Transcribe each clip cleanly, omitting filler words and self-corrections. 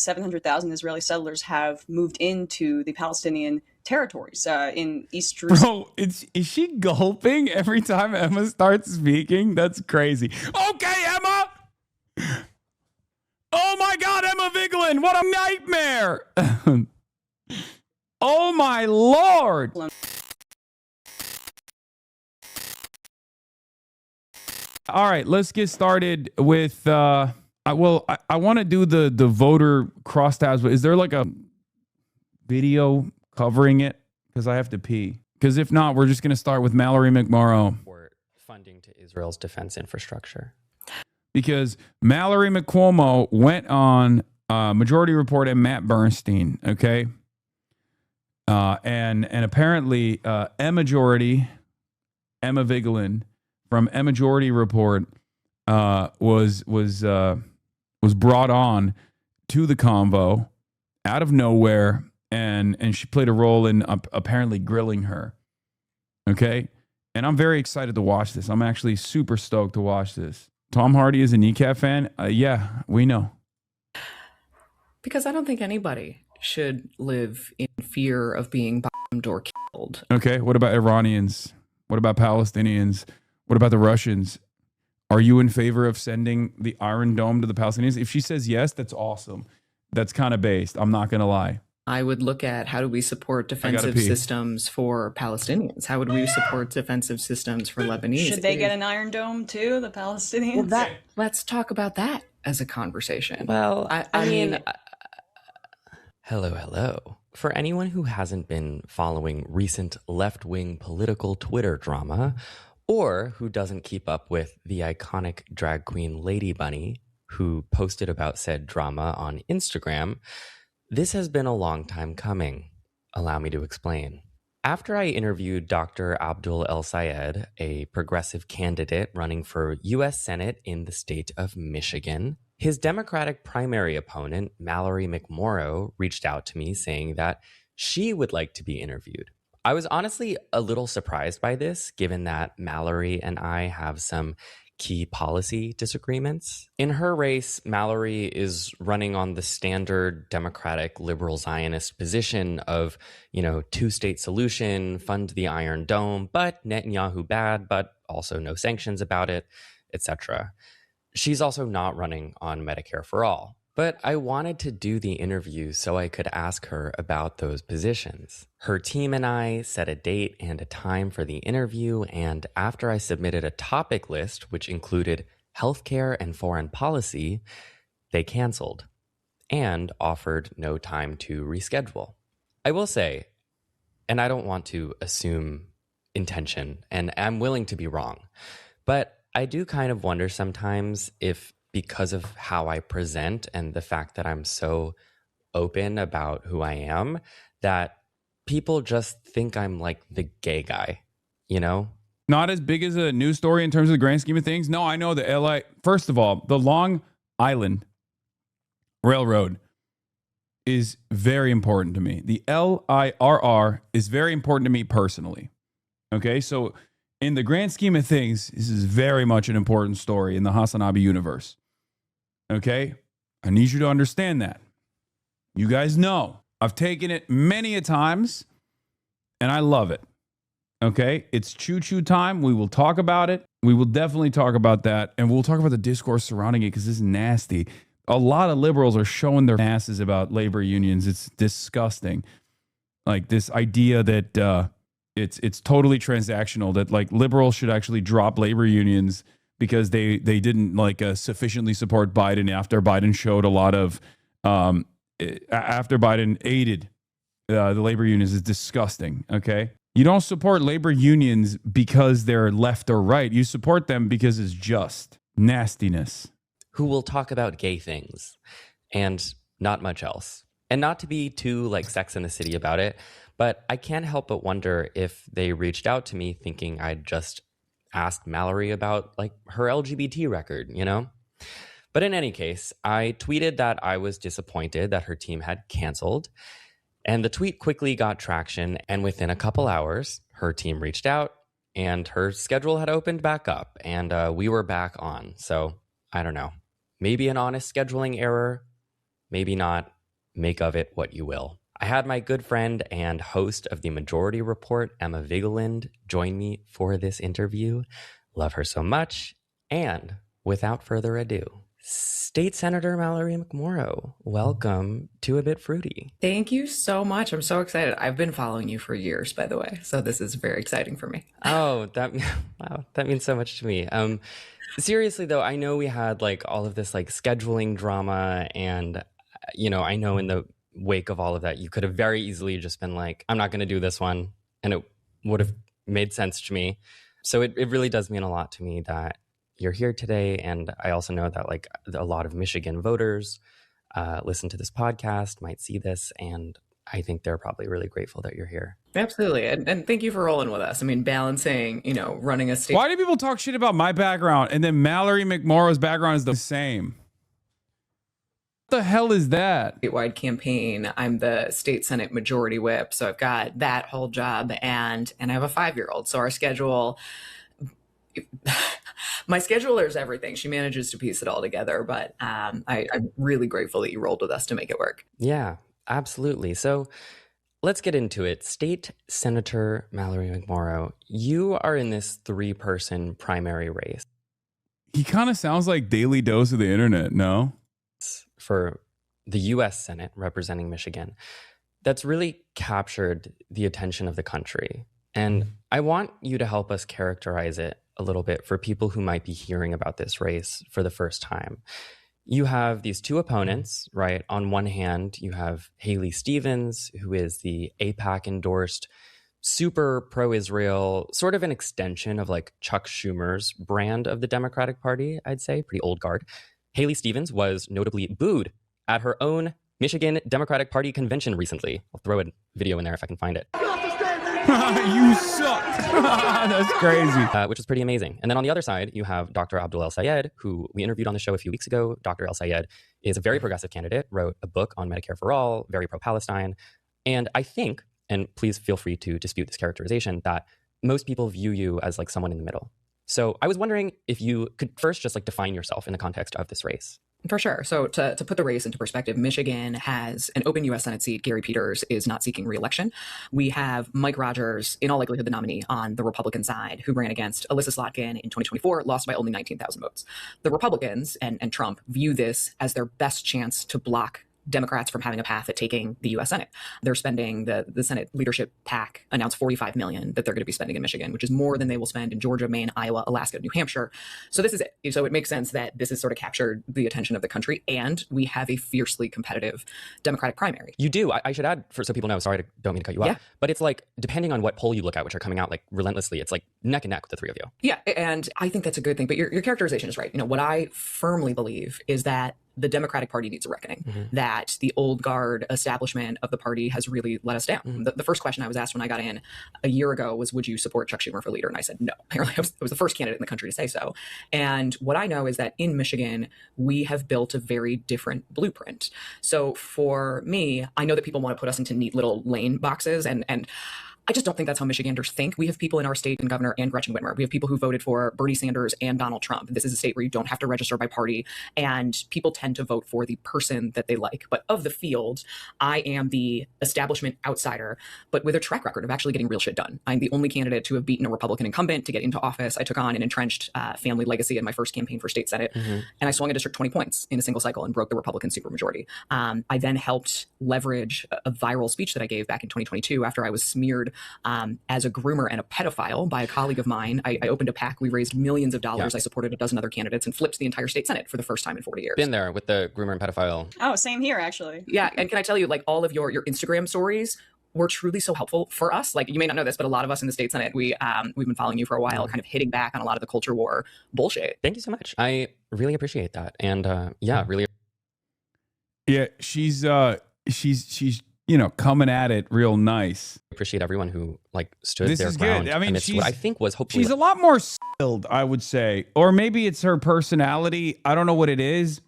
700,000 Israeli settlers have moved into the Palestinian territories in East Jerusalem. Bro, is she gulping every time Emma starts speaking? That's crazy. Okay, Emma. Oh my God, Emma Vigeland, what a nightmare. Oh my Lord. All right, let's get started with, I want to do the voter crosstabs, but is there like a video covering it? Because I have to pee. Because if not, we're just going to start with Mallory McMorrow. For funding to Israel's defense infrastructure. Because Mallory McCormo went on Majority Report and Matt Bernstein, okay? And apparently Emma Vigeland from Majority Report was brought on to the convo out of nowhere, and she played a role in apparently grilling her. Okay, and I'm very excited to watch this. I'm actually super stoked to watch this. Tom Hardy is a kneecap fan. Yeah, we know. Because I don't think anybody should live in fear of being bombed or killed. Okay, what about Iranians? What about Palestinians? What about the Russians? Are you in favor of sending the Iron Dome to the Palestinians? If she says yes, that's awesome. That's kind of based. I'm not going to lie. I would look at how do we support defensive systems for Palestinians? How would we support defensive systems for Lebanese? Should they get an Iron Dome too, the Palestinians? Well, let's talk about that as a conversation. Well, I mean, hello. For anyone who hasn't been following recent left-wing political Twitter drama, or who doesn't keep up with the iconic drag queen Lady Bunny, who posted about said drama on Instagram, this has been a long time coming. Allow me to explain. After I interviewed Dr. Abdul El Sayed, a progressive candidate running for U.S. Senate in the state of Michigan, his Democratic primary opponent, Mallory McMorrow, reached out to me saying that she would like to be interviewed. I was honestly a little surprised by this, given that Mallory and I have some key policy disagreements. In her race, Mallory is running on the standard Democratic liberal Zionist position of, two-state solution, fund the Iron Dome, but Netanyahu bad, but also no sanctions about it, etc. She's also not running on Medicare for all. But I wanted to do the interview so I could ask her about those positions. Her team and I set a date and a time for the interview, and after I submitted a topic list, which included healthcare and foreign policy, they canceled and offered no time to reschedule. I will say, and I don't want to assume intention, and I'm willing to be wrong, but I do kind of wonder sometimes if, because of how I present and the fact that I'm so open about who I am, that people just think I'm like the gay guy, Not as big as a news story in terms of the grand scheme of things. No, I know the LA. First of all, the Long Island Railroad is very important to me. The LIRR is very important to me personally. Okay, so in the grand scheme of things, this is very much an important story in the HasanAbi universe. Okay? I need you to understand that. You guys know. I've taken it many a times, and I love it. Okay? It's choo-choo time. We will talk about it. We will definitely talk about that, and we'll talk about the discourse surrounding it because this is nasty. A lot of liberals are showing their asses about labor unions. It's disgusting. Like this idea that it's totally transactional, that like liberals should actually drop labor unions because they didn't sufficiently support Biden after Biden showed a lot of after Biden aided the labor unions is disgusting. Okay, you don't support labor unions because they're left or right. You support them because it's just nastiness. Who will talk about gay things and not much else. And not to be too Sex and the City about it, but I can't help but wonder if they reached out to me thinking I'd just asked Mallory about her LGBT record, But in any case, I tweeted that I was disappointed that her team had canceled, and the tweet quickly got traction, and within a couple hours, her team reached out and her schedule had opened back up, and we were back on. So I don't know, maybe an honest scheduling error, maybe not, make of it what you will. I had my good friend and host of the Majority Report, Emma Vigeland, join me for this interview. Love her so much. And without further ado, State Senator Mallory McMorrow, welcome to A Bit Fruity. Thank you so much. I'm so excited. I've been following you for years, by the way, so this is very exciting for me. Oh, wow, that means so much to me. Seriously, though, I know we had like all of this like scheduling drama, and I know in the wake of all of that, you could have very easily just been like, I'm not going to do this one, and it would have made sense to me. So it really does mean a lot to me that you're here today. And I also know that like a lot of Michigan voters listen to this podcast, might see this, and I think they're probably really grateful that you're here. Absolutely. And thank you for rolling with us. I mean, balancing, running a state. Why do people talk shit about my background and then Mallory McMorrow's background is the same? What the hell is that? Statewide campaign. I'm the state Senate majority whip. So I've got that whole job and I have a 5-year-old. So our schedule, my scheduler is everything. She manages to piece it all together. But I'm really grateful that you rolled with us to make it work. Yeah, absolutely. So let's get into it. State Senator Mallory McMorrow, you are in this 3-person primary race. He kind of sounds like Daily Dose of the internet, no? For the U.S. Senate representing Michigan. That's really captured the attention of the country. And I want you to help us characterize it a little bit for people who might be hearing about this race for the first time. You have these 2 opponents, right? On one hand, you have Haley Stevens, who is the AIPAC endorsed, super pro-Israel, sort of an extension of like Chuck Schumer's brand of the Democratic Party, I'd say, pretty old guard. Haley Stevens was notably booed at her own Michigan Democratic Party convention recently. I'll throw a video in there if I can find it. You suck. That's crazy. Which is pretty amazing. And then on the other side, you have Dr. Abdul El Sayed, who we interviewed on the show a few weeks ago. Dr. El Sayed is a very progressive candidate, wrote a book on Medicare for All, very pro-Palestine. And I think, and please feel free to dispute this characterization, that most people view you as like someone in the middle. So I was wondering if you could first just like define yourself in the context of this race. For sure. So to put the race into perspective, Michigan has an open U.S. Senate seat. Gary Peters is not seeking re-election. We have Mike Rogers, in all likelihood the nominee on the Republican side, who ran against Alyssa Slotkin in 2024, lost by only 19,000 votes. The Republicans and Trump view this as their best chance to block Democrats from having a path at taking the U.S. Senate. They're spending, the Senate leadership PAC announced $45 million that they're going to be spending in Michigan, which is more than they will spend in Georgia, Maine, Iowa, Alaska, New Hampshire. So this is it. So it makes sense that this has sort of captured the attention of the country, and we have a fiercely competitive Democratic primary. You do. I should add, so people know, sorry, don't mean to cut you off, but it's like, depending on what poll you look at, which are coming out like relentlessly, it's like neck and neck with the 3 of you. Yeah, and I think that's a good thing. But your characterization is right. What I firmly believe is that the Democratic Party needs a reckoning, that the old guard establishment of the party has really let us down. The first question I was asked when I got in a year ago was, would you support Chuck Schumer for leader? And I said, no. Apparently I was the first candidate in the country to say so. And what I know is that in Michigan, we have built a very different blueprint. So for me, I know that people want to put us into neat little lane boxes, and I just don't think that's how Michiganders think. We have people in our state and governor and Gretchen Whitmer. We have people who voted for Bernie Sanders and Donald Trump. This is a state where you don't have to register by party, and people tend to vote for the person that they like. But of the field, I am the establishment outsider, but with a track record of actually getting real shit done. I'm the only candidate to have beaten a Republican incumbent to get into office. I took on an entrenched family legacy in my first campaign for state Senate, and I swung a district 20 points in a single cycle and broke the Republican supermajority. I then helped leverage a viral speech that I gave back in 2022 after I was smeared as a groomer and a pedophile by a colleague of mine. I opened a PAC. We raised millions of dollars. I supported a dozen other candidates and flipped the entire state Senate for the first time in 40 years. Been there with the groomer and pedophile. Oh, same here, actually. Yeah. And can I tell you, like, all of your Instagram stories were truly so helpful for us. Like, you may not know this, but a lot of us in the state Senate, we've been following you for a while, kind of hitting back on a lot of the culture war bullshit. Thank you so much. I really appreciate that. And really. Yeah, she's coming at it real nice. Appreciate everyone who like stood This their is ground. good. I mean, what I think was hopefully she's a lot more skilled, I would say, or maybe it's her personality. I don't know what it is,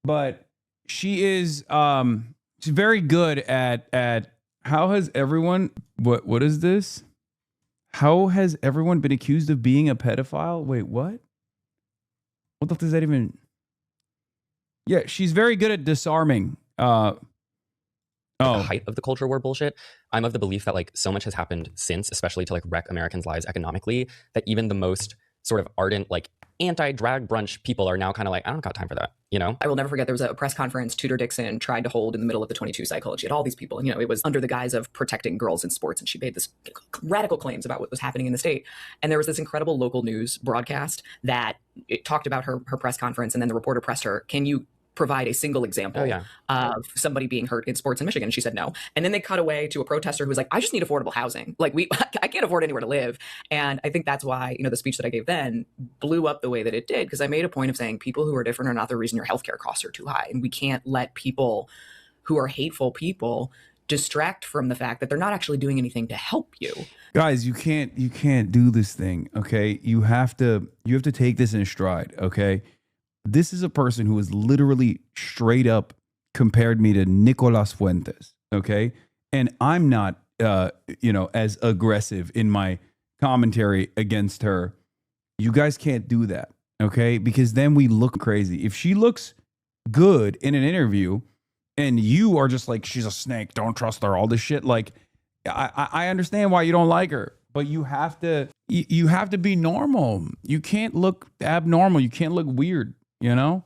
but she is she's very good at how has everyone what is this? How has everyone been accused of being a pedophile? Wait, what? What the fuck does that even? Yeah, she's very good at disarming The height of the culture war bullshit. I'm of the belief that like so much has happened since, especially to like wreck Americans' lives economically, that even the most sort of ardent like anti-drag brunch people are now kind of like, I don't got time for that, you know? I will never forget, there was a press conference Tudor Dixon tried to hold in the middle of the 22 cycle. She had all these people, and, you know, it was under the guise of protecting girls in sports. And she made this radical claims about what was happening in the state. And there was this incredible local news broadcast that it talked about her press conference. And then the reporter pressed her, can you provide a single example of somebody being hurt in sports in Michigan? And she said no. And then they cut away to a protester who was like, I just need affordable housing. Like I can't afford anywhere to live. And I think that's why, you know, the speech that I gave then blew up the way that it did, because I made a point of saying people who are different are not the reason your healthcare costs are too high. And we can't let people who are hateful people distract from the fact that they're not actually doing anything to help you. Guys, you can't do this thing, okay? You have to take this in stride, okay? This is a person who has literally straight up compared me to Nicolas Fuentes, okay? And I'm not, as aggressive in my commentary against her. You guys can't do that, okay? Because then we look crazy. If she looks good in an interview and you are just like, she's a snake, don't trust her, all this shit, like, I understand why you don't like her. But you have to be normal. You can't look abnormal. You can't look weird. You know?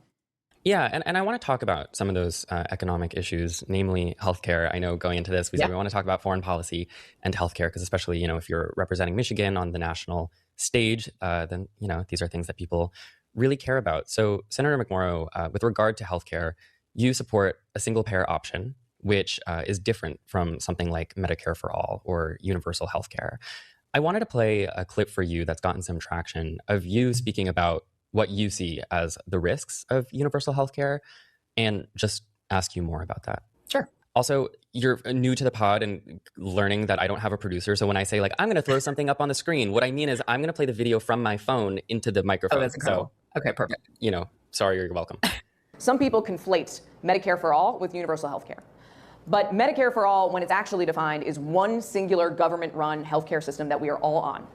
Yeah, and I want to talk about some of those economic issues, namely healthcare. I know going into this, we said we want to talk about foreign policy and healthcare, because especially, you know, if you're representing Michigan on the national stage, then, you know, these are things that people really care about. So Senator McMorrow, with regard to healthcare, you support a single payer option, which is different from something like Medicare for all or universal healthcare. I wanted to play a clip for you that's gotten some traction of you speaking about what you see as the risks of universal healthcare, and just ask you more about that. Sure. Also, you're new to the pod and learning that I don't have a producer. So when I say like, I'm going to throw something up on the screen, what I mean is I'm going to play the video from my phone into the microphone. Oh, that's incredible. So, okay, perfect. You know, sorry, you're welcome. Some people conflate Medicare for all with universal healthcare. But Medicare for all, when it's actually defined, is one singular government-run healthcare system that we are all on.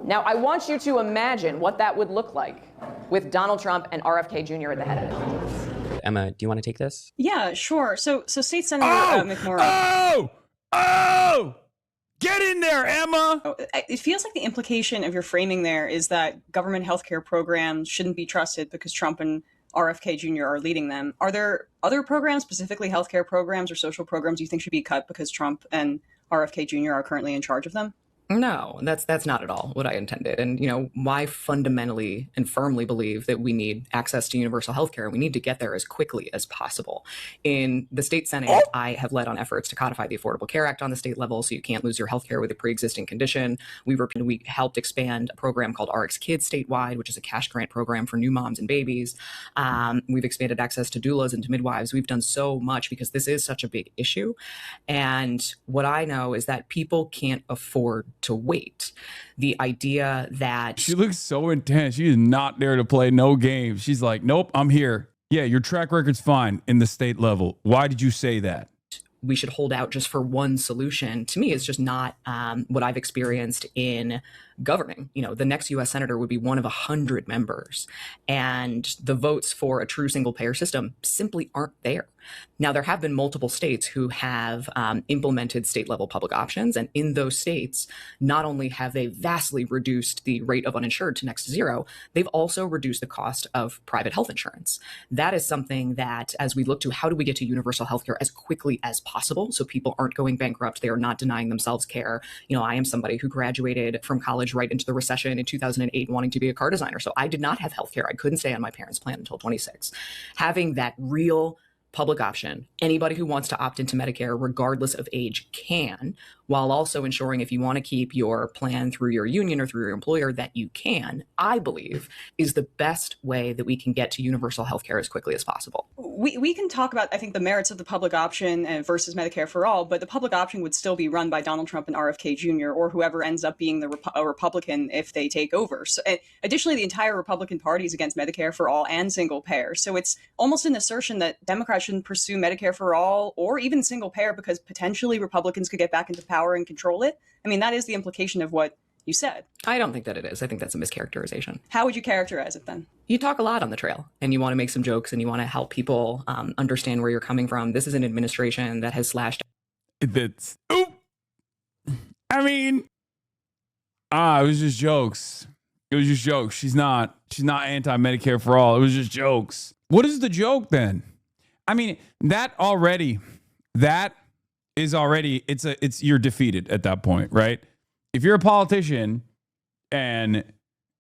Now, I want you to imagine what that would look like with Donald Trump and RFK Jr. at the head of it. Emma, do you want to take this? Yeah, sure. So State Senator McMorrow. Get in there, Emma. It feels like the implication of your framing there is that government healthcare programs shouldn't be trusted because Trump and RFK Jr. are leading them. Are there other programs, specifically healthcare programs or social programs, you think should be cut because Trump and RFK Jr. are currently in charge of them? No, that's not at all what I intended. And, you know, I fundamentally and firmly believe that we need access to universal healthcare, and we need to get there as quickly as possible. In the state Senate, I have led on efforts to codify the Affordable Care Act on the state level, so you can't lose your healthcare with a pre-existing condition. We helped expand a program called RX Kids statewide, which is a cash grant program for new moms and babies. We've expanded access to doulas and to midwives. We've done so much because this is such a big issue. And what I know is that people can't afford to wait. The idea that she looks so intense. She is not there to play no games. She's like, nope, I'm here. Yeah, your track record's fine in the state level. Why did you say that? We should hold out just for one solution, to me, is just not what I've experienced in governing. You know, the next U.S. senator would be one of 100 members, and the votes for a true single payer system simply aren't there. Now, there have been multiple states who have implemented state level public options. And in those states, not only have they vastly reduced the rate of uninsured to next to zero, they've also reduced the cost of private health insurance. That is something that, as we look to how do we get to universal healthcare as quickly as possible so people aren't going bankrupt, they are not denying themselves care. You know, I am somebody who graduated from college right into the recession in 2008 wanting to be a car designer. So I did not have healthcare. I couldn't stay on my parents' plan until 26. Having that real public option, anybody who wants to opt into Medicare, regardless of age, can, while also ensuring if you want to keep your plan through your union or through your employer that you can, I believe is the best way that we can get to universal healthcare as quickly as possible. We can talk about, I think, the merits of the public option versus Medicare for all, but the public option would still be run by Donald Trump and RFK Jr. or whoever ends up being a Republican if they take over. So, additionally, the entire Republican Party is against Medicare for all and single payer. So it's almost an assertion that Democrats shouldn't pursue Medicare for all or even single payer because potentially Republicans could get back into power and control it. I mean, that is the implication of what you said. I don't think that it is. I think that's a mischaracterization. How would you characterize it then? You talk a lot on the trail and you want to make some jokes and you want to help people understand where you're coming from. This is an administration that has slashed. That's, oop. I mean, it was just jokes. It was just jokes. She's not anti-Medicare for all. It was just jokes. What is the joke then? I mean, that is already, it's you're defeated at that point, right? If you're a politician and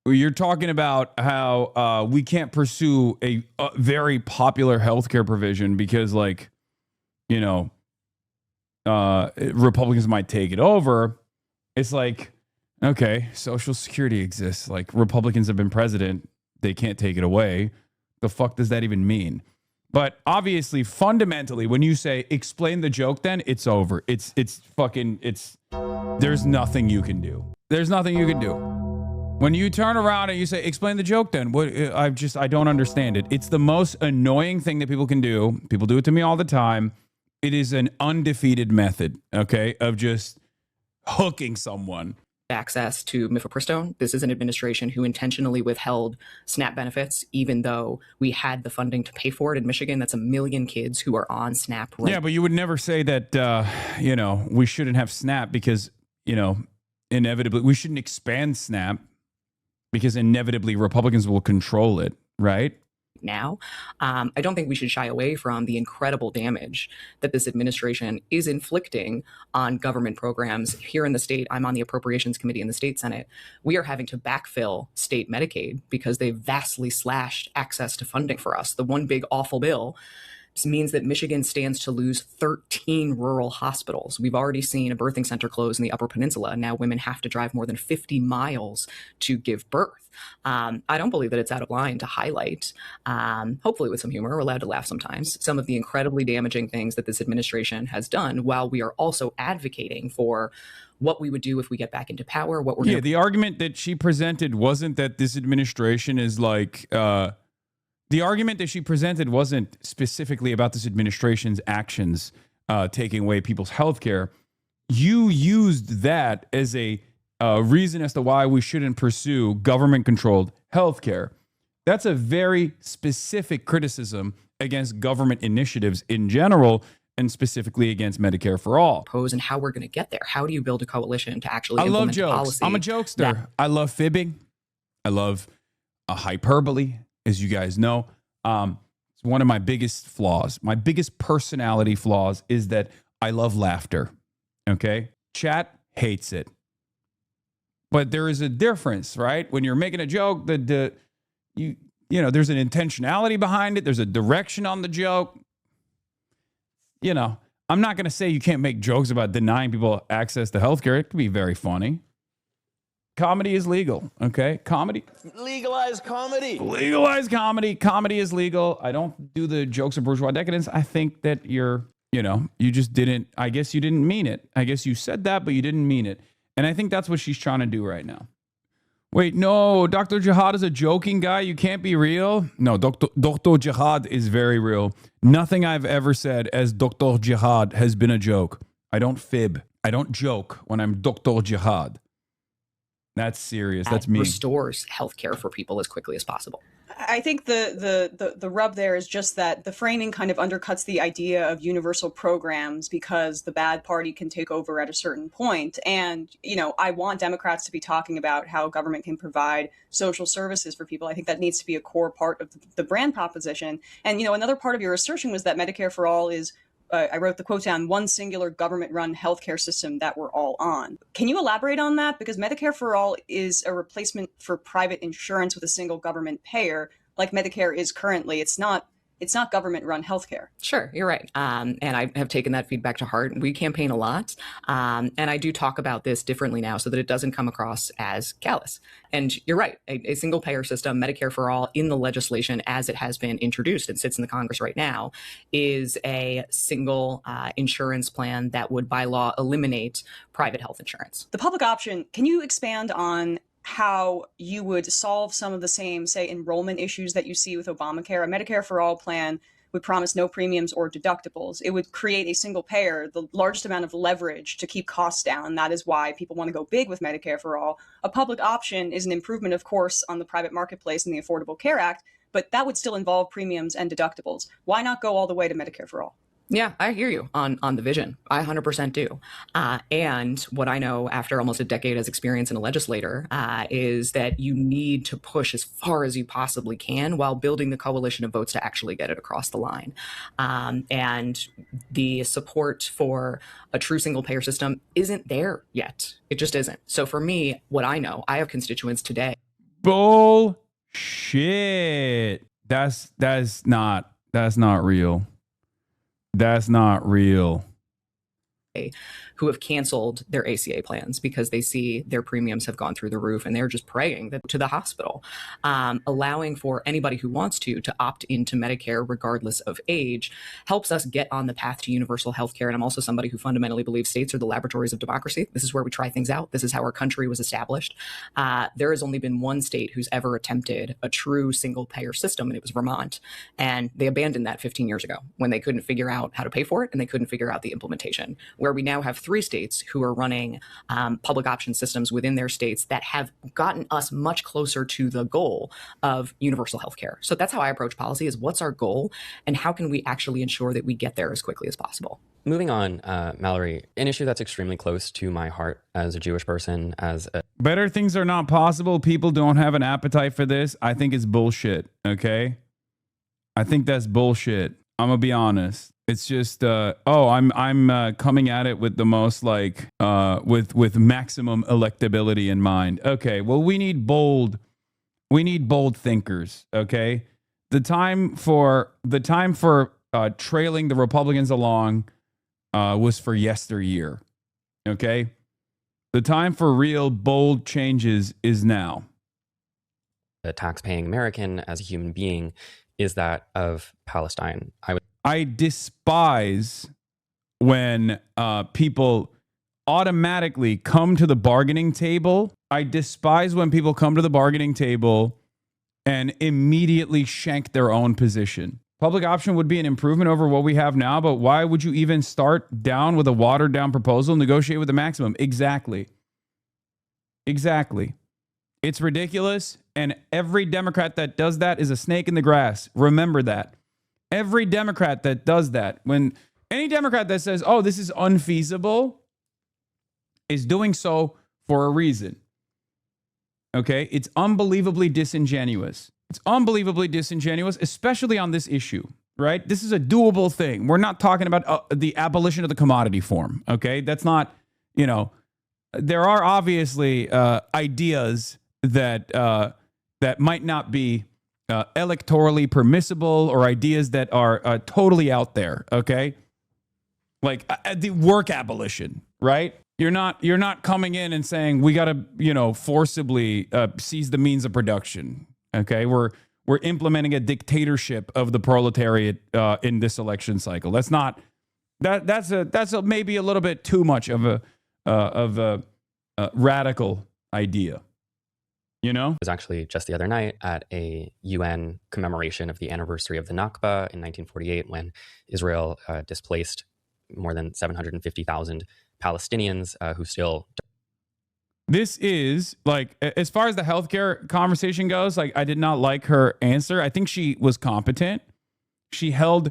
you're talking about how we can't pursue a very popular healthcare provision because, like, you know, Republicans might take it over. It's like, okay, Social Security exists. Like, Republicans have been president. They can't take it away. The fuck does that even mean? But obviously, fundamentally, when you say explain the joke, then it's over. It's there's nothing you can do. There's nothing you can do. When you turn around and you say explain the joke, then I don't understand it. It's the most annoying thing that people can do. People do it to me all the time. It is an undefeated method, okay, of just hooking someone. Access to mifepristone. This is an administration who intentionally withheld SNAP benefits, even though we had the funding to pay for it in Michigan. That's 1 million kids who are on SNAP. Right. Yeah, but you would never say that, we shouldn't have SNAP because, inevitably, we shouldn't expand SNAP because inevitably Republicans will control it, right? Now, I don't think we should shy away from the incredible damage that this administration is inflicting on government programs. Here in the state, I'm on the Appropriations Committee in the state Senate. We are having to backfill state Medicaid because they've vastly slashed access to funding for us. The one big awful bill means that Michigan stands to lose 13 rural hospitals. We've already seen a birthing center close in the Upper Peninsula. Now women have to drive more than 50 miles to give birth. I don't believe that it's out of line to highlight, hopefully with some humor, we're allowed to laugh sometimes, some of the incredibly damaging things that this administration has done, while we are also advocating for what we would do if we get back into power. The argument that she presented wasn't that this administration is like... The argument that she presented wasn't specifically about this administration's actions taking away people's health care. You used that as a reason as to why we shouldn't pursue government-controlled health care. That's a very specific criticism against government initiatives in general, and specifically against Medicare for all. And how we're going to get there. How do you build a coalition to actually implement love jokes. Policy? I'm a jokester. I love fibbing. I love hyperbole. As you guys know, it's one of my biggest flaws. My biggest personality flaws is that I love laughter. Okay? Chat hates it. But there is a difference, right? When you're making a joke, there's an intentionality behind it. There's a direction on the joke. I'm not going to say you can't make jokes about denying people access to healthcare. It can be very funny. Comedy is legal, okay? Comedy. Legalize comedy. Legalize comedy. Comedy is legal. I don't do the jokes of bourgeois decadence. I think that you just didn't, I guess you didn't mean it. I guess you said that, but you didn't mean it. And I think that's what she's trying to do right now. Wait, no, Dr. Jihad is a joking guy. You can't be real. No, Dr. Jihad is very real. Nothing I've ever said as Dr. Jihad has been a joke. I don't fib. I don't joke when I'm Dr. Jihad. That's serious. That's me. Restores healthcare for people as quickly as possible. I think the rub there is just that the framing kind of undercuts the idea of universal programs because the bad party can take over at a certain point. And, I want Democrats to be talking about how government can provide social services for people. I think that needs to be a core part of the brand proposition. And, another part of your assertion was that Medicare for all is I wrote the quote down, one singular government-run healthcare system that we're all on. Can you elaborate on that? Because Medicare for all is a replacement for private insurance with a single government payer, like Medicare is currently. It's not government-run healthcare. Sure, you're right. And I have taken that feedback to heart. We campaign a lot. And I do talk about this differently now so that it doesn't come across as callous. And you're right. A single payer system, Medicare for all, in the legislation as it has been introduced and sits in the Congress right now, is a single insurance plan that would by law eliminate private health insurance. The public option, can you expand on how you would solve some of the same, say, enrollment issues that you see with Obamacare? A Medicare for all plan would promise no premiums or deductibles. It would create a single payer, the largest amount of leverage to keep costs down. That is why people want to go big with Medicare for all. A public option is an improvement, of course, on the private marketplace and the Affordable Care Act, but that would still involve premiums and deductibles. Why not go all the way to Medicare for all? Yeah, I hear you on the vision. I 100% do. And what I know after almost a decade as experience in a legislator is that you need to push as far as you possibly can while building the coalition of votes to actually get it across the line. And the support for a true single payer system isn't there yet. It just isn't. So for me, what I know, I have constituents today. Bullshit. That's not real. That's not real. Who have canceled their ACA plans because they see their premiums have gone through the roof and they're just praying to the hospital. Allowing for anybody who wants to opt into Medicare regardless of age helps us get on the path to universal health care. And I'm also somebody who fundamentally believes states are the laboratories of democracy. This is where we try things out. This is how our country was established. There has only been one state who's ever attempted a true single payer system, and it was Vermont. And they abandoned that 15 years ago when they couldn't figure out how to pay for it and they couldn't figure out the implementation, where we now have 3 states who are running public option systems within their states that have gotten us much closer to the goal of universal health care. So that's how I approach policy: is what's our goal and how can we actually ensure that we get there as quickly as possible? Moving on, Mallory, an issue that's extremely close to my heart as a Jewish person, better things are not possible. People don't have an appetite for this. I think it's bullshit. Okay. I think that's bullshit. I'm gonna be honest. It's just, I'm coming at it with the most with maximum electability in mind. Okay, well, we need bold thinkers. Okay, the time for trailing the Republicans along was for yesteryear. Okay, the time for real bold changes is now. a tax-paying American, as a human being, is that of Palestine. I despise when people automatically come to the bargaining table. I despise when people come to the bargaining table and immediately shank their own position. Public option would be an improvement over what we have now, but why would you even start down with a watered down proposal, negotiate with the maximum? Exactly. It's ridiculous, and every Democrat that does that is a snake in the grass. Remember that. Every Democrat that does that, when any Democrat that says, oh, this is unfeasible, is doing so for a reason. Okay? It's unbelievably disingenuous. It's unbelievably disingenuous, especially on this issue, right? This is a doable thing. We're not talking about the abolition of the commodity form, okay? That's not, there are obviously ideas that that might not be electorally permissible, or ideas that are totally out there, okay? Like the work abolition, right? You're not coming in and saying we got to, forcibly seize the means of production. Okay, we're implementing a dictatorship of the proletariat in this election cycle. That's not that's maybe a little bit too much of a radical idea. It was actually just the other night at a UN commemoration of the anniversary of the Nakba in 1948, when Israel displaced more than 750,000 Palestinians who still. This is, like, as far as the healthcare conversation goes, like, I did not like her answer. I think she was competent. She held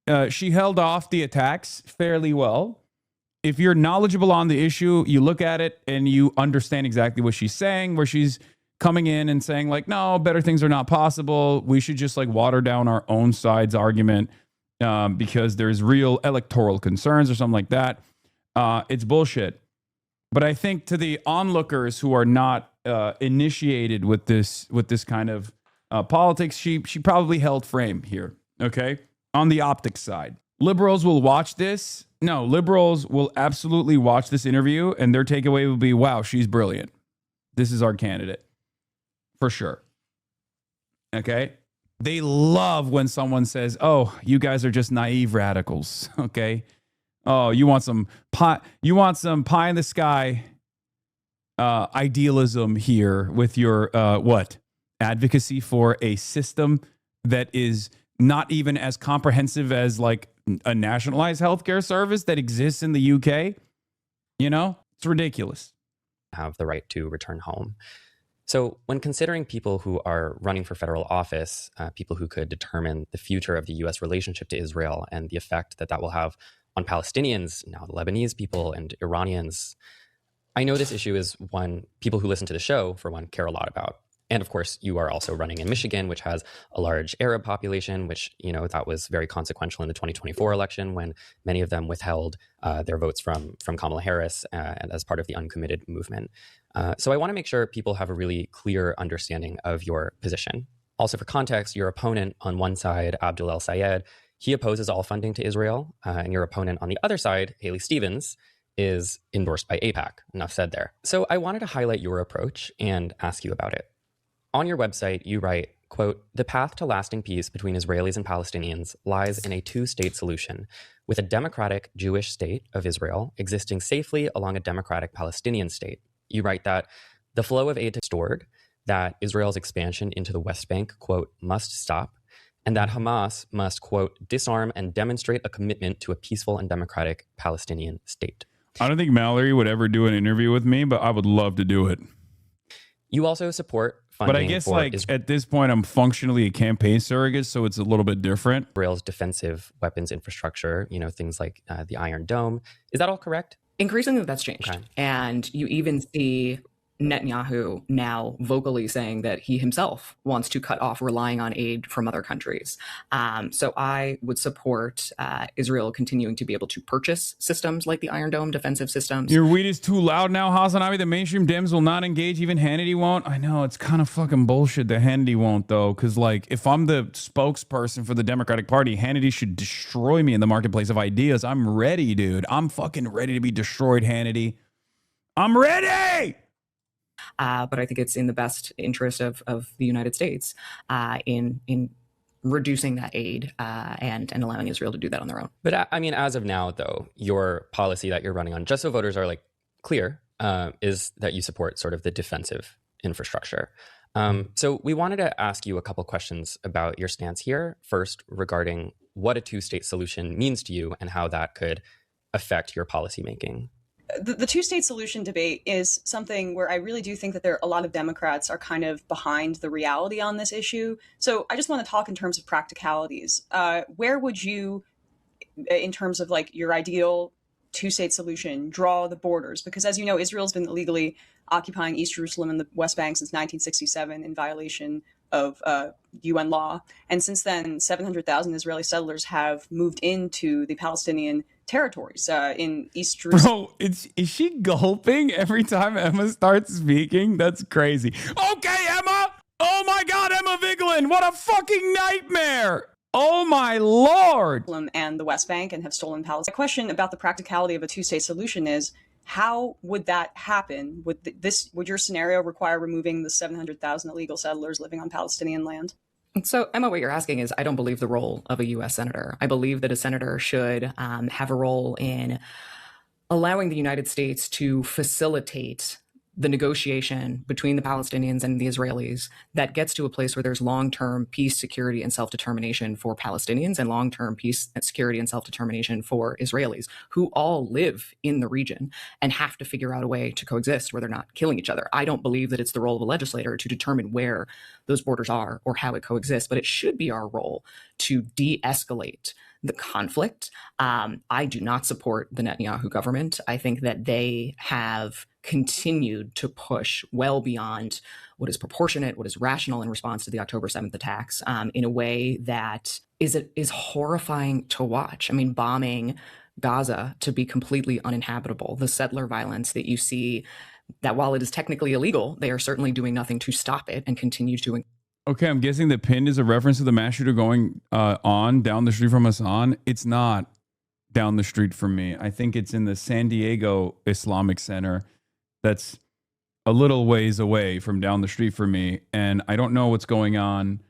off the attacks fairly well. If you're knowledgeable on the issue, you look at it and you understand exactly what she's saying, where she's coming in and saying, like, no, better things are not possible. We should just, like, water down our own side's argument because there's real electoral concerns or something like that. It's bullshit. But I think to the onlookers who are not initiated with this kind of politics, she probably held frame here. Okay, on the optics side, liberals will watch this. No, liberals will absolutely watch this interview, and their takeaway will be, "Wow, she's brilliant. This is our candidate for sure." Okay, they love when someone says, "Oh, you guys are just naive radicals." Okay. Oh, you want some pie in the sky idealism here with your advocacy for a system that is not even as comprehensive as like a nationalized healthcare service that exists in the UK. You know, it's ridiculous. Have the right to return home. So when considering people who are running for federal office, people who could determine the future of the U.S. relationship to Israel and the effect that that will have on Palestinians, now the Lebanese people and Iranians, I know this issue is one people who listen to the show, for one, care a lot about. And of course, you are also running in Michigan, which has a large Arab population, which, you know, that was very consequential in the 2024 election when many of them withheld their votes from Kamala Harris and as part of the uncommitted movement. So I want to make sure people have a really clear understanding of your position. Also, for context, your opponent on one side, Abdul El Sayed, he opposes all funding to Israel. And your opponent on the other side, Haley Stevens, is endorsed by AIPAC. Enough said there. So I wanted to highlight your approach and ask you about it. On your website, you write, quote, "The path to lasting peace between Israelis and Palestinians lies in a two-state solution, with a democratic Jewish state of Israel existing safely along a democratic Palestinian state." You write that the flow of aid is stored, that Israel's expansion into the West Bank, quote, "must stop," and that Hamas must, quote, "disarm and demonstrate a commitment to a peaceful and democratic Palestinian state." I don't think Mallory would ever do an interview with me, but I would love to do it. You also support funding, but I guess for like at this point, I'm functionally a campaign surrogate, so it's a little bit different. Israel's defensive weapons infrastructure, you know, things like the Iron Dome. Is that all correct? Increasingly, that's changed. Okay. And you even see Netanyahu now vocally saying that he himself wants to cut off relying on aid from other countries. So I would support Israel continuing to be able to purchase systems like the Iron Dome, defensive systems. Your weed is too loud now, HasanAbi. The mainstream Dems will not engage. Even Hannity won't. I know, it's kind of fucking bullshit that Hannity won't, though. Because, like, if I'm the spokesperson for the Democratic Party, Hannity should destroy me in the marketplace of ideas. I'm ready, dude. I'm fucking ready to be destroyed, Hannity. I'm ready! But I think it's in the best interest of the United States in reducing that aid and allowing Israel to do that on their own. But I mean, as of now, though, your policy that you're running on, just so voters are like clear, is that you support sort of the defensive infrastructure. So we wanted to ask you a couple questions about your stance here. First, regarding what a two-state solution means to you and how that could affect your policymaking. The two-state solution debate is something where I really do think that a lot of Democrats are kind of behind the reality on this issue. So I just want to talk in terms of practicalities. Where would you, in terms of like your ideal two-state solution, draw the borders? Because as you know, Israel's been illegally occupying East Jerusalem and the West Bank since 1967 in violation of UN law. And since then, 700,000 Israeli settlers have moved into the Palestinian territories in East Jerusalem. Bro, is she gulping every time Emma starts speaking? That's crazy. Okay, Emma. Oh my God, Emma Vigeland. What a fucking nightmare. Oh my Lord. And the West Bank and have stolen Palestine. My question about the practicality of a two-state solution is, how would that happen? Would your scenario require removing the 700,000 illegal settlers living on Palestinian land? So, Emma, what you're asking is, I don't believe the role of a U.S. senator. I believe that a senator should have a role in allowing the United States to facilitate the negotiation between the Palestinians and the Israelis that gets to a place where there's long-term peace, security, and self-determination for Palestinians and long-term peace, security, and self-determination for Israelis, who all live in the region and have to figure out a way to coexist where they're not killing each other. I don't believe that it's the role of a legislator to determine where those borders are or how it coexists, but it should be our role to de-escalate the conflict. I do not support the Netanyahu government. I think that they have continued to push well beyond what is proportionate, what is rational in response to the October 7th attacks in a way that is horrifying to watch. I mean, bombing Gaza to be completely uninhabitable, the settler violence that you see, that while it is technically illegal, they are certainly doing nothing to stop it and continue to. Okay, I'm guessing the pin is a reference to the mass shooter going on down the street from Hasan. It's not down the street from me. I think it's in the San Diego Islamic Center. That's a little ways away from down the street from me. And I don't know what's going on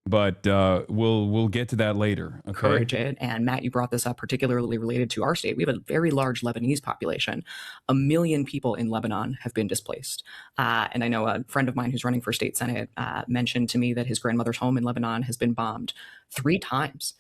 But we'll get to that later. Okay. Encourage it. And Matt, you brought this up particularly related to our state. We have a very large Lebanese population. 1 million people in Lebanon have been displaced. And I know a friend of mine who's running for state senate mentioned to me that his grandmother's home in Lebanon has been bombed 3 times,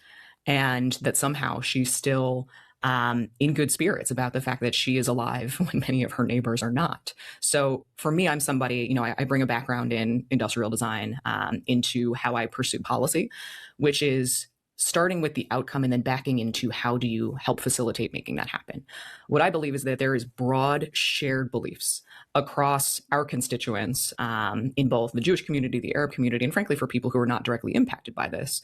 and that somehow she's still in good spirits about the fact that she is alive when many of her neighbors are not. So for me, I'm somebody, I bring a background in industrial design into how I pursue policy, which is starting with the outcome and then backing into how do you help facilitate making that happen. What I believe is that there is broad shared beliefs across our constituents in both the Jewish community, the Arab community, and frankly, for people who are not directly impacted by this,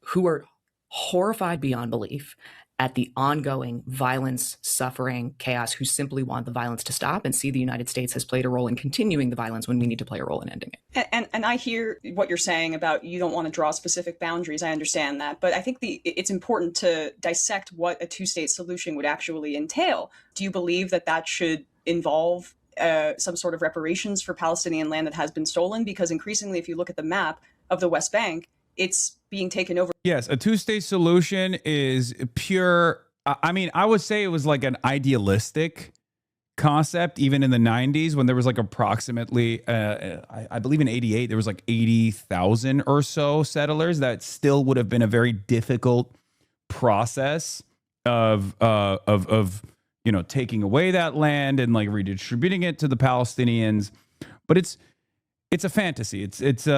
who are horrified beyond belief at the ongoing violence, suffering, chaos, who simply want the violence to stop and see the United States has played a role in continuing the violence when we need to play a role in ending it. And I hear what you're saying about you don't want to draw specific boundaries. I understand that. But I think it's important to dissect what a 2-state solution would actually entail. Do you believe that should involve some sort of reparations for Palestinian land that has been stolen? Because increasingly, if you look at the map of the West Bank, it's being taken over. Yes, a 2-state solution is pure. I mean, I would say it was like an idealistic concept, even in the 90s, when there was like approximately, I believe in 88, there was like 80,000 or so settlers. That still would have been a very difficult process of taking away that land and like redistributing it to the Palestinians. But it's a fantasy. It's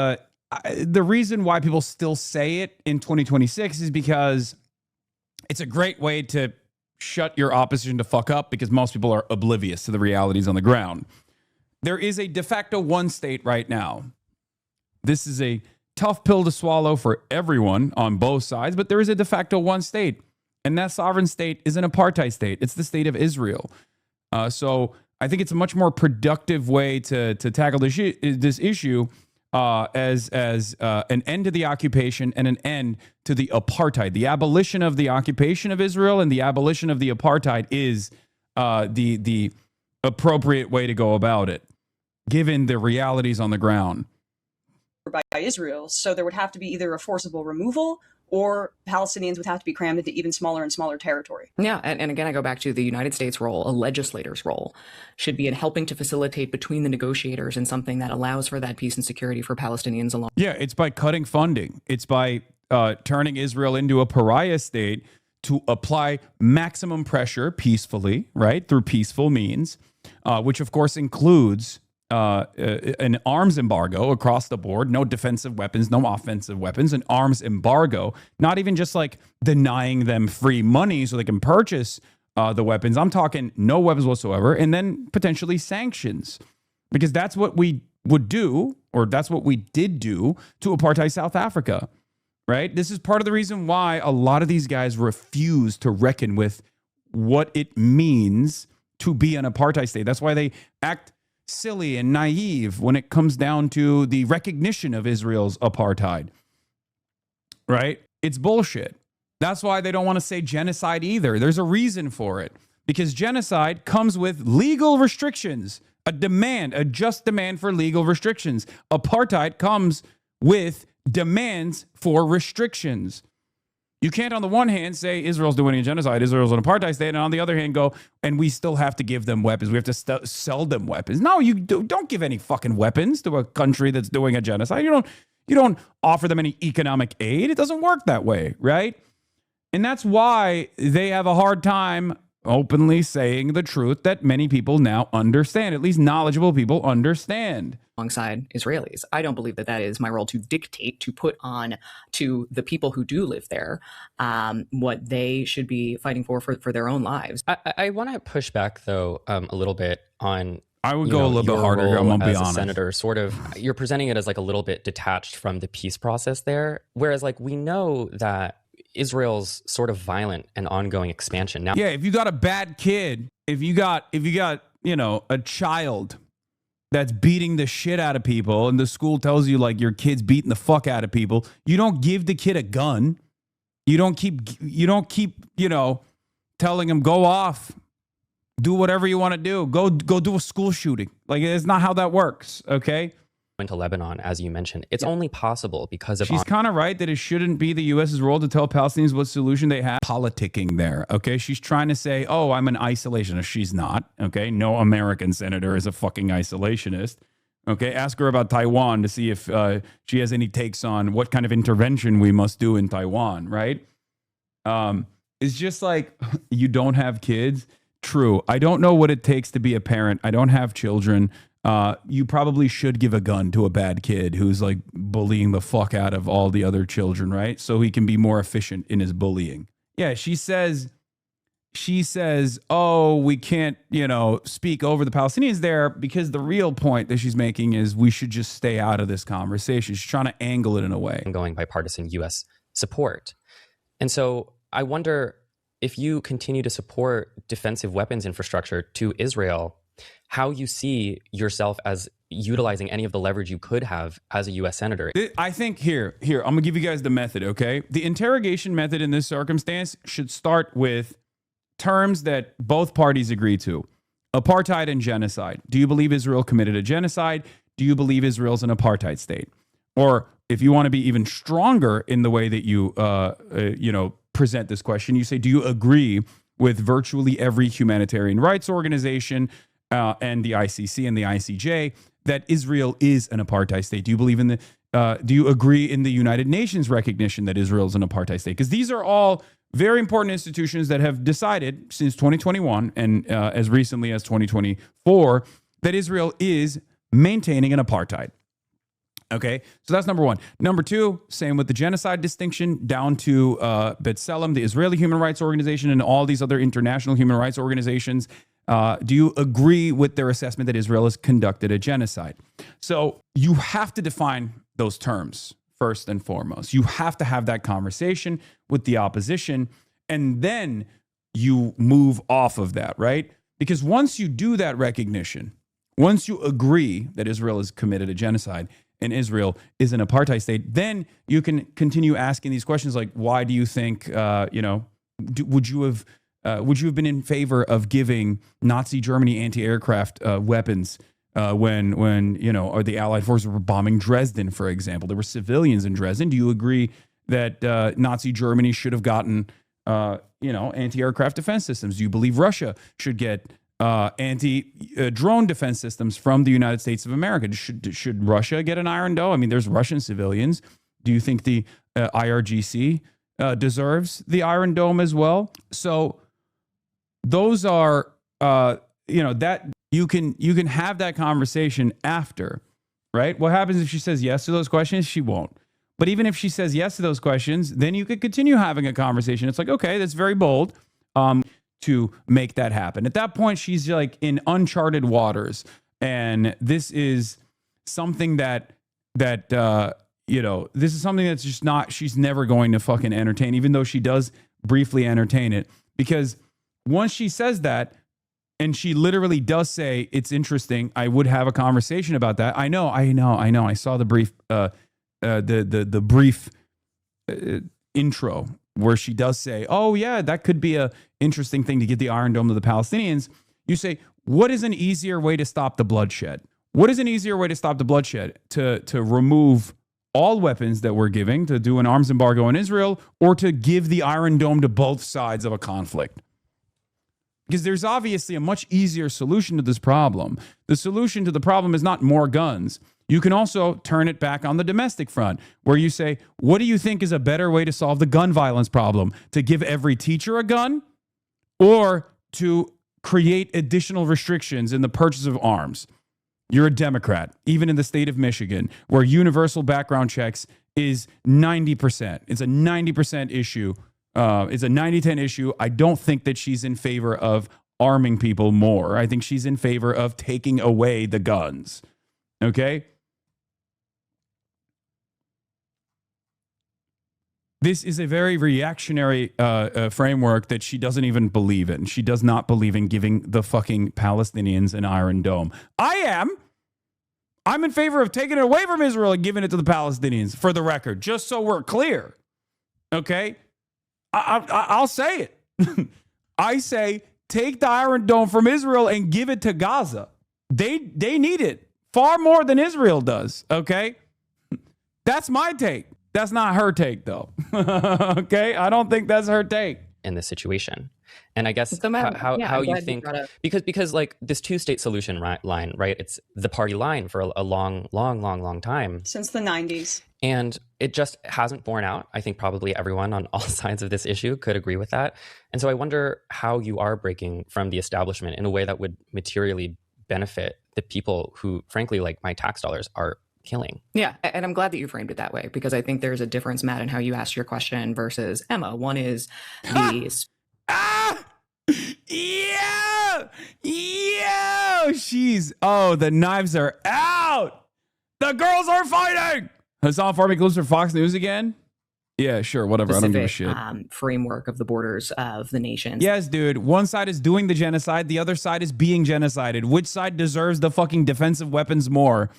the reason why people still say it in 2026 is because it's a great way to shut your opposition to fuck up, because most people are oblivious to the realities on the ground. There is a de facto 1 state right now. This is a tough pill to swallow for everyone on both sides, but there is a de facto 1 state, and that sovereign state is an apartheid state. It's the state of Israel. So I think it's a much more productive way to tackle this issue as an end to the occupation and an end to the apartheid. The abolition of the occupation of Israel and the abolition of the apartheid is the appropriate way to go about it, given the realities on the ground. By Israel. So there would have to be either a forcible removal or Palestinians would have to be crammed into even smaller and smaller territory. Yeah, and again, I go back to the United States role. A legislator's role should be in helping to facilitate between the negotiators and something that allows for that peace and security for Palestinians alone. Yeah, it's by cutting funding. It's by turning Israel into a pariah state to apply maximum pressure peacefully, right, through peaceful means, which of course includes an arms embargo across the board, no defensive weapons, no offensive weapons, an arms embargo, not even just like denying them free money so they can purchase the weapons. I'm talking no weapons whatsoever, and then potentially sanctions, because that's what we would do, or that's what we did do to apartheid South Africa, right? This is part of the reason why a lot of these guys refuse to reckon with what it means to be an apartheid state. That's why they act silly and naive when it comes down to the recognition of Israel's apartheid, right? It's bullshit. That's why they don't want to say genocide either. There's a reason for it, because genocide comes with legal restrictions, a just demand for legal restrictions. Apartheid comes with demands for restrictions. You can't, on the one hand, say Israel's doing a genocide, Israel's an apartheid state, and on the other hand go, and we still have to give them weapons. We have to sell them weapons. No, you don't give any fucking weapons to a country that's doing a genocide. You don't offer them any economic aid. It doesn't work that way, right? And that's why they have a hard time openly saying the truth that many people now understand, at least knowledgeable people understand. Alongside Israelis. I don't believe that is my role to dictate, to put on to the people who do live there what they should be fighting for their own lives. I want to push back, though, a little bit on... I would go a little bit harder here, I'm going to be honest. Senator, sort of, you're presenting it as like a little bit detached from the peace process there, whereas like we know that Israel's sort of violent and ongoing expansion now. Yeah, if you got a bad kid, if you got a child that's beating the shit out of people, and the school tells you like your kid's beating the fuck out of people, you don't give the kid a gun. You don't keep telling him go off, do whatever you want to do, go do a school shooting. Like, it's not how that works. Okay, into Lebanon, as you mentioned. It's only possible because of She's kind of right that it shouldn't be the U.S.'s role to tell Palestinians what solution they have. Politicking there, okay? She's trying to say, oh, I'm an isolationist. She's not, okay? No American senator is a fucking isolationist, okay? Ask her about Taiwan to see if she has any takes on what kind of intervention we must do in Taiwan, right? It's just like, you don't have kids. True. I don't know what it takes to be a parent. I don't have children. You probably should give a gun to a bad kid who's like bullying the fuck out of all the other children, right? So he can be more efficient in his bullying. Yeah, she says, oh, we can't, speak over the Palestinians there, because the real point that she's making is we should just stay out of this conversation. She's trying to angle it in a way. Ongoing bipartisan U.S. support. And so I wonder, if you continue to support defensive weapons infrastructure to Israel, how you see yourself as utilizing any of the leverage you could have as a U.S. senator. I think here, I'm going to give you guys the method, okay? The interrogation method in this circumstance should start with terms that both parties agree to. Apartheid and genocide. Do you believe Israel committed a genocide? Do you believe Israel's an apartheid state? Or if you want to be even stronger in the way that you, present this question, you say, do you agree with virtually every humanitarian rights organization and the ICC and the ICJ that Israel is an apartheid state? Do you believe in do you agree in the United Nations recognition that Israel is an apartheid state? Because these are all very important institutions that have decided since 2021 and as recently as 2024 that Israel is maintaining an apartheid. Okay, so that's number one. Number two, same with the genocide distinction down to B'Tselem, the Israeli Human Rights Organization, and all these other international human rights organizations. Do you agree with their assessment that Israel has conducted a genocide? So you have to define those terms first and foremost. You have to have that conversation with the opposition, and then you move off of that, right? Because once you do that recognition, once you agree that Israel has committed a genocide, and Israel is an apartheid state, then you can continue asking these questions like, why do you think, would you have been in favor of giving Nazi Germany anti-aircraft weapons when or the Allied forces were bombing Dresden, for example? There were civilians in Dresden. Do you agree that Nazi Germany should have gotten, anti-aircraft defense systems? Do you believe Russia should get anti-drone defense systems from the United States of America? Should Russia get an Iron Dome? I mean, there's Russian civilians. Do you think the IRGC deserves the Iron Dome as well? So those are, that you can have that conversation after, right? What happens if she says yes to those questions? She won't. But even if she says yes to those questions, then you could continue having a conversation. It's like, okay, that's very bold. To make that happen. At that point, she's like in uncharted waters, and this is something that this is something that's just not. She's never going to fucking entertain, even though she does briefly entertain it. Because once she says that, and she literally does say it's interesting, I would have a conversation about that. I know. I saw the brief, the brief intro where she does say, oh yeah, that could be a interesting thing to get the Iron Dome to the Palestinians. You say, what is an easier way to stop the bloodshed? What is an easier way to stop the bloodshed? To remove all weapons that we're giving, to do an arms embargo in Israel, or to give the Iron Dome to both sides of a conflict? Because there's obviously a much easier solution to this problem. The solution to the problem is not more guns. You can also turn it back on the domestic front, where you say, what do you think is a better way to solve the gun violence problem? To give every teacher a gun, or to create additional restrictions in the purchase of arms? You're a Democrat, even in the state of Michigan, where universal background checks is 90%. It's a 90% issue. It's a 90-10 issue. I don't think that she's in favor of arming people more. I think she's in favor of taking away the guns. Okay? This is a very reactionary framework that she doesn't even believe in. She does not believe in giving the fucking Palestinians an Iron Dome. I am. I'm in favor of taking it away from Israel and giving it to the Palestinians, for the record, just so we're clear. Okay? I'll say it. I say take the Iron Dome from Israel and give it to Gaza. They need it far more than Israel does. Okay. That's my take. That's not her take, though. Okay. I don't think that's her take. In this situation. And I guess So, Matt, how I'm you glad think, brought up- because like this two-state solution line, right? It's the party line for a long time. Since the 90s. And it just hasn't borne out. I think probably everyone on all sides of this issue could agree with that. And so I wonder how you are breaking from the establishment in a way that would materially benefit the people who, frankly, like my tax dollars are killing. Yeah, and I'm glad that you framed it that way, because I think there's a difference, Matt, in how you asked your question versus Emma. One is the... The knives are out. The girls are fighting. Hasan Farmi clips for Fox News again. Yeah, sure, whatever. I don't give a shit. Framework of the borders of the nations. Yes, dude. One side is doing the genocide. The other side is being genocided. Which side deserves the fucking defensive weapons more?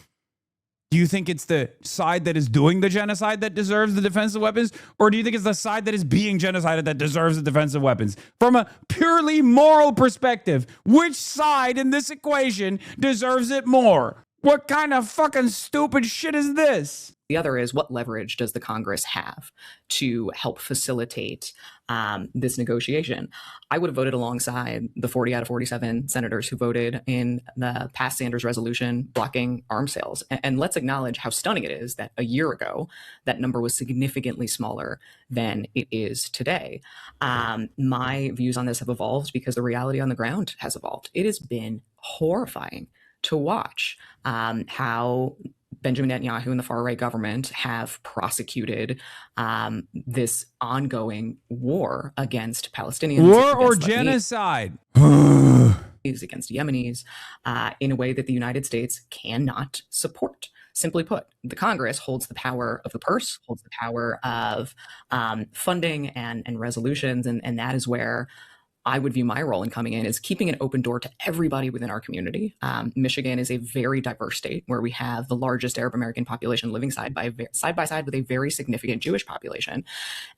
Do you think it's the side that is doing the genocide that deserves the defensive weapons? Or do you think it's the side that is being genocided that deserves the defensive weapons? From a purely moral perspective, which side in this equation deserves it more? What kind of fucking stupid shit is this? The other is, what leverage does the Congress have to help facilitate this negotiation? I would have voted alongside the 40 out of 47 senators who voted in the past Sanders resolution blocking arms sales. And let's acknowledge how stunning it is that a year ago, that number was significantly smaller than it is today. My views on this have evolved because the reality on the ground has evolved. It has been horrifying to watch how Benjamin Netanyahu and the far-right government have prosecuted this ongoing war against Palestinians. War or against genocide? Against Yemenis in a way that the United States cannot support. Simply put, the Congress holds the power of the purse, holds the power of funding and resolutions, and that is where I would view my role in coming in is keeping an open door to everybody within our community. Michigan is a very diverse state where we have the largest Arab American population living side by side with a very significant Jewish population.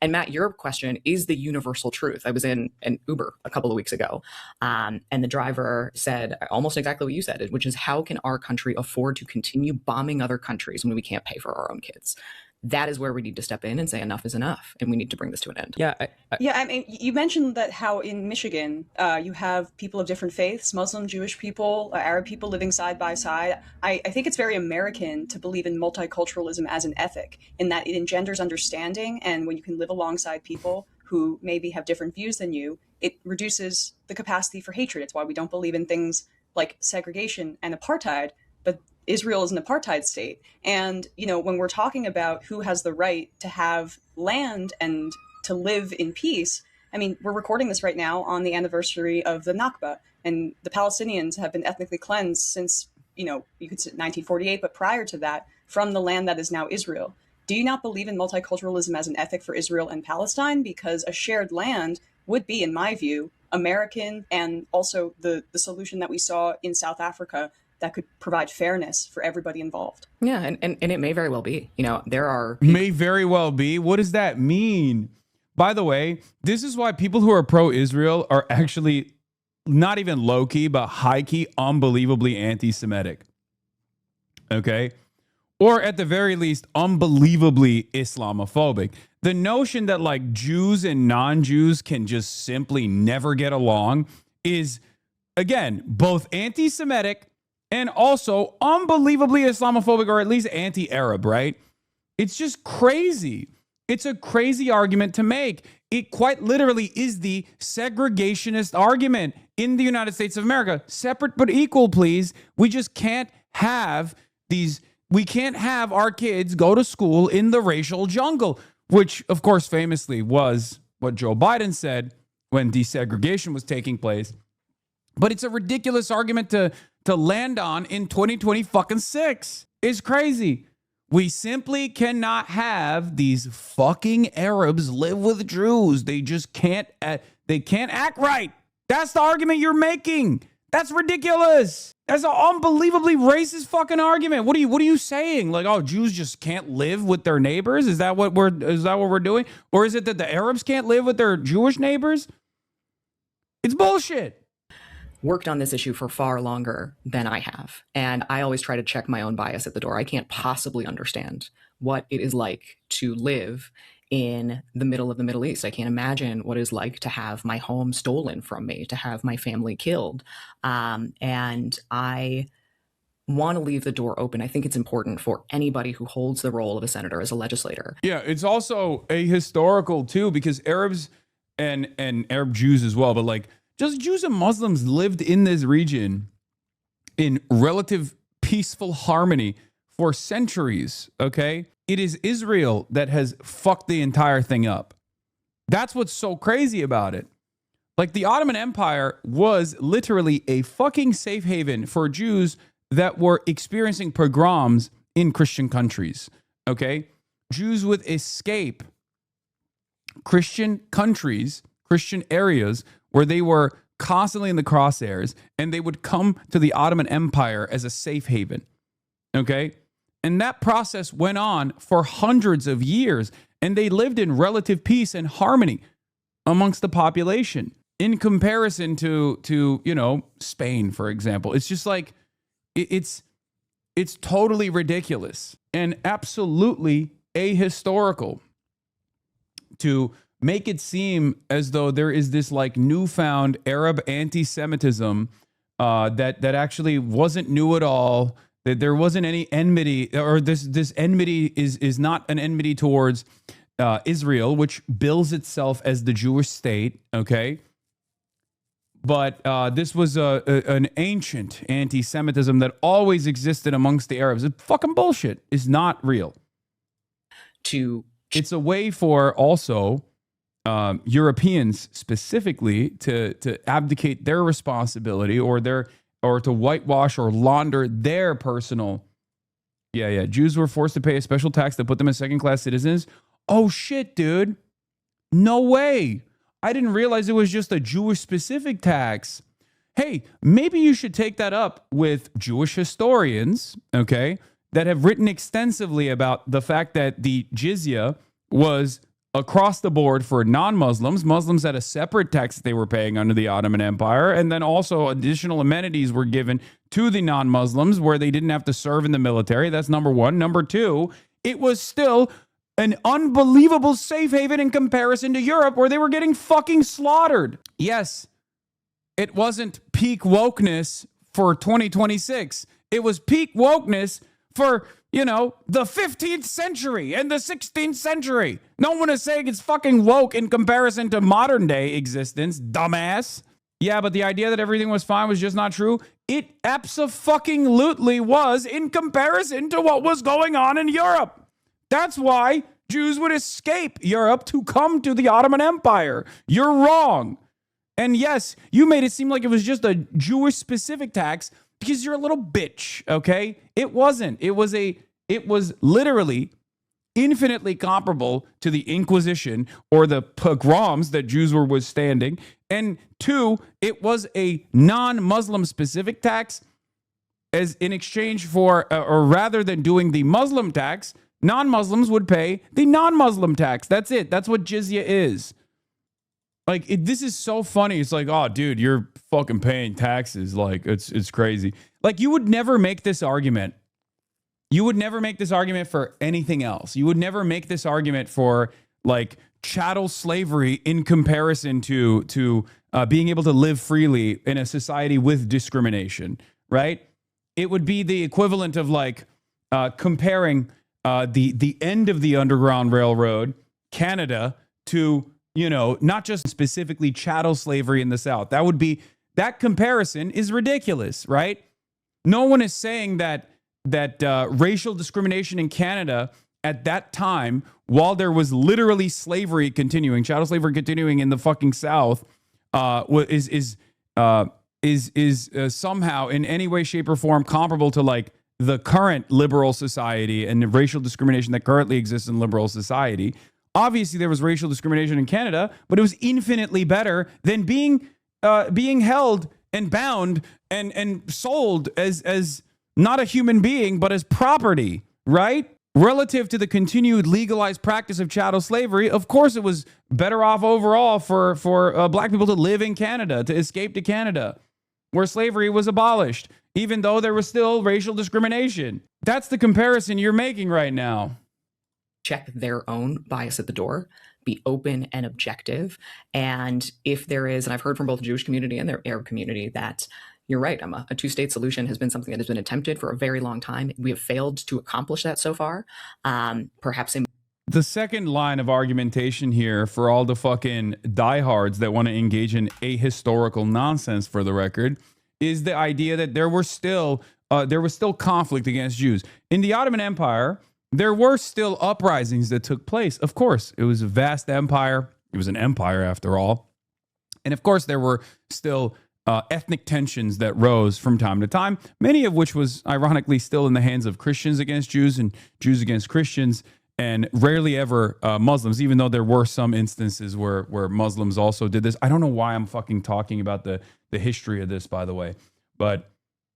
And Matt, your question is the universal truth. I was in an Uber a couple of weeks ago, and the driver said almost exactly what you said, which is, how can our country afford to continue bombing other countries when we can't pay for our own kids? That is where we need to step in and say enough is enough, and we need to bring this to an end. Yeah. I mean, you mentioned that how in Michigan you have people of different faiths, Muslim, Jewish people, Arab people living side by side. I think it's very American to believe in multiculturalism as an ethic, in that it engenders understanding, and when you can live alongside people who maybe have different views than you, it reduces the capacity for hatred. It's why we don't believe in things like segregation and apartheid, but Israel is an apartheid state. And, you know, when we're talking about who has the right to have land and to live in peace, I mean, we're recording this right now on the anniversary of the Nakba, and the Palestinians have been ethnically cleansed since, you know, you could say 1948, but prior to that, from the land that is now Israel. Do you not believe in multiculturalism as an ethic for Israel and Palestine? Because a shared land would be, in my view, American, and also the solution that we saw in South Africa that could provide fairness for everybody involved. Yeah, and it may very well be. You know, there are... May very well be? What does that mean? By the way, this is why people who are pro-Israel are actually not even low-key, but high-key, unbelievably anti-Semitic. Okay? Or at the very least, unbelievably Islamophobic. The notion that like Jews and non-Jews can just simply never get along is, again, both anti-Semitic and also unbelievably Islamophobic, or at least anti-Arab, right? It's just crazy. It's a crazy argument to make. It quite literally is the segregationist argument in the United States of America. Separate but equal, please. We just can't have these. We can't have our kids go to school in the racial jungle, which, of course, famously was what Joe Biden said when desegregation was taking place. But it's a ridiculous argument to land on in 2026. It's crazy. We simply cannot have these fucking Arabs live with Jews. They just can't. They can't act right. That's the argument you're making. That's ridiculous. That's an unbelievably racist fucking argument. What are you saying? Like, oh, Jews just can't live with their neighbors? Is that what we're doing? Or is it that the Arabs can't live with their Jewish neighbors? It's bullshit. worked on this issue for far longer than I have. And I always try to check my own bias at the door. I can't possibly understand what it is like to live in the middle of the Middle East. I can't imagine what it's like to have my home stolen from me, to have my family killed. And I want to leave the door open. I think it's important for anybody who holds the role of a senator as a legislator. Yeah, it's also a historical too, because Arabs and Arab Jews as well, but like just Jews and Muslims lived in this region in relative peaceful harmony for centuries, okay? It is Israel that has fucked the entire thing up. That's what's so crazy about it. Like the Ottoman Empire was literally a fucking safe haven for Jews that were experiencing pogroms in Christian countries, okay? Jews would escape Christian countries, Christian areas where they were constantly in the crosshairs, and they would come to the Ottoman Empire as a safe haven, okay? And that process went on for hundreds of years, and they lived in relative peace and harmony amongst the population. In comparison to you know, Spain, for example, it's just like it's totally ridiculous and absolutely ahistorical to make it seem as though there is this like newfound Arab anti-Semitism that actually wasn't new at all. That there wasn't any enmity, or this enmity is not an enmity towards Israel, which bills itself as the Jewish state, okay? But this was an ancient anti-Semitism that always existed amongst the Arabs. It's fucking bullshit. It's not real. It's a way for also Europeans specifically to abdicate their responsibility or to whitewash or launder their personal. Yeah. Jews were forced to pay a special tax that put them as second-class citizens. Oh shit, dude. No way. I didn't realize it was just a Jewish-specific tax. Hey, maybe you should take that up with Jewish historians, okay, that have written extensively about the fact that the jizya was across the board for non-Muslims. Muslims had a separate tax that they were paying under the Ottoman Empire, and then also additional amenities were given to the non-Muslims where they didn't have to serve in the military. That's number one. Number two, it was still an unbelievable safe haven in comparison to Europe where they were getting fucking slaughtered. Yes, it wasn't peak wokeness for 2026. It was peak wokeness for, you know, the 15th century and the 16th century. No one is saying it's fucking woke in comparison to modern day existence, dumbass. Yeah, but the idea that everything was fine was just not true. It abso-fucking-lutely was in comparison to what was going on in Europe. That's why Jews would escape Europe to come to the Ottoman Empire. You're wrong. And yes, you made it seem like it was just a Jewish-specific tax because you're a little bitch, okay? It wasn't. It was literally infinitely comparable to the Inquisition or the pogroms that Jews were withstanding. And two, it was a non-Muslim specific tax, as in exchange for, or rather than doing the Muslim tax, non-Muslims would pay the non-Muslim tax. That's it. That's what jizya is. Like, this is so funny. It's like, oh, dude, you're fucking paying taxes. Like, it's crazy. Like, you would never make this argument. You would never make this argument for anything else. You would never make this argument for, like, chattel slavery in comparison to being able to live freely in a society with discrimination, right? It would be the equivalent of, like, comparing the end of the Underground Railroad, Canada, to, you know, not just specifically chattel slavery in the South. That comparison is ridiculous, right? No one is saying that racial discrimination in Canada at that time, while there was literally slavery continuing, chattel slavery continuing in the fucking South, is somehow in any way, shape, or form comparable to, like, the current liberal society and the racial discrimination that currently exists in liberal society. Obviously, there was racial discrimination in Canada, but it was infinitely better than being held and bound and sold as not a human being, but as property, right? Relative to the continued legalized practice of chattel slavery, of course, it was better off overall for black people to live in Canada, to escape to Canada. where slavery was abolished, even though there was still racial discrimination. That's the comparison you're making right now. Check their own bias at the door, be open and objective. And if there is, and I've heard from both the Jewish community and the Arab community that you're right, Emma, a two-state solution has been something that has been attempted for a very long time. We have failed to accomplish that so far. Perhaps in the second line of argumentation here for all the fucking diehards that want to engage in ahistorical nonsense, for the record, is the idea that there was still conflict against Jews. In the Ottoman Empire, there were still uprisings that took place. Of course, it was a vast empire. It was an empire after all. And of course, there were still ethnic tensions that rose from time to time, many of which was ironically still in the hands of Christians against Jews and Jews against Christians, and rarely ever Muslims, even though there were some instances where Muslims also did this. I don't know why I'm fucking talking about the history of this, by the way, but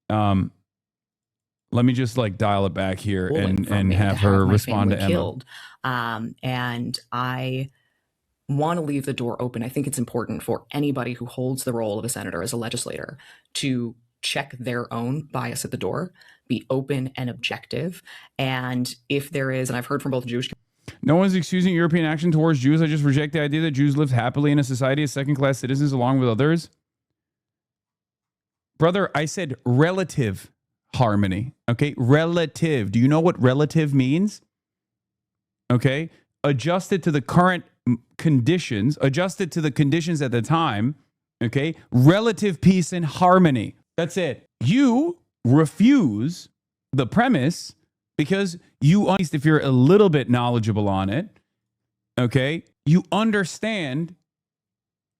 let me just like dial it back here and have her respond to Emma. Killed. And I want to leave the door open. I think it's important for anybody who holds the role of a senator as a legislator to check their own bias at the door, be open and objective. And if there is, and I've heard from both Jewish. No one's excusing European action towards Jews. I just reject the idea that Jews live happily in a society as second-class citizens along with others. Brother, I said relative harmony. Okay, relative. Do you know what relative means? Okay, adjusted to the current conditions, adjusted to the conditions at the time. Okay, relative peace and harmony. That's it. You refuse the premise because you, at least if you're a little bit knowledgeable on it, okay, you understand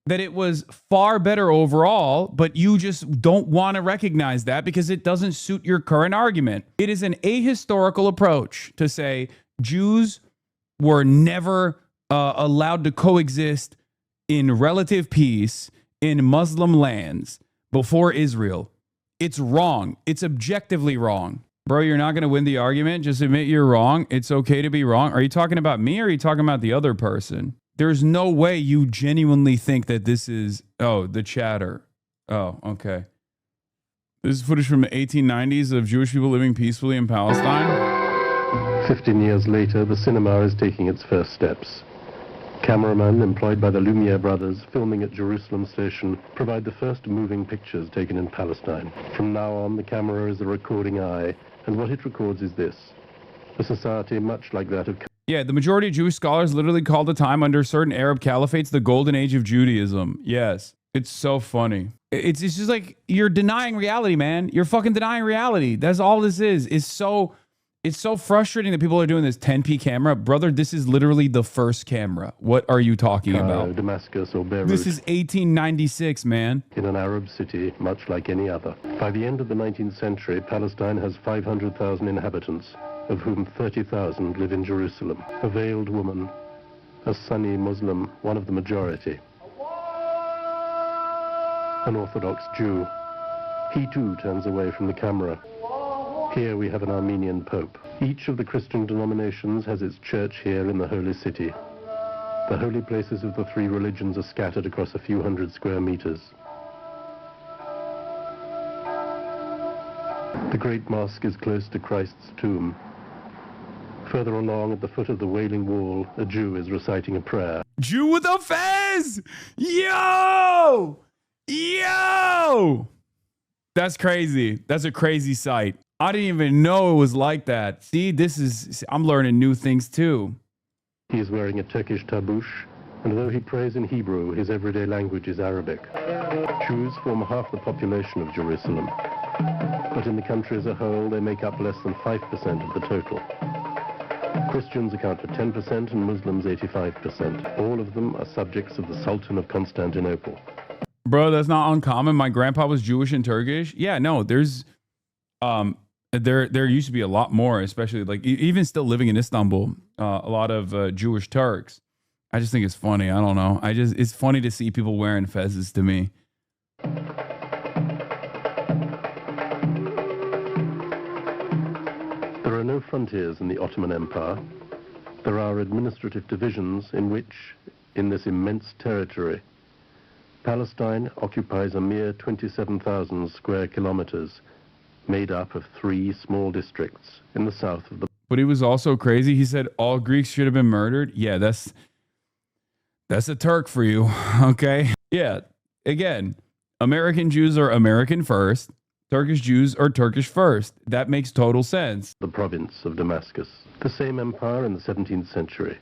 that it was far better overall, but you just don't want to recognize that because it doesn't suit your current argument. It is an ahistorical approach to say Jews were never allowed to coexist in relative peace in Muslim lands before Israel. It's wrong. It's objectively wrong. Bro, you're not going to win the argument. Just admit you're wrong. It's okay to be wrong. Are you talking about me or are you talking about the other person? There's no way you genuinely think that this is, the chatter. Oh, okay. This is footage from the 1890s of Jewish people living peacefully in Palestine. 15 years later, the cinema is taking its first steps. Cameramen employed by the Lumiere brothers filming at Jerusalem Station provide the first moving pictures taken in Palestine. From now on, the camera is a recording eye, and what it records is this: a society much like that of... Yeah, the majority of Jewish scholars literally call the time under certain Arab caliphates the golden age of Judaism. Yes. It's so funny. It's just like you're denying reality, man. You're fucking denying reality. That's all this is. It's so frustrating that people are doing this 10p camera. Brother, this is literally the first camera. What are you talking about? Damascus or Beirut. This is 1896, man. In an Arab city, much like any other. By the end of the 19th century, Palestine has 500,000 inhabitants, of whom 30,000 live in Jerusalem. A veiled woman, a Sunni Muslim, one of the majority. An Orthodox Jew. He too turns away from the camera. Here we have an Armenian Pope. Each of the Christian denominations has its church here in the Holy City. The holy places of the three religions are scattered across a few hundred square meters. The Great Mosque is close to Christ's tomb. Further along at the foot of the Wailing Wall, a Jew is reciting a prayer. Jew with a fez! Yo! Yo! That's crazy. That's a crazy sight. I didn't even know it was like that. See, I'm learning new things too. He is wearing a Turkish tabush, and though he prays in Hebrew, his everyday language is Arabic. Jews form half the population of Jerusalem, but in the country as a whole, they make up less than 5% of the total. Christians account for 10% and Muslims 85%. All of them are subjects of the Sultan of Constantinople. Bro, that's not uncommon. My grandpa was Jewish and Turkish. Yeah, no, there's there used to be a lot more, especially like even still living in Istanbul, a lot of Jewish Turks. I just think it's funny. I don't know. It's funny to see people wearing fezzes to me. There are no frontiers in the Ottoman Empire. There are administrative divisions in which, in this immense territory, Palestine occupies a mere 27,000 square kilometers, made up of 3 small districts in the south of the... But he was also crazy. He said all Greeks should have been murdered. Yeah, that's a Turk for you, okay? Yeah, again, American Jews are American first. Turkish Jews are Turkish first. That makes total sense. The province of Damascus, the same empire in the 17th century.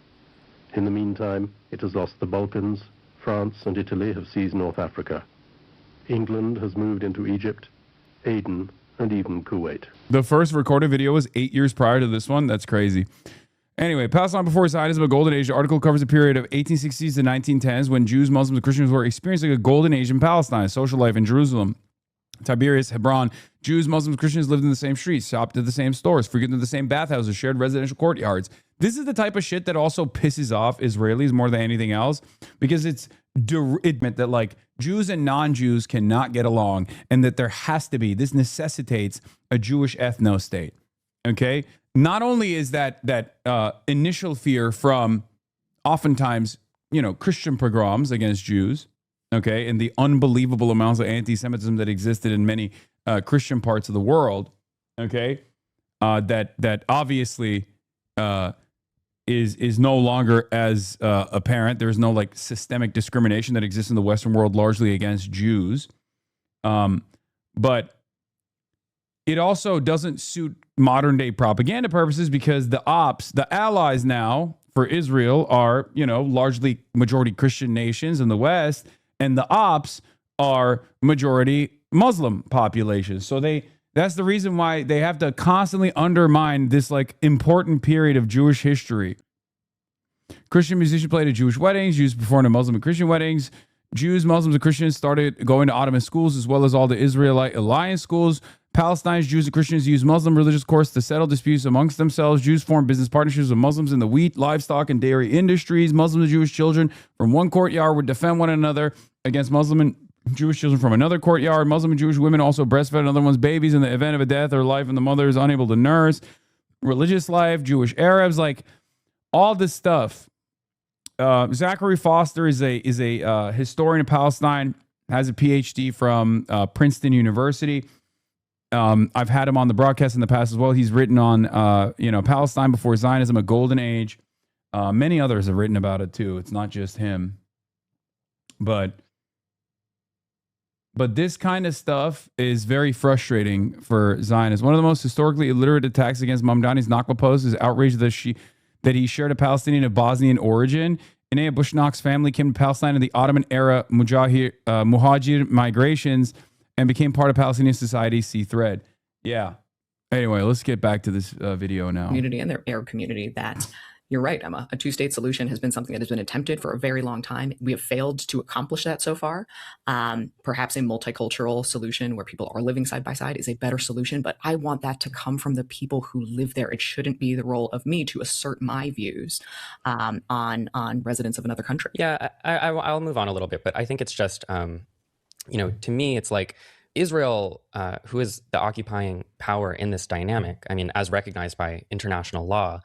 In the meantime, it has lost the Balkans, France and Italy have seized North Africa. England has moved into Egypt, Aden, and even Kuwait. The first recorded video was 8 years prior to this one. That's crazy. Anyway, Palestine before Zionism, a golden age. The article covers a period of 1860s to 1910s when Jews, Muslims, and Christians were experiencing a golden age in Palestine, social life in Jerusalem, Tiberias, Hebron. Jews, Muslims, Christians lived in the same streets, shopped at the same stores, frequented the same bathhouses, shared residential courtyards. This is the type of shit that also pisses off Israelis more than anything else, because it meant that like Jews and non-Jews cannot get along, and that there has to be, this necessitates a Jewish ethno-state. Okay? Not only is that initial fear from oftentimes, Christian pogroms against Jews, okay, and the unbelievable amounts of anti-Semitism that existed in many Christian parts of the world, okay, that obviously is no longer as apparent. There's no like systemic discrimination that exists in the Western world largely against Jews, but it also doesn't suit modern day propaganda purposes, because the allies now for Israel are, largely majority Christian nations in the West, and the ops are majority Muslim populations. So that's the reason why they have to constantly undermine this like important period of Jewish history. Christian musicians played at Jewish weddings, Jews performed at Muslim and Christian weddings. Jews, Muslims, and Christians started going to Ottoman schools as well as all the Israelite alliance schools. Palestinians, Jews, and Christians used Muslim religious courts to settle disputes amongst themselves. Jews formed business partnerships with Muslims in the wheat, livestock, and dairy industries. Muslim and Jewish children from one courtyard would defend one another against Muslim and Jewish children from another courtyard. Muslim and Jewish women also breastfed another one's babies in the event of a death or life and the mother is unable to nurse. Religious life, Jewish Arabs, like all this stuff. Zachary Foster is a historian of Palestine, has a PhD from Princeton University. I've had him on the broadcast in the past as well. He's written on, Palestine before Zionism, a golden age. Many others have written about it too. It's not just him. But this kind of stuff is very frustrating for Zionists. One of the most historically illiterate attacks against Mamdani's Nakba post is outrage that he shared a Palestinian of Bosnian origin. Inaya Bushnak's family came to Palestine in the Ottoman era Muhajir migrations and became part of Palestinian society. See thread. Yeah. Anyway, let's get back to this video now. Community and their Arab community that, you're right, Emma, a two-state solution has been something that has been attempted for a very long time. We have failed to accomplish that so far. Perhaps a multicultural solution where people are living side by side is a better solution, but I want that to come from the people who live there. It shouldn't be the role of me to assert my views on residents of another country. Yeah, I'll move on a little bit, but I think it's just, to me, it's like Israel, who is the occupying power in this dynamic, I mean, as recognized by international law,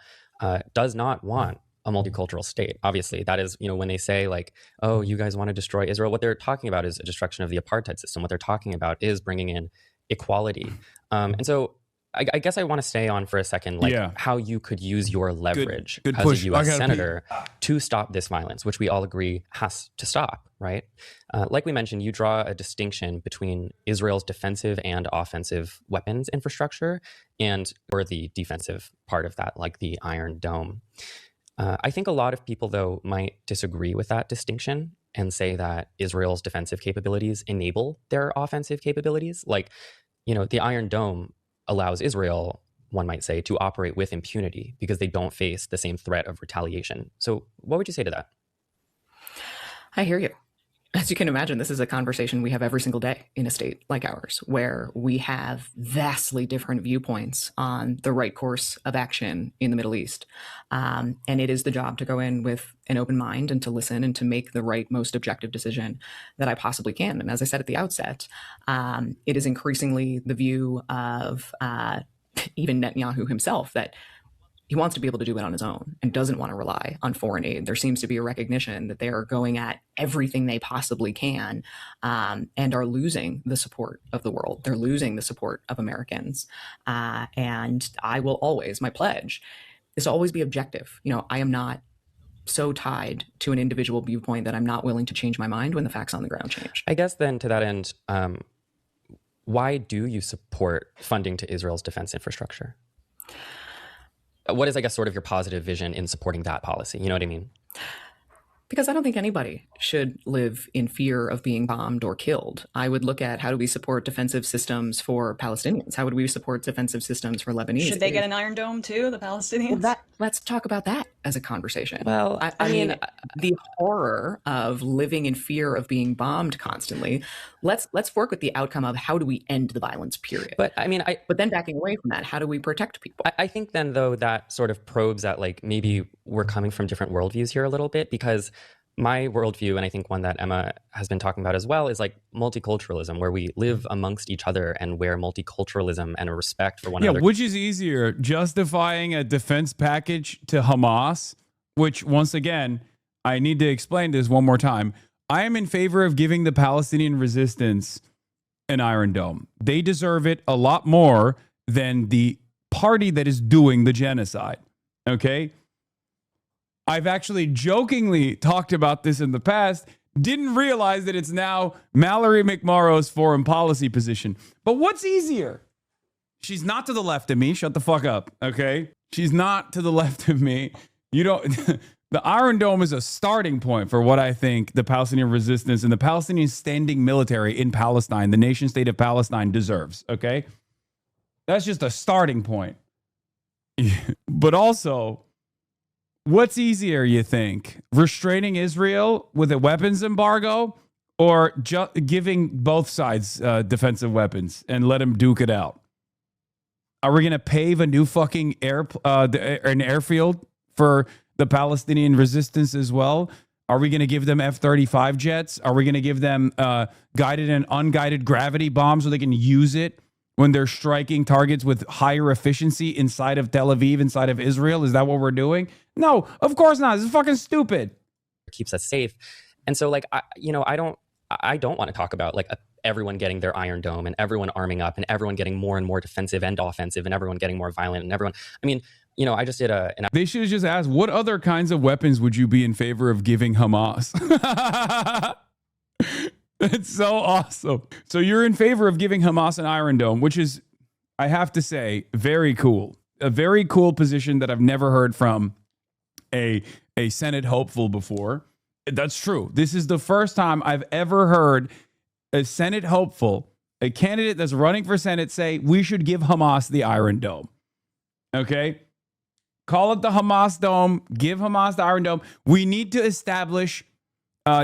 does not want a multicultural state. Obviously, that is, when they say like, oh, you guys want to destroy Israel, what they're talking about is a destruction of the apartheid system. What they're talking about is bringing in equality. And so I guess I want to stay on for a second, like how you could use your leverage good as push. a U.S. senator to stop this violence, which we all agree has to stop, right? Like we mentioned, you draw a distinction between Israel's defensive and offensive weapons infrastructure or the defensive part of that, like the Iron Dome. I think a lot of people, though, might disagree with that distinction and say that Israel's defensive capabilities enable their offensive capabilities. Like, the Iron Dome allows Israel, one might say, to operate with impunity because they don't face the same threat of retaliation. So what would you say to that? I hear you. As you can imagine, this is a conversation we have every single day in a state like ours, where we have vastly different viewpoints on the right course of action in the Middle East. And it is the job to go in with an open mind and to listen and to make the right, most objective decision that I possibly can. And as I said at the outset, it is increasingly the view of even Netanyahu himself that he wants to be able to do it on his own and doesn't want to rely on foreign aid. There seems to be a recognition that they are going at everything they possibly can, and are losing the support of the world. They're losing the support of Americans. And I will always, my pledge is to always be objective. I am not so tied to an individual viewpoint that I'm not willing to change my mind when the facts on the ground change. I guess then to that end, why do you support funding to Israel's defense infrastructure? What is, I guess, sort of your positive vision in supporting that policy? You know what I mean? Because I don't think anybody should live in fear of being bombed or killed. I would look at, how do we support defensive systems for Palestinians? How would we support defensive systems for Lebanese? Should they get an Iron Dome too, the Palestinians? Well, let's talk about that as a conversation. Well, I mean, the horror of living in fear of being bombed constantly. Let's work with the outcome of, how do we end the violence, period. But I mean, but then backing away from that, how do we protect people? I think then, though, that sort of probes at, like, maybe we're coming from different worldviews here a little bit, because my worldview, and I think one that Emma has been talking about as well, is like multiculturalism, where we live amongst each other and where multiculturalism and a respect for one another. Yeah, which is easier, justifying a defense package to Hamas, which, once again, I need to explain this one more time. I am in favor of giving the Palestinian resistance an Iron Dome. They deserve it a lot more than the party that is doing the genocide. Okay? I've actually jokingly talked about this in the past, didn't realize that it's now Mallory McMorrow's foreign policy position. But what's easier? She's not to the left of me. Shut the fuck up, okay? She's not to the left of me. You don't... The Iron Dome is a starting point for what I think the Palestinian resistance and the Palestinian standing military in Palestine, the nation state of Palestine, deserves, okay? That's just a starting point. But also, what's easier, you think? Restraining Israel with a weapons embargo, or giving both sides defensive weapons and let them duke it out? Are we going to pave a new fucking an airfield for the Palestinian resistance as well? Are we going to give them F-35 jets? Are we going to give them guided and unguided gravity bombs so they can use it when they're striking targets with higher efficiency inside of Tel Aviv, inside of Israel? Is that what we're doing? No, of course not. This is fucking stupid. It keeps us safe. And so, like, I don't want to talk about, like, everyone getting their Iron Dome and everyone arming up and everyone getting more and more defensive and offensive and everyone getting more violent and everyone, I mean, I just did They should have just asked, what other kinds of weapons would you be in favor of giving Hamas? That's so awesome. So you're in favor of giving Hamas an Iron Dome, which is, I have to say, very cool. A very cool position that I've never heard from a Senate hopeful before. That's true. This is the first time I've ever heard a Senate hopeful, a candidate that's running for Senate, say we should give Hamas the Iron Dome. Okay? Call it the Hamas Dome. Give Hamas the Iron Dome. We need to establish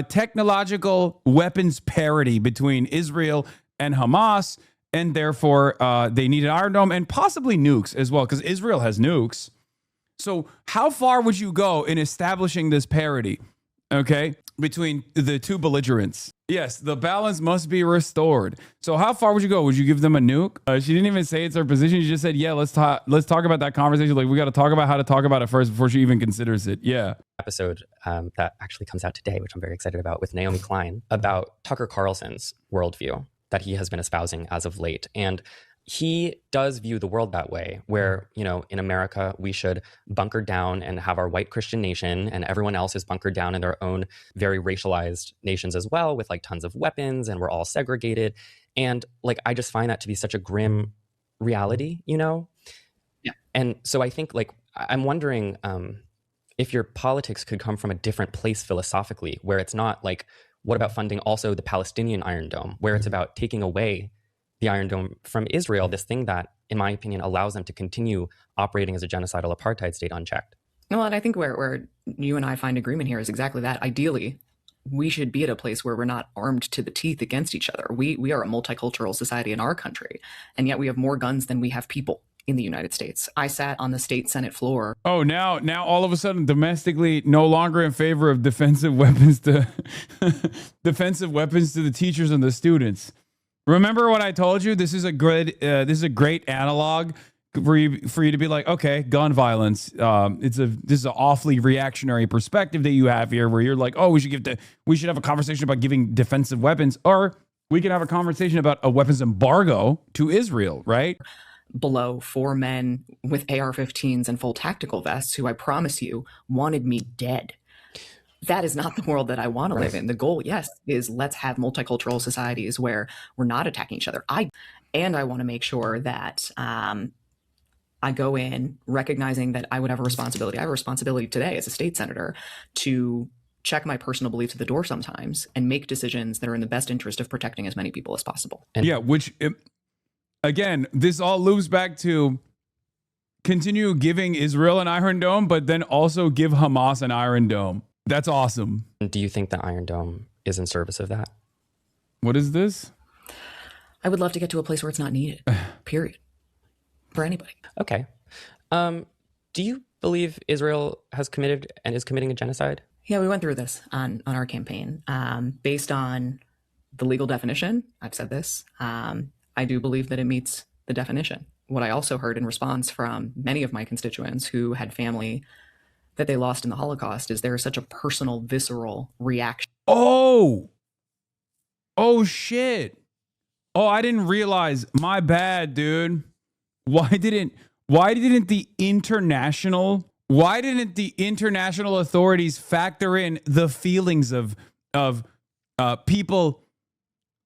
technological weapons parity between Israel and Hamas, and therefore they need an Iron Dome and possibly nukes as well, because Israel has nukes. So how far would you go in establishing this parity, okay, between the two belligerents? Yes, the balance must be restored. So how far would you go? Would you give them a nuke? She didn't even say it's her position. She just said, yeah, let's talk about that conversation. Like, we got to talk about how to talk about it first before she even considers it. Yeah. Episode that actually comes out today, which I'm very excited about, with Naomi Klein, about Tucker Carlson's worldview that he has been espousing as of late. And he does view the world that way, where, in America, we should bunker down and have our white Christian nation, and everyone else is bunkered down in their own very racialized nations as well, with like tons of weapons, and we're all segregated. And like, I just find that to be such a grim reality, Yeah. And so I think, like, I'm wondering if your politics could come from a different place philosophically, where it's not like, what about funding also the Palestinian Iron Dome, where it's about taking away the Iron Dome from Israel, this thing that, in my opinion, allows them to continue operating as a genocidal apartheid state unchecked. Well, and I think where you and I find agreement here is exactly that. Ideally, we should be at a place where we're not armed to the teeth against each other. We are a multicultural society in our country, and yet we have more guns than we have people in the United States. I sat on the state Senate floor. Oh, now all of a sudden, domestically, no longer in favor of defensive weapons to the teachers and the students. Remember what I told you? This is a great analog for you to be like, okay, gun violence. This is an awfully reactionary perspective that you have here, where you're like, oh, we should have a conversation about giving defensive weapons, or we can have a conversation about a weapons embargo to Israel, right? Below 4 men with AR-15s and full tactical vests who I promise you wanted me dead. That is not the world that I want to live in. The goal, yes, is let's have multicultural societies where we're not attacking each other. I want to make sure that I go in recognizing that I would have a responsibility. I have a responsibility today as a state senator to check my personal beliefs at the door sometimes and make decisions that are in the best interest of protecting as many people as possible. Again, this all loops back to continue giving Israel an Iron Dome, but then also give Hamas an Iron Dome. That's awesome. Do you think the Iron Dome is in service of that? What is this? I would love to get to a place where it's not needed, period, for anybody. Okay. Do you believe Israel has committed and is committing a genocide? Yeah, we went through this on our campaign. Based on the legal definition, I've said this, I do believe that it meets the definition. What I also heard in response from many of my constituents who had family that they lost in the Holocaust is there is such a personal, visceral reaction. Oh shit. Oh, I didn't realize. My bad, dude. Why didn't the international authorities factor in the feelings of people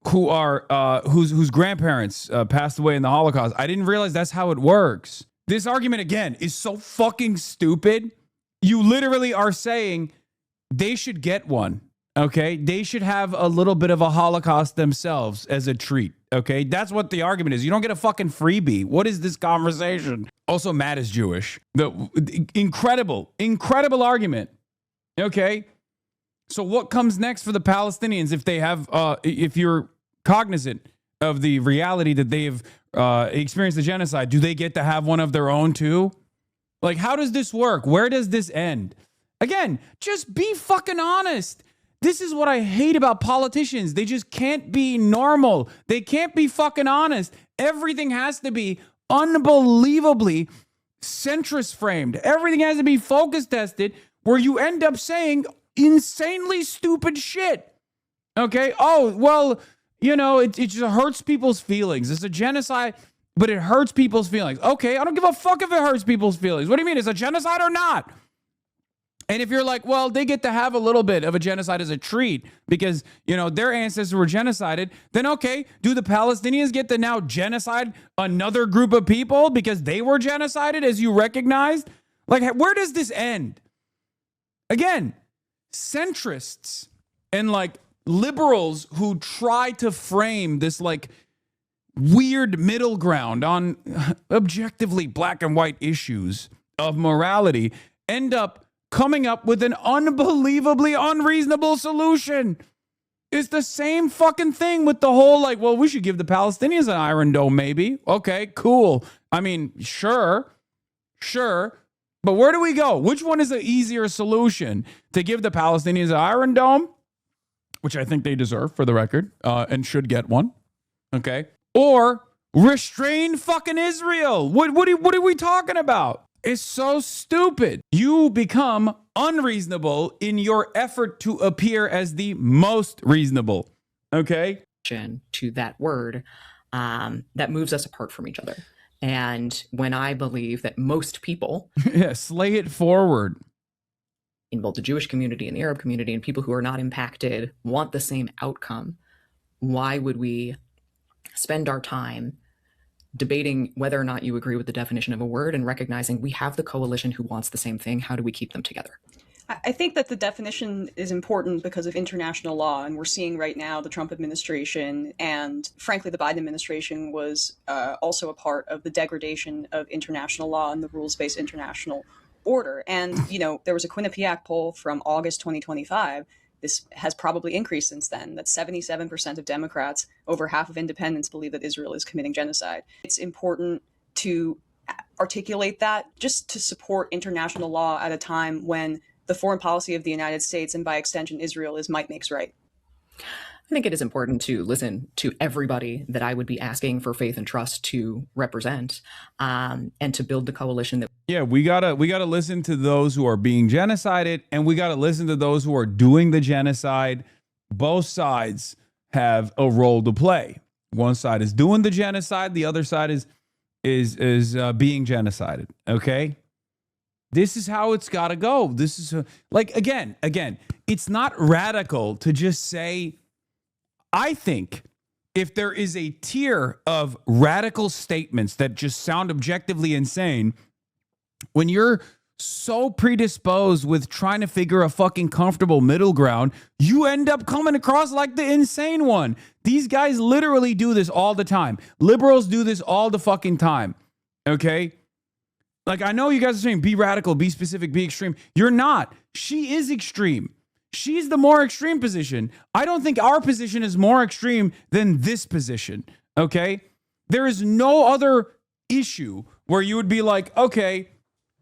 who are whose grandparents passed away in the Holocaust? I didn't realize that's how it works. This argument again is so fucking stupid. You literally are saying they should get one. Okay, they should have a little bit of a Holocaust themselves as a treat. Okay, that's what the argument is. You don't get a fucking freebie. What is this conversation? Also, Matt is Jewish. The incredible argument. Okay, so what comes next for the Palestinians if they have, if you're cognizant of the reality that they've experienced the genocide? Do they get to have one of their own too? Like, how does this work? Where does this end? Again, just be fucking honest. This is what I hate about politicians. They just can't be normal. They can't be fucking honest. Everything has to be unbelievably centrist framed. Everything has to be focus tested, where you end up saying insanely stupid shit. Okay? Oh, well, it just hurts people's feelings. It's a genocide, but it hurts people's feelings. Okay, I don't give a fuck if it hurts people's feelings. What do you mean? Is it a genocide or not? And if you're like, well, they get to have a little bit of a genocide as a treat because, their ancestors were genocided, then okay, do the Palestinians get to now genocide another group of people because they were genocided, as you recognized? Like, where does this end? Again, centrists and liberals who try to frame this weird middle ground on objectively black and white issues of morality end up coming up with an unbelievably unreasonable solution. It's the same fucking thing with the whole well, we should give the Palestinians an Iron Dome, maybe. Okay, cool. I mean, sure. But where do we go? Which one is the easier solution? To give the Palestinians an Iron Dome, which I think they deserve for the record, and should get one. Okay. Or restrain fucking Israel. What are we talking about? It's so stupid. You become unreasonable in your effort to appear as the most reasonable. Okay? To that word that moves us apart from each other. And when I believe that most people slay it forward in both the Jewish community and the Arab community and people who are not impacted want the same outcome, why would we spend our time debating whether or not you agree with the definition of a word and recognizing we have the coalition who wants the same thing? How do we keep them together? I think that the definition is important because of international law, and we're seeing right now the Trump administration and, frankly, the Biden administration was also a part of the degradation of international law and the rules-based international order. And, there was a Quinnipiac poll from August 2025. This has probably increased since then, that 77% of Democrats, over half of independents, believe that Israel is committing genocide. It's important to articulate that just to support international law at a time when the foreign policy of the United States, and by extension Israel, is might makes right. I think it is important to listen to everybody that I would be asking for faith and trust to represent, and to build the coalition that. Yeah, we gotta listen to those who are being genocided, and we gotta listen to those who are doing the genocide. Both sides have a role to play. One side is doing the genocide, the other side is being genocided. Okay, this is how it's got to go. This is like again, it's not radical to just say. I think if there is a tier of radical statements that just sound objectively insane, when you're so predisposed with trying to figure a fucking comfortable middle ground, you end up coming across like the insane one. These guys literally do this all the time. Liberals do this all the fucking time. Okay? Like, I know you guys are saying be radical, be specific, be extreme. You're not. She is extreme. She's the more extreme position. I don't think our position is more extreme than this position, okay? There is no other issue where you would be like, okay,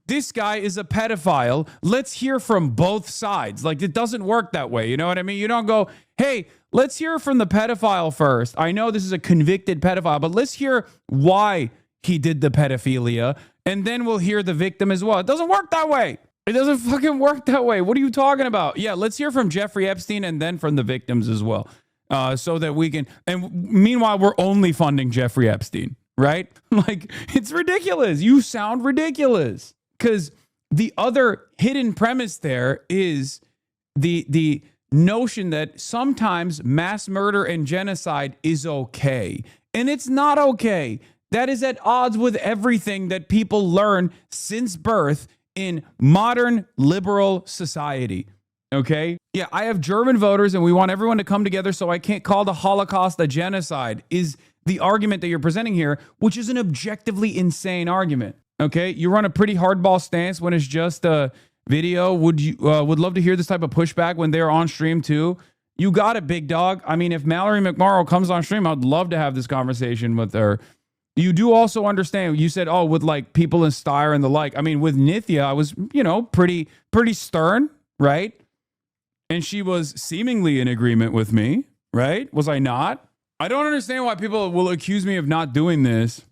this guy is a pedophile. Let's hear from both sides. Like, it doesn't work that way. You know what I mean? You don't go, hey, let's hear from the pedophile first. I know this is a convicted pedophile, but let's hear why he did the pedophilia, and then we'll hear the victim as well. It doesn't work that way. It doesn't fucking work that way. What are you talking about? Yeah, let's hear from Jeffrey Epstein and then from the victims as well. So that we can, and meanwhile, we're only funding Jeffrey Epstein, right? Like, it's ridiculous. You sound ridiculous. Because the other hidden premise there is the notion that sometimes mass murder and genocide is okay. And it's not okay. That is at odds with everything that people learn since birth in modern liberal society. Okay? Yeah, I have German voters and we want everyone to come together, so I can't call the Holocaust a genocide, is the argument that you're presenting here, which is an objectively insane argument. Okay? You run a pretty hardball stance when it's just a video. Would love to hear this type of pushback when they're on stream too. You got it, big dog. I mean, if Mallory McMorrow comes on stream, I'd love to have this conversation with her. You do also understand, you said, oh, with like people in Steyer and the like. I mean, with Nithya, I was, pretty stern, right? And she was seemingly in agreement with me, right? Was I not? I don't understand why people will accuse me of not doing this.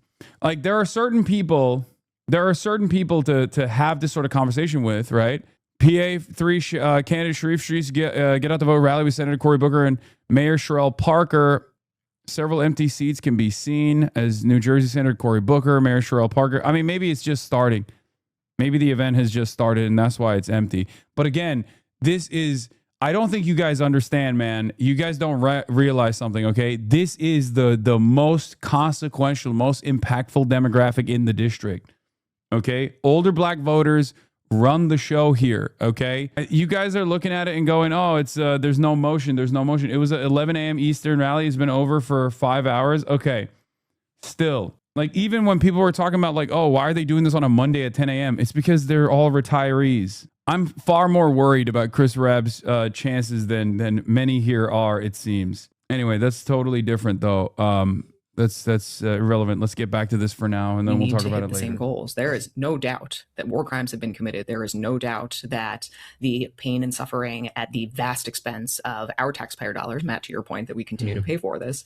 Like, there are certain people to have this sort of conversation with, right? PA3 candidate Sharif Streets, get out the vote rally with Senator Cory Booker and Mayor Sherrell Parker. Several empty seats can be seen as New Jersey Senator Cory Booker, Mayor Sherrell Parker. I mean, maybe it's just starting. Maybe the event has just started and that's why it's empty. But again, I don't think you guys understand, man. You guys don't realize something, okay? This is the most consequential, most impactful demographic in the district, okay? Older black voters run the show here, okay? You guys are looking at it and going, oh, it's there's no motion. It was an 11 a.m. Eastern rally. It's been over for 5 hours. Okay, still, like, even when people were talking about like, oh, why are they doing this on a Monday at 10 a.m.? It's because they're all retirees. I'm far more worried about Chris Rabb's chances than many here are, it seems. Anyway, that's totally different though. That's irrelevant. Let's get back to this for now, and then we'll talk about it later. The same goals. There is no doubt that war crimes have been committed. There is no doubt that the pain and suffering at the vast expense of our taxpayer dollars, Matt, to your point, that we continue to pay for this,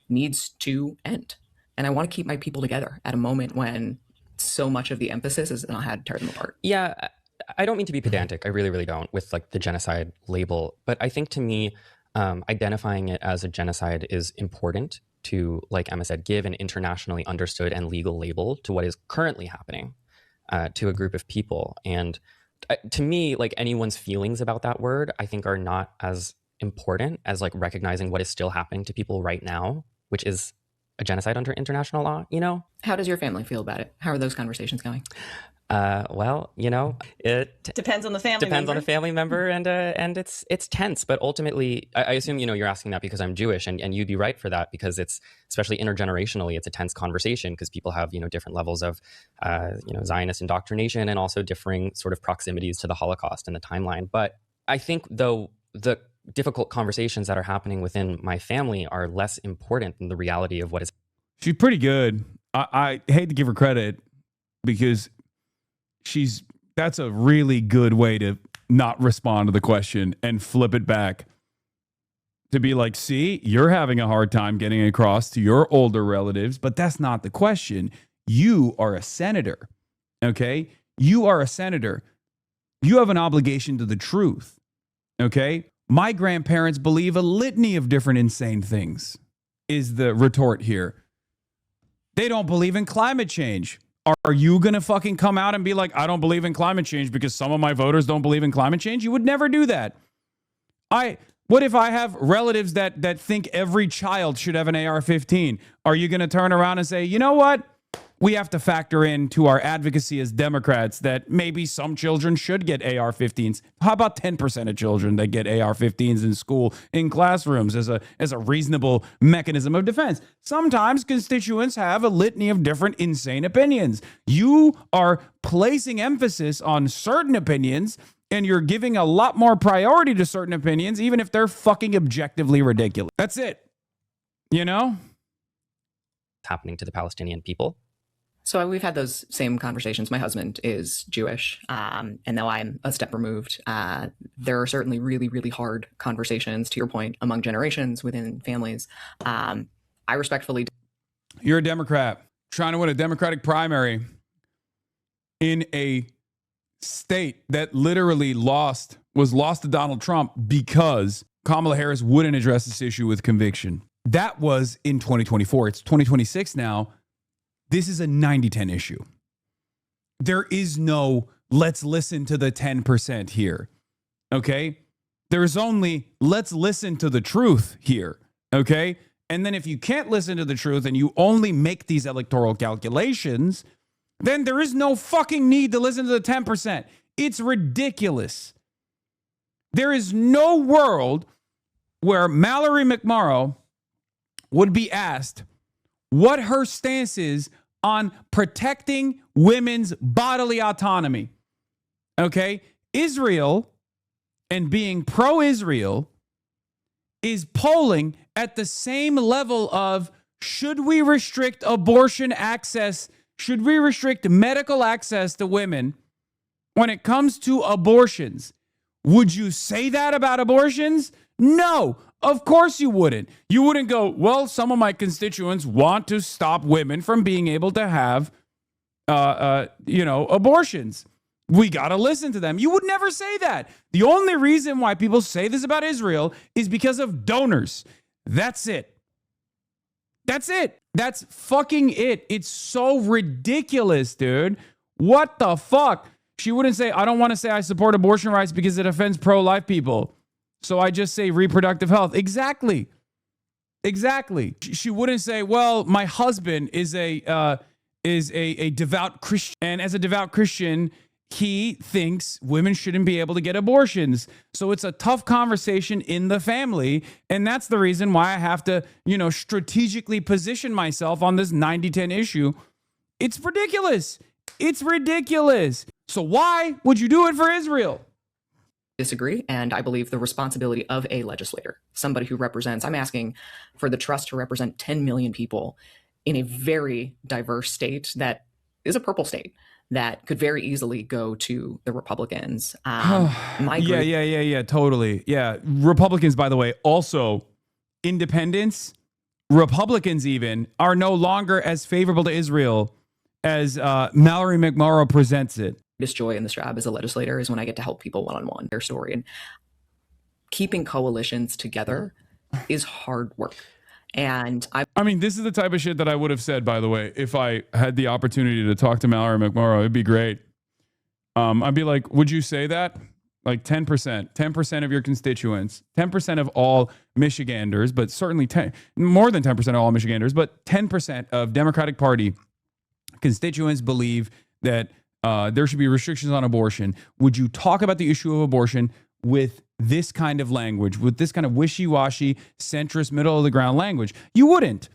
needs to end. And I want to keep my people together at a moment when so much of the emphasis is on how to tear them apart. Yeah, I don't mean to be pedantic. I really, really don't with like the genocide label. But I think to me, identifying it as a genocide is important to, like Emma said, give an internationally understood and legal label to what is currently happening to a group of people. And to me, like, anyone's feelings about that word, I think, are not as important as like recognizing what is still happening to people right now, which is a genocide under international law, How does your family feel about it? How are those conversations going? Well, it depends on the family. Depends on the family member, and it's tense. But ultimately, I assume you're asking that because I'm Jewish, and you'd be right for that, because it's, especially intergenerationally, it's a tense conversation because people have different levels of Zionist indoctrination and also differing sort of proximities to the Holocaust and the timeline. But I think though the difficult conversations that are happening within my family are less important than the reality of what is. She's pretty good. I hate to give her credit because that's a really good way to not respond to the question and flip it back. to be like, see, you're having a hard time getting across to your older relatives, but that's not the question. You are a senator, okay? You are a senator. You have an obligation to the truth, okay? My grandparents believe a litany of different insane things, is the retort here. They don't believe in climate change. Are you going to fucking come out and be like, I don't believe in climate change because some of my voters don't believe in climate change? You would never do that. What if I have relatives that think every child should have an AR-15? Are you going to turn around and say, you know what? We have to factor into our advocacy as Democrats that maybe some children should get AR-15s. How about 10% of children that get AR-15s in school, in classrooms as a reasonable mechanism of defense? Sometimes constituents have a litany of different insane opinions. You are placing emphasis on certain opinions and you're giving a lot more priority to certain opinions, even if they're fucking objectively ridiculous. That's it. You know? Happening to the Palestinian people. So we've had those same conversations. My husband is Jewish, and though I'm a step removed, there are certainly really, really hard conversations, to your point, among generations, within families. I respectfully... You're a Democrat trying to win a Democratic primary in a state that literally was lost to Donald Trump because Kamala Harris wouldn't address this issue with conviction. That was in 2024. It's 2026 now. This is a 90-10 issue. There is no let's listen to the 10% here. Okay? There's only let's listen to the truth here. Okay? And then if you can't listen to the truth and you only make these electoral calculations, then there is no fucking need to listen to the 10%. It's ridiculous. There is no world where Mallory McMorrow would be asked what her stance is on protecting women's bodily autonomy. Okay? Israel and being pro-Israel is polling at the same level of should we restrict abortion access? Should we restrict medical access to women when it comes to abortions? Would you say that about abortions? No, of course you wouldn't. You wouldn't go, well, some of my constituents want to stop women from being able to have, abortions. We got to listen to them. You would never say that. The only reason why people say this about Israel is because of donors. That's it. That's it. That's fucking it. It's so ridiculous, dude. What the fuck? She wouldn't say, I don't want to say I support abortion rights because it offends pro-life people. So I just say reproductive health. Exactly. Exactly. She wouldn't say, well, my husband is a devout Christian. And as a devout Christian, he thinks women shouldn't be able to get abortions. So it's a tough conversation in the family. And that's the reason why I have to, strategically position myself on this 90-10 issue. It's ridiculous. It's ridiculous. So why would you do it for Israel? Disagree, and I believe the responsibility of a legislator, somebody who represents, I'm asking for the trust to represent 10 million people in a very diverse state that is a purple state that could very easily go to the Republicans. Yeah, totally. Yeah, Republicans, by the way, also independents, Republicans even, are no longer as favorable to Israel as Mallory McMorrow presents it. Biggest joy in this job as a legislator is when I get to help people one-on-one, their story. And keeping coalitions together is hard work. And I mean, this is the type of shit that I would have said, by the way, if I had the opportunity to talk to Mallory McMorrow. It'd be great. I'd be like, would you say that? Like 10% of your constituents, 10% of all Michiganders, but certainly more than 10% of all Michiganders, but 10% of Democratic Party constituents believe that there should be restrictions on abortion. Would you talk about the issue of abortion with this kind of language, with this kind of wishy-washy, centrist, middle-of-the-ground language? You wouldn't.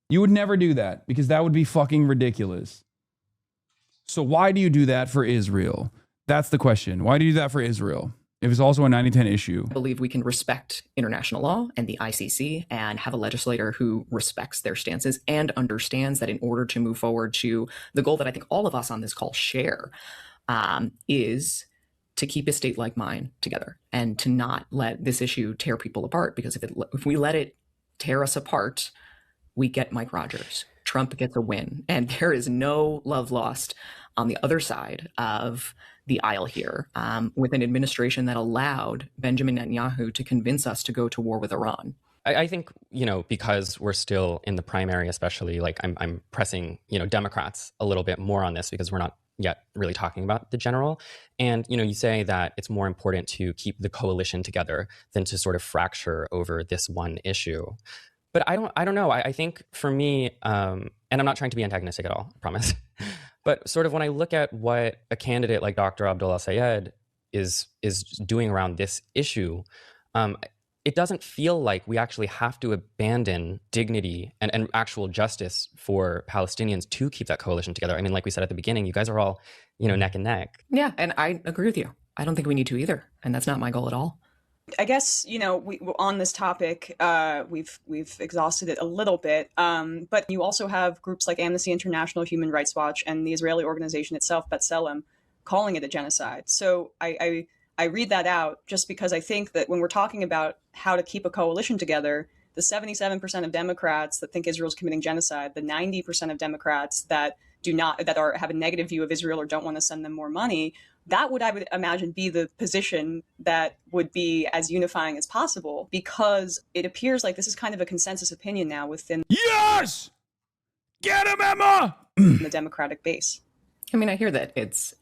You would never do that because that would be fucking ridiculous. So why do you do that for Israel? That's the question. Why do you do that for Israel? If it's also a 90-10 issue. I believe we can respect international law and the ICC and have a legislator who respects their stances and understands that in order to move forward to the goal that I think all of us on this call share is to keep a state like mine together and to not let this issue tear people apart. Because if we let it tear us apart, we get Mike Rogers. Trump gets a win. And there is no love lost on the other side of the aisle here, with an administration that allowed Benjamin Netanyahu to convince us to go to war with Iran. I think, because we're still in the primary, especially, like I'm pressing, Democrats a little bit more on this because we're not yet really talking about the general. And, you say that it's more important to keep the coalition together than to sort of fracture over this one issue. But I don't know. I think for me, and I'm not trying to be antagonistic at all, I promise. But sort of when I look at what a candidate like Dr. Abdullah Sayed is doing around this issue, it doesn't feel like we actually have to abandon dignity and actual justice for Palestinians to keep that coalition together. I mean, like we said at the beginning, you guys are all, neck and neck. Yeah, and I agree with you. I don't think we need to either. And that's not my goal at all. I guess, we on this topic, we've exhausted it a little bit. But you also have groups like Amnesty International, Human Rights Watch, and the Israeli organization itself, B'Tselem, calling it a genocide. So I read that out just because I think that when we're talking about how to keep a coalition together, the 77% of Democrats that think Israel's committing genocide, the 90% of Democrats that have a negative view of Israel or don't want to send them more money, that would, I would imagine, be the position that would be as unifying as possible, because it appears like this is kind of a consensus opinion now within Yes! Get him, Emma! the Democratic base. I mean, I hear that it's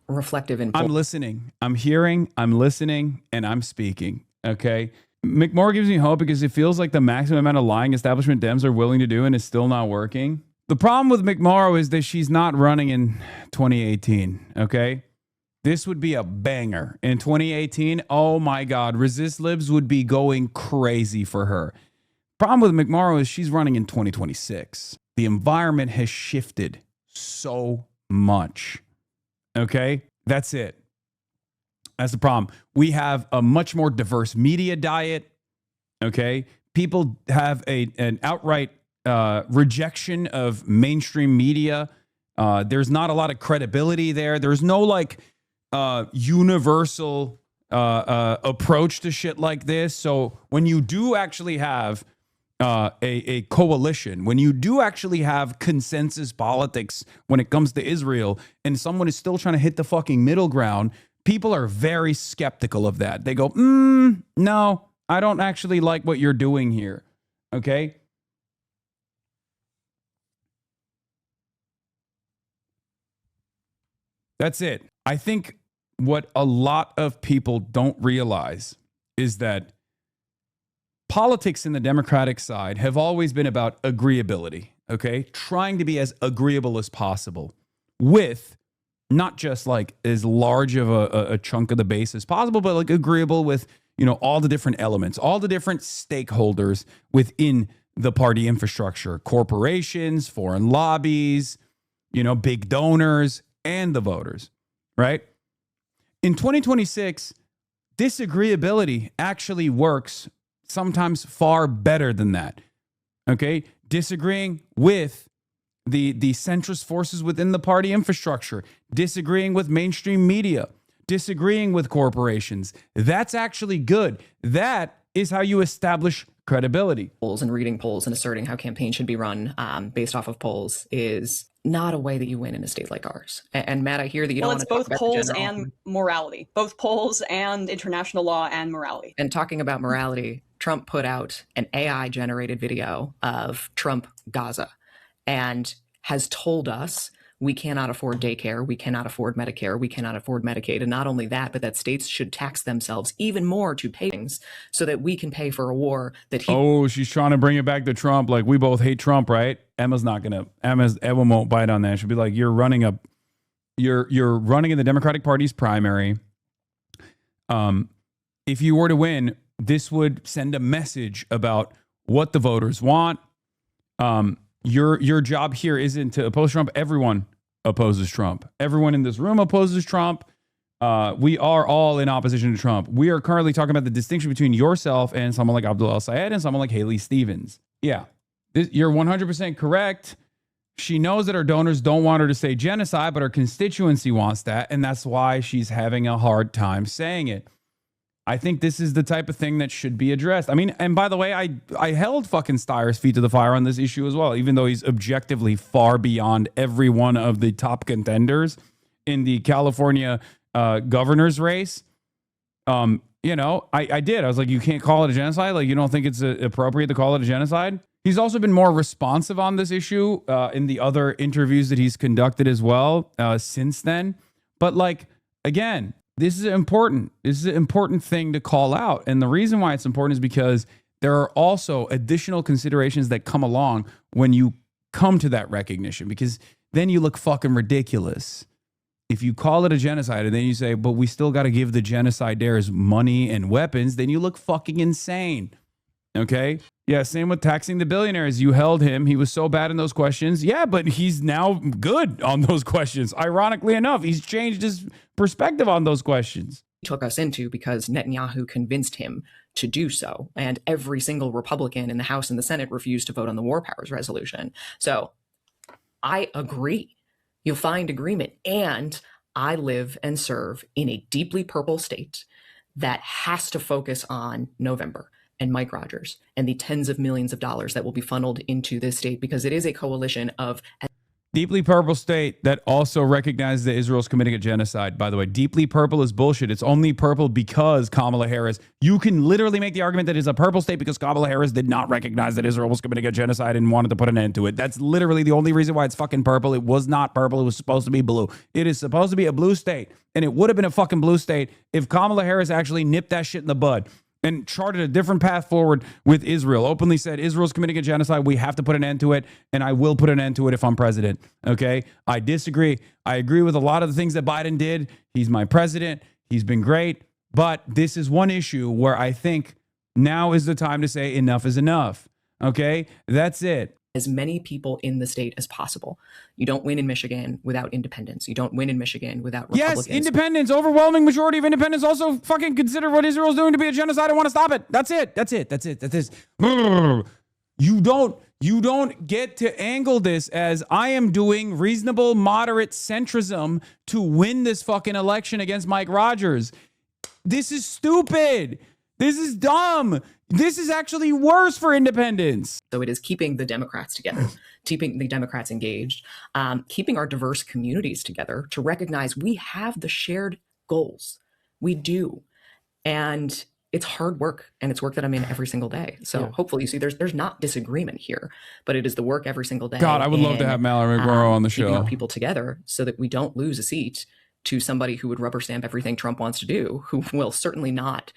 reflective in... I'm listening. I'm hearing, I'm listening, and I'm speaking. Okay? McMorrow gives me hope because it feels like the maximum amount of lying establishment Dems are willing to do and is still not working. The problem with McMorrow is that she's not running in 2018. Okay? This would be a banger. In 2018, oh my God, Resist Libs would be going crazy for her. Problem with McMorrow is she's running in 2026. The environment has shifted so much. Okay? That's it. That's the problem. We have a much more diverse media diet. Okay? People have an outright rejection of mainstream media. There's not a lot of credibility there. There's no universal approach to shit like this. So when you do actually have a coalition, when you do actually have consensus politics when it comes to Israel, and someone is still trying to hit the fucking middle ground, people are very skeptical of that. They go, no, I don't actually like what you're doing here. Okay? That's it. I think what a lot of people don't realize is that politics in the Democratic side have always been about agreeability, okay? Trying to be as agreeable as possible with not just like as large of a chunk of the base as possible, but like agreeable with, all the different elements, all the different stakeholders within the party infrastructure, corporations, foreign lobbies, big donors, and the voters, right? In 2026, disagreeability actually works sometimes far better than that, okay? Disagreeing with the centrist forces within the party infrastructure, disagreeing with mainstream media, disagreeing with corporations, that's actually good. That is how you establish credibility. Polls and reading polls and asserting how campaigns should be run based off of polls is not a way that you win in a state like ours. And Matt, I hear that you don't want to talk about polls and morality, both polls and international law and morality. And talking about morality, Trump put out an AI-generated video of Trump Gaza and has told us we cannot afford daycare, we cannot afford Medicare, we cannot afford Medicaid. And not only that, but that states should tax themselves even more to pay things so that we can pay for a war that he... Oh, she's trying to bring it back to Trump. Like, we both hate Trump, right? Emma won't bite on that. She'll be like, you're running in the Democratic Party's primary. If you were to win, this would send a message about what the voters want. Your job here isn't to oppose Trump. Everyone opposes Trump. Everyone in this room opposes Trump. We are all in opposition to Trump. We are currently talking about the distinction between yourself and someone like Abdullah Sayed and someone like Haley Stevens. Yeah, you're 100% correct. She knows that her donors don't want her to say genocide, but her constituency wants that, and that's why she's having a hard time saying it. I think this is the type of thing that should be addressed. I mean, and by the way, I held fucking Steyer's feet to the fire on this issue as well, even though he's objectively far beyond every one of the top contenders in the California governor's race. You know, I did. I was like, you can't call it a genocide? Like, you don't think it's appropriate to call it a genocide? He's also been more responsive on this issue in the other interviews that he's conducted as well since then. But like, again, this is important. This is an important thing to call out. And the reason why it's important is because there are also additional considerations that come along when you come to that recognition, because then you look fucking ridiculous. If you call it a genocide and then you say, but we still got to give the genocidaires money and weapons, then you look fucking insane. Okay? Yeah, same with taxing the billionaires. You held him. He was so bad in those questions. Yeah, but he's now good on those questions. Ironically enough, he's changed his perspective on those questions. He took us into because Netanyahu convinced him to do so. And every single Republican in the House and the Senate refused to vote on the War Powers Resolution. So I agree. You'll find agreement. And I live and serve in a deeply purple state that has to focus on November and Mike Rogers and the tens of millions of dollars that will be funneled into this state, because it is a coalition of deeply purple state that also recognizes that Israel's committing a genocide. By the way, deeply purple is bullshit. It's only purple because Kamala Harris. You can literally make the argument that it's a purple state because Kamala Harris did not recognize that Israel was committing a genocide and wanted to put an end to it. That's literally the only reason why it's fucking purple. It was not purple. It was supposed to be blue. It is supposed to be a blue state, and it would have been a fucking blue state if Kamala Harris actually nipped that shit in the bud and charted a different path forward with Israel. Openly said, Israel's committing a genocide. We have to put an end to it, and I will put an end to it if I'm president. Okay? I disagree. I agree with a lot of the things that Biden did. He's my president. He's been great. But this is one issue where I think now is the time to say enough is enough. Okay? That's it. As many people in the state as possible. You don't win in Michigan without independents. You don't win in Michigan without Republicans. Yes, independents. Overwhelming majority of independents also fucking consider what Israel's doing to be a genocide and want to stop it. That's it. That's it. That's it. That's it. You don't get to angle this as I am doing reasonable, moderate centrism to win this fucking election against Mike Rogers. This is stupid. This is dumb. This is actually worse for independents. So it is keeping the Democrats together, keeping the Democrats engaged, keeping our diverse communities together to recognize we have the shared goals. We do. And it's hard work, and it's work that I'm in every single day. So hopefully you see there's not disagreement here, but it is the work every single day. God, I would love to have Mallory McMorrow on the show. Keeping our people together so that we don't lose a seat to somebody who would rubber stamp everything Trump wants to do, who will certainly not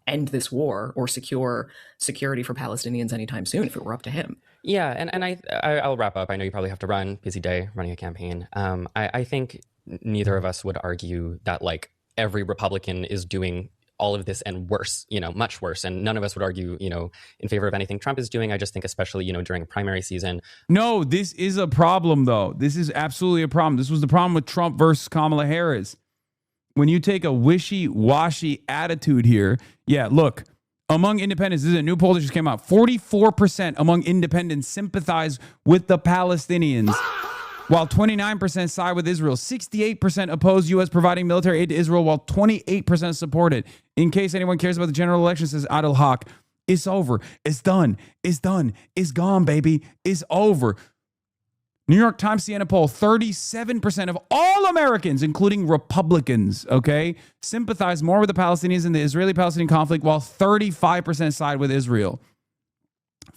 end this war or secure security for Palestinians anytime soon if it were up to him. Yeah, and I'll wrap up. I know you probably have to run, busy day, running a campaign. I think neither of us would argue that like every Republican is doing all of this and worse, much worse. And none of us would argue, in favor of anything Trump is doing. I just think especially, during primary season. No, this is a problem though. This is absolutely a problem. This was the problem with Trump versus Kamala Harris. When you take a wishy-washy attitude here, yeah, look, among independents, this is a new poll that just came out, 44% among independents sympathize with the Palestinians, while 29% side with Israel. 68% oppose U.S. providing military aid to Israel, while 28% support it. In case anyone cares about the general election, says Adel Haq, it's over. It's done. It's done. It's gone, baby. It's over. New York Times Siena poll, 37% of all Americans, including Republicans, sympathize more with the Palestinians in the Israeli-Palestinian conflict, while 35% side with Israel.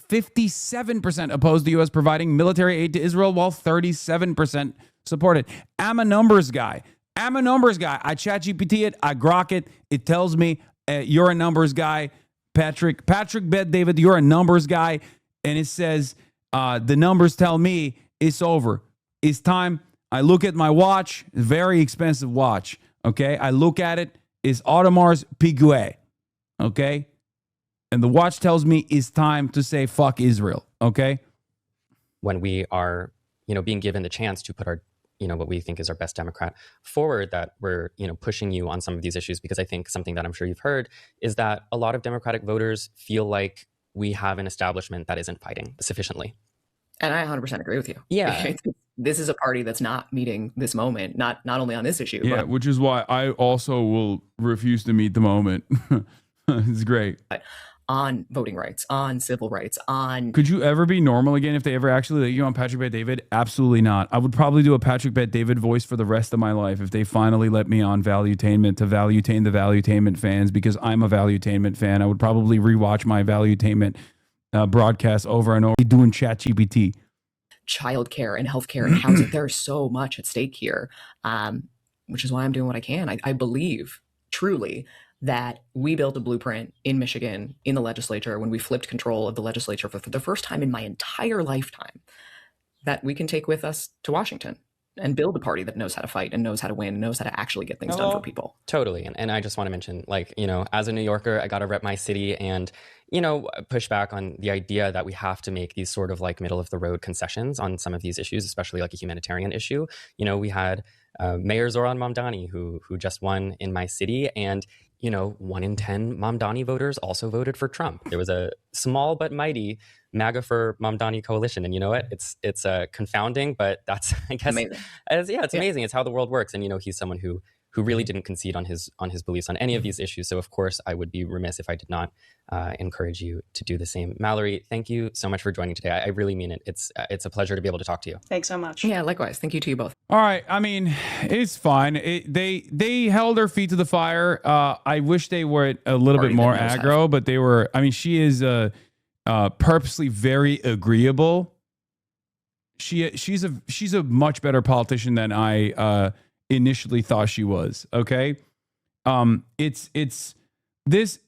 57% oppose the U.S. providing military aid to Israel, while 37% support it. I'm a numbers guy. I chat GPT it. I grok it. It tells me you're a numbers guy. Patrick Bet David, you're a numbers guy. And it says the numbers tell me it's over. It's time. I look at my watch, very expensive watch. I look at it. It's Audemars Piguet. And the watch tells me it's time to say fuck Israel. When we are, being given the chance to put our, what we think is our best Democrat forward, that we're, pushing you on some of these issues, because I think something that I'm sure you've heard is that a lot of Democratic voters feel like we have an establishment that isn't fighting sufficiently. And I 100% agree with you. Yeah. This is a party that's not meeting this moment, not only on this issue. Yeah, which is why I also will refuse to meet the moment. It's great. But on voting rights, on civil rights, on... Could you ever be normal again if they ever actually let you on Patrick Bet David? Absolutely not. I would probably do a Patrick Bet David voice for the rest of my life if they finally let me on Valuetainment to valuetain the Valuetainment fans, because I'm a Valuetainment fan. I would probably rewatch my Valuetainment broadcast over and over, doing ChatGPT. Childcare and healthcare and housing. There's so much at stake here, which is why I'm doing what I can. I believe truly that we built a blueprint in Michigan, in the legislature, when we flipped control of the legislature for the first time in my entire lifetime, that we can take with us to Washington and build a party that knows how to fight and knows how to win and knows how to actually get things done for people. Totally. And I just want to mention, like, you know, as a New Yorker, I got to rep my city and, you know, push back on the idea that we have to make these sort of like middle of the road concessions on some of these issues, especially like a humanitarian issue. You know, we had Mayor Zoran Mamdani who just won in my city, and you know, 1 in 10 Mamdani voters also voted for Trump. There was a small but mighty MAGA for Mamdani coalition. And you know what? It's confounding, but that's, I guess, Amazing. It's amazing. It's how the world works. And, you know, he's someone who really didn't concede on his beliefs on any of these issues. So, of course, I would be remiss if I did not encourage you to do the same. Mallory, thank you so much for joining today. I really mean it. It's a pleasure to be able to talk to you. Thanks so much. Yeah, likewise. Thank you to you both. All right. I mean, it's fine. They held her feet to the fire. I wish they were a little bit more aggro, but they were. I mean, she is purposely very agreeable. She's a much better politician than I initially thought she was. Okay. It's this.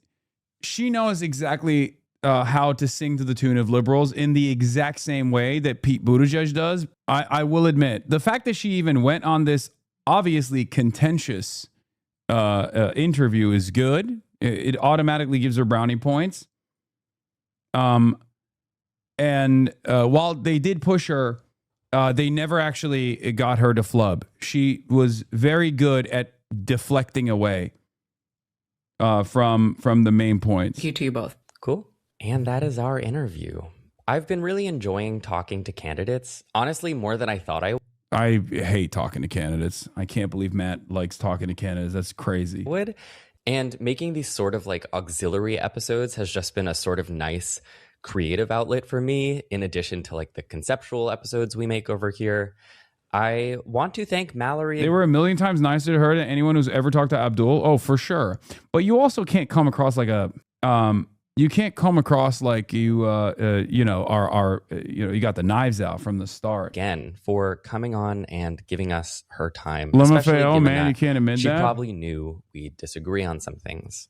She knows exactly how to sing to the tune of liberals in the exact same way that Pete Buttigieg does. I will admit the fact that she even went on this obviously contentious interview is good. It automatically gives her brownie points. And while they did push her, they never actually got her to flub. She was very good at deflecting away from the main points. Thank you to you both. Cool. And that is our interview. I've been really enjoying talking to candidates, honestly, more than I thought I would. I hate talking to candidates. I can't believe Matt likes talking to candidates. That's crazy. And making these sort of like auxiliary episodes has just been a sort of nice creative outlet for me, in addition to like the conceptual episodes we make over here. I want to thank Mallory. They were a million times nicer to her than anyone who's ever talked to Abdul. Oh, for sure. But you also can't come across like a you can't come across like you you know you got the knives out from the start. Again, for coming on and giving us her time. Oh man, you can't admit she that. She probably knew we'd disagree on some things.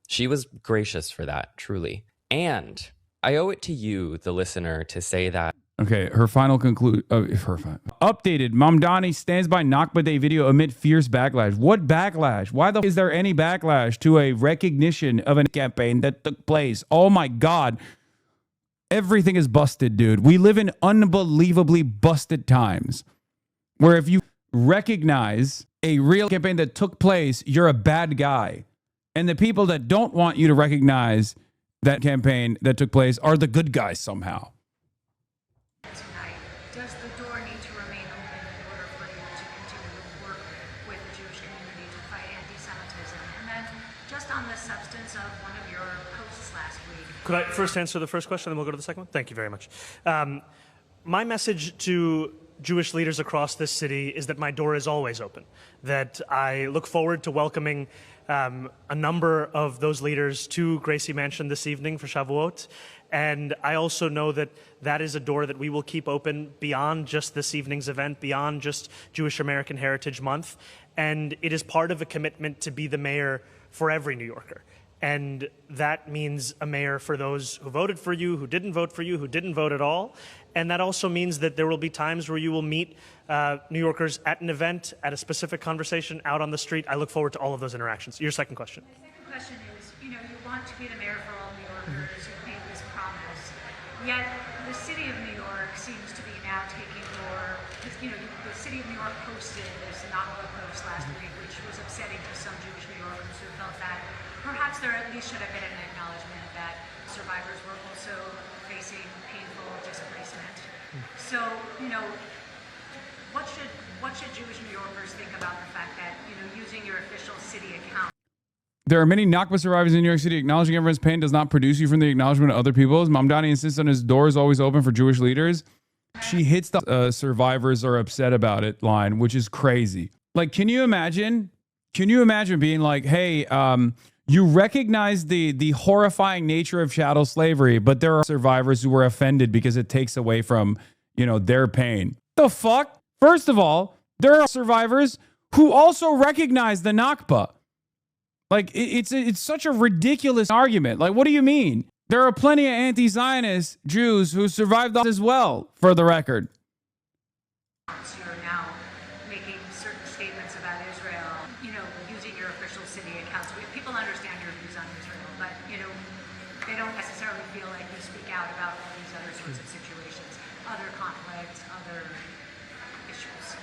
She was gracious for that, truly. And I owe it to you, the listener, to say that. Okay, her final updated. Mamdani stands by Nakba Day video amid fierce backlash. What backlash? Why the is there any backlash to a recognition of a campaign that took place? Oh my God. Everything is busted, dude. We live in unbelievably busted times where if you recognize a real campaign that took place, you're a bad guy. And the people that don't want you to recognize that campaign that took place are the good guys somehow. Does the door need to remain open in order for you to continue to work with the Jewish community to fight anti-Semitism? And then just on the substance of one of your posts last week. Could I first answer the first question, then we'll go to the second one? Thank you very much. My message to Jewish leaders across this city is that my door is always open, that I look forward to welcoming a number of those leaders to Gracie Mansion this evening for Shavuot. And I also know that that is a door that we will keep open beyond just this evening's event, beyond just Jewish American Heritage Month. And it is part of a commitment to be the mayor for every New Yorker. And that means a mayor for those who voted for you, who didn't vote for you, who didn't vote at all. And that also means that there will be times where you will meet New Yorkers at an event, at a specific conversation, out on the street. I look forward to all of those interactions. Your second question. My second question is, you want to be the mayor for all New Yorkers. You've made this promise. Yet the city of New York seems to be now taking more, the city of New York posted this Nakba post last week, which was upsetting to some Jewish New Yorkers who felt that perhaps there at least should have been an acknowledgement that survivors were also facing painful displacement. So, what should Jewish New Yorkers think about the fact that, using your official city account? There are many Nakba survivors in New York City. Acknowledging everyone's pain does not produce you from the acknowledgement of other people's. Mamdani insists on his door is always open for Jewish leaders. She hits the survivors are upset about it line, which is crazy. Like, can you imagine being like, hey, you recognize the horrifying nature of chattel slavery, but there are survivors who were offended because it takes away from, their pain. The fuck? First of all, there are survivors who also recognize the Nakba. Like, it's such a ridiculous argument. Like, what do you mean? There are plenty of anti-Zionist Jews who survived as well, for the record. You're now making certain statements about Israel, using your official city accounts. People understand your views on Israel, but, they don't necessarily feel like you speak out about all these other sorts of situations, other conflicts, other issues.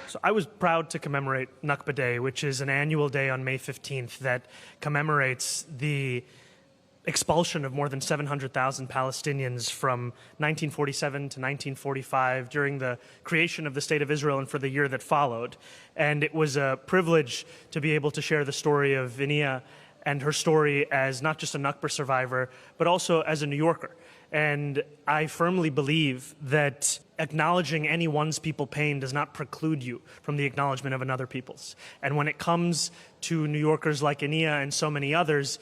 So I was proud to commemorate Nakba Day, which is an annual day on May 15th that commemorates the expulsion of more than 700,000 Palestinians from 1947 to 1945 during the creation of the State of Israel and for the year that followed. And it was a privilege to be able to share the story of Vinia and her story as not just a Nakba survivor, but also as a New Yorker. And I firmly believe that acknowledging any one's people pain does not preclude you from the acknowledgement of another people's. And when it comes to New Yorkers like Ania and so many others,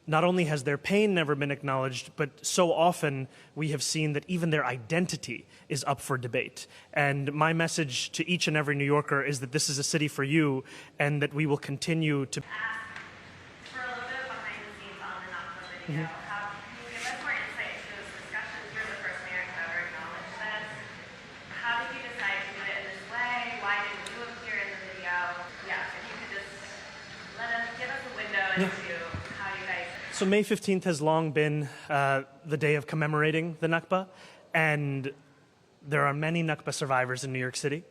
not only has their pain never been acknowledged, but so often we have seen that even their identity is up for debate. And my message to each and every New Yorker is that this is a city for you and that we will continue to... For a little bit behind the scenes on the Nakba video, can you give us more insight into those discussions? You're the first mayor to ever acknowledge this. How did you decide to do it in this way? Why didn't you appear in the video? Yeah, if you could just give us a window into how you guys... So May 15th has long been the day of commemorating the Nakba, and there are many Nakba survivors in New York City.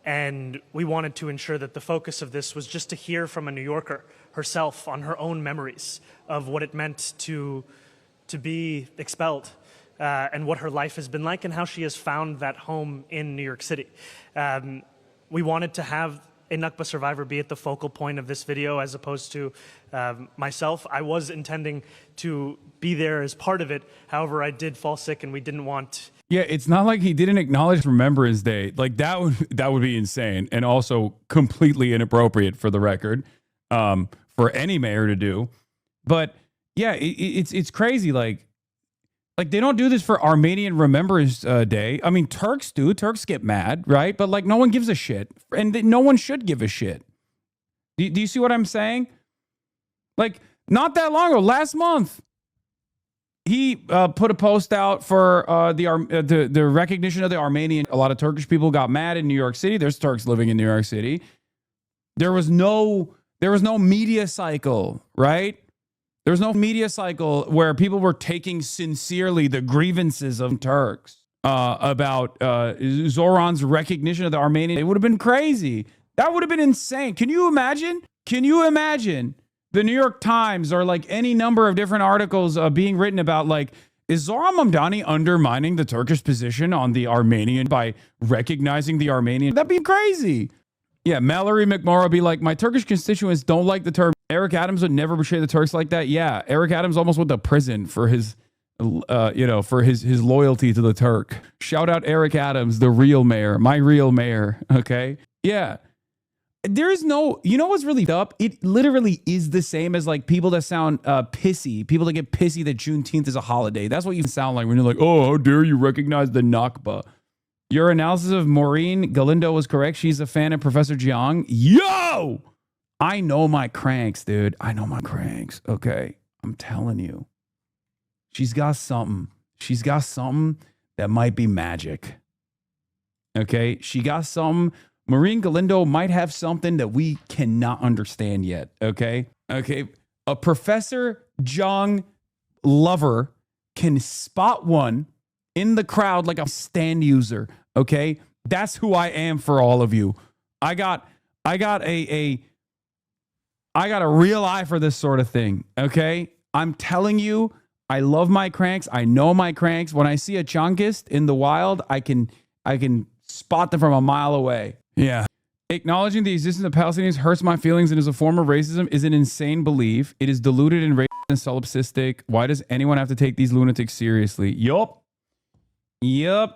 And we wanted to ensure that the focus of this was just to hear from a New Yorker herself on her own memories of what it meant to be expelled and what her life has been like and how she has found that home in New York City. We wanted to have a Nakba survivor be at the focal point of this video as opposed to myself. I was intending to be there as part of it. However, I did fall sick and we didn't want... Yeah, it's not like he didn't acknowledge Remembrance Day. Like, that would be insane and also completely inappropriate for the record for any mayor to do. But yeah, it's crazy. Like they don't do this for Armenian Remembrance Day. I mean, Turks do. Turks get mad, right? But like, no one gives a shit, and no one should give a shit. Do you see what I'm saying? Like, not that long ago, last month, he put a post out for the recognition of the Armenian. A lot of Turkish people got mad in New York City. There's Turks living in New York City. There was no media cycle, right? There was no media cycle where people were taking sincerely the grievances of Turks about Zoran's recognition of the Armenian. It would have been crazy. That would have been insane. Can you imagine? Can you imagine the New York Times or like any number of different articles being written about like, is Zoran Mamdani undermining the Turkish position on the Armenian by recognizing the Armenian? That'd be crazy. Yeah, Mallory McMorrow would be like, my Turkish constituents don't like the term. Eric Adams would never betray the Turks like that. Yeah, Eric Adams almost went to prison for his, for his loyalty to the Turk. Shout out Eric Adams, the real mayor, my real mayor. Okay, yeah. There is no, you know what's really up? It literally is the same as like people that sound pissy, people that get pissy that Juneteenth is a holiday. That's what you sound like when you're like, oh, how dare you recognize the Nakba? Your analysis of Maureen Galindo was correct. She's a fan of Professor Jiang. Yo! I know my cranks, dude. I know my cranks. Okay. I'm telling you. She's got something. She's got something that might be magic. Okay? She got something. Maureen Galindo might have something that we cannot understand yet. Okay? Okay. A Professor Jiang lover can spot one in the crowd like a stand user. Okay, that's who I am for all of you. I got a real eye for this sort of thing. Okay, I'm telling you, I love my cranks. I know my cranks. When I see a chunkist in the wild, I can spot them from a mile away. Yeah. Acknowledging the existence of Palestinians hurts my feelings and is a form of racism is an insane belief. It is deluded and racist and solipsistic. Why does anyone have to take these lunatics seriously? Yup. Yeah,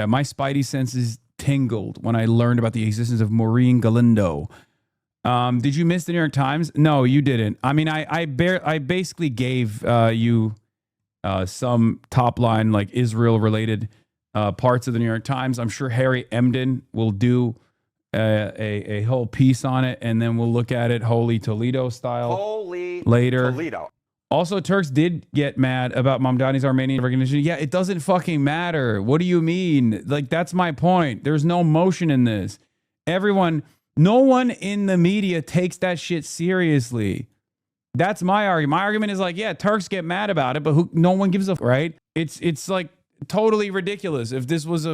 my spidey senses tingled when I learned about the existence of Maureen Galindo. Did you miss the New York Times? No, you didn't. I mean, I basically gave you some top line like Israel related parts of the New York Times. I'm sure Harry Emden will do a whole piece on it, and then we'll look at it Holy Toledo style later. Toledo. Also, Turks did get mad about Mamdani's Armenian recognition. Yeah, it doesn't fucking matter. What do you mean? Like, that's my point. There's no motion in this. No one in the media takes that shit seriously. That's my argument. My argument is like, yeah, Turks get mad about it, but no one gives a right? It's like totally ridiculous. If this was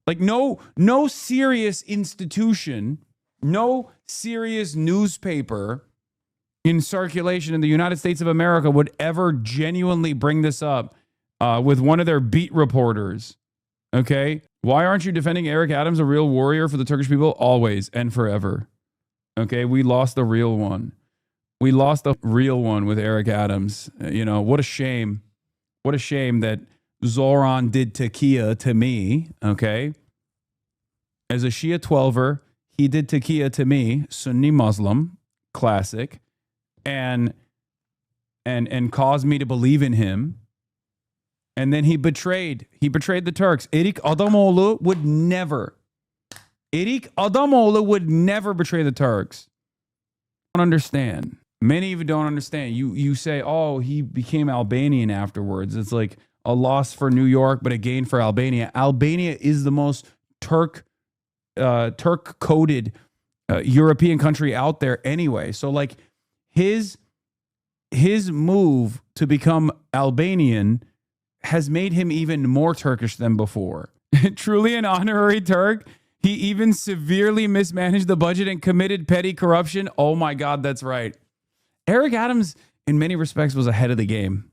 no serious institution, no serious newspaper in circulation in the United States of America would ever genuinely bring this up with one of their beat reporters. Okay? Why aren't you defending Eric Adams, a real warrior for the Turkish people? Always and forever. Okay? We lost the real one. We lost the real one with Eric Adams. You know, what a shame. What a shame that Zoran did taqiya to me. Okay? As a Shia 12er, he did taqiya to me, Sunni Muslim, classic, and caused me to believe in him. And then he betrayed the Turks. Erik Adamoğlu would never betray the Turks. I don't understand. Many of you don't understand. You say, oh, he became Albanian afterwards. It's like a loss for New York, but a gain for Albania. Albania is the most Turk-coded European country out there anyway. So like his move to become Albanian has made him even more Turkish than before. Truly an honorary Turk. He even severely mismanaged the budget and committed petty corruption. Oh my God, that's right. Eric Adams, in many respects, was ahead of the game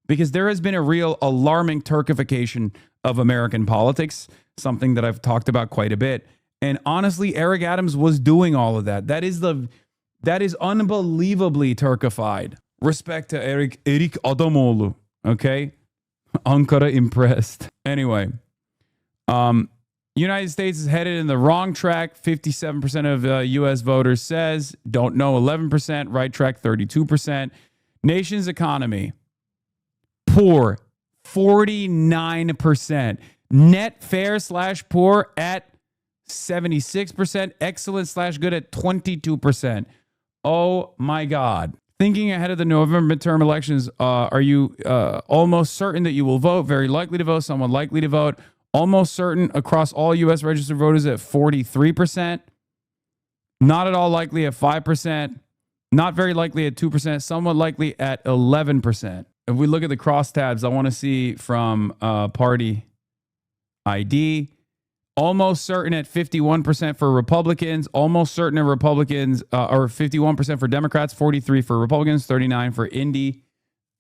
because there has been a real alarming Turkification of American politics, something that I've talked about quite a bit. And honestly, Eric Adams was doing all of that. That is unbelievably Turkified. Respect to Erik Adamoğlu. Okay? Ankara impressed. Anyway, United States is headed in the wrong track. 57% of U.S. voters says. Don't know, 11%. Right track, 32%. Nation's economy, poor, 49%. Net fair / poor at 76%. Excellent / good at 22%. Oh my God. Thinking ahead of the November midterm elections, are you almost certain that you will vote? Very likely to vote, somewhat likely to vote. Almost certain across all U.S. registered voters at 43%. Not at all likely at 5%. Not very likely at 2%. Somewhat likely at 11%. If we look at the crosstabs, I want to see from party ID. Almost certain at 51% for Republicans, almost certain of Republicans, or 51% for Democrats, 43 for Republicans, 39 for Indy.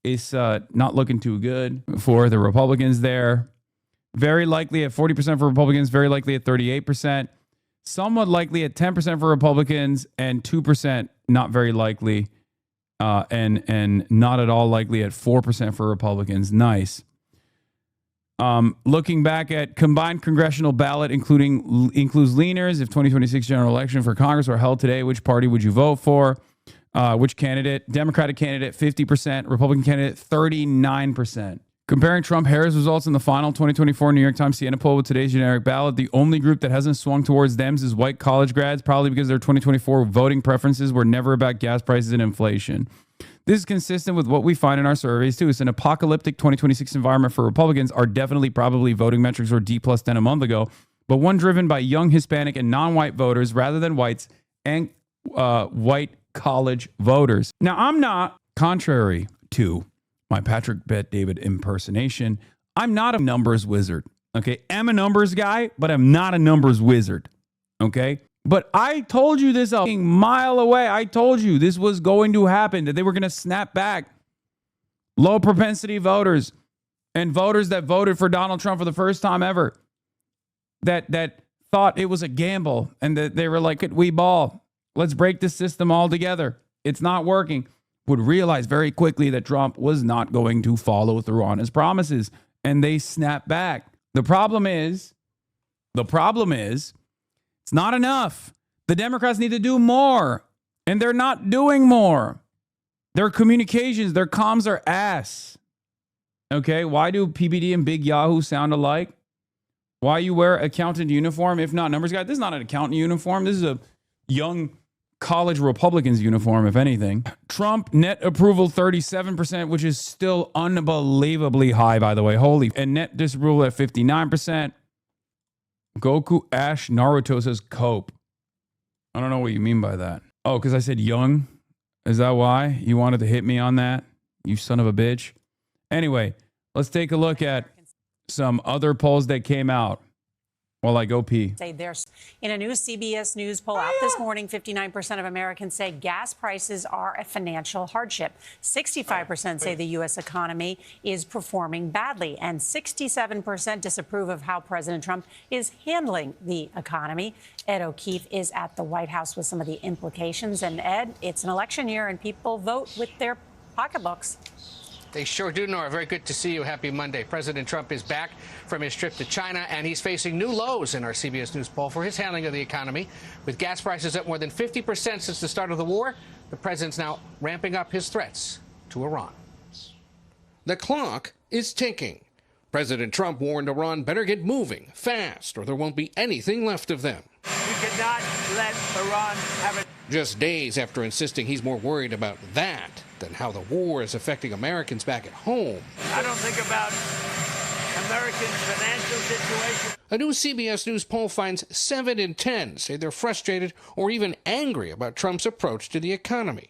It's not looking too good for the Republicans there. Very likely at 40% for Republicans, very likely at 38%. Somewhat likely at 10% for Republicans and 2% not very likely, and not at all likely at 4% for Republicans. Nice. Looking back at combined congressional ballot, includes leaners. If 2026 general election for Congress were held today, which party would you vote for? Which candidate? Democratic candidate, 50%. Republican candidate, 39%. Comparing Trump-Harris results in the final 2024 New York Times Siena poll with today's generic ballot, the only group that hasn't swung towards Dems is white college grads, probably because their 2024 voting preferences were never about gas prices and inflation. This is consistent with what we find in our surveys, too. It's an apocalyptic 2026 environment for Republicans. Our definitely probably voting metrics were D plus 10 a month ago, but one driven by young Hispanic and non-white voters rather than whites and white college voters. Now, I'm not, contrary to my Patrick Bet David impersonation, I'm not a numbers wizard, okay? I'm a numbers guy, but I'm not a numbers wizard, okay? But I told you this a mile away. I told you this was going to happen, that they were going to snap back. Low propensity voters and voters that voted for Donald Trump for the first time ever, that thought it was a gamble and that they were like, we ball. Let's break this system all together. It's not working. Would realize very quickly that Trump was not going to follow through on his promises. And they snap back. The problem is, it's not enough. The Democrats need to do more. And they're not doing more. Their communications, their comms are ass. Okay, why do PBD and Big Yahoo sound alike? Why you wear accountant uniform, if not numbers guy? This is not an accountant uniform. This is a young college Republicans uniform, if anything. Trump net approval 37%, which is still unbelievably high, by the way. Holy. And net disapproval at 59%. Goku Ash Naruto says cope. I don't know what you mean by that. Oh, because I said young? Is that why you wanted to hit me on that? You son of a bitch. Anyway, let's take a look at some other polls that came out while I go pee. Say there's in a new CBS News poll out this morning, 59% of Americans say gas prices are a financial hardship. 65% say the U.S. economy is performing badly, and 67% disapprove of how President Trump is handling the economy. Ed O'Keefe is at the White House with some of the implications. And Ed, it's an election year, and people vote with their pocketbooks. They sure do, Nora. Very good to see you. Happy Monday. President Trump is back from his trip to China, and he's facing new lows in our CBS News poll for his handling of the economy. With gas prices up more than 50% since the start of the war, the president's now ramping up his threats to Iran. The clock is ticking. President Trump warned Iran better get moving fast, or there won't be anything left of them. We cannot let Iran have it. Just days after insisting he's more worried about that than how the war is affecting Americans back at home. I don't think about Americans' financial situation. A new CBS News poll finds 7 in 10 say they're frustrated or even angry about Trump's approach to the economy.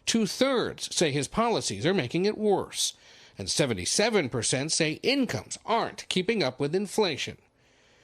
2/3 say his policies are making it worse. And 77% say incomes aren't keeping up with inflation.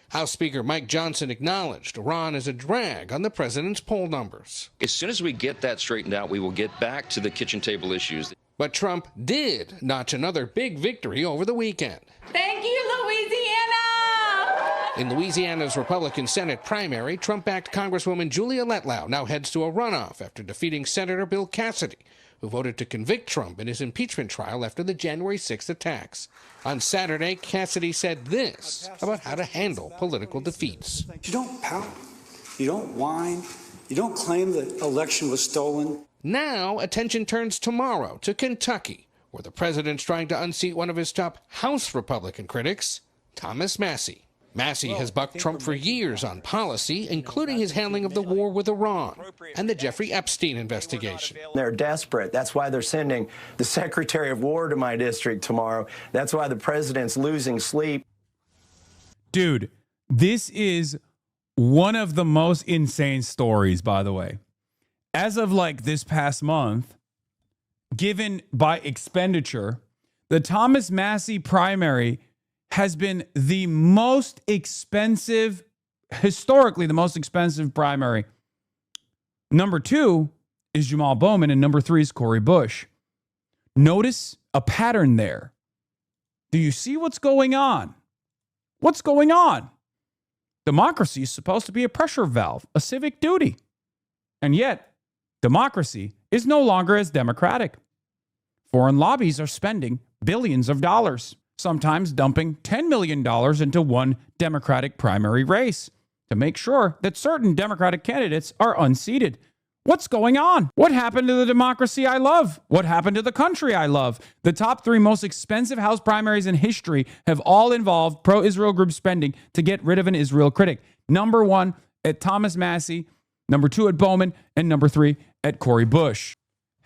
House Speaker Mike Johnson acknowledged Iran is a drag on the president's poll numbers. As soon as we get that straightened out, we will get back to the kitchen table issues. But Trump did notch another big victory over the weekend. Thank you, Louisiana! In Louisiana's Republican Senate primary, Trump-backed Congresswoman Julia Letlow now heads to a runoff after defeating Senator Bill Cassidy, who voted to convict Trump in his impeachment trial after the January 6th attacks. On Saturday, Cassidy said this about how to handle political defeats. You don't pout. You don't whine. You don't claim the election was stolen. Now, attention turns tomorrow to Kentucky, where the president's trying to unseat one of his top House Republican critics, Thomas Massie. Massie has bucked Trump for years on policy, including his handling of the war with Iran and the Jeffrey Epstein investigation. They're desperate. That's why they're sending the Secretary of War to my district tomorrow. That's why the president's losing sleep. Dude, this is one of the most insane stories, by the way. As of like this past month, given by expenditure, the Thomas Massie primary has been the most expensive, historically the most expensive primary. Number 2 is Jamal Bowman, and number 3 is Cori Bush. Notice a pattern there. Do you see what's going on? What's going on? Democracy is supposed to be a pressure valve, a civic duty. And yet, democracy is no longer as democratic. Foreign lobbies are spending billions of dollars, sometimes dumping $10 million into one Democratic primary race to make sure that certain Democratic candidates are unseated. What's going on? What happened to the democracy I love? What happened to the country I love? The top 3 most expensive House primaries in history have all involved pro-Israel group spending to get rid of an Israel critic. Number 1 at Thomas Massie, number 2 at Bowman, and number 3 at Cori Bush.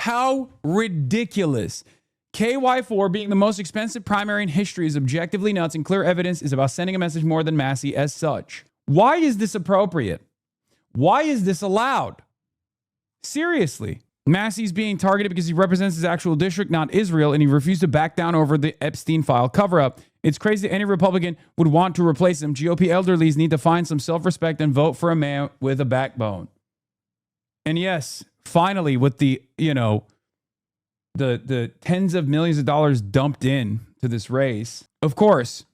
How ridiculous. KY4 being the most expensive primary in history is objectively nuts, and clear evidence is about sending a message more than Massie as such. Why is this appropriate? Why is this allowed? Seriously. Massie's being targeted because he represents his actual district, not Israel, and he refused to back down over the Epstein file cover-up. It's crazy that any Republican would want to replace him. GOP elderlies need to find some self-respect and vote for a man with a backbone. And yes, finally, with the, the tens of millions of dollars dumped in to this race. Of course,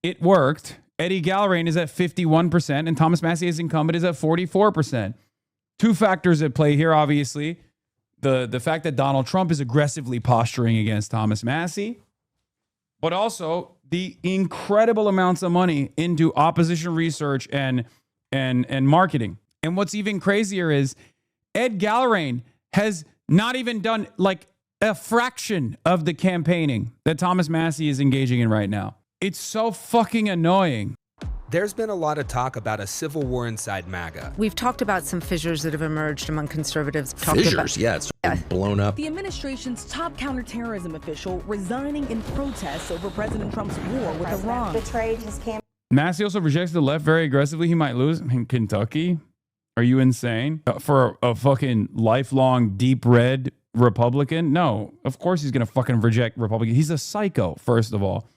it worked. Eddie Gallrain is at 51%, and Thomas Massie as incumbent is at 44%. Two factors at play here, obviously. The fact that Donald Trump is aggressively posturing against Thomas Massie, but also the incredible amounts of money into opposition research and marketing. And what's even crazier is Ed Gallrain has not even done like a fraction of the campaigning that Thomas Massie is engaging in right now. It's so fucking annoying. There's been a lot of talk about a civil war inside MAGA. We've talked about some fissures that have emerged among conservatives. Fissures? Yeah, it's blown up. The administration's top counterterrorism official resigning in protest over President Trump's war with Iran. Betrayed his campaign. Massie also rejects the left very aggressively. He might lose in Kentucky. Are you insane? For a fucking lifelong deep red Republican? No, of course he's going to fucking reject Republican. He's a psycho, first of all.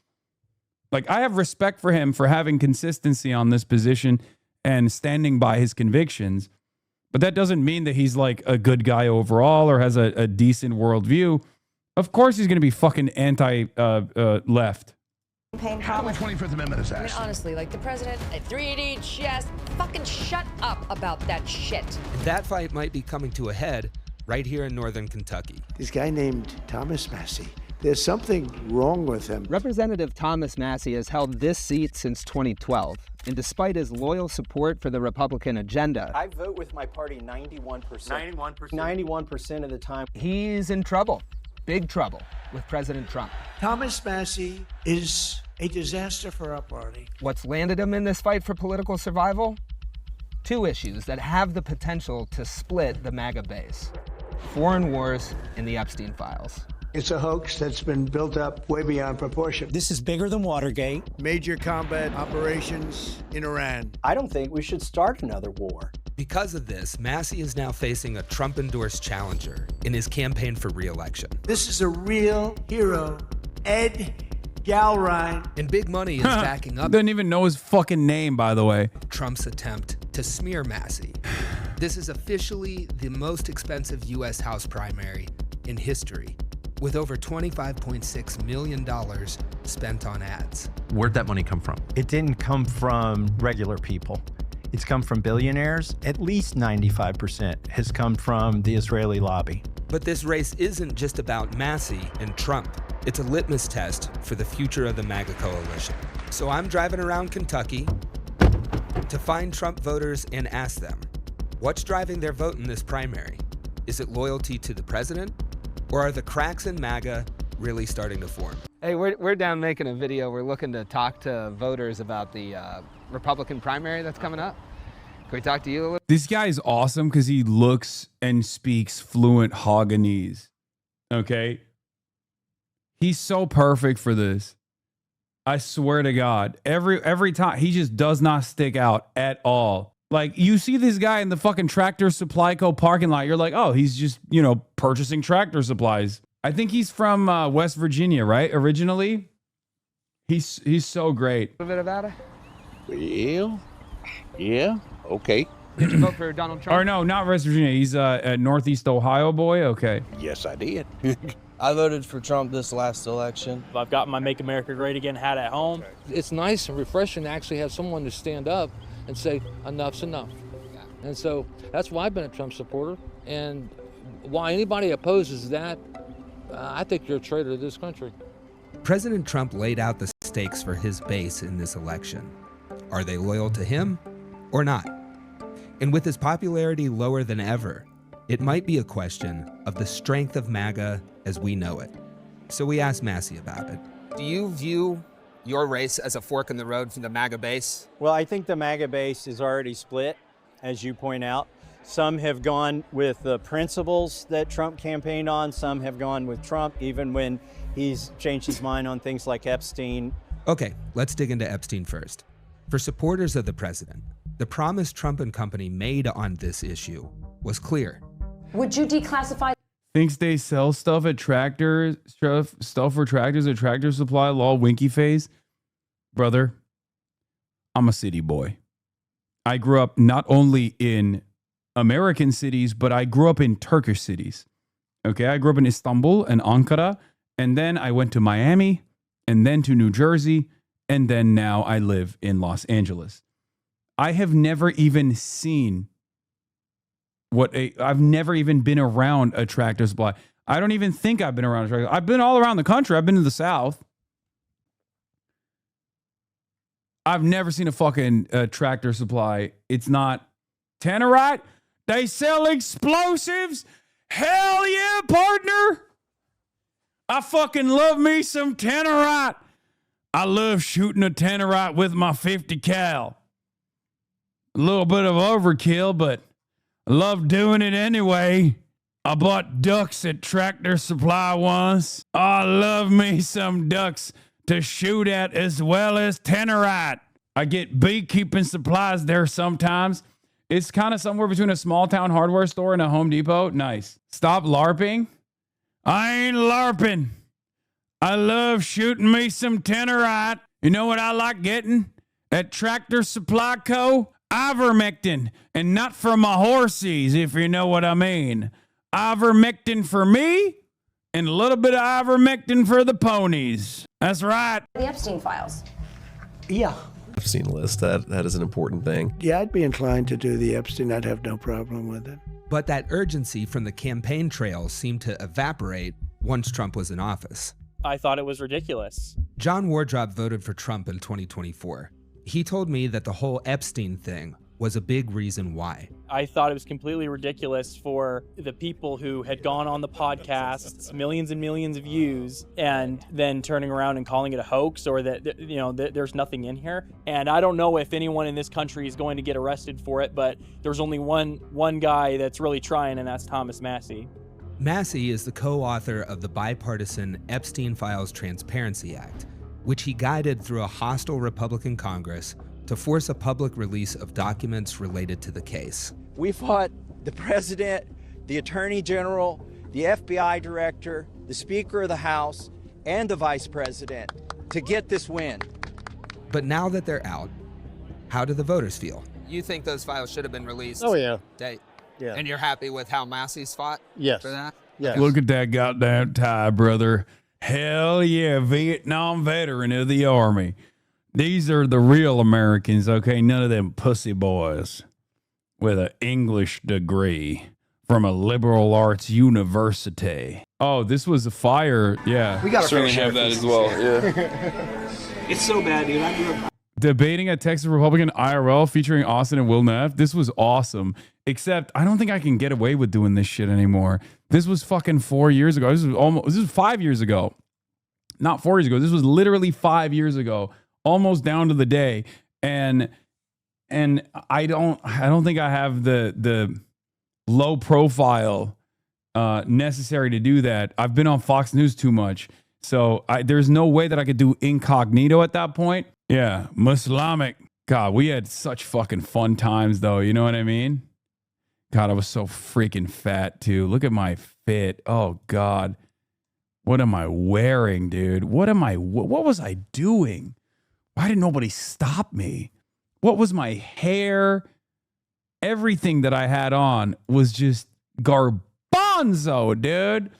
Like, I have respect for him for having consistency on this position and standing by his convictions. But that doesn't mean that he's like a good guy overall or has a decent worldview. Of course he's going to be fucking anti-left. How the 25th Amendment is I mean, asked. honestly, like the president at 3D chess, fucking shut up about that shit. That fight might be coming to a head right here in northern Kentucky. This guy named Thomas Massie. There's something wrong with him. Representative Thomas Massie has held this seat since 2012, and despite his loyal support for the Republican agenda, I vote with my party 91%. 91%? 91% of the time. He's in trouble, big trouble, with President Trump. Thomas Massie is a disaster for our party. What's landed him in this fight for political survival? Two issues that have the potential to split the MAGA base: foreign wars and the Epstein files. It's a hoax that's been built up way beyond proportion. This is bigger than Watergate. Major combat operations in Iran. I don't think we should start another war. Because of this, Massie is now facing a Trump-endorsed challenger in his campaign for re-election. This is a real hero, Ed Gallrain. And big money is backing up. Doesn't even know his fucking name, by the way. Trump's attempt to smear Massie. This is officially the most expensive U.S. House primary in history, with over $25.6 million spent on ads. Where'd that money come from? It didn't come from regular people. It's come from billionaires. At least 95% has come from the Israeli lobby. But this race isn't just about Massie and Trump. It's a litmus test for the future of the MAGA coalition. So I'm driving around Kentucky to find Trump voters and ask them, what's driving their vote in this primary? Is it loyalty to the president? Or are the cracks in MAGA really starting to form? Hey, we're down making a video. We're looking to talk to voters about the Republican primary that's coming up. Can we talk to you a little? This guy is awesome because he looks and speaks fluent Haganese. Okay? He's so perfect for this. I swear to God. Every time, he just does not stick out at all. Like, you see this guy in the fucking Tractor Supply Co. parking lot. You're like, oh, he's just, purchasing tractor supplies. I think he's from West Virginia, right? Originally. He's so great. A little bit about it? Well, yeah, okay. Did you vote for Donald Trump? Or no, not West Virginia. He's a Northeast Ohio boy. Okay. Yes, I did. I voted for Trump this last election. I've got my Make America Great Again hat at home. It's nice and refreshing to actually have someone to stand up and say, enough's enough. And so that's why I've been a Trump supporter. And why anybody opposes that, I think you're a traitor to this country. President Trump laid out the stakes for his base in this election. Are they loyal to him or not? And with his popularity lower than ever, it might be a question of the strength of MAGA as we know it. So we asked Massie about it. Do you view your race as a fork in the road from the MAGA base? Well, I think the MAGA base is already split, as you point out. Some have gone with the principles that Trump campaigned on. Some have gone with Trump, even when he's changed his mind on things like Epstein. Okay, let's dig into Epstein first. For supporters of the president, the promise Trump and company made on this issue was clear. Would you declassify? Thinks they sell stuff at tractors, stuff for tractors at Tractor Supply, lol, winky face. Brother, I'm a city boy. I grew up not only in American cities, but I grew up in Turkish cities. Okay, I grew up in Istanbul and Ankara, and then I went to Miami, and then to New Jersey, and then now I live in Los Angeles. I have never even seen I've never even been around a Tractor Supply. I don't even think I've been around a Tractor. I've been all around the country. I've been to the South. I've never seen a fucking Tractor Supply. It's not Tannerite. They sell explosives. Hell yeah, partner. I fucking love me some Tannerite. I love shooting a Tannerite with my 50 cal. A little bit of overkill, but I love doing it anyway. I bought ducks at Tractor Supply once. I love me some ducks to shoot at as well as Tannerite. I get beekeeping supplies there sometimes. It's kind of somewhere between a small town hardware store and a Home Depot. Nice. Stop LARPing. I ain't LARPing. I love shooting me some Tannerite. You know what I like getting at Tractor Supply Co.? Ivermectin, and not for my horsies, if you know what I mean. Ivermectin for me, and a little bit of ivermectin for the ponies. That's right. The Epstein files. Yeah. Epstein list, that is an important thing. Yeah, I'd be inclined to do the Epstein. I'd have no problem with it. But that urgency from the campaign trail seemed to evaporate once Trump was in office. I thought it was ridiculous. John Wardrop voted for Trump in 2024. He told me that the whole Epstein thing was a big reason why. I thought it was completely ridiculous for the people who had gone on the podcasts, millions and millions of views, and then turning around and calling it a hoax, or that there's nothing in here. And I don't know if anyone in this country is going to get arrested for it, but there's only one guy that's really trying, and that's Thomas Massie. Massie is the co-author of the bipartisan Epstein Files Transparency Act, which he guided through a hostile Republican Congress to force a public release of documents related to the case. We fought the president, the attorney general, the FBI director, the Speaker of the House, and the vice president to get this win. But now that they're out, how do the voters feel? You think those files should have been released? Oh, yeah. Yeah. And you're happy with how Massie's fought? Yes. For that? Yes. Look at that goddamn tie, brother. Hell yeah, Vietnam veteran of the Army. These are the real Americans, okay? None of them pussy boys with an English degree from a liberal arts university. Oh, this was a fire. Yeah. We got to certainly have that as well. Yeah. It's so bad, dude. I grew up. Debating a Texas Republican IRL featuring Austin and Will Neff. This was awesome. Except I don't think I can get away with doing this shit anymore. This was fucking 4 years ago. This was 5 years ago. Not 4 years ago. This was literally 5 years ago. Almost down to the day. And I don't think I have the low profile necessary to do that. I've been on Fox News too much. So there's no way that I could do incognito at that point. Yeah, Muslimic. God, we had such fucking fun times though. You know what I mean? God, I was so freaking fat too. Look at my fit. Oh God. What am I wearing, dude? What was I doing? Why did nobody stop me? What was my hair? Everything that I had on was just garbanzo, dude.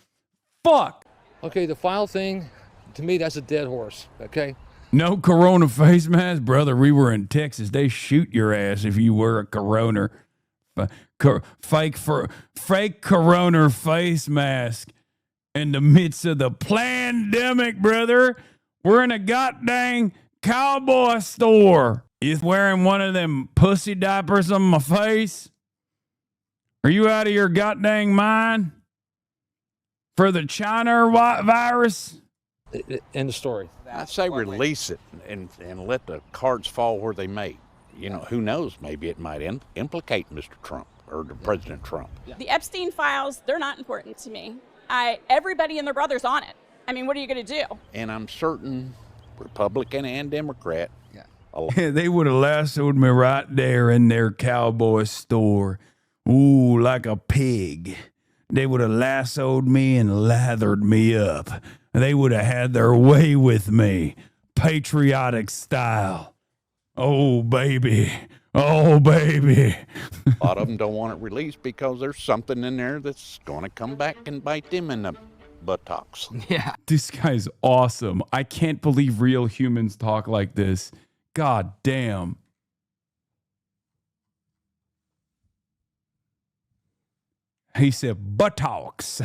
Fuck. Okay, the file thing, to me, that's a dead horse, okay? No corona face mask, brother. We were in Texas. They shoot your ass if you wear a corona. Fake corona face mask in the midst of the pandemic, brother. We're in a goddamn cowboy store. You wearing one of them pussy diapers on my face? Are you out of your goddamn mind? For the China virus? End of story. I say release it and let the cards fall where they may. You know, who knows? Maybe it might implicate Mr. Trump or President Trump. The Epstein files, they're not important to me. Everybody and their brother's on it. I mean, what are you going to do? And I'm certain Republican and Democrat. They would have lassoed me right there in their cowboy store. Ooh, like a pig. They would have lassoed me and lathered me up. They would have had their way with me, patriotic style. Oh, baby, Oh, baby. A lot of them don't want it released because there's something in there that's going to come back and bite them in the buttocks. Yeah. This guy's awesome. I can't believe real humans talk like this. God damn. He said buttocks.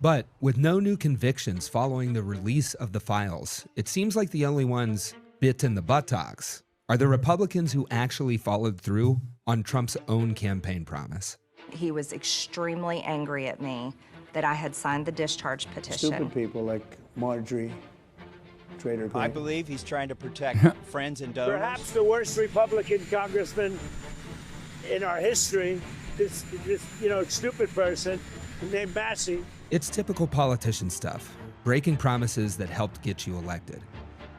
But with no new convictions following the release of the files, it seems like the only ones bit in the buttocks are the Republicans who actually followed through on Trump's own campaign promise. He was extremely angry at me that I had signed the discharge petition. Stupid people like Marjorie Trader. I believe he's trying to protect friends and donors. Perhaps the worst Republican congressman in our history, this stupid person named Massie. It's typical politician stuff, breaking promises that helped get you elected.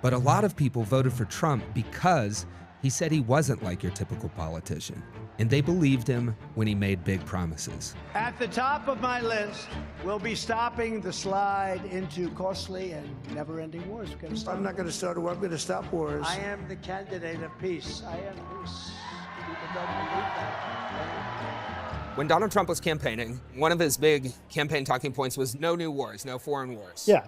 But a lot of people voted for Trump because he said he wasn't like your typical politician, and they believed him when he made big promises. At the top of my list, we'll be stopping the slide into costly and never-ending wars. I'm not going to start a war. I'm going to stop wars. I am the candidate of peace. I am peace. People don't believe that. When Donald Trump was campaigning, one of his big campaign talking points was no new wars, no foreign wars. Yeah.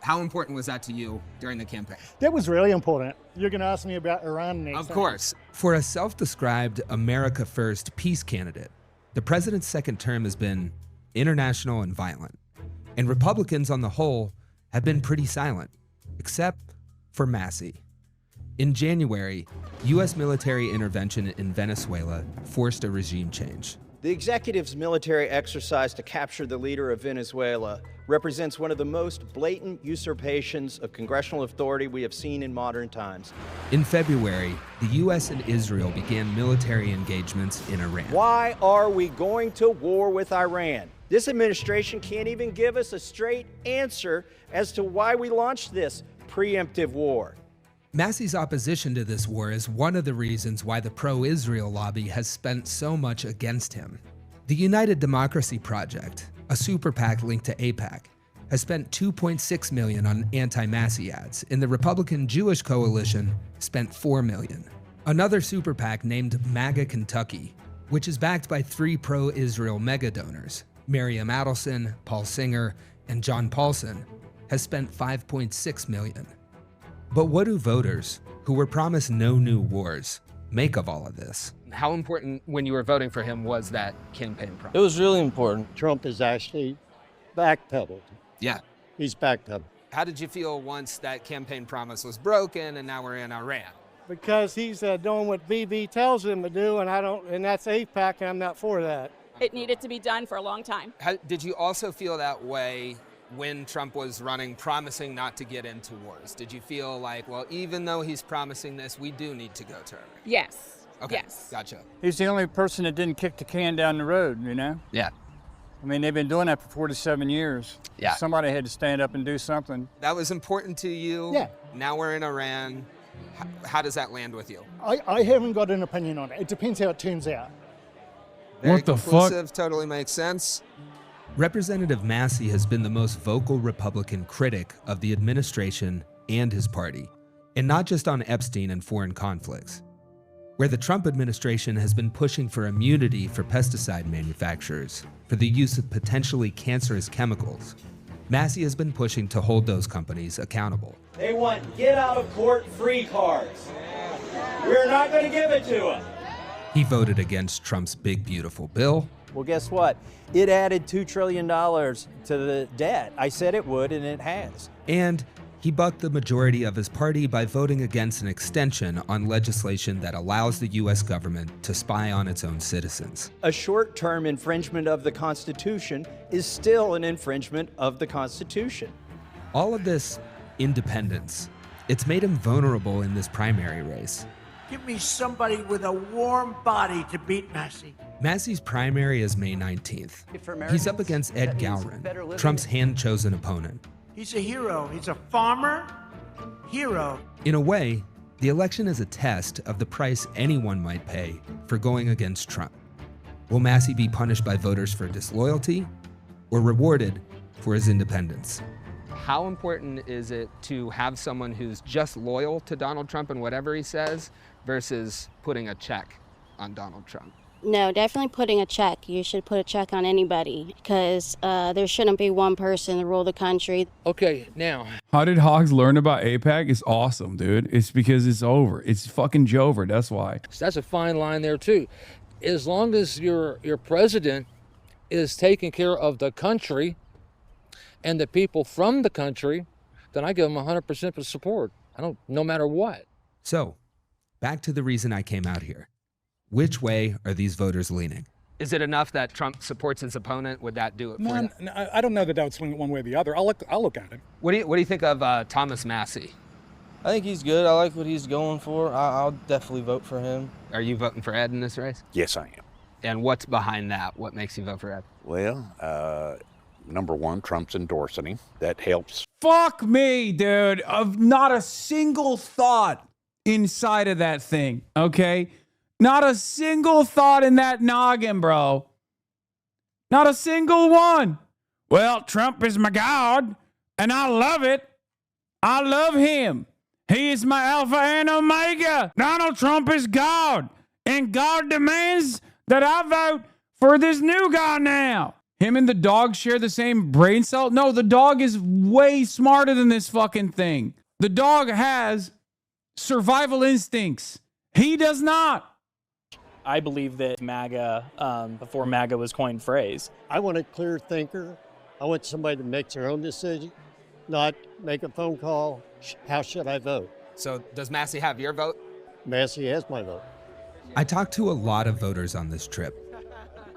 How important was that to you during the campaign? That was really important. You're going to ask me about Iran next. Of course. For a self-described America First peace candidate, the president's second term has been international and violent. And Republicans on the whole have been pretty silent, except for Massie. In January, U.S. military intervention in Venezuela forced a regime change. The executive's military exercise to capture the leader of Venezuela represents one of the most blatant usurpations of congressional authority we have seen in modern times. In February, the U.S. and Israel began military engagements in Iran. Why are we going to war with Iran? This administration can't even give us a straight answer as to why we launched this preemptive war. Massie's opposition to this war is one of the reasons why the pro-Israel lobby has spent so much against him. The United Democracy Project, a super PAC linked to AIPAC, has spent $2.6 million on anti-Massie ads, and the Republican Jewish Coalition spent $4 million. Another super PAC named MAGA Kentucky, which is backed by 3 pro-Israel mega donors, Miriam Adelson, Paul Singer, and John Paulson, has spent $5.6 million. But what do voters, who were promised no new wars, make of all of this? How important, when you were voting for him, was that campaign promise? It was really important. Trump is actually backpedaled. Yeah. He's backpedaled. How did you feel once that campaign promise was broken and now we're in Iran? Because he's doing what BB tells him to do, and that's AIPAC, and I'm not for that. It needed to be done for a long time. Did you also feel that way when Trump was running, promising not to get into wars? Did you feel like, well, even though he's promising this, we do need to go to Iran? Yes. Okay. Yes. Gotcha. He's the only person that didn't kick the can down the road, you know? Yeah. I mean, they've been doing that for 47 years. Yeah. Somebody had to stand up and do something. That was important to you. Yeah. Now we're in Iran. How does that land with you? I haven't got an opinion on it. It depends how it turns out. Very What the conclusive, totally makes sense. Representative Massie has been the most vocal Republican critic of the administration and his party, and not just on Epstein and foreign conflicts. Where the Trump administration has been pushing for immunity for pesticide manufacturers for the use of potentially cancerous chemicals, Massie has been pushing to hold those companies accountable. They want get-out-of-court-free cards. We're not going to give it to them. He voted against Trump's big, beautiful bill. Well, guess what? It added $2 trillion to the debt. I said it would, and it has. And he bucked the majority of his party by voting against an extension on legislation that allows the U.S. government to spy on its own citizens. A short-term infringement of the Constitution is still an infringement of the Constitution. All of this independence, it's made him vulnerable in this primary race. Give me somebody with a warm body to beat Massie. Massie's primary is May 19th. He's up against Ed Galrin, Trump's hand-chosen opponent. He's a hero. He's a farmer hero. In a way, the election is a test of the price anyone might pay for going against Trump. Will Massie be punished by voters for disloyalty or rewarded for his independence? How important is it to have someone who's just loyal to Donald Trump and whatever he says versus putting a check on Donald Trump? No, definitely putting a check. You should put a check on anybody because there shouldn't be one person to rule the country. Okay, now. How did Hogs learn about AIPAC? It's awesome, dude. It's because it's over. It's fucking Jover. That's why. So that's a fine line there too. As long as your president is taking care of the country and the people from the country, then I give him 100% support. No matter what. So, back to the reason I came out here. Which way are these voters leaning? Is it enough that Trump supports his opponent? Would that do it for you? No, I don't know that would swing it one way or the other. I'll look at it. What do you think of Thomas Massie? I think he's good. I like what he's going for. I'll definitely vote for him. Are you voting for Ed in this race? Yes, I am. And what's behind that? What makes you vote for Ed? Well, number one, Trump's endorsing him. That helps. Fuck me, dude. Of not a single thought inside of that thing, okay? Not a single thought in that noggin, bro. Not a single one. Well, Trump is my God, and I love it. I love him. He is my Alpha and Omega. Donald Trump is God, and God demands that I vote for this new guy now. Him and the dog share the same brain cell? No, the dog is way smarter than this fucking thing. The dog has survival instincts. He does not. I believe that MAGA, before MAGA was coined phrase. I want a clear thinker. I want somebody that makes their own decision, not make a phone call, how should I vote? So does Massie have your vote? Massie has my vote. I talked to a lot of voters on this trip.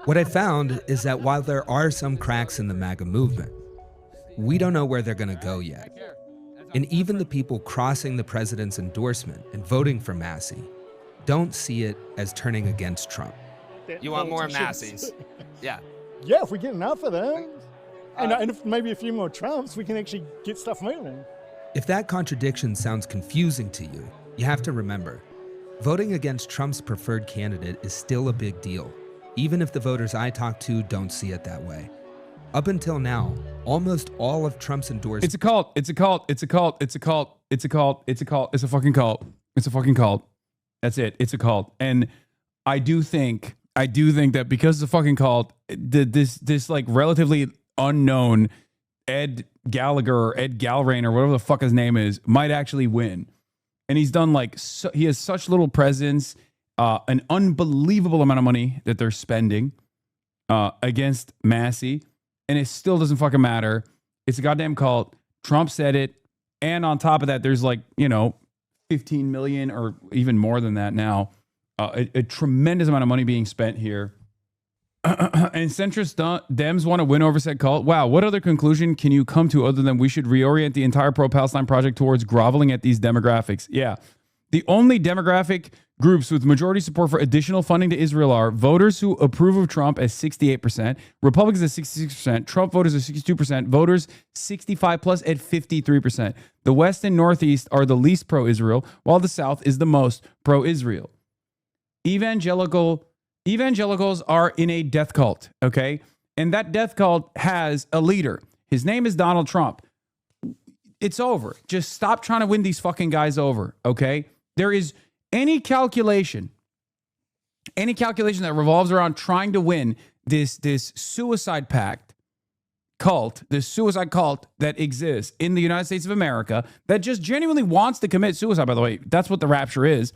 What I found is that while there are some cracks in the MAGA movement, we don't know where they're going to go yet. And even the people crossing the president's endorsement and voting for Massie don't see it as turning against Trump. You want more Massies? Yeah. Yeah, if we get enough of them, and if maybe a few more Trumps, we can actually get stuff moving. If that contradiction sounds confusing to you, you have to remember, voting against Trump's preferred candidate is still a big deal, even if the voters I talk to don't see it that way. Up until now, almost all of Trump's endorsements... It's a cult. It's a cult. It's a cult. It's a cult. It's a cult. It's a cult. It's a fucking cult. It's a fucking cult. That's it. It's a cult. And I do think that because it's a fucking cult, this like relatively unknown Ed Gallagher or Ed Galrain or whatever the fuck his name is might actually win. And he's done like, he has such little presence, an unbelievable amount of money that they're spending against Massie. And it still doesn't fucking matter. It's a goddamn cult. Trump said it. And on top of that, there's like, 15 million or even more than that now. A tremendous amount of money being spent here. And centrist Dems want to win over said cult. Wow, what other conclusion can you come to other than we should reorient the entire pro-Palestine project towards groveling at these demographics? Yeah. The only demographic groups with majority support for additional funding to Israel are voters who approve of Trump at 68%, Republicans at 66%, Trump voters at 62%, voters 65 plus at 53%. The West and Northeast are the least pro-Israel, while the South is the most pro-Israel. Evangelicals are in a death cult, okay? And that death cult has a leader. His name is Donald Trump. It's over. Just stop trying to win these fucking guys over, okay? There is any calculation that revolves around trying to win this suicide pact cult, this suicide cult that exists in the United States of America that just genuinely wants to commit suicide, by the way, that's what the rapture is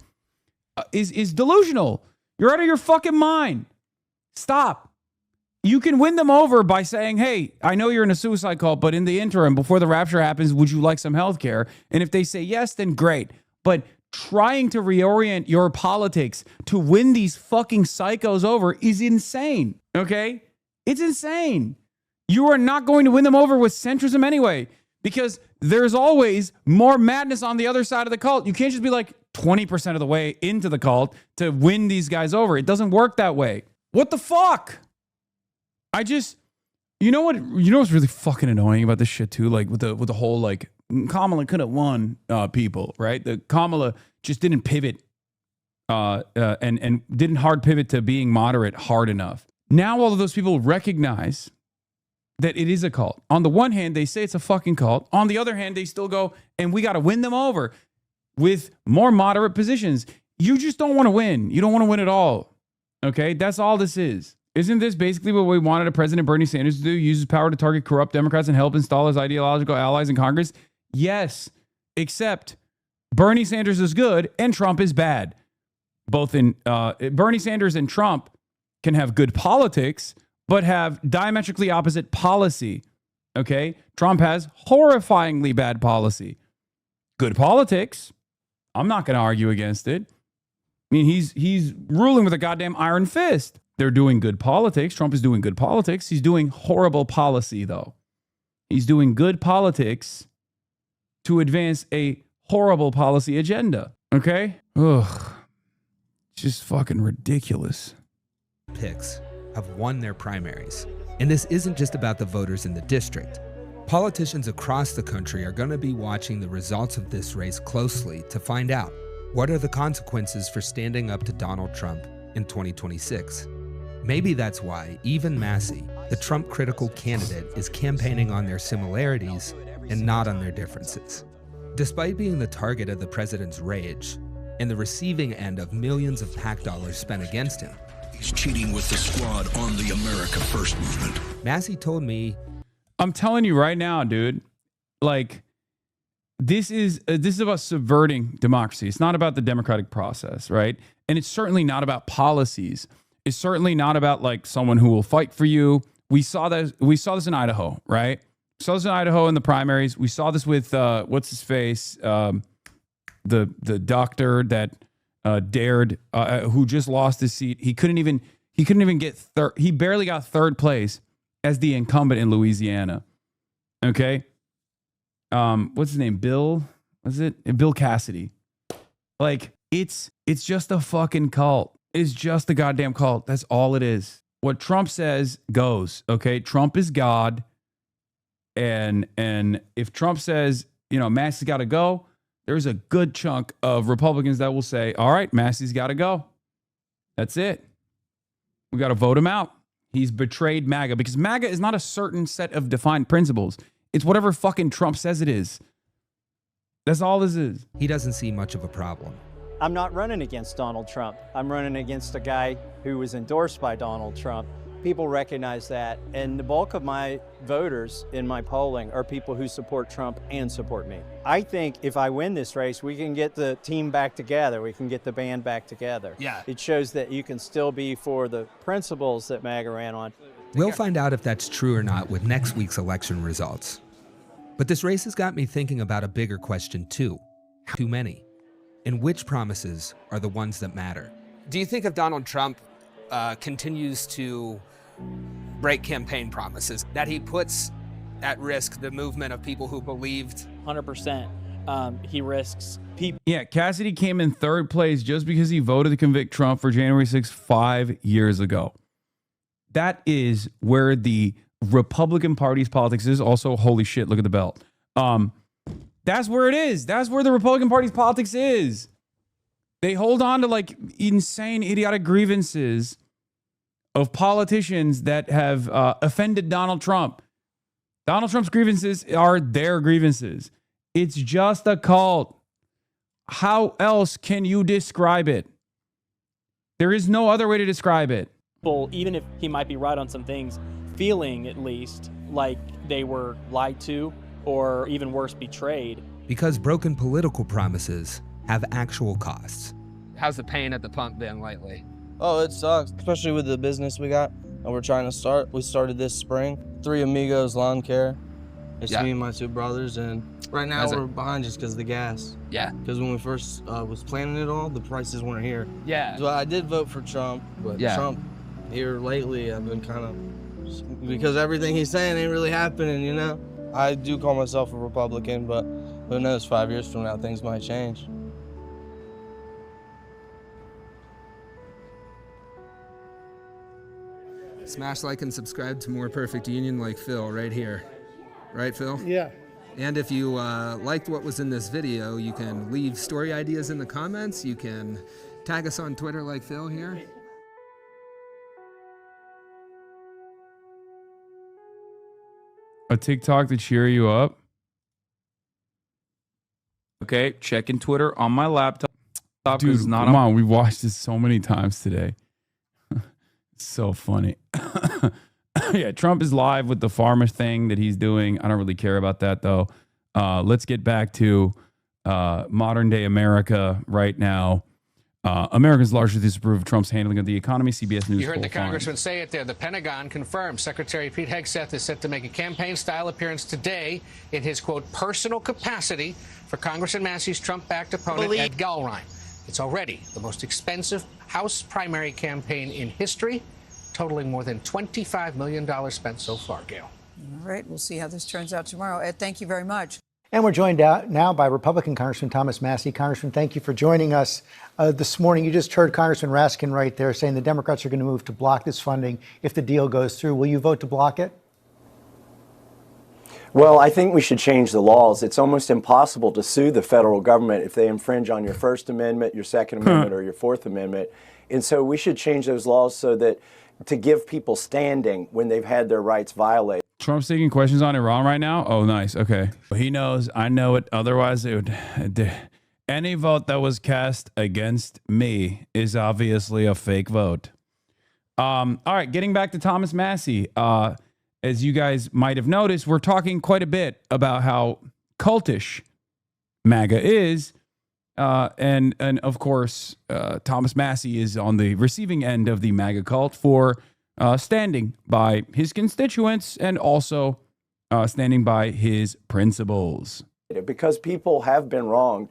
delusional. You're out of your fucking mind. Stop. You can win them over by saying, hey, I know you're in a suicide cult, but in the interim, before the rapture happens, would you like some health care? And if they say yes, then great. But trying to reorient your politics to win these fucking psychos over is insane, okay? It's insane. You are not going to win them over with centrism anyway, because there's always more madness on the other side of the cult. You can't just be like 20% of the way into the cult to win these guys over. It doesn't work that way. What the fuck? You know what's really fucking annoying about this shit too? Like with the whole like Kamala could have won people, right? The Kamala just didn't pivot and didn't hard pivot to being moderate hard enough. Now all of those people recognize that it is a cult. On the one hand, they say it's a fucking cult. On the other hand, they still go, and we got to win them over with more moderate positions. You just don't want to win. You don't want to win at all. Okay? That's all this is. Isn't this basically what we wanted a President Bernie Sanders to do? Use his power to target corrupt Democrats and help install his ideological allies in Congress? Yes, except Bernie Sanders is good and Trump is bad. Both in Bernie Sanders and Trump can have good politics, but have diametrically opposite policy. Okay? Trump has horrifyingly bad policy. Good politics. I'm not going to argue against it. I mean, he's ruling with a goddamn iron fist. They're doing good politics. Trump is doing good politics. He's doing horrible policy, though. He's doing good politics to advance a horrible policy agenda. Okay? Ugh. Just fucking ridiculous. Picks have won their primaries. And this isn't just about the voters in the district. Politicians across the country are going to be watching the results of this race closely to find out what are the consequences for standing up to Donald Trump in 2026. Maybe that's why even Massie, the Trump-critical candidate, is campaigning on their similarities and not on their differences. Despite being the target of the president's rage and the receiving end of millions of PAC dollars spent against him, he's cheating with the squad on the America First movement. Massie told me, I'm telling you right now, dude, like, this is about subverting democracy. It's not about the democratic process, right? And it's certainly not about policies. It's certainly not about like someone who will fight for you. We saw this in Idaho, right? We saw this in Idaho in the primaries. We saw this with what's his face, the doctor that dared, who just lost his seat. He couldn't even get third. He barely got third place as the incumbent in Louisiana. Okay. What's his name? Bill Cassidy. Like, it's just a fucking cult. It's just a goddamn cult. That's all it is. What Trump says goes. Okay. Trump is God. And if Trump says, Massie's got to go, there's a good chunk of Republicans that will say, all right, Massie's got to go. That's it. We got to vote him out. He's betrayed MAGA, because MAGA is not a certain set of defined principles. It's whatever fucking Trump says it is. That's all this is. He doesn't see much of a problem. I'm not running against Donald Trump. I'm running against a guy who was endorsed by Donald Trump. People recognize that. And the bulk of my voters in my polling are people who support Trump and support me. I think if I win this race, we can get the team back together. We can get the band back together. Yeah. It shows that you can still be for the principles that MAGA ran on. We'll find out if that's true or not with next week's election results. But this race has got me thinking about a bigger question too. Too many? And which promises are the ones that matter? Do you think if Donald Trump continues to break campaign promises, that he puts at risk the movement of people who believed? 100%. He risks people. Yeah, Cassidy came in third place just because he voted to convict Trump for January 6th 5 years ago. That is where the Republican Party's politics is. Also, holy shit, look at the belt. That's where it is. That's where the Republican Party's politics is. They hold on to like insane, idiotic grievances of politicians that have offended Donald Trump. Donald Trump's grievances are their grievances. It's just a cult. How else can you describe it? There is no other way to describe it. Even if he might be right on some things, feeling at least like they were lied to, or even worse, betrayed. Because broken political promises have actual costs. How's the pain at the pump been lately? Oh, it sucks, especially with the business we got and we're trying to start. We started this spring. 3 Amigos Lawn Care. It's me and my 2 brothers, and right now we're behind just because of the gas. Yeah. Because when we first was planning it all, the prices weren't here. Yeah. So I did vote for Trump, but Trump here lately, I've been kind of, because everything he's saying ain't really happening, I do call myself a Republican, but who knows, 5 years from now, things might change. Smash like and subscribe to More Perfect Union like Phil right here. Right, Phil? Yeah. And if you liked what was in this video, you can leave story ideas in the comments. You can tag us on Twitter like Phil here. A TikTok to cheer you up. Okay, checking Twitter on my laptop. Dude, come on. We watched this so many times today. So funny. Yeah, Trump is live with the farmer thing that he's doing. I don't really care about that, though. Let's get back to modern day America right now. Americans largely disapprove of Trump's handling of the economy. CBS News. You heard the congressman say it there. The Pentagon confirmed Secretary Pete Hegseth is set to make a campaign-style appearance today in his, quote, personal capacity for Congressman Massie's Trump-backed opponent, Ed Gallrein. It's already the most expensive House primary campaign in history, totaling more than $25 million spent so far, Gail. All right, we'll see how this turns out tomorrow. Ed, thank you very much. And we're joined now by Republican Congressman Thomas Massie. Congressman, thank you for joining us this morning. You just heard Congressman Raskin right there saying the Democrats are going to move to block this funding if the deal goes through. Will you vote to block it? Well, I think we should change the laws. It's almost impossible to sue the federal government if they infringe on your First Amendment, your Second Amendment, or your Fourth Amendment. And so we should change those laws so that to give people standing when they've had their rights violated. Trump's taking questions on Iran right now? Oh, nice. Okay. He knows. I know it. Otherwise, it would. Any vote that was cast against me is obviously a fake vote. All right. Getting back to Thomas Massie. As you guys might have noticed, we're talking quite a bit about how cultish MAGA is. And of course, Thomas Massie is on the receiving end of the MAGA cult for standing by his constituents and also standing by his principles. Because people have been wronged,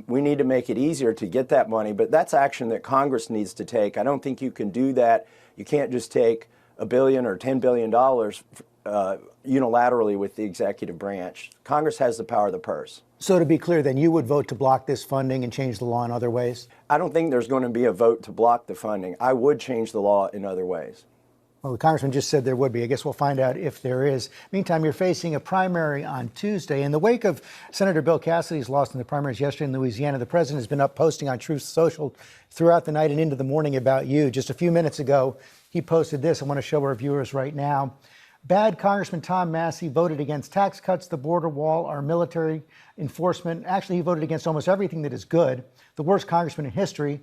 we need to make it easier to get that money, but that's action that Congress needs to take. I don't think you can do that. You can't just take $1 billion or $10 billion unilaterally with the executive branch. Congress has the power of the purse. So to be clear, then you would vote to block this funding and change the law in other ways? I don't think there's going to be a vote to block the funding. I would change the law in other ways. Well, the congressman just said there would be. I guess we'll find out if there is. Meantime, you're facing a primary on Tuesday. In the wake of Senator Bill Cassidy's loss in the primaries yesterday in Louisiana, the president has been up posting on Truth Social throughout the night and into the morning about you. Just a few minutes ago, he posted this. I want to show our viewers right now. Bad Congressman Tom Massie voted against tax cuts, the border wall, our military enforcement. Actually, he voted against almost everything that is good. The worst congressman in history.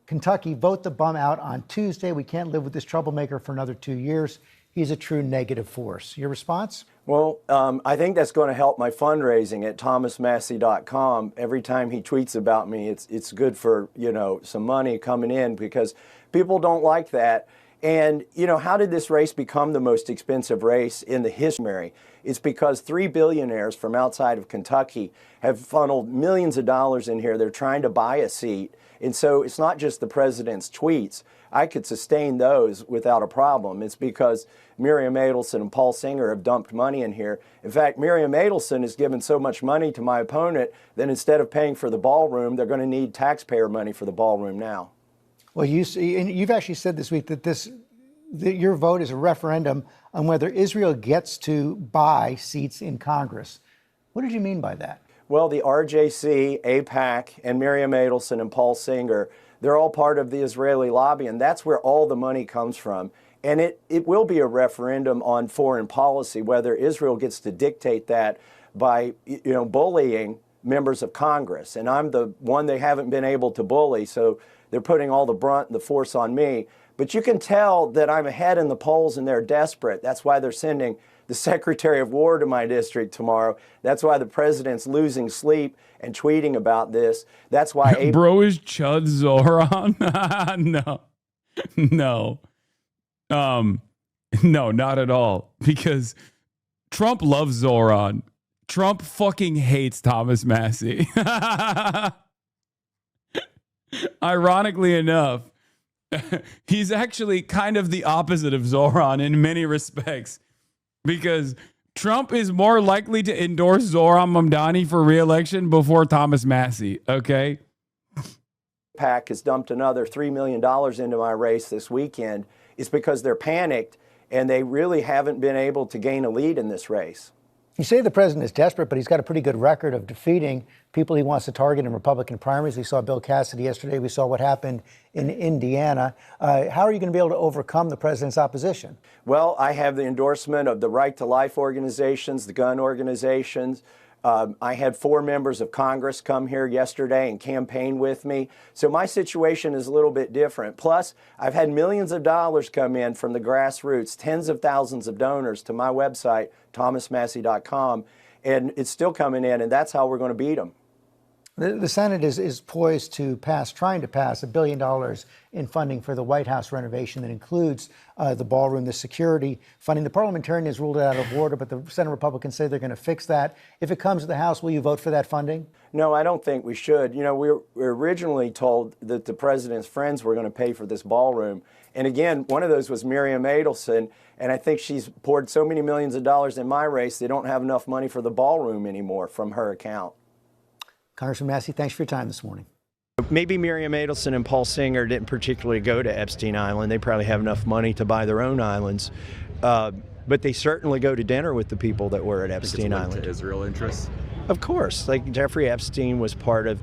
Kentucky, vote the bum out on Tuesday. We can't live with this troublemaker for another 2 years. He's a true negative force. Your response? Well, I think that's going to help my fundraising at thomasmassie.com. Every time he tweets about me, it's good for, some money coming in because people don't like that. And, how did this race become the most expensive race in the history? It's because 3 billionaires from outside of Kentucky have funneled millions of dollars in here. They're trying to buy a seat. And so it's not just the president's tweets. I could sustain those without a problem. It's because Miriam Adelson and Paul Singer have dumped money in here. In fact, Miriam Adelson has given so much money to my opponent that instead of paying for the ballroom, they're going to need taxpayer money for the ballroom now. Well, you see, and you've actually said this week that your vote is a referendum on whether Israel gets to buy seats in Congress. What did you mean by that? Well, the RJC, AIPAC, and Miriam Adelson and Paul Singer, they're all part of the Israeli lobby, and that's where all the money comes from. And it will be a referendum on foreign policy, whether Israel gets to dictate that by bullying members of Congress. And I'm the one they haven't been able to bully, so they're putting all the brunt and the force on me. But you can tell that I'm ahead in the polls and they're desperate. That's why they're sending the Secretary of War to my district tomorrow. That's why the president's losing sleep and tweeting about this. That's why... Bro is Chud Zoran? No. No, not at all. Because Trump loves Zoran. Trump fucking hates Thomas Massie. Ironically enough, he's actually kind of the opposite of Zoran in many respects. Because Trump is more likely to endorse Zoran Mamdani for re-election before Thomas Massie, okay? PAC has dumped another $3 million into my race this weekend. It's because they're panicked and they really haven't been able to gain a lead in this race. You say the president is desperate, but he's got a pretty good record of defeating people he wants to target in Republican primaries. We saw Bill Cassidy yesterday. We saw what happened in Indiana. How are you going to be able to overcome the president's opposition? Well, I have the endorsement of the Right to Life organizations, the gun organizations, I had 4 members of Congress come here yesterday and campaign with me. So my situation is a little bit different. Plus, I've had millions of dollars come in from the grassroots, tens of thousands of donors to my website, thomasmassie.com, and it's still coming in, and that's how we're going to beat them. The Senate is poised to trying to pass $1 billion in funding for the White House renovation that includes the ballroom, the security funding. The parliamentarian has ruled it out of order, but the Senate Republicans say they're going to fix that. If it comes to the House, will you vote for that funding? No, I don't think we should. You know, we were originally told that the president's friends were going to pay for this ballroom. And again, one of those was Miriam Adelson, and I think she's poured so many millions of dollars in my race, they don't have enough money for the ballroom anymore from her account. Congressman Massie, thanks for your time this morning. Maybe Miriam Adelson and Paul Singer didn't particularly go to Epstein Island. They probably have enough money to buy their own islands. But they certainly go to dinner with the people that were at Epstein Island. To Israel interests? Of course. Like Jeffrey Epstein was part of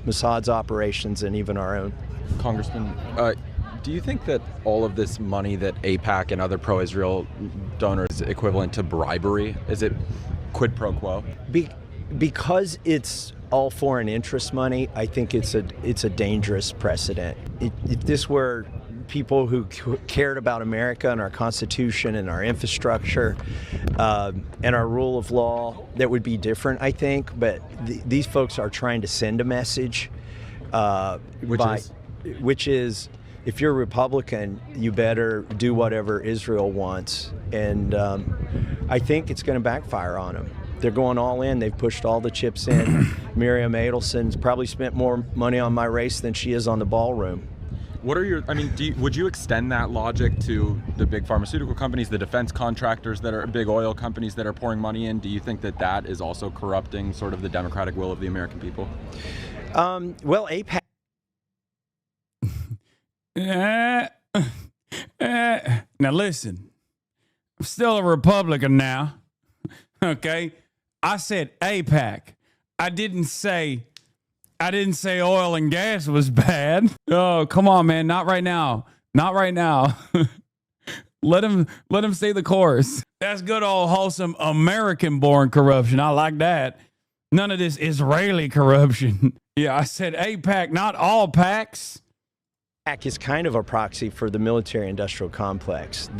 Mossad's operations and even our own. Congressman, do you think that all of this money that AIPAC and other pro-Israel donors is equivalent to bribery? Is it quid pro quo? Because it's all foreign interest money, I think it's a dangerous precedent. If this were people who cared about America and our Constitution and our infrastructure and our rule of law, that would be different, I think. But these folks are trying to send a message, which is, if you're a Republican, you better do whatever Israel wants. And I think it's going to backfire on them. They're going all in. They've pushed all the chips in. Miriam Adelson's probably spent more money on my race than she is on the ballroom. What are your, would you extend that logic to the big pharmaceutical companies, the defense contractors that are big oil companies that are pouring money in? Do you think that that is also corrupting sort of the democratic will of the American people? Well, AIPAC. Now listen, I'm still a Republican now. Okay. I said AIPAC. I didn't say oil and gas was bad. Oh, come on, man. Not right now. Not right now. Let him stay the course. That's good old wholesome American-born corruption. I like that. None of this Israeli corruption. Yeah, I said AIPAC, not all PACs. AIPAC is kind of a proxy for the military-industrial complex.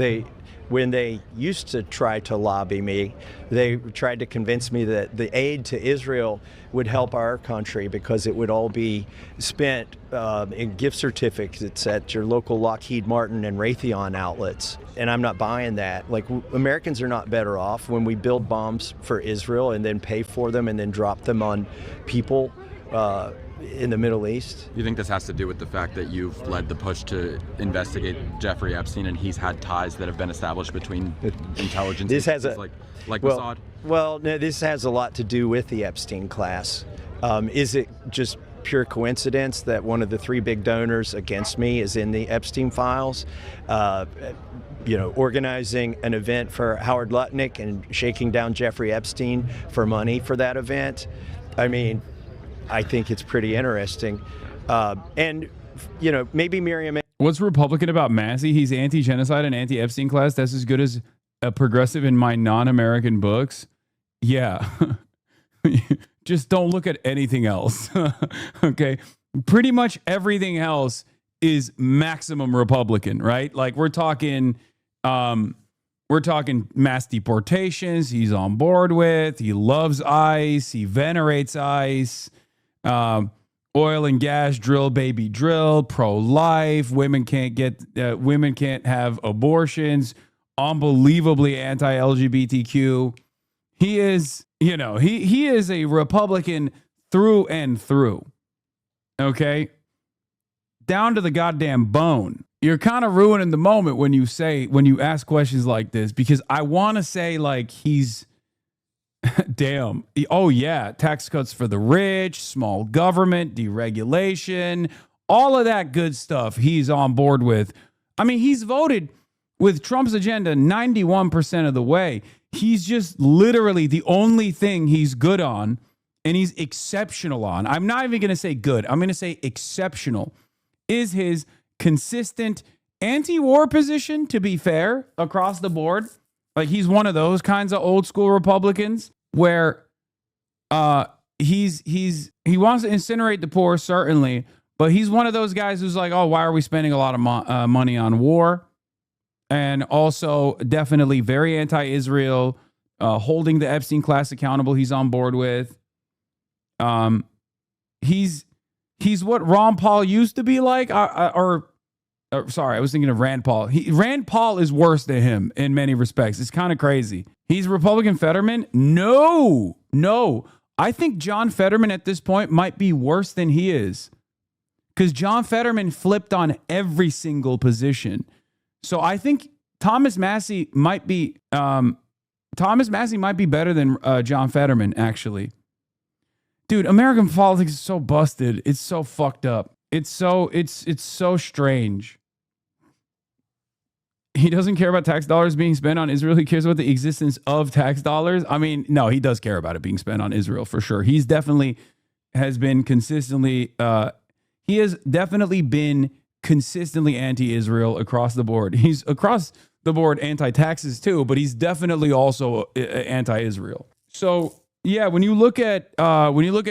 When they used to try to lobby me, they tried to convince me that the aid to Israel would help our country because it would all be spent in gift certificates at your local Lockheed Martin and Raytheon outlets. And I'm not buying that. Like, Americans are not better off when we build bombs for Israel and then pay for them and then drop them on people in the Middle East. You think this has to do with the fact that you've led the push to investigate Jeffrey Epstein, and he's had ties that have been established between intelligence agencies like Mossad? Well, no, this has a lot to do with the Epstein class. Is it just pure coincidence that one of the 3 big donors against me is in the Epstein files? Organizing an event for Howard Lutnick and shaking down Jeffrey Epstein for money for that event. I think it's pretty interesting. Maybe Miriam. What's Republican about Massie? He's anti-genocide and anti-Epstein class. That's as good as a progressive in my non-American books. Yeah. Just don't look at anything else. Okay. Pretty much everything else is maximum Republican, right? Like we're talking mass deportations. He's on board with. He loves ICE. He venerates ICE. Oil and gas, drill baby drill, pro-life, women can't have abortions, unbelievably anti-LGBTQ. He is, he is a Republican through and through. Okay? Down to the goddamn bone. You're kind of ruining the moment when you ask questions like this, because I want to say like he's damn. Oh, yeah. Tax cuts for the rich, small government, deregulation, all of that good stuff he's on board with. He's voted with Trump's agenda 91% of the way. He's just literally the only thing he's good on, and he's exceptional on. I'm not even going to say good. I'm going to say exceptional is his consistent anti-war position, to be fair, across the board. Like, he's one of those kinds of old school Republicans where He wants to incinerate the poor, certainly, but he's one of those guys who's like, oh, why are we spending a lot of money on war? And also definitely very anti-Israel, holding the Epstein class accountable. He's on board with. He's what Ron Paul used to be like, sorry, I was thinking of Rand Paul. Rand Paul is worse than him in many respects. It's kind of crazy. He's Republican Fetterman? No. I think John Fetterman at this point might be worse than he is, because John Fetterman flipped on every single position. So I think Thomas Massie might be better than John Fetterman, actually. Dude, American politics is so busted. It's so fucked up. It's so strange. He doesn't care about tax dollars being spent on Israel. He cares about the existence of tax dollars. I mean, no, he does care about it being spent on Israel for sure. He has definitely been consistently anti-Israel across the board. He's across the board anti-taxes too, but he's definitely also anti-Israel. So yeah, when you look at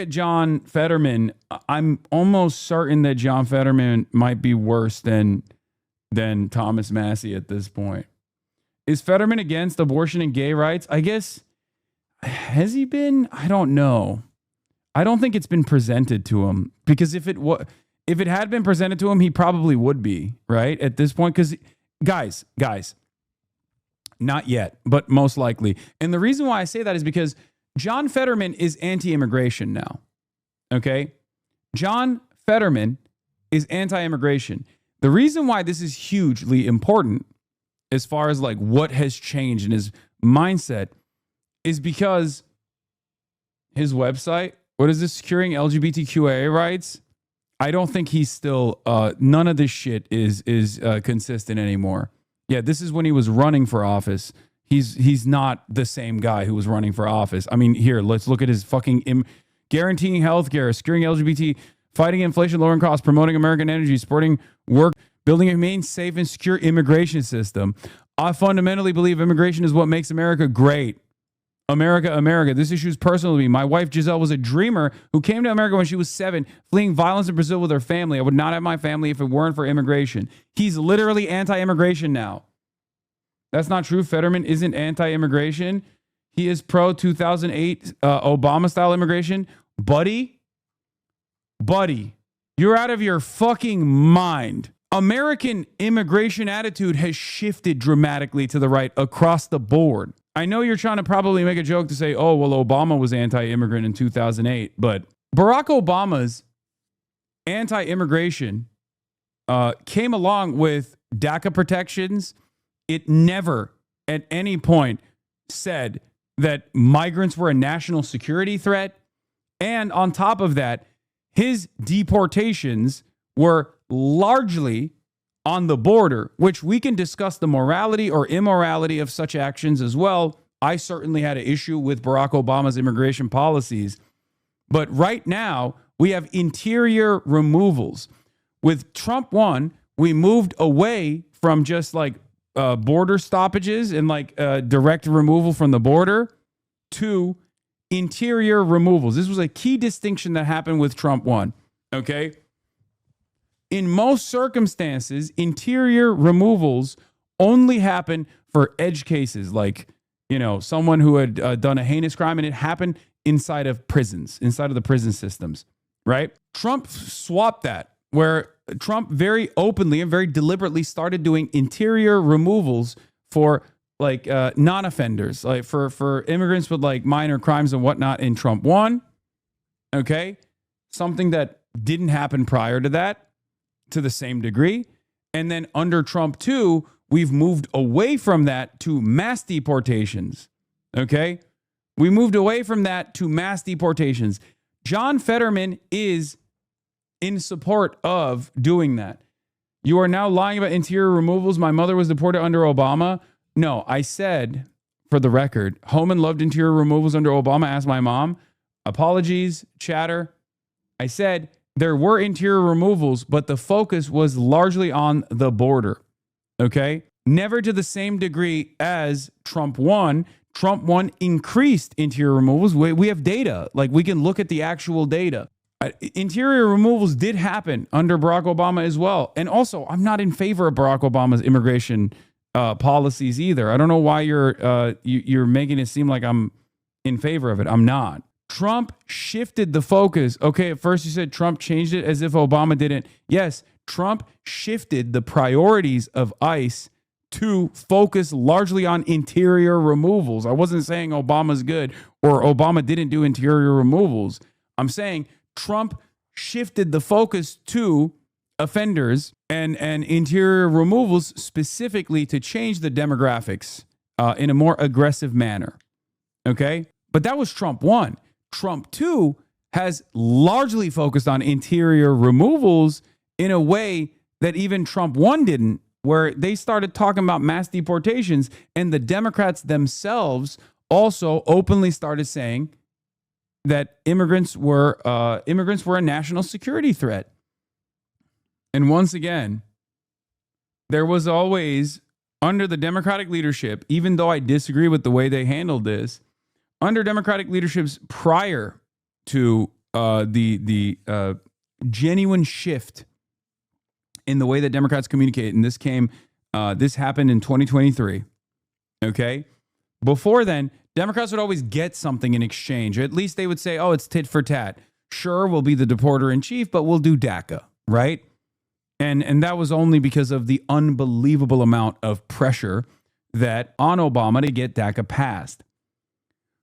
John Fetterman, I'm almost certain that John Fetterman might be worse than Thomas Massie at this point. Is Fetterman against abortion and gay rights? I guess, has he been? I don't know. I don't think it's been presented to him, because if it had been presented to him, he probably would be, right, at this point. Because guys, not yet, but most likely. And the reason why I say that is because John Fetterman is anti-immigration now. Okay? John Fetterman is anti-immigration. The reason why this is hugely important, as far as like what has changed in his mindset, is because his website, what is this, securing LGBTQIA rights? I don't think he's still, none of this shit is consistent anymore. Yeah, this is when he was running for office. He's not the same guy who was running for office. I mean, here, let's look at his fucking guaranteeing healthcare, securing LGBT, fighting inflation, lowering costs, promoting American energy, supporting work, building a humane, safe, and secure immigration system. I fundamentally believe immigration is what makes America great. America. This issue is personal to me. My wife, Giselle, was a dreamer who came to America when she was 7, fleeing violence in Brazil with her family. I would not have my family if it weren't for immigration. He's literally anti-immigration now. That's not true. Fetterman isn't anti-immigration. He is pro-2008 Obama-style immigration. Buddy, you're out of your fucking mind. American immigration attitude has shifted dramatically to the right across the board. I know you're trying to probably make a joke to say, oh, well, Obama was anti-immigrant in 2008, but Barack Obama's anti-immigration came along with DACA protections. It never at any point said that migrants were a national security threat. And on top of that, his deportations were largely on the border, which we can discuss the morality or immorality of such actions as well. I certainly had an issue with Barack Obama's immigration policies. But right now, we have interior removals. With Trump 1, we moved away from just like border stoppages and like direct removal from the border to interior removals. This was a key distinction that happened with Trump 1. Okay. In most circumstances, interior removals only happen for edge cases, like, you know, someone who had done a heinous crime, and it happened inside of prisons, inside of the prison systems, right? Trump swapped that, where Trump very openly and very deliberately started doing interior removals for like non-offenders, like for immigrants with like minor crimes and whatnot in Trump 1. Okay. Something that didn't happen prior to that to the same degree. And then under Trump 2, we've moved away from that to mass deportations. Okay. We moved away from that to mass deportations. John Fetterman is in support of doing that. You are now lying about interior removals. My mother was deported under Obama. No, I said, for the record, Homan loved interior removals under Obama. Asked my mom. Apologies, chatter. I said there were interior removals, but the focus was largely on the border. Okay? Never to the same degree as Trump 1. Trump 1 increased interior removals. We have data. Like, we can look at the actual data. Interior removals did happen under Barack Obama as well. And also, I'm not in favor of Barack Obama's immigration policies either. I don't know why you're making it seem like I'm in favor of it. I'm not. Trump shifted the focus. Okay, at first you said Trump changed it as if Obama didn't. Yes, Trump shifted the priorities of ICE to focus largely on interior removals. I wasn't saying Obama's good or Obama didn't do interior removals. I'm saying Trump shifted the focus to offenders and interior removals specifically to change the demographics in a more aggressive manner. Okay? But that was Trump 1. Trump 2 has largely focused on interior removals in a way that even Trump 1 didn't, where they started talking about mass deportations, and the Democrats themselves also openly started saying that immigrants were a national security threat. And once again, there was always, under the Democratic leadership, even though I disagree with the way they handled this, under Democratic leaderships prior to the genuine shift in the way that Democrats communicate, and this happened in 2023. Okay, before then, Democrats would always get something in exchange. Or at least they would say, "Oh, it's tit for tat. Sure, we'll be the deporter in chief, but we'll do DACA, right?" And that was only because of the unbelievable amount of pressure that on Obama to get DACA passed.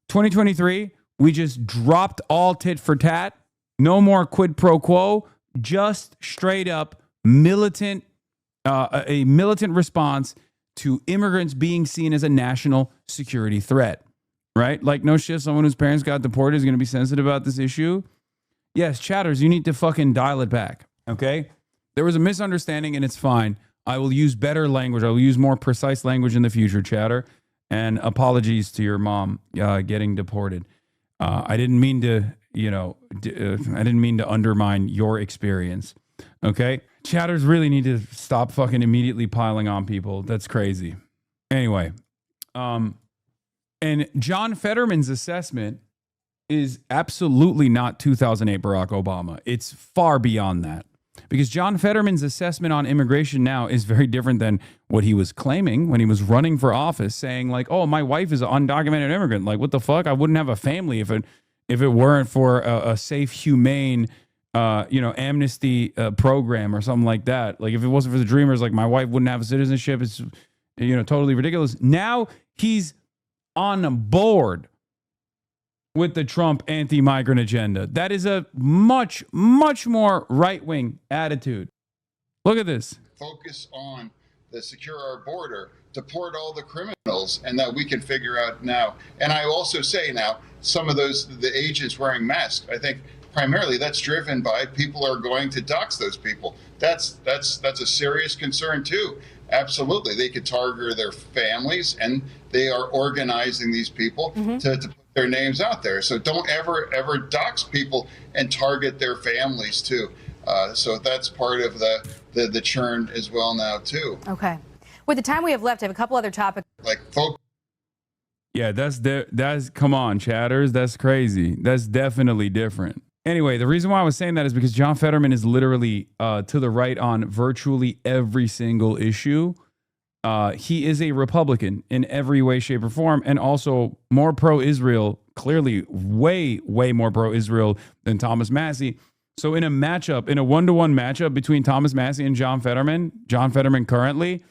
2023, we just dropped all tit for tat. No more quid pro quo. Just straight up militant, a militant response to immigrants being seen as a national security threat, right? Like, no shit, someone whose parents got deported is going to be sensitive about this issue. Yes, chatters, you need to fucking dial it back, okay? There was a misunderstanding, and it's fine. I will use better language. I will use more precise language in the future, chatter. And apologies to your mom getting deported. I didn't mean to, I didn't mean to undermine your experience. Okay? Chatters really need to stop fucking immediately piling on people. That's crazy. Anyway, and John Fetterman's assessment is absolutely not 2008 Barack Obama. It's far beyond that. Because John Fetterman's assessment on immigration now is very different than what he was claiming when he was running for office, saying like, "Oh, my wife is an undocumented immigrant." Like, what the fuck? I wouldn't have a family if it weren't for a safe, humane, amnesty program or something like that. Like, if it wasn't for the Dreamers, like, my wife wouldn't have a citizenship. It's totally ridiculous. Now he's on board with the Trump anti-migrant agenda. That is a much, much more right-wing attitude. Look at this. Focus on the secure our border, deport all the criminals, and that we can figure out now. And I also say now, some of the agents wearing masks, I think primarily that's driven by people are going to dox those people. That's a serious concern too. Absolutely. They could target their families, and they are organizing these people to put their names out there. So don't ever dox people and target their families too. So that's part of the churn as well now too. Okay. With the time we have left, I have a couple other topics. Like folks. Yeah, that's come on, chatters. That's crazy. That's definitely different. Anyway, the reason why I was saying that is because John Fetterman is literally to the right on virtually every single issue. He is a Republican in every way, shape, or form, and also more pro-Israel, clearly way, way more pro-Israel than Thomas Massie. So in a one-to-one matchup between Thomas Massie and John Fetterman currently,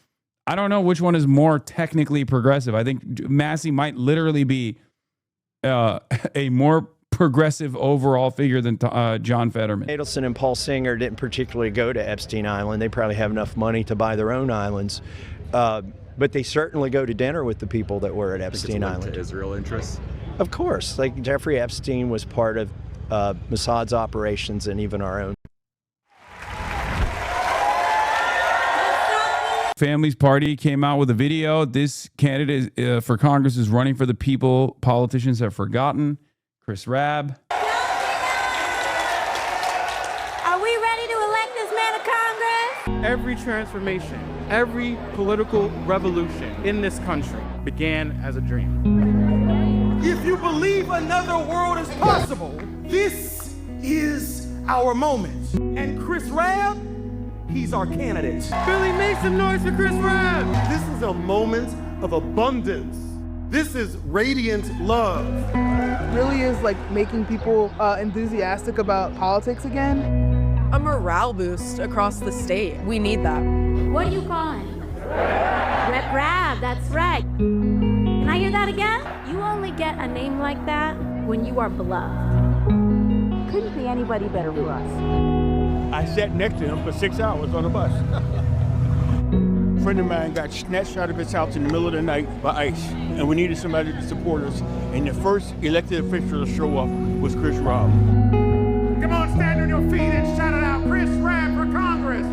I don't know which one is more technically progressive. I think Massie might literally be a more progressive overall figure than John Fetterman. Adelson and Paul Singer didn't particularly go to Epstein Island. They probably have enough money to buy their own islands. But they certainly go to dinner with the people that were at Epstein Island. To Israel interests? Of course. Like Jeffrey Epstein was part of Mossad's operations and even our own. Family's Party came out with a video. This candidate for Congress is running for the people politicians have forgotten. Chris Rabb. Are we ready to elect this man to Congress? Every transformation, every political revolution in this country began as a dream. you believe another world is possible, this is our moment. And Chris Rabb, he's our candidate. Philly, make some noise for Chris Rabb. This is a moment of abundance. This is radiant love. Really is like making people enthusiastic about politics again. A morale boost across the state. We need that. What do you call him? Rep Rab, that's right. Can I hear that again? You only get a name like that when you are beloved. Couldn't be anybody better for us. I sat next to him for 6 hours on a bus. A friend of mine got snatched out of his house in the middle of the night by ICE, and we needed somebody to support us. And the first elected official to show up was Chris Rabb. Come on, stand on your feet and shout it out. Chris Rabb for Congress.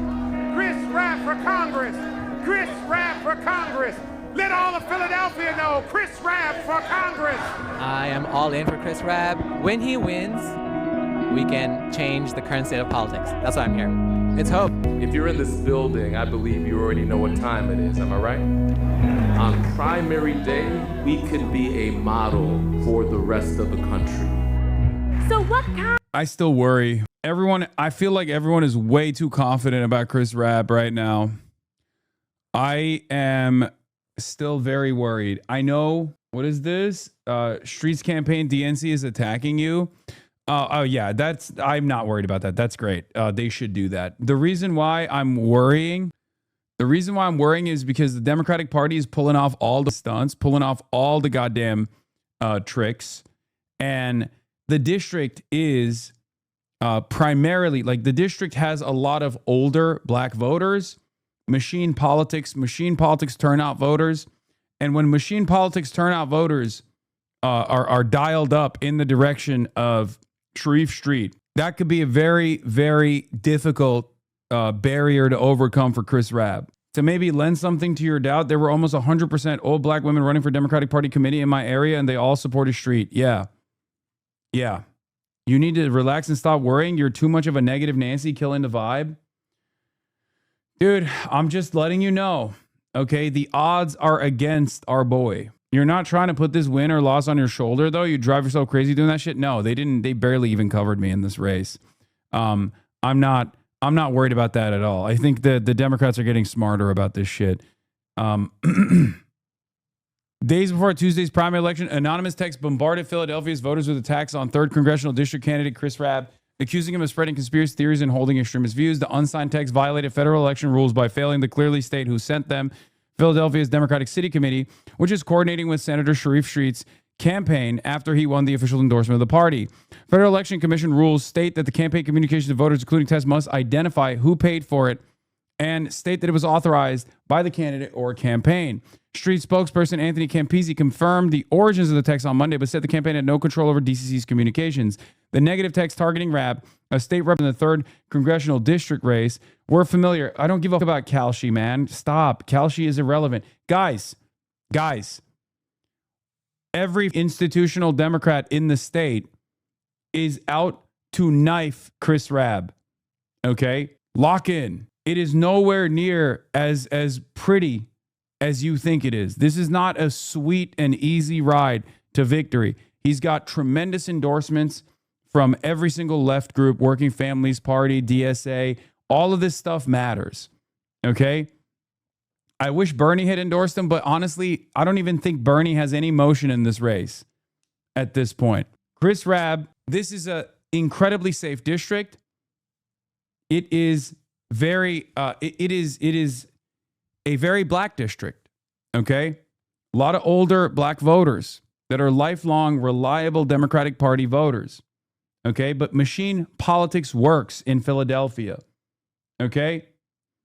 Chris Rabb for Congress. Chris Rabb for Congress. Let all of Philadelphia know, Chris Rabb for Congress. I am all in for Chris Rabb. When he wins, we can change the current state of politics. That's why I'm here. It's hope. If you're in this building, I believe you already know what time it is, am I right? On primary day, we could be a model for the rest of the country. So what kind? I still worry. I feel like everyone is way too confident about Chris Rabb right now. I am still very worried. I know, what is this? Streets campaign DNC is attacking you. Oh yeah, I'm not worried about that. That's great. They should do that. The reason why I'm worrying is because the Democratic Party is pulling off all the stunts, pulling off all the goddamn tricks. And the district is primarily, like, the district has a lot of older black voters, machine politics turnout voters. And when machine politics turnout voters are dialed up in the direction of Sharif Street, that could be a very, very difficult barrier to overcome for Chris Rabb. To maybe lend something to your doubt, there were almost 100% old black women running for Democratic Party committee in my area, and they all supported Street. Yeah. You need to relax and stop worrying. You're too much of a negative Nancy killing the vibe. Dude, I'm just letting you know, okay? The odds are against our boy. You're not trying to put this win or loss on your shoulder, though. You drive yourself crazy doing that shit. No, they didn't. They barely even covered me in this race. I'm not worried about that at all. I think the Democrats are getting smarter about this shit. Days before Tuesday's primary election, anonymous text bombarded Philadelphia's voters with attacks on 3rd Congressional District candidate Chris Rabb, accusing him of spreading conspiracy theories and holding extremist views. The unsigned text violated federal election rules by failing to clearly state who sent them. Philadelphia's Democratic City Committee, which is coordinating with Senator Sharif Street's campaign after he won the official endorsement of the party. Federal Election Commission rules state that the campaign communication to voters, including text, must identify who paid for it and state that it was authorized by the candidate or campaign. Street spokesperson Anthony Campisi confirmed the origins of the text on Monday, but said the campaign had no control over DCC's communications. The negative text targeting Rabb, a state rep in the 3rd Congressional District race, were familiar. I don't give a fuck about Kalshi, man. Stop. Kalshi is irrelevant. Guys, every institutional Democrat in the state is out to knife Chris Rabb. Okay? Lock in. It is nowhere near as pretty as you think it is. This is not a sweet and easy ride to victory. He's got tremendous endorsements from every single left group, Working Families Party, DSA. All of this stuff matters. Okay? I wish Bernie had endorsed him, but honestly, I don't even think Bernie has any motion in this race at this point. Chris Rabb, this is an incredibly safe district. It is very, it is a very black district. Okay? A lot of older black voters that are lifelong, reliable Democratic Party voters. Okay? But machine politics works in Philadelphia. Okay?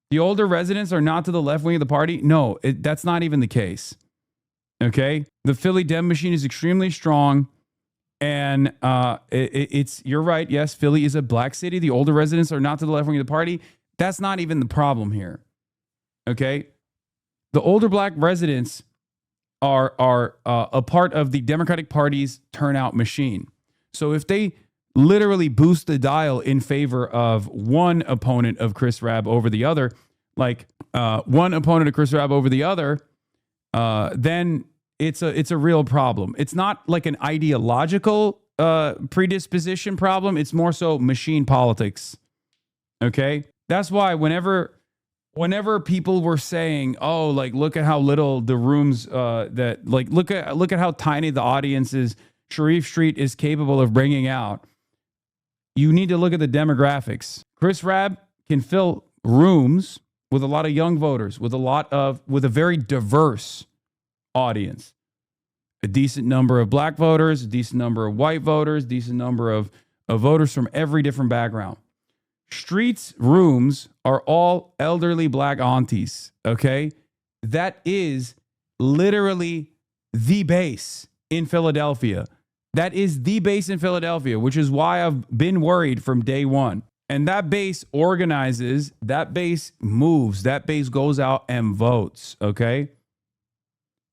The older residents are not to the left wing of the party. No, that's not even the case. Okay? The Philly Dem machine is extremely strong. And you're right. Yes, Philly is a black city. The older residents are not to the left wing of the party. That's not even the problem here. Okay? The older black residents are a part of the Democratic Party's turnout machine. So if they literally boost the dial in favor of one opponent of Chris Rabb over the other, then it's a real problem. It's not like an ideological predisposition problem. It's more so machine politics. Okay, that's why whenever people were saying, "Oh, like look at how little the rooms that like look at how tiny the audiences Sharif Street is capable of bringing out," you need to look at the demographics. Chris Rabb can fill rooms with a lot of young voters, with a very diverse audience. A decent number of black voters, a decent number of white voters, decent number of voters from every different background. Street's rooms are all elderly black aunties, okay? That is literally the base in Philadelphia. That is the base in Philadelphia, which is why I've been worried from day one. And that base organizes, that base moves, that base goes out and votes, okay?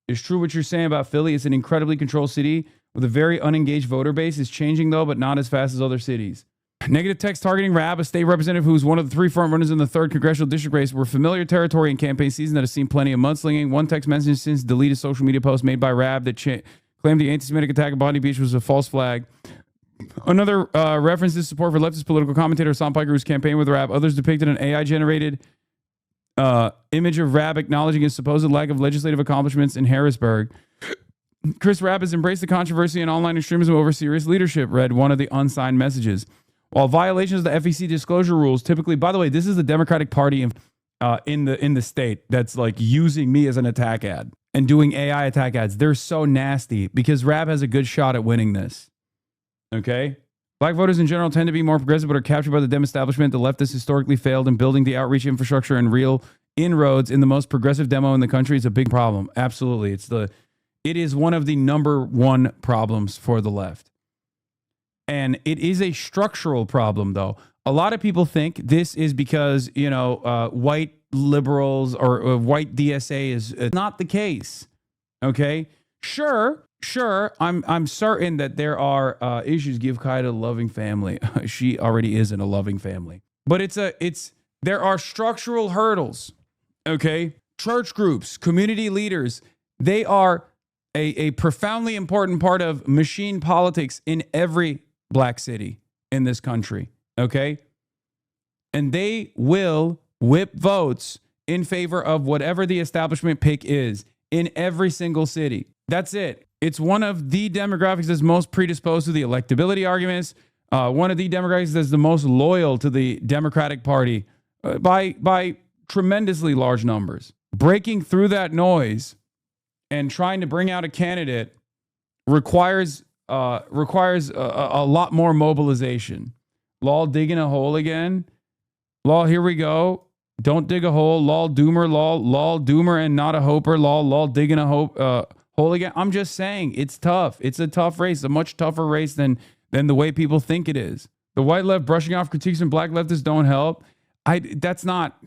It's true what you're saying about Philly. It's an incredibly controlled city with a very unengaged voter base. It's changing, though, but not as fast as other cities. Negative text targeting Rabb, a state representative who's one of the 3 frontrunners in the 3rd congressional district race, were familiar territory in campaign season that has seen plenty of mudslinging. One text message since deleted social media post made by Rabb that claimed the anti-Semitic attack at Bondi Beach was a false flag. Another references support for leftist political commentator Hasan Piker, whose campaign with Rabb. Others depicted an AI-generated image of Rabb acknowledging his supposed lack of legislative accomplishments in Harrisburg. Chris Rabb has embraced the controversy and online extremism over serious leadership, read one of the unsigned messages. While violations of the FEC disclosure rules typically, by the way, this is the Democratic Party in the state that's like using me as an attack ad and doing AI attack ads. They're so nasty because Rabb has a good shot at winning this. Okay? Black voters in general tend to be more progressive but are captured by the Dem establishment. The left has historically failed in building the outreach infrastructure and real inroads in the most progressive demo in the country. It's a big problem. Absolutely. It is one of the number one problems for the left. And it is a structural problem, though. A lot of people think this is because, white liberals or white DSA is not the case. Okay? Sure. I'm certain that there are issues. Give Kai a loving family. She already is in a loving family. But there are structural hurdles. Okay? Church groups, community leaders, they are a profoundly important part of machine politics in every black city in this country, okay? And they will whip votes in favor of whatever the establishment pick is in every single city. That's it. It's one of the demographics that's most predisposed to the electability arguments, one of the demographics that's the most loyal to the Democratic Party by tremendously large numbers. Breaking through that noise and trying to bring out a candidate requires a lot more mobilization. Lol digging a hole again. Lol, here we go. Don't dig a hole. Lol doomer. Lol doomer and not a hoper. Lol digging a hole again. I'm just saying it's tough. It's a tough race, a much tougher race than the way people think it is. The white left brushing off critiques and black leftists don't help. That's not,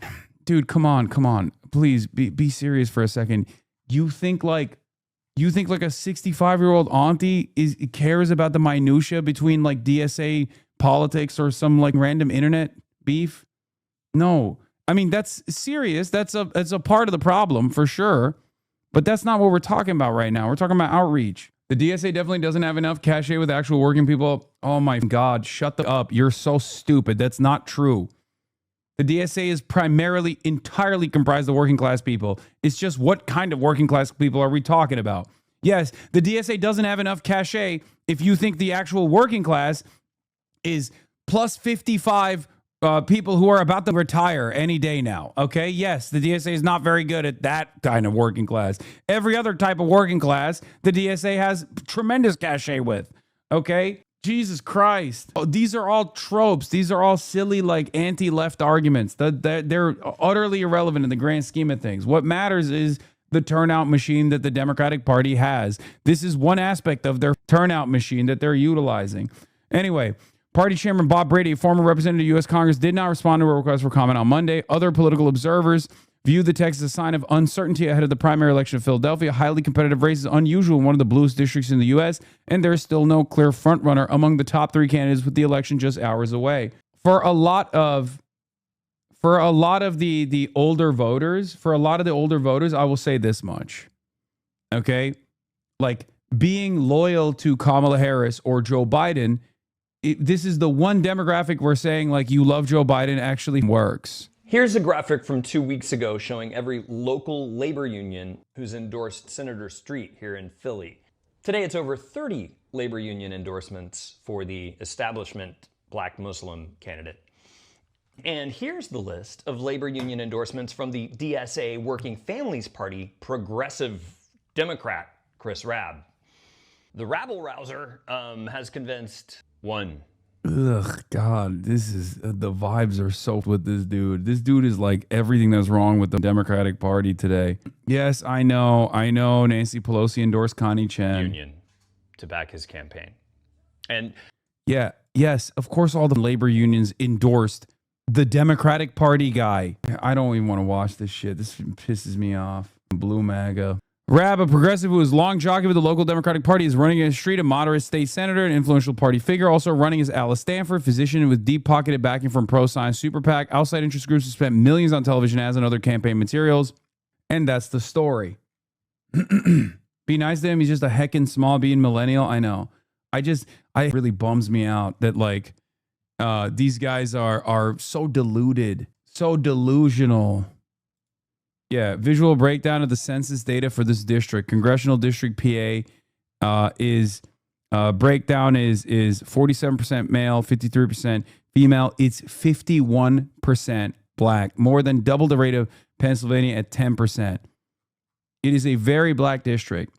dude. Come on. Please be serious for a second. You think like a 65-year-old auntie cares about the minutia between like DSA politics or some like random internet beef? No. I mean, that's serious. That's a part of the problem for sure. But that's not what we're talking about right now. We're talking about outreach. The DSA definitely doesn't have enough cachet with actual working people. Oh my God, shut up. You're so stupid. That's not true. The DSA is entirely comprised of working class people. It's just what kind of working class people are we talking about? Yes, the DSA doesn't have enough cachet if you think the actual working class is plus 55 people who are about to retire any day now. Okay, yes, the DSA is not very good at that kind of working class. Every other type of working class, the DSA has tremendous cachet with. Okay? Jesus Christ. Oh, these are all tropes. These are all silly, like anti-left arguments. They're utterly irrelevant in the grand scheme of things. What matters is the turnout machine that the Democratic Party has. This is one aspect of their turnout machine that they're utilizing. Anyway, Party Chairman Bob Brady, a former representative of U.S. Congress, did not respond to a request for comment on Monday. Other political observers viewed the text as a sign of uncertainty ahead of the primary election of Philadelphia. Highly competitive race is unusual in one of the bluest districts in the U.S., and there is still no clear frontrunner among the top 3 candidates with the election just hours away. For a lot of the older voters, I will say this much. Okay? like being loyal to Kamala Harris or Joe Biden, this is the one demographic we're saying like you love Joe Biden actually works. Here's a graphic from 2 weeks ago showing every local labor union who's endorsed Senator Street here in Philly. Today, it's over 30 labor union endorsements for the establishment black Muslim candidate. And here's the list of labor union endorsements from the DSA Working Families Party progressive Democrat, Chris Rabb. The rabble-rouser has convinced one. Ugh, God, this is the vibes are so with this dude. This dude is like everything that's wrong with the Democratic Party today. Yes, I know. Nancy Pelosi endorsed Connie Chen. Union to back his campaign. And yeah, yes, of course, all the labor unions endorsed the Democratic Party guy. I don't even want to watch this shit. This pisses me off. Blue MAGA. Rabb, a progressive who is long jockey with the local Democratic Party, is running against Street, a moderate state senator, an influential party figure. Also running is Alice Stanford, physician with deep-pocketed backing from pro-science super PAC. Outside interest groups have spent millions on television ads and other campaign materials. And that's the story. Be nice to him. He's just a heckin' small being millennial. I know. It really bums me out that like these guys are so deluded, so delusional. Yeah, visual breakdown of the census data for this district. Congressional District PA breakdown is 47% male, 53% female. It's 51% black, more than double the rate of Pennsylvania at 10%. It is a very black district.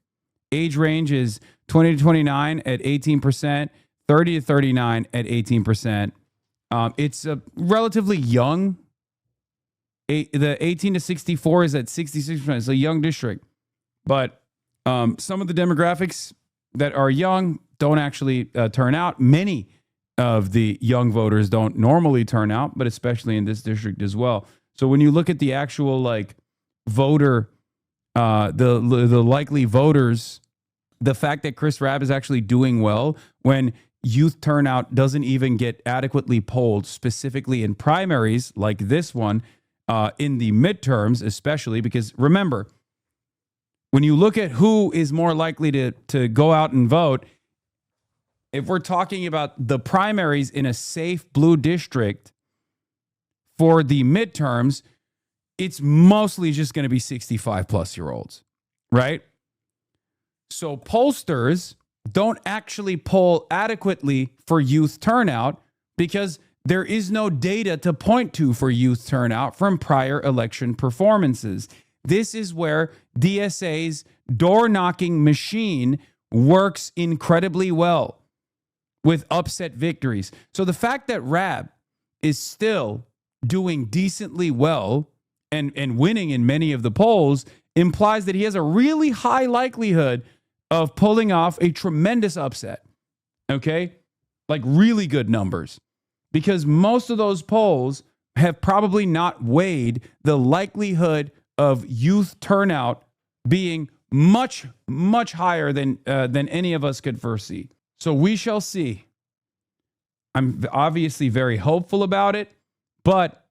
Age range is 20 to 29 at 18%, 30 to 39 at 18%. It's a relatively young. The 18 to 64 is at 66%. It's a young district. But some of the demographics that are young don't actually turn out. Many of the young voters don't normally turn out, but especially in this district as well. So when you look at the actual like voter, the likely voters, the fact that Chris Rabb is actually doing well when youth turnout doesn't even get adequately polled, specifically in primaries like this one, in the midterms, especially because remember, when you look at who is more likely to go out and vote, if we're talking about the primaries in a safe blue district for the midterms, it's mostly just going to be 65 plus year olds, right? So pollsters don't actually poll adequately for youth turnout because there is no data to point to for youth turnout from prior election performances. This is where DSA's door-knocking machine works incredibly well with upset victories. So the fact that Rabb is still doing decently well and winning in many of the polls implies that he has a really high likelihood of pulling off a tremendous upset. Okay? Like really good numbers. Because most of those polls have probably not weighed the likelihood of youth turnout being much, much higher than any of us could foresee. So we shall see. I'm obviously very hopeful about it, but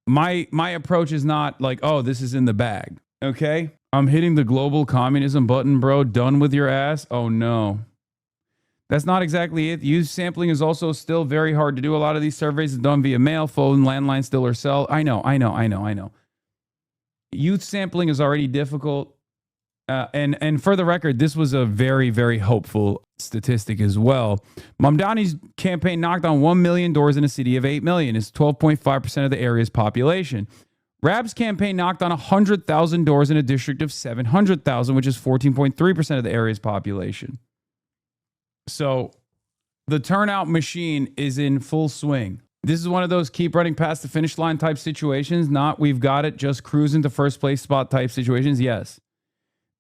my approach is not like, oh, this is in the bag. Okay? I'm hitting the global communism button, bro. Done with your ass? Oh, no. That's not exactly it. Youth sampling is also still very hard to do. A lot of these surveys are done via mail, phone, landline, still or cell. I know. Youth sampling is already difficult. And for the record, this was a very, very hopeful statistic as well. Mamdani's campaign knocked on 1 million doors in a city of 8 million. It's 12.5% of the area's population. Rabb's campaign knocked on 100,000 doors in a district of 700,000, which is 14.3% of the area's population. So the turnout machine is in full swing. This is one of those keep running past the finish line type situations, not we've got it, just cruising to first place spot type situations. Yes.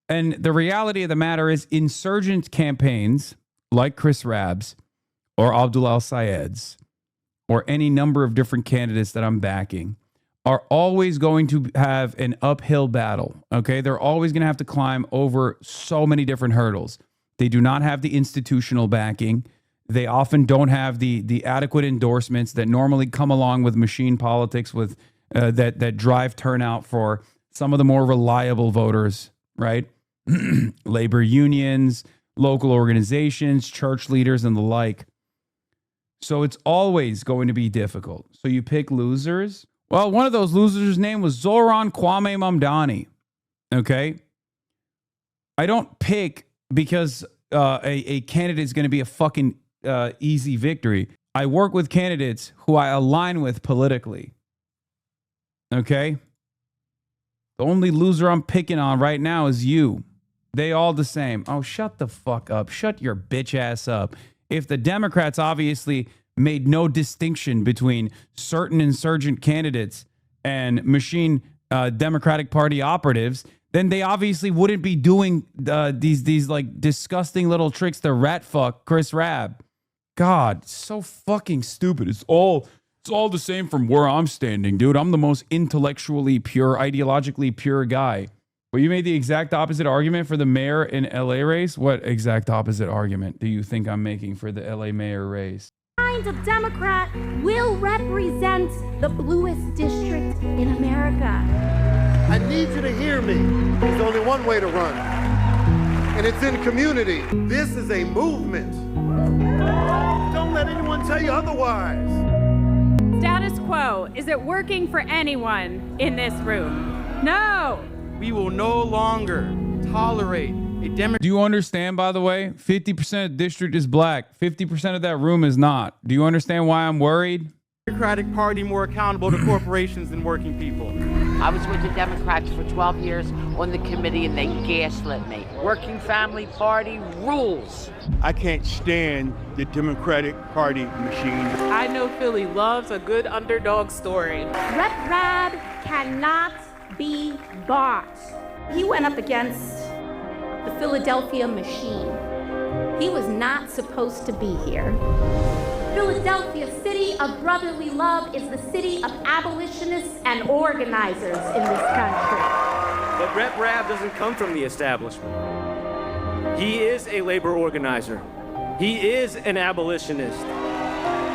And the reality of the matter is insurgent campaigns like Chris Rabb's or Abdul al-Sayed's or any number of different candidates that I'm backing are always going to have an uphill battle. Okay. They're always going to have to climb over so many different hurdles. They do not have the institutional backing. They often don't have the adequate endorsements that normally come along with machine politics with that drive turnout for some of the more reliable voters, right? labor unions, local organizations, church leaders, and the like. So it's always going to be difficult. So you pick losers. Well, one of those losers' name was Zoran Kwame Mamdani. Okay? I don't pick because a candidate is going to be a fucking easy victory. I work with candidates who I align with politically. Okay? The only loser I'm picking on right now is you. They all the same. Oh, shut the fuck up. Shut your bitch ass up. If the Democrats obviously made no distinction between certain insurgent candidates and machine Democratic Party operatives, then they obviously wouldn't be doing these like disgusting little tricks to rat fuck Chris Rabb. God, so fucking stupid. It's all the same from where I'm standing, dude. I'm the most intellectually pure, ideologically pure guy. Well, you made the exact opposite argument for the mayor in LA race. What exact opposite argument do you think I'm making for the LA mayor race? Kind of Democrat will represent the bluest district in America. I need you to hear me. There's only one way to run, and it's in community. This is a movement. Don't let anyone tell you otherwise. Status quo, is it working for anyone in this room? No! We will no longer tolerate a Democrat. Do you understand, by the way? 50% of the district is black. 50% of that room is not. Do you understand why I'm worried? Democratic Party more accountable to corporations than working people. I was with the Democrats for 12 years on the committee and they gaslit me. Working Family Party rules. I can't stand the Democratic Party machine. I know Philly loves a good underdog story. Rep Rabb cannot be bought. He went up against the Philadelphia machine. He was not supposed to be here. Philadelphia, city of brotherly love, is the city of abolitionists and organizers in this country. But Rep Rabb doesn't come from the establishment. He is a labor organizer. He is an abolitionist.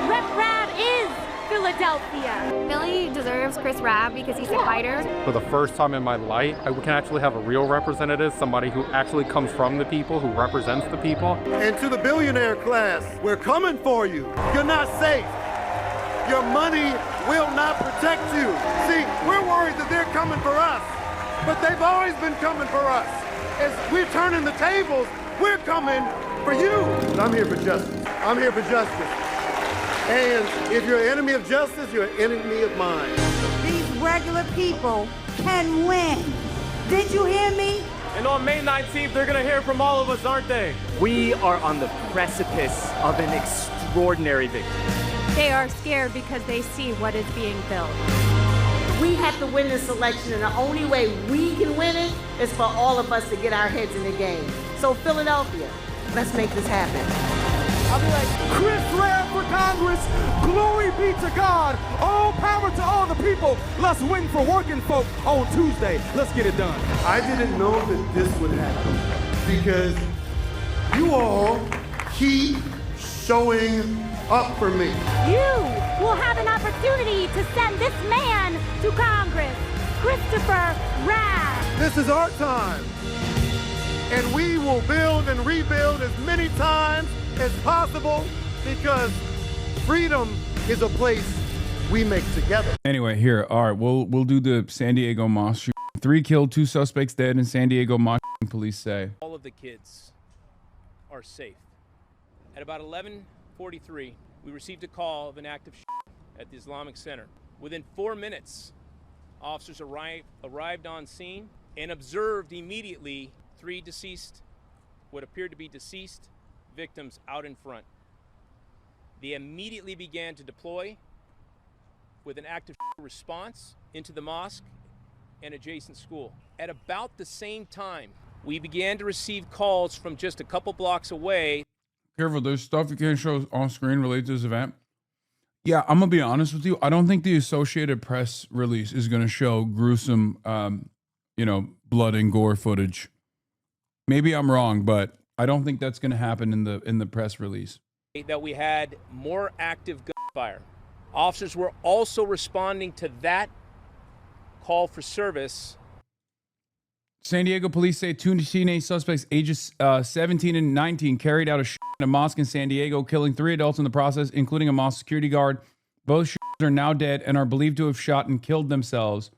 Rep Rabb is Philadelphia. Philly deserves Chris Rabb because he's a fighter. For the first time in my life, I can actually have a real representative, somebody who actually comes from the people, who represents the people. And to the billionaire class, we're coming for you. You're not safe. Your money will not protect you. See, we're worried that they're coming for us, but they've always been coming for us. As we're turning the tables, we're coming for you. But I'm here for justice. I'm here for justice. And if you're an enemy of justice, you're an enemy of mine. These regular people can win. Did you hear me? And on May 19th, they're going to hear from all of us, aren't they? We are on the precipice of an extraordinary victory. They are scared because they see what is being built. We have to win this election, and the only way we can win it is for all of us to get our heads in the game. So Philadelphia, let's make this happen. I'll be like, Chris Rabb for Congress, glory be to God, all power to all the people. Let's win for working folk on Tuesday. Let's get it done. I didn't know that this would happen because you all keep showing up for me. You will have an opportunity to send this man to Congress, Christopher Rabb. This is our time, and we will build and rebuild as many times as possible because freedom is a place we make together. Anyway, here, all right, we'll do the San Diego mosque shooting. 3 killed, 2 suspects dead in San Diego mosque shooting, police say. All of the kids are safe. At about 11:43, we received a call of an active at the Islamic Center. Within 4 minutes, officers arrived on scene and observed immediately 3 deceased, what appeared to be deceased victims out in front. They immediately began to deploy with an active response into the mosque and adjacent school. At about the same time, we began to receive calls from just a couple blocks away. Careful, there's stuff you can't show on screen related to this event. Yeah, I'm gonna be honest with you. I don't think the Associated Press release is gonna show gruesome, blood and gore footage. Maybe I'm wrong, but I don't think that's gonna happen in the press release. That we had more active gunfire. Officers were also responding to that call for service. San Diego police say 2 teenage suspects ages 17 and 19 carried out a shooting at a mosque in San Diego, killing 3 adults in the process, including a mosque security guard. Both shooters are now dead and are believed to have shot and killed themselves.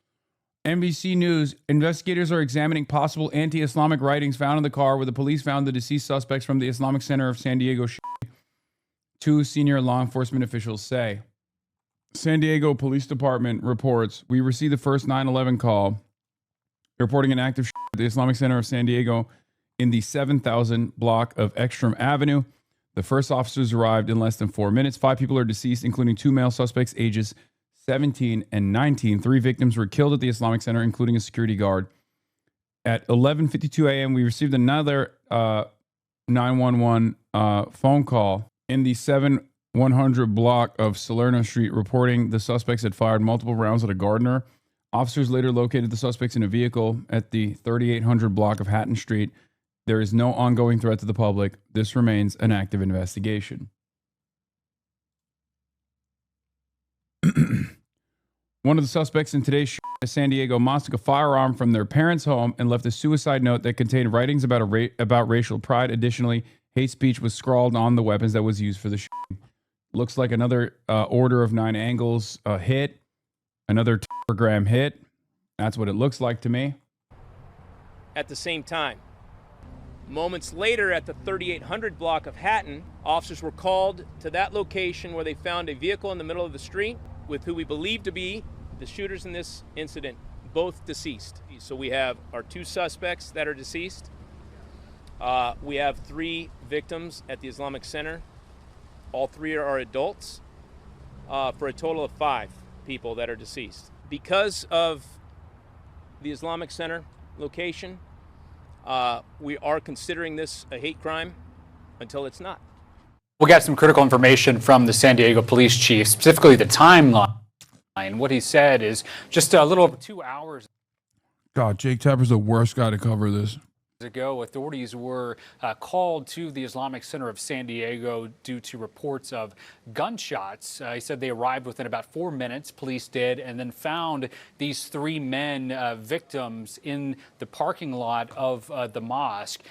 NBC News, investigators are examining possible anti-Islamic writings found in the car where the police found the deceased suspects from the Islamic Center of San Diego shooting, 2 senior law enforcement officials say. San Diego Police Department reports, we received the first 9/11 call reporting an active shooting at the Islamic Center of San Diego in the 7000 block of Ekstrom Avenue. The first officers arrived in less than 4 minutes. 5 people are deceased, including 2 male suspects ages 17 and 19. 3 victims were killed at the Islamic Center, including a security guard. At 11:52 a.m., we received another 911 phone call in the 7100 block of Salerno Street, reporting the suspects had fired multiple rounds at a gardener. Officers later located the suspects in a vehicle at the 3800 block of Hatton Street. There is no ongoing threat to the public. This remains an active investigation. One of the suspects in today's shooting at San Diego mosque took a firearm from their parents' home and left a suicide note that contained writings about about racial pride. Additionally, hate speech was scrawled on the weapons that was used for the shooting. Looks like another Order of 9 Angles hit, another Telegram hit. That's what it looks like to me. At the same time, moments later at the 3800 block of Hatton, officers were called to that location where they found a vehicle in the middle of the street with who we believe to be the shooters in this incident, both deceased. So we have our 2 suspects that are deceased. We have 3 victims at the Islamic Center. All 3 are adults, for a total of 5 people that are deceased. Because of the Islamic Center location, we are considering this a hate crime until it's not. We got some critical information from the San Diego police chief, specifically the timeline. What he said is just a little over 2 hours God, Jake Tapper's the worst guy to cover this. ago, authorities were called to the Islamic Center of San Diego due to reports of gunshots. He said they arrived within about 4 minutes, police did, and then found these 3 men victims in the parking lot of the mosque.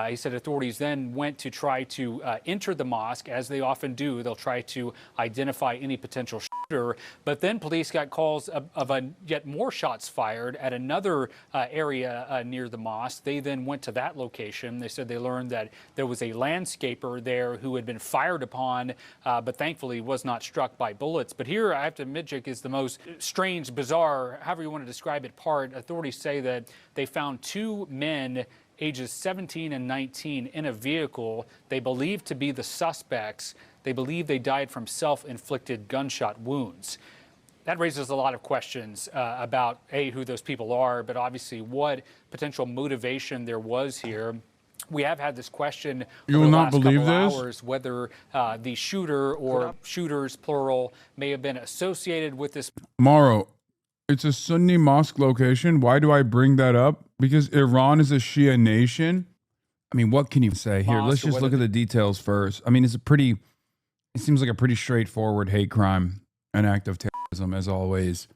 He said authorities then went to try to enter the mosque, as they often do. They'll try to identify any potential shooter, but then police got calls of yet more shots fired at another area near the mosque. They then went to that location. They said they learned that there was a landscaper there who had been fired upon, but thankfully was not struck by bullets. But here, I have to admit, Jake, is the most strange, bizarre, however you want to describe it, part. Authorities say that they found 2 men ages 17 and 19 in a vehicle they believe to be the suspects. They believe they died from self-inflicted gunshot wounds. That raises a lot of questions about, A, who those people are, but obviously what potential motivation there was here. We have had this question over the last couple hours, whether the shooter or shooters, plural, may have been associated with this. Mauro, it's a Sunni mosque location. Why do I bring that up? Because Iran is a Shia nation. I mean, what can you say here? Let's just look at the details first. I mean, it seems like a pretty straightforward hate crime, an act of terrorism, as always.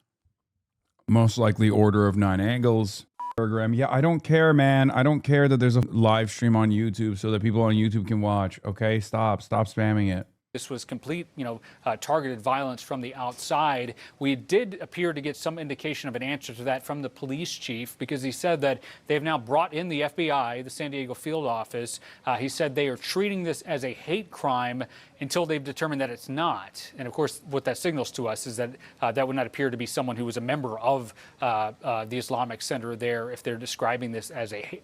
Most likely Order of 9 Angles. Yeah, I don't care, man. I don't care that there's a live stream on YouTube so that people on YouTube can watch. Okay, stop spamming it. This was complete, targeted violence from the outside. We did appear to get some indication of an answer to that from the police chief, because he said that they've now brought in the FBI, the San Diego field office. He said they are treating this as a hate crime until they've determined that it's not. And of course, what that signals to us is that that would not appear to be someone who was a member of the Islamic Center there if they're describing this as a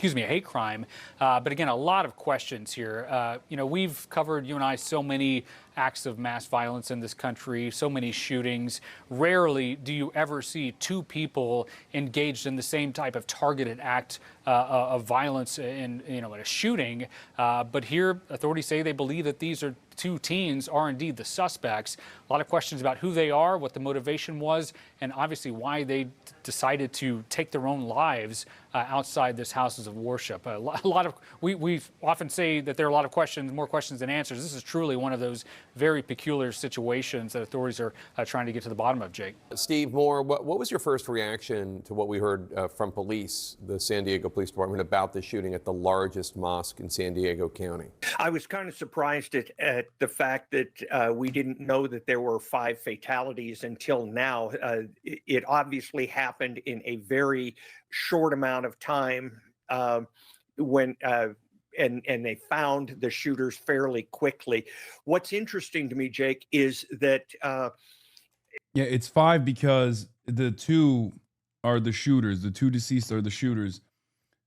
hate crime. But again, a lot of questions here. We've covered, you and I, so many acts of mass violence in this country, so many shootings. Rarely do you ever see 2 people engaged in the same type of targeted act of violence in a shooting. But here, authorities say they believe that these are two teens are indeed the suspects. A lot of questions about who they are, what the motivation was, and obviously why they decided to take their own lives outside this houses of worship. A lot of we often say that there are a lot of questions, more questions than answers. This is truly one of those very peculiar situations that authorities are trying to get to the bottom of, Jake. Steve Moore, what was your first reaction to what we heard from police, the San Diego Police Department, about the shooting at the largest mosque in San Diego County? I was kind of surprised at the fact that we didn't know that there were 5 fatalities until now. It obviously happened in a very short amount of time when and they found the shooters fairly quickly. What's interesting to me, Jake, is that Yeah, it's 5 because the 2 are the shooters. The 2 deceased are the shooters.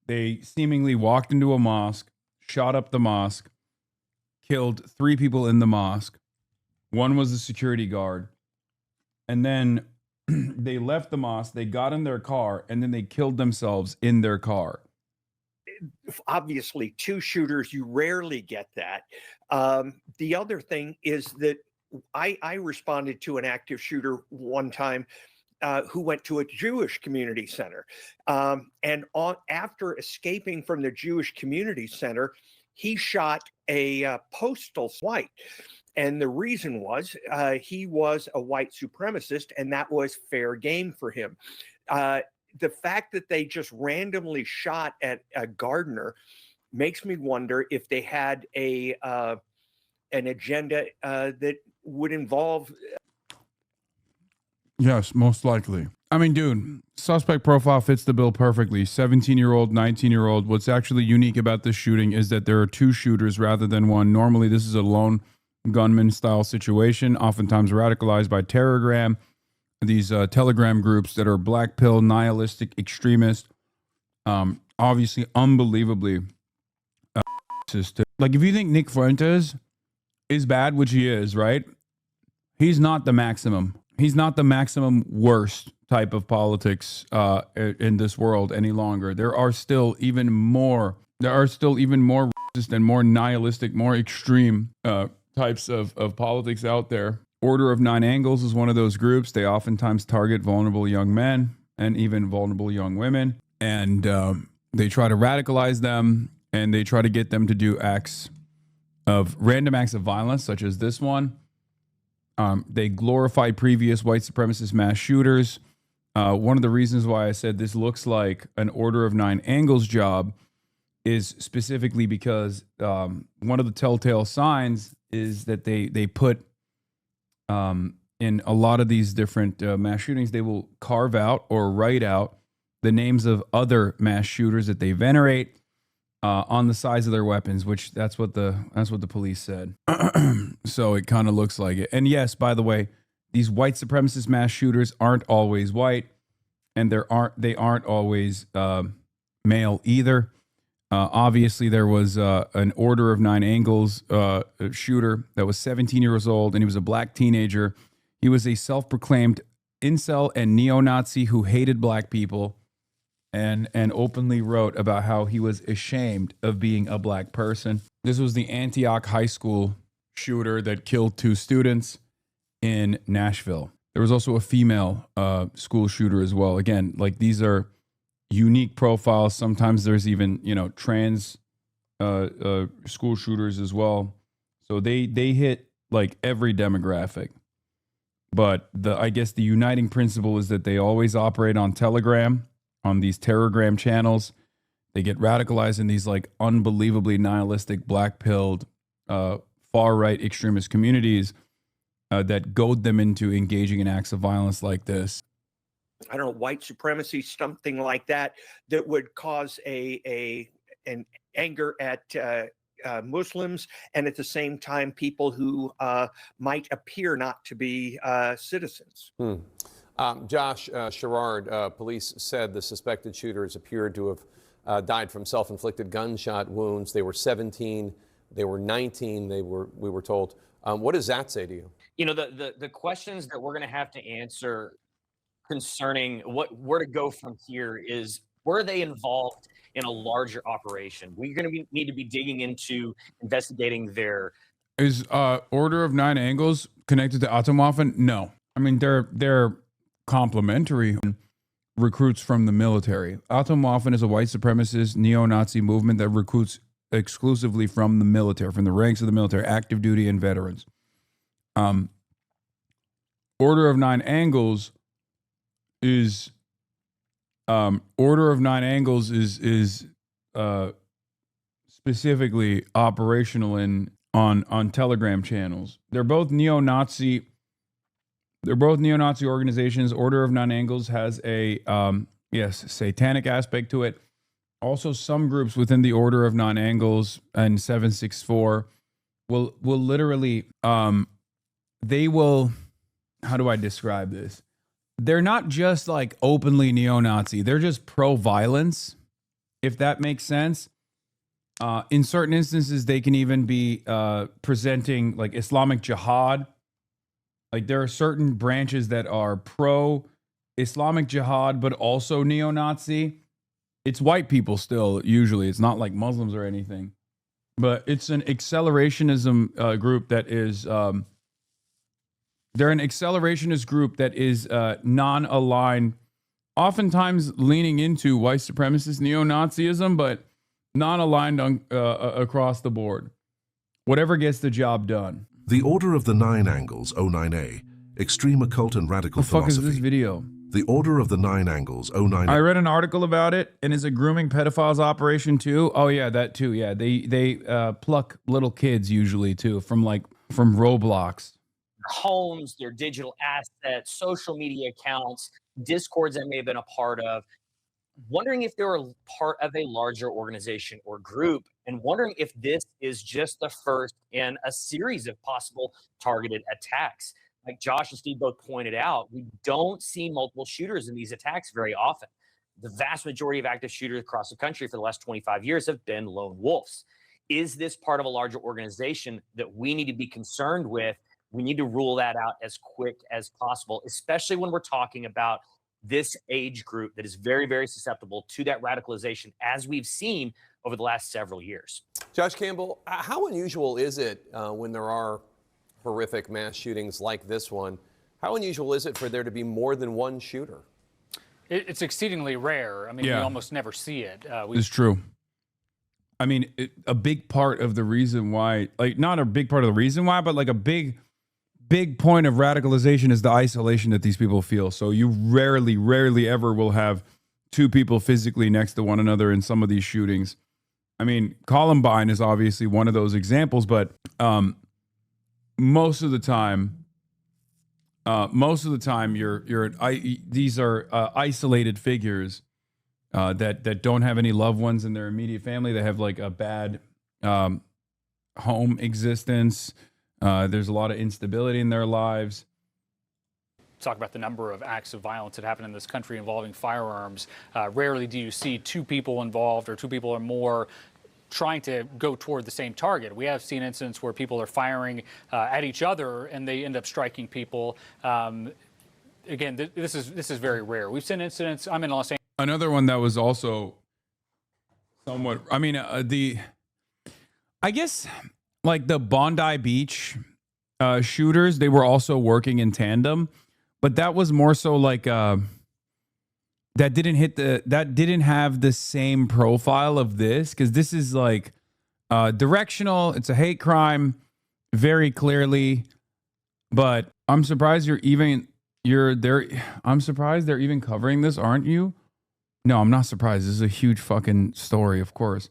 They seemingly walked into a mosque, shot up the mosque, killed 3 people in the mosque. 1 was a security guard. And then they left the mosque, they got in their car, and then they killed themselves in their car. obviously 2 shooters, you rarely get that. The other thing is that I responded to an active shooter one time who went to a Jewish community center. And after escaping from the Jewish community center, he shot a postal white. And the reason was he was a white supremacist, and that was fair game for him. The fact that they just randomly shot at a gardener makes me wonder if they had an agenda that would involve. Yes, most likely. I mean, dude, suspect profile fits the bill perfectly. 17-year-old, 19-year-old. What's actually unique about this shooting is that there are 2 shooters rather than 1. Normally, this is a lone gunman style situation, oftentimes radicalized by Terrorgram, these Telegram groups that are black pill, nihilistic, extremist, obviously unbelievably racist. Like, if you think Nick Fuentes is bad, which he is, right? He's not the maximum. He's not the maximum worst type of politics in this world any longer. There are still even more racist and more nihilistic, more extreme types of politics out there. Order of 9 Angles is one of those groups. They oftentimes target vulnerable young men and even vulnerable young women. And they try to radicalize them, and they try to get them to do random acts of violence, such as this one. They glorify previous white supremacist mass shooters. One of the reasons why I said this looks like an Order of 9 Angles job is specifically because one of the telltale signs is that they put in a lot of these different mass shootings, they will carve out or write out the names of other mass shooters that they venerate on the sides of their weapons, which that's what the police said. So it kind of looks like it. And yes, by the way, these white supremacist mass shooters aren't always white, and they aren't always male either. Obviously, there was an Order of 9 Angles shooter that was 17 years old, and he was a black teenager. He was a self-proclaimed incel and neo-Nazi who hated black people, and openly wrote about how he was ashamed of being a black person. This was the Antioch High School shooter that killed 2 students in Nashville. There was also a female school shooter as well. Again, like, these are unique profiles. Sometimes there's even, trans school shooters as well. So they hit like every demographic. But I guess the uniting principle is that they always operate on Telegram, on these Terrorgram channels. They get radicalized in these like unbelievably nihilistic, black-pilled, far-right extremist communities that goad them into engaging in acts of violence like this. I don't know, white supremacy, something like that, that would cause an anger at Muslims, and at the same time, people who might appear not to be citizens. Josh Sherrard, police said the suspected shooters appeared to have died from self-inflicted gunshot wounds. They were 17, they were 19, we were told. What does that say to you? The questions that we're going to have to answer concerning where to go from here is, were they involved in a larger operation? We're going to need to be digging into investigating their Is Order of Nine Angles connected to Atomwaffen? No. I mean, they're complementary recruits from the military. Atomwaffen is a white supremacist neo-Nazi movement that recruits exclusively from the military, from the ranks of the military, active duty and veterans. Order of Nine Angles is specifically operational on Telegram channels. They're both neo-Nazi organizations. Order of Nine Angles has a satanic aspect to it. Also, some groups within the Order of Nine Angles and 764 will literally they will, how do I describe this? They're not just like openly neo-Nazi. They're just pro-violence, if that makes sense. In certain instances, they can even be presenting like Islamic jihad. Like there are certain branches that are pro-Islamic jihad, but also neo-Nazi. It's white people still, usually. It's not like Muslims or anything. But it's an accelerationism group that is... they're an accelerationist group that is non-aligned, oftentimes leaning into white supremacist neo-Nazism, but non-aligned across the board. Whatever gets the job done. The Order of the Nine Angles, O9A, extreme occult and radical philosophy. The fuck is this video? The Order of the Nine Angles, O9A. I read an article about it, and is a grooming pedophiles operation too? Oh yeah, that too. Yeah, they pluck little kids usually too from Roblox. Homes, their digital assets, social media accounts, discords that may have been a part of. Wondering if they were part of a larger organization or group, and wondering if this is just the first in a series of possible targeted attacks. Like Josh and Steve both pointed out, we don't see multiple shooters in these attacks very often. The vast majority of active shooters across the country for the last 25 years have been lone wolves. Is this part of a larger organization that we need to be concerned with? We need to rule that out as quick as possible, especially when we're talking about this age group that is very, very susceptible to that radicalization, as we've seen over the last several years. Josh Campbell, how unusual is it when there are horrific mass shootings like this one? How unusual is it for there to be more than one shooter? It's exceedingly rare. I mean, we almost never see it. It's true. I mean, a big part of the reason why, like not a big part of the reason why, but like a big point of radicalization is the isolation that these people feel. So you rarely ever will have two people physically next to one another in some of these shootings. I mean, Columbine is obviously one of those examples, but most of the time, these are isolated figures that don't have any loved ones in their immediate family. They have like a bad home existence. There's a lot of instability in their lives. Talk about the number of acts of violence that happen in this country involving firearms. Rarely do you see two people involved or two people or more trying to go toward the same target. We have seen incidents where people are firing at each other and they end up striking people. Again, this is very rare. We've seen incidents. I'm in Los Angeles. Another one that was also somewhat, I mean, I guess like the Bondi Beach shooters, they were also working in tandem, but that was more so like that didn't have the same profile of this, because this is like directional. It's a hate crime very clearly, but I'm surprised I'm surprised they're even covering this, aren't you? No, I'm not surprised. This is a huge fucking story, of course.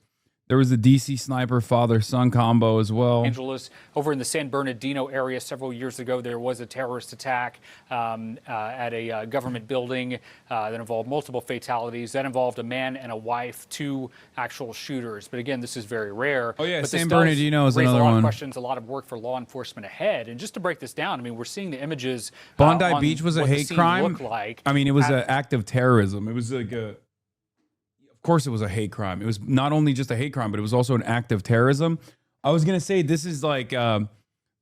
There was a DC sniper father-son combo as well. Angeles, over in the San Bernardino area several years ago, there was a terrorist attack at a government building that involved multiple fatalities. That involved a man and a wife, two actual shooters. But again, this is very rare. Oh yeah, but San Bernardino is another a lot one. Of questions, a lot of work for law enforcement ahead. And just to break this down, I mean, we're seeing the images. Bondi Beach was a hate crime. Like. I mean, it was an act of terrorism. It was like of course it was a hate crime. It was not only just a hate crime, but it was also an act of terrorism. I was going to say this is like,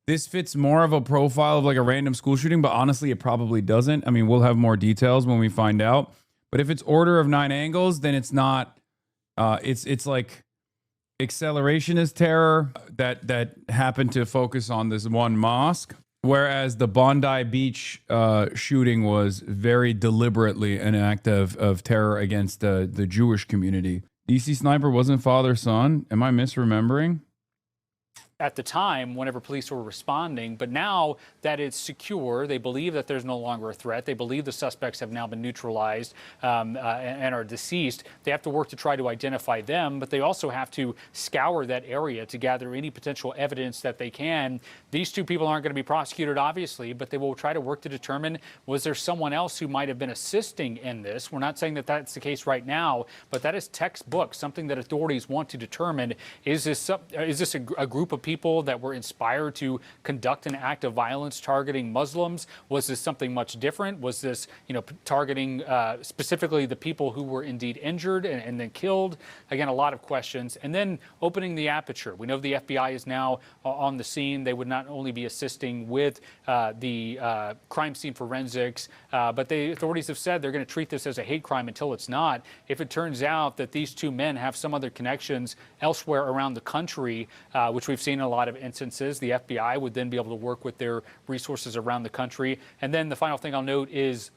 this fits more of a profile of like a random school shooting, but honestly, it probably doesn't. I mean, we'll have more details when we find out. But if it's Order of Nine Angles, then it's not, it's like accelerationist terror that happened to focus on this one mosque, whereas the Bondi Beach shooting was very deliberately an act of terror against the Jewish community. DC Sniper wasn't father-son. Am I misremembering? At the time, whenever police were responding, but now that it's secure, they believe that there's no longer a threat. They believe the suspects have now been neutralized and are deceased. They have to work to try to identify them, but they also have to scour that area to gather any potential evidence that they can. These two people aren't going to be prosecuted, obviously, but they will try to work to determine, was there someone else who might have been assisting in this? We're not saying that that's the case right now, but that is textbook, something that authorities want to determine. Is this a group of people that were inspired to conduct an act of violence targeting Muslims? Was this something much different? Was this, targeting specifically the people who were indeed injured and then killed? Again, a lot of questions. And then opening the aperture. We know the FBI is now on the scene. They would not only be assisting with the crime scene forensics, but the authorities have said they're going to treat this as a hate crime until it's not. If it turns out that these two men have some other connections elsewhere around the country, which we've seen in a lot of instances, the FBI would then be able to work with their resources around the country. And then the final thing I'll note is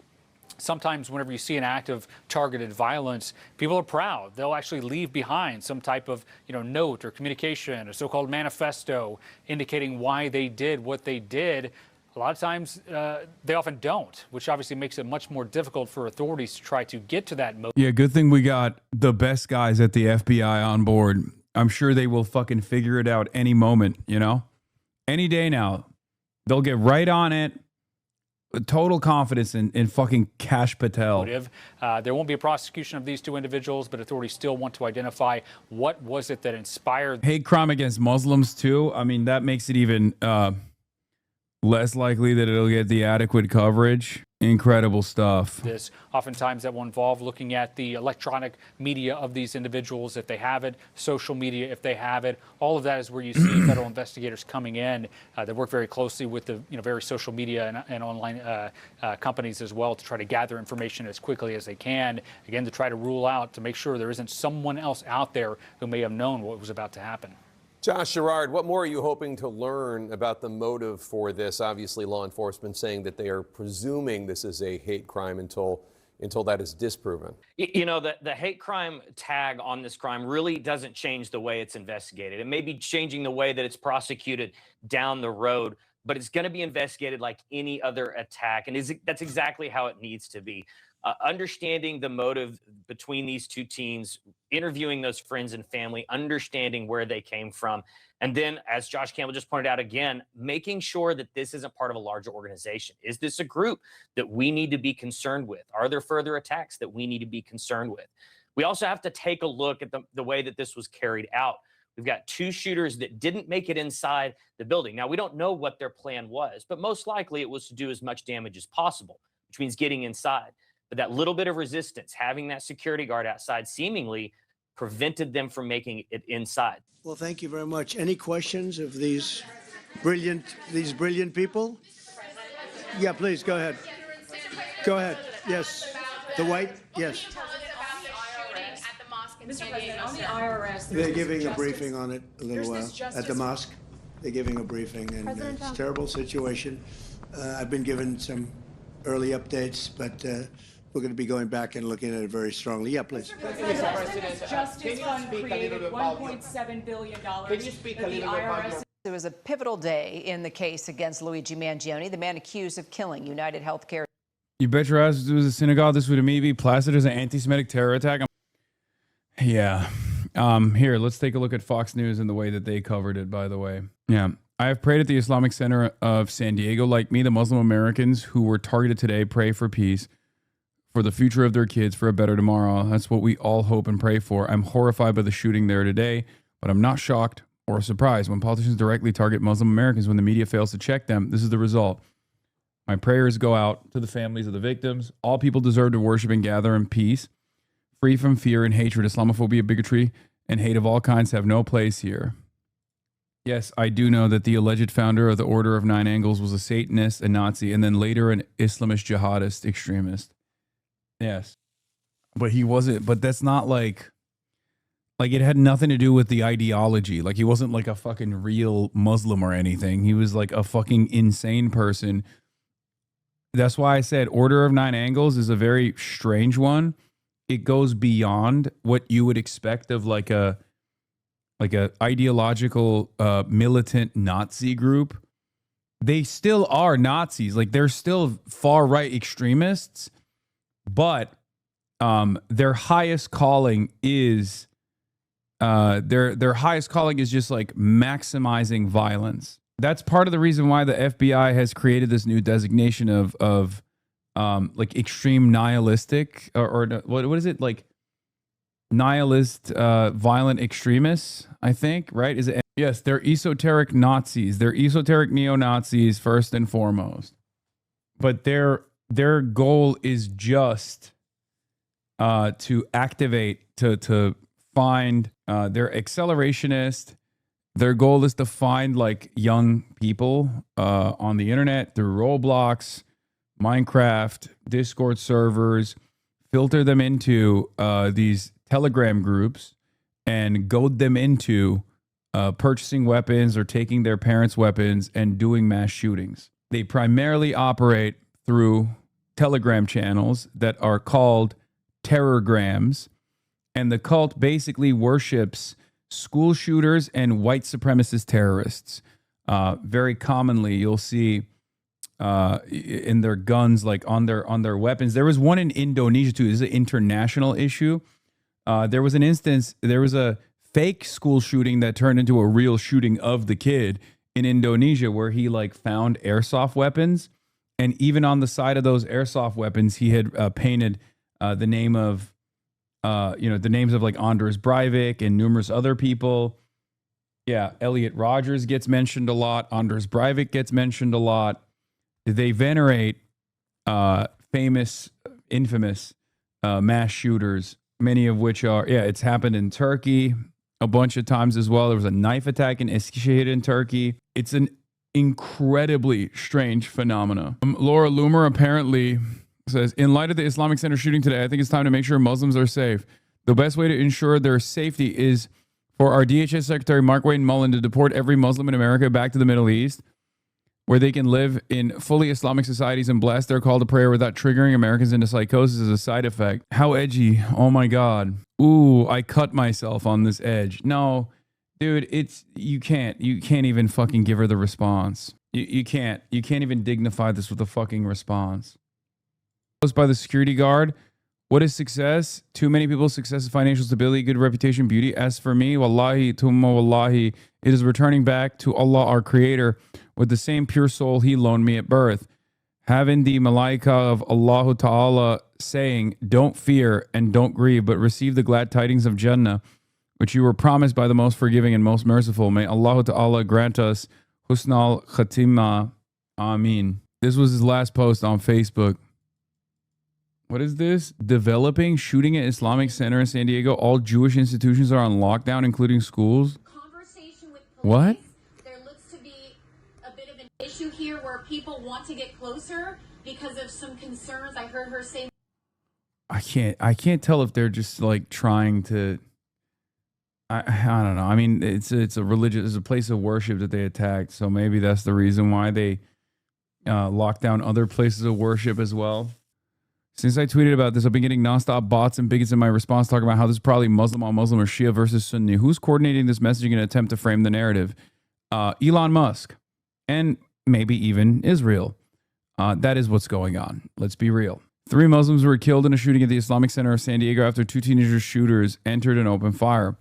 sometimes whenever you see an act of targeted violence, people are proud. They'll actually leave behind some type of note or communication, a so-called manifesto indicating why they did what they did. A lot of times they often don't, which obviously makes it much more difficult for authorities to try to get to that motive. Yeah, good thing we got the best guys at the FBI on board. I'm sure they will fucking figure it out any moment, any day now. They'll get right on it. Total confidence in fucking Kash Patel. There won't be a prosecution of these two individuals, but authorities still want to identify what was it that inspired hate crime against Muslims too. I mean, that makes it even less likely that it'll get the adequate coverage. Incredible stuff. This oftentimes that will involve looking at the electronic media of these individuals if they have it, social media if they have it. All of that is where you see federal investigators coming in. They work very closely with the various social media and online companies as well to try to gather information as quickly as they can. Again, to try to rule out, to make sure there isn't someone else out there who may have known what was about to happen. Josh Sherrard, what more are you hoping to learn about the motive for this? Obviously, law enforcement saying that they are presuming this is a hate crime until that is disproven. The hate crime tag on this crime really doesn't change the way it's investigated. It may be changing the way that it's prosecuted down the road, but it's going to be investigated like any other attack. And that's exactly how it needs to be. Understanding the motive between these two teams, interviewing those friends and family, understanding where they came from. And then, as Josh Campbell just pointed out again, making sure that this isn't part of a larger organization. Is this a group that we need to be concerned with? Are there further attacks that we need to be concerned with? We also have to take a look at the way that this was carried out. We've got two shooters that didn't make it inside the building. Now, we don't know what their plan was, but most likely it was to do as much damage as possible, which means getting inside. But that little bit of resistance, having that security guard outside, seemingly prevented them from making it inside. Well, thank you very much. Any questions of these brilliant people? Yeah, please, go ahead. Go ahead. Yes. The white? Yes. Mr. President, on the IRS, They're giving a briefing on it a little while at the mosque. They're giving a briefing, and it's a terrible situation. I've been given some early updates, but we're going to be going back and looking at it very strongly. Yeah, please. Mr. President, Justice Fund created $1.7 billion. Can you speak a little bit about It was a pivotal day in the case against Luigi Mangione, the man accused of killing United Healthcare. You bet your ass it was a synagogue. This would maybe be plastered as an anti-Semitic terror attack. Yeah. Here, let's take a look at Fox News and the way that they covered it, by the way. Yeah. I have prayed at the Islamic Center of San Diego. Like me, the Muslim Americans who were targeted today pray for peace, for the future of their kids, for a better tomorrow. That's what we all hope and pray for. I'm horrified by the shooting there today, but I'm not shocked or surprised. When politicians directly target Muslim Americans, when the media fails to check them, this is the result. My prayers go out to the families of the victims. All people deserve to worship and gather in peace, free from fear and hatred. Islamophobia, bigotry, and hate of all kinds have no place here. Yes, I do know that the alleged founder of the Order of Nine Angles was a Satanist, a Nazi, and then later an Islamist jihadist extremist. Yes. But he wasn't, but that's not like Like it had nothing to do with the ideology. Like he wasn't like a fucking real Muslim or anything. He was like a fucking insane person. That's why I said Order of Nine Angles is a very strange one. It goes beyond what you would expect of like a ideological militant Nazi group. They still are Nazis. Like they're still far right extremists, but their highest calling is their highest calling is just like maximizing violence. That's part of the reason why the FBI has created this new designation of like extreme nihilistic or what is it, like nihilist violent extremists, I think, right? Is it? Yes, they're esoteric Nazis. They're esoteric neo-Nazis first and foremost. But their goal is just to activate, to find, they're accelerationist. Their goal is to find like young people on the internet through Roblox, Minecraft, Discord servers, filter them into these Telegram groups and goad them into purchasing weapons or taking their parents' weapons and doing mass shootings. They primarily operate through Telegram channels that are called terrorgrams, and the cult basically worships school shooters and white supremacist terrorists. Very commonly, you'll see in their guns, like on their weapons. There was one in Indonesia too. This is an international issue. There was an instance. There was a fake school shooting that turned into a real shooting of the kid in Indonesia, where he like found airsoft weapons, and even on the side of those airsoft weapons, he had painted the name of, the names of like Anders Breivik and numerous other people. Yeah, Elliot Rodgers gets mentioned a lot. Anders Breivik gets mentioned a lot. They venerate famous, infamous mass shooters, many of which are, it's happened in Turkey a bunch of times as well. There was a knife attack in Eskişehir in Turkey. It's an incredibly strange phenomena. Laura Loomer apparently says, in light of the Islamic Center shooting today, I think it's time to make sure Muslims are safe. The best way to ensure their safety is for our DHS Secretary Mark Wayne Mullen to deport every Muslim in America back to the Middle East, where they can live in fully Islamic societies and blast their call to prayer without triggering Americans into psychosis as a side effect. How edgy. Oh my God. Ooh, I cut myself on this edge. No, dude, you can't even fucking give her the response. You can't even dignify this with a fucking response. By the security guard. What is success? Too many people's success is financial stability, good reputation, beauty. As for me, wallahi, tumma wallahi, it is returning back to Allah, our creator, with the same pure soul he loaned me at birth. Having the malaika of Allah Ta'ala saying, don't fear and don't grieve, but receive the glad tidings of Jannah, which you were promised by the most forgiving and most merciful. May Allah Ta'ala grant us husnal khatimah. Ameen. This was his last post on Facebook. What is this? Developing shooting at Islamic Center in San Diego. All Jewish institutions are on lockdown, including schools. Conversation with police. What? There looks to be a bit of an issue here where people want to get closer because of some concerns. I heard her say. I can't tell if they're just like trying to. I don't know. I mean, it's a place of worship that they attacked, so maybe that's the reason why they locked down other places of worship as well. Since I tweeted about this, I've been getting nonstop bots and bigots in my response talking about how this is probably Muslim on Muslim or Shia versus Sunni. Who's coordinating this messaging in an attempt to frame the narrative? Elon Musk and maybe even Israel. That is what's going on. Let's be real. 3 Muslims were killed in a shooting at the Islamic Center of San Diego after 2 teenager shooters entered and opened fire.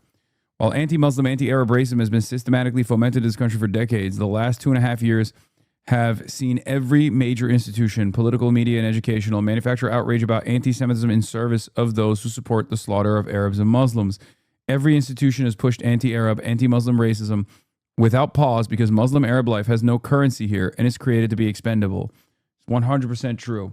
While anti-Muslim, anti-Arab racism has been systematically fomented in this country for decades, the last 2.5 years have seen every major institution, political, media, and educational, manufacture outrage about anti-Semitism in service of those who support the slaughter of Arabs and Muslims. Every institution has pushed anti-Arab, anti-Muslim racism without pause because Muslim Arab life has no currency here and is created to be expendable. It's 100% true.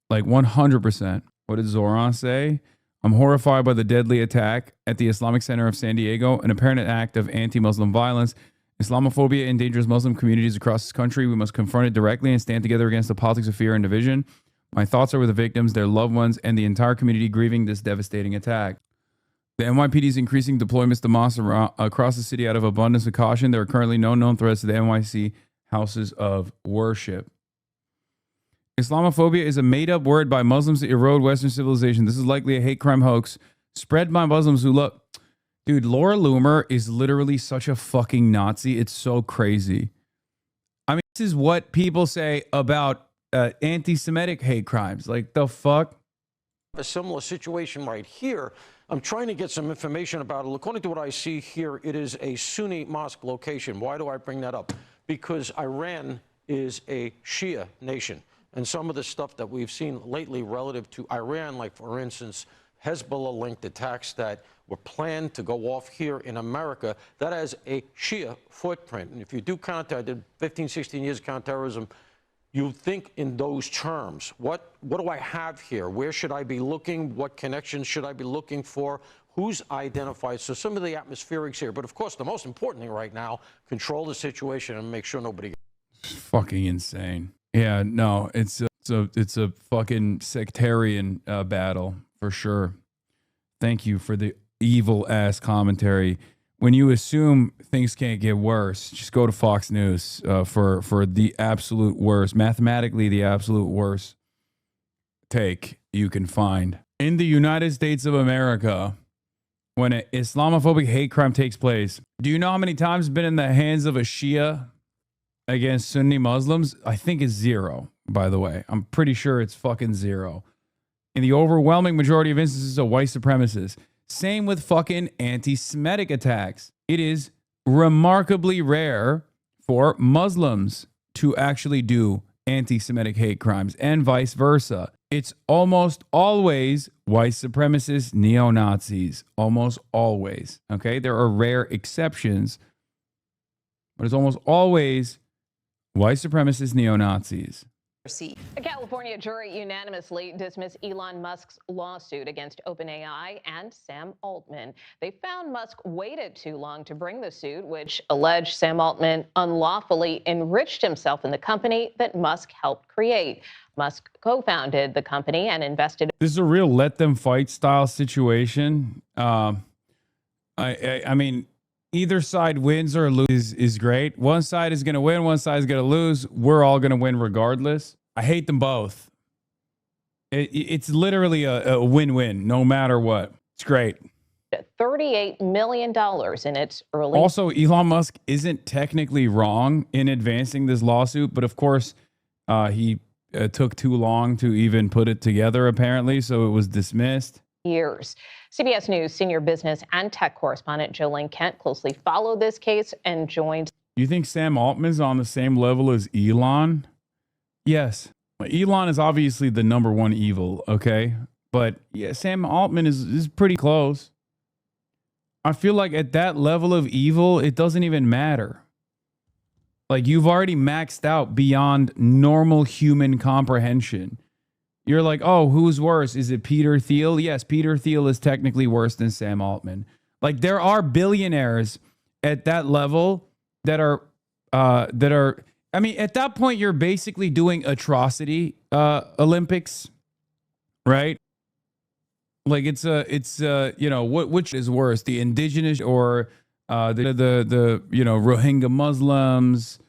Like 100%. What did Zoran say? I'm horrified by the deadly attack at the Islamic Center of San Diego, an apparent act of anti-Muslim violence. Islamophobia endangers Muslim communities across this country. We must confront it directly and stand together against the politics of fear and division. My thoughts are with the victims, their loved ones, and the entire community grieving this devastating attack. The NYPD is increasing deployments to mosques across the city out of abundance of caution. There are currently no known threats to the NYC houses of worship. Islamophobia is a made-up word by Muslims to erode Western civilization. This is likely a hate crime hoax spread by Muslims who look... Dude, Laura Loomer is literally such a fucking Nazi. It's so crazy. I mean, this is what people say about anti-Semitic hate crimes. Like, the fuck? A similar situation right here. I'm trying to get some information about it. According to what I see here, it is a Sunni mosque location. Why do I bring that up? Because Iran is a Shia nation. And some of the stuff that we've seen lately relative to Iran, like, for instance, Hezbollah-linked attacks that were planned to go off here in America, that has a Shia footprint. And if you do counter, I did 15, 16 years of counterterrorism, you think in those terms. What do I have here? Where should I be looking? What connections should I be looking for? Who's identified? So some of the atmospherics here. But of course, the most important thing right now, control the situation and make sure nobody gets... It's fucking insane. Yeah, no, it's a fucking sectarian battle for sure. Thank you for the evil ass commentary. When you assume things can't get worse, just go to Fox News for the absolute worst, mathematically the absolute worst take you can find. In the United States of America, when an Islamophobic hate crime takes place, do you know how many times it's been in the hands of a Shia against Sunni Muslims? I think it's 0, by the way. I'm pretty sure it's fucking 0. In the overwhelming majority of instances of white supremacists. Same with fucking anti-Semitic attacks. It is remarkably rare for Muslims to actually do anti-Semitic hate crimes and vice versa. It's almost always white supremacists, neo-Nazis. Almost always. Okay? There are rare exceptions, but it's almost always white supremacists, neo-Nazis. A California jury unanimously dismissed Elon Musk's lawsuit against OpenAI and Sam Altman. They found Musk waited too long to bring the suit, which alleged Sam Altman unlawfully enriched himself in the company that Musk helped create. Musk co-founded the company and invested. This is a real let them fight style situation. I mean, either side wins or loses is great. One side is going to win, one side is going to lose. We're all going to win regardless. I hate them both. It's literally a win-win, no matter what. It's great. $38 million in its early... Also, Elon Musk isn't technically wrong in advancing this lawsuit, but of course, he took too long to even put it together, apparently, so it was dismissed. Years. CBS News senior business and tech correspondent Jolene Kent closely followed this case and joined. You think Sam Altman's on the same level as Elon? Yes. Elon is obviously the number one evil, okay? But yeah, Sam Altman is pretty close. I feel like at that level of evil, it doesn't even matter. Like, you've already maxed out beyond normal human comprehension. You're like, oh, who's worse? Is it Peter Thiel? Yes, Peter Thiel is technically worse than Sam Altman. Like, there are billionaires at that level that are, I mean, at that point, you're basically doing atrocity Olympics, right? Like, it's you know, which is worse, the indigenous or the Rohingya Muslims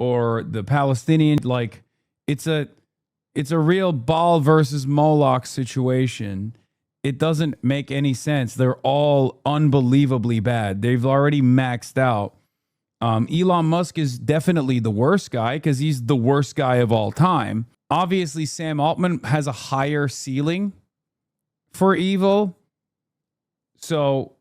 or the Palestinian? Like, it's a real Baal versus Moloch situation. It doesn't make any sense. They're all unbelievably bad. They've already maxed out. Elon Musk is definitely the worst guy because he's the worst guy of all time. Obviously, Sam Altman has a higher ceiling for evil. So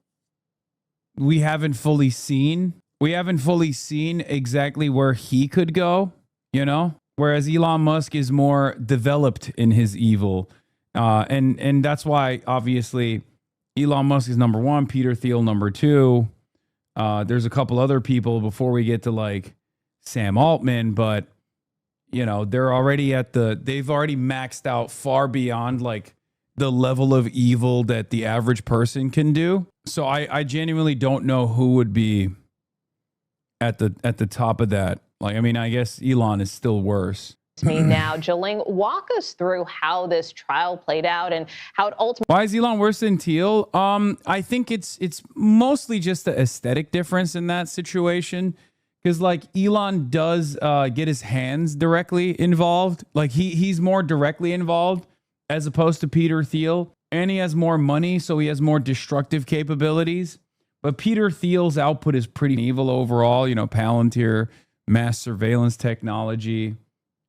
we haven't fully seen exactly where he could go, you know? Whereas Elon Musk is more developed in his evil. And that's why, obviously, Elon Musk is number one, Peter Thiel number two. There's a couple other people before we get to, like, Sam Altman, but, you know, they've already maxed out far beyond, like, the level of evil that the average person can do. So I genuinely don't know who would be at the top of that. Like, I mean, I guess Elon is still worse. to me now. Jillian, walk us through how this trial played out and how it ultimately... Why is Elon worse than Thiel? I think it's mostly just the aesthetic difference in that situation. Because like Elon does get his hands directly involved. Like he's more directly involved as opposed to Peter Thiel. And he has more money, so he has more destructive capabilities. But Peter Thiel's output is pretty evil overall. You know, Palantir, mass surveillance technology,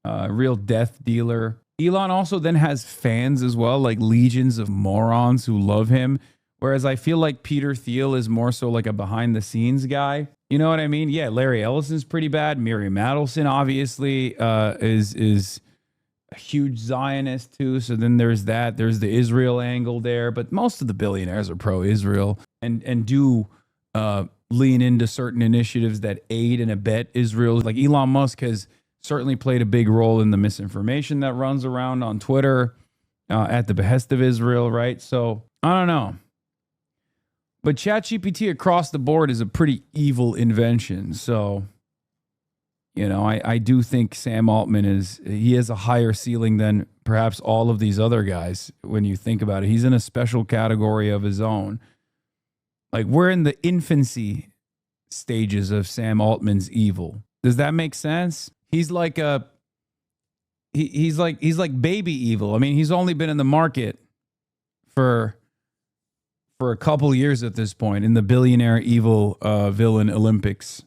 real death dealer. Elon also then has fans as well, like legions of morons who love him. Whereas I feel like Peter Thiel is more so like a behind the scenes guy. You know what I mean? Yeah, Larry Ellison's pretty bad. Miriam Adelson obviously is a huge Zionist too. So then there's that. There's the Israel angle there. But most of the billionaires are pro-Israel and do lean into certain initiatives that aid and abet Israel. Like Elon Musk has certainly played a big role in the misinformation that runs around on Twitter at the behest of Israel, right? So I don't know. But ChatGPT across the board is a pretty evil invention. So, you know, I do think Sam Altman he has a higher ceiling than perhaps all of these other guys when you think about it. He's in a special category of his own. Like we're in the infancy stages of Sam Altman's evil. Does that make sense? He's like he's like baby evil. I mean, he's only been in the market for a couple years at this point in the billionaire evil villain Olympics.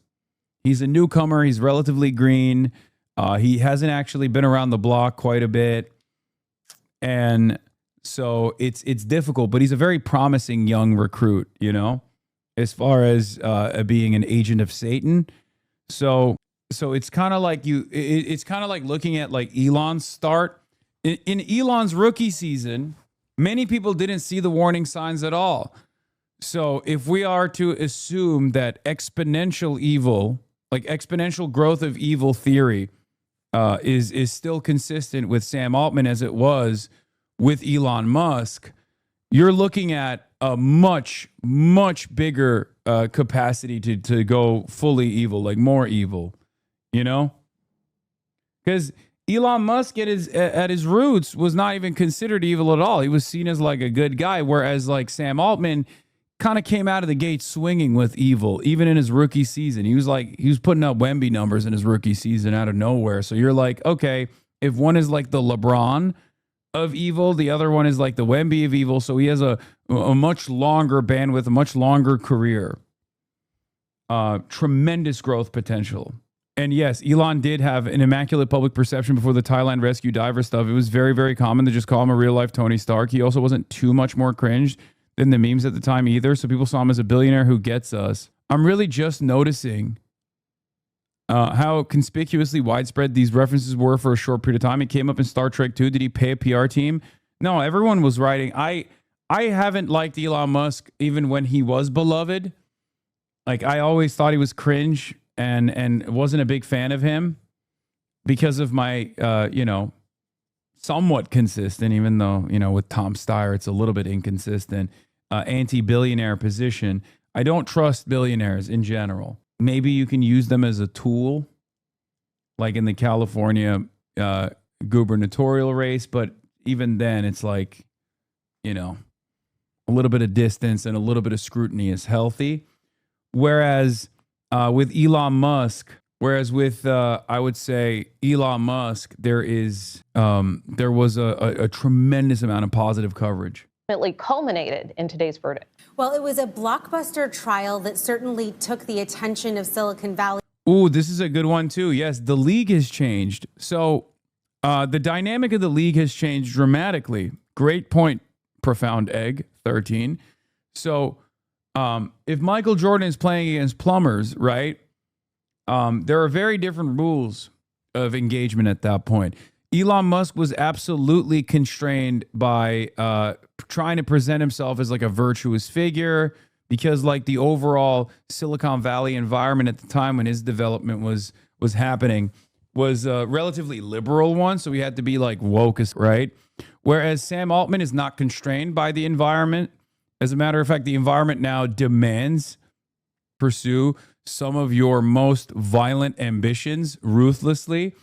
He's a newcomer. He's relatively green. He hasn't actually been around the block quite a bit. And so it's difficult, but he's a very promising young recruit, you know, as far as being an agent of Satan. So it's kind of like it's kind of like looking at like Elon's start. In Elon's rookie season, many people didn't see the warning signs at all. So if we are to assume that exponential evil, like exponential growth of evil theory, is still consistent with Sam Altman as it was with Elon Musk, you're looking at a much, much bigger capacity to go fully evil, like more evil, you know? Because Elon Musk at his roots was not even considered evil at all. He was seen as like a good guy, whereas like Sam Altman kind of came out of the gate swinging with evil, even in his rookie season. He was putting up Wemby numbers in his rookie season out of nowhere. So you're like, okay, if one is like the LeBron of evil, the other one is like the Wemby of evil. So he has a much longer bandwidth, a much longer career, tremendous growth potential. And yes, Elon did have an immaculate public perception before the Thailand rescue diver stuff. It was very, very common to just call him a real-life Tony Stark. He also wasn't too much more cringe than the memes at the time either. So people saw him as a billionaire who gets us. I'm really just noticing how conspicuously widespread these references were for a short period of time. It came up in Star Trek 2. Did he pay a PR team? No, everyone was writing. I haven't liked Elon Musk even when he was beloved. Like I always thought he was cringe. And wasn't a big fan of him because of my, somewhat consistent, even though, with Tom Steyer, it's a little bit inconsistent, anti-billionaire position. I don't trust billionaires in general. Maybe you can use them as a tool, like in the California gubernatorial race. But even then, it's like, a little bit of distance and a little bit of scrutiny is healthy. Whereas with Elon Musk, I would say Elon Musk, there was a tremendous amount of positive coverage. Ultimately culminated in today's verdict. Well, it was a blockbuster trial that certainly took the attention of Silicon Valley. Ooh, this is a good one too. Yes, the league has changed. So the dynamic of the league has changed dramatically. Great point, Profound Egg 13. So if Michael Jordan is playing against plumbers, right, there are very different rules of engagement at that point. Elon Musk was absolutely constrained by trying to present himself as like a virtuous figure because like the overall Silicon Valley environment at the time when his development was happening was a relatively liberal one. So he had to be like woke, right? Whereas Sam Altman is not constrained by the environment. As a matter of fact, the environment now demands pursue some of your most violent ambitions ruthlessly.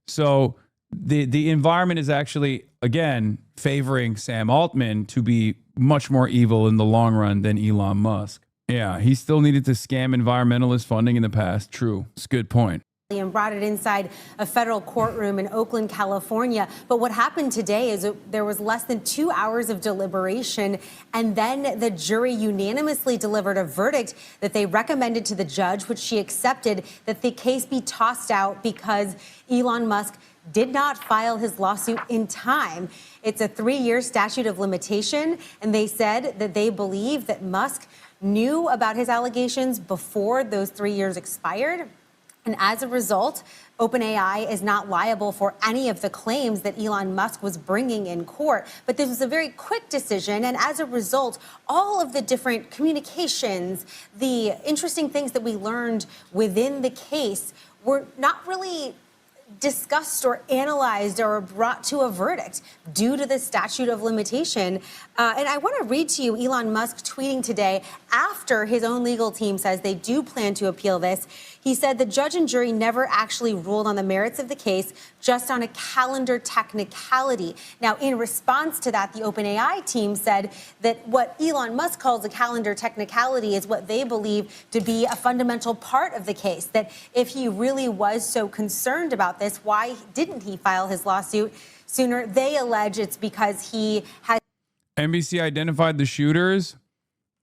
So the environment is actually, again, favoring Sam Altman to be much more evil in the long run than Elon Musk. Yeah, he still needed to scam environmentalist funding in the past. True. It's a good point. And brought it inside a federal courtroom in Oakland, California. But what happened today is there was less than 2 hours of deliberation, and then the jury unanimously delivered a verdict that they recommended to the judge, which she accepted, that the case be tossed out because Elon Musk did not file his lawsuit in time. It's a 3-year statute of limitation, and they said that they believe that Musk knew about his allegations before those 3 years expired. And as a result, OpenAI is not liable for any of the claims that Elon Musk was bringing in court. But this was a very quick decision. And as a result, all of the different communications, the interesting things that we learned within the case were not really discussed or analyzed or brought to a verdict due to the statute of limitation. And I want to read to you Elon Musk tweeting today after his own legal team says they do plan to appeal this. He said the judge and jury never actually ruled on the merits of the case, just on a calendar technicality. Now, in response to that, the OpenAI team said that what Elon Musk calls a calendar technicality is what they believe to be a fundamental part of the case, that if he really was so concerned about this, why didn't he file his lawsuit sooner? They allege it's because he has... NBC identified the shooters,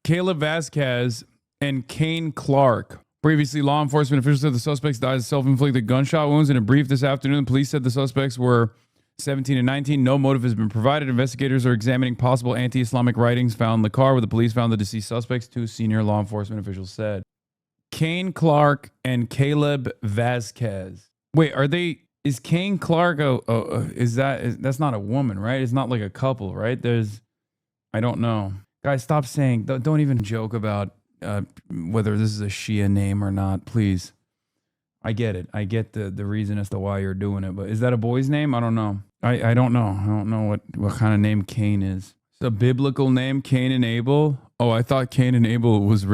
Caleb Vasquez and Kane Clark. Previously, law enforcement officials said the suspects died of self-inflicted gunshot wounds. In a brief this afternoon, police said the suspects were 17 and 19. No motive has been provided. Investigators are examining possible anti-Islamic writings found in the car where the police found the deceased suspects, 2 senior law enforcement officials said. Kane Clark and Caleb Vasquez. Wait, is Kane Clark, that's not a woman, right? It's not like a couple, right? I don't know. Guys, stop saying, don't even joke about whether this is a Shia name or not, please. I get it. I get the reason as to why you're doing it, but is that a boy's name? I don't know. I don't know. I don't know what kind of name Cain is. It's a biblical name, Cain and Abel. Oh, I thought Cain and Abel was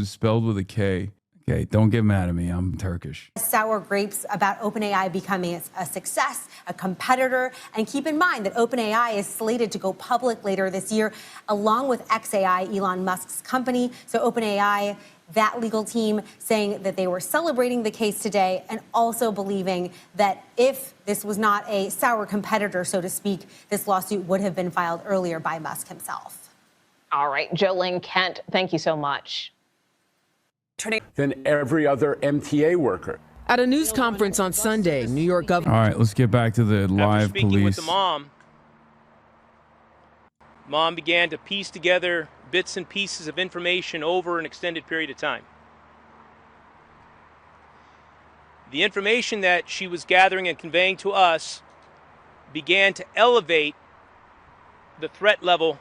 spelled with a K. Okay, don't get mad at me. I'm Turkish. Sour grapes about OpenAI becoming a success, a competitor. And keep in mind that OpenAI is slated to go public later this year, along with XAI, Elon Musk's company. So OpenAI, that legal team, saying that they were celebrating the case today and also believing that if this was not a sour competitor, so to speak, this lawsuit would have been filed earlier by Musk himself. All right, Jolene Kent, thank you so much. Than every other MTA worker. At a news conference on Sunday, New York Governor... All right, let's get back to the live speaking police. With the mom began to piece together bits and pieces of information over an extended period of time. The information that she was gathering and conveying to us began to elevate the threat level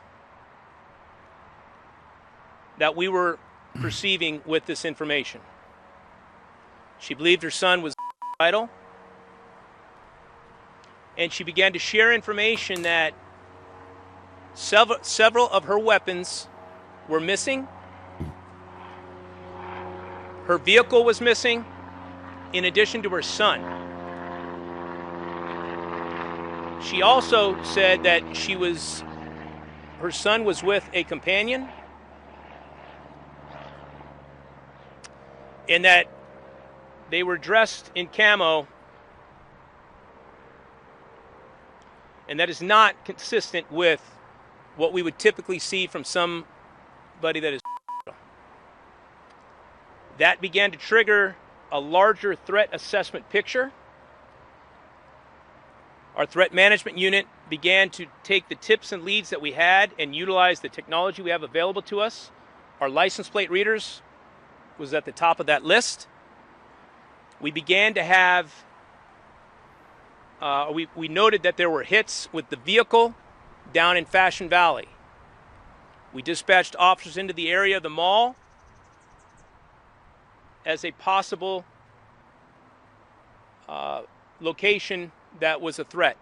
that we were perceiving with this information. She believed her son was idle, and she began to share information that several of her weapons were missing. Her vehicle was missing, in addition to her son. She also said that her son was with a companion, and that they were dressed in camo, and that is not consistent with what we would typically see from somebody that is. That began to trigger a larger threat assessment picture. Our threat management unit began to take the tips and leads that we had and utilize the technology we have available to us. Our license plate readers was at the top of that list. We began to have, we noted that there were hits with the vehicle down in Fashion Valley. We dispatched officers into the area of the mall as a possible location that was a threat.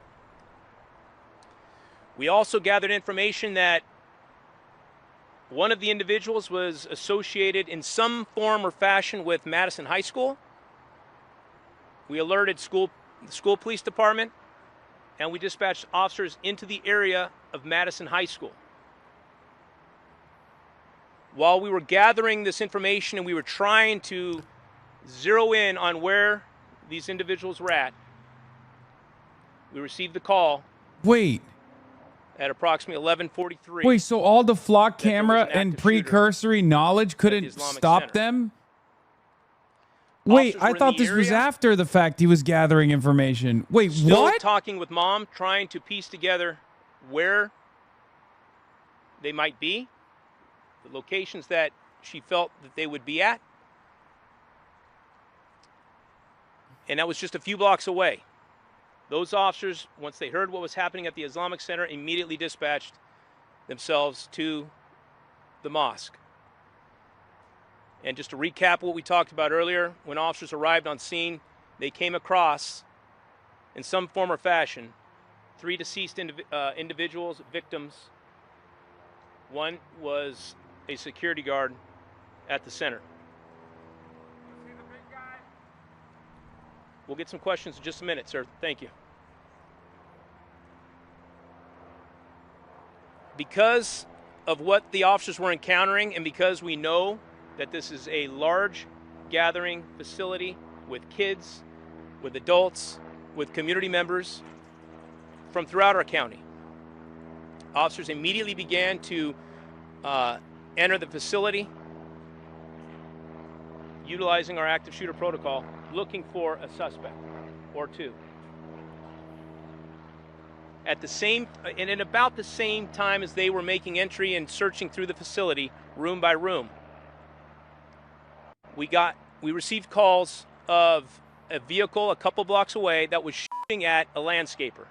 We also gathered information that one of the individuals was associated in some form or fashion with Madison High School. We alerted the school police department. and we dispatched officers into the area of Madison High School. While we were gathering this information and we were trying to zero in on where these individuals were at, we received the call. Wait. At approximately 11:43. Wait, so all the flock camera and precursory knowledge couldn't stop them? Wait, I thought this was after the fact he was gathering information. Wait, Still what? talking with mom, trying to piece together where they might be, the locations that she felt that they would be at. And that was just a few blocks away. Those officers, once they heard what was happening at the Islamic Center, immediately dispatched themselves to the mosque. And just to recap what we talked about earlier, when officers arrived on scene, they came across, in some form or fashion, 3 deceased individuals, victims. One was a security guard at the center. We'll get some questions in just a minute, sir. Thank you. Because of what the officers were encountering, and because we know that this is a large gathering facility with kids, with adults, with community members from throughout our county, officers immediately began to enter the facility, utilizing our active shooter protocol, looking for a suspect or two. At the same, and at about the same time as they were making entry and searching through the facility, room by room, we received calls of a vehicle a couple blocks away that was shooting at a landscaper.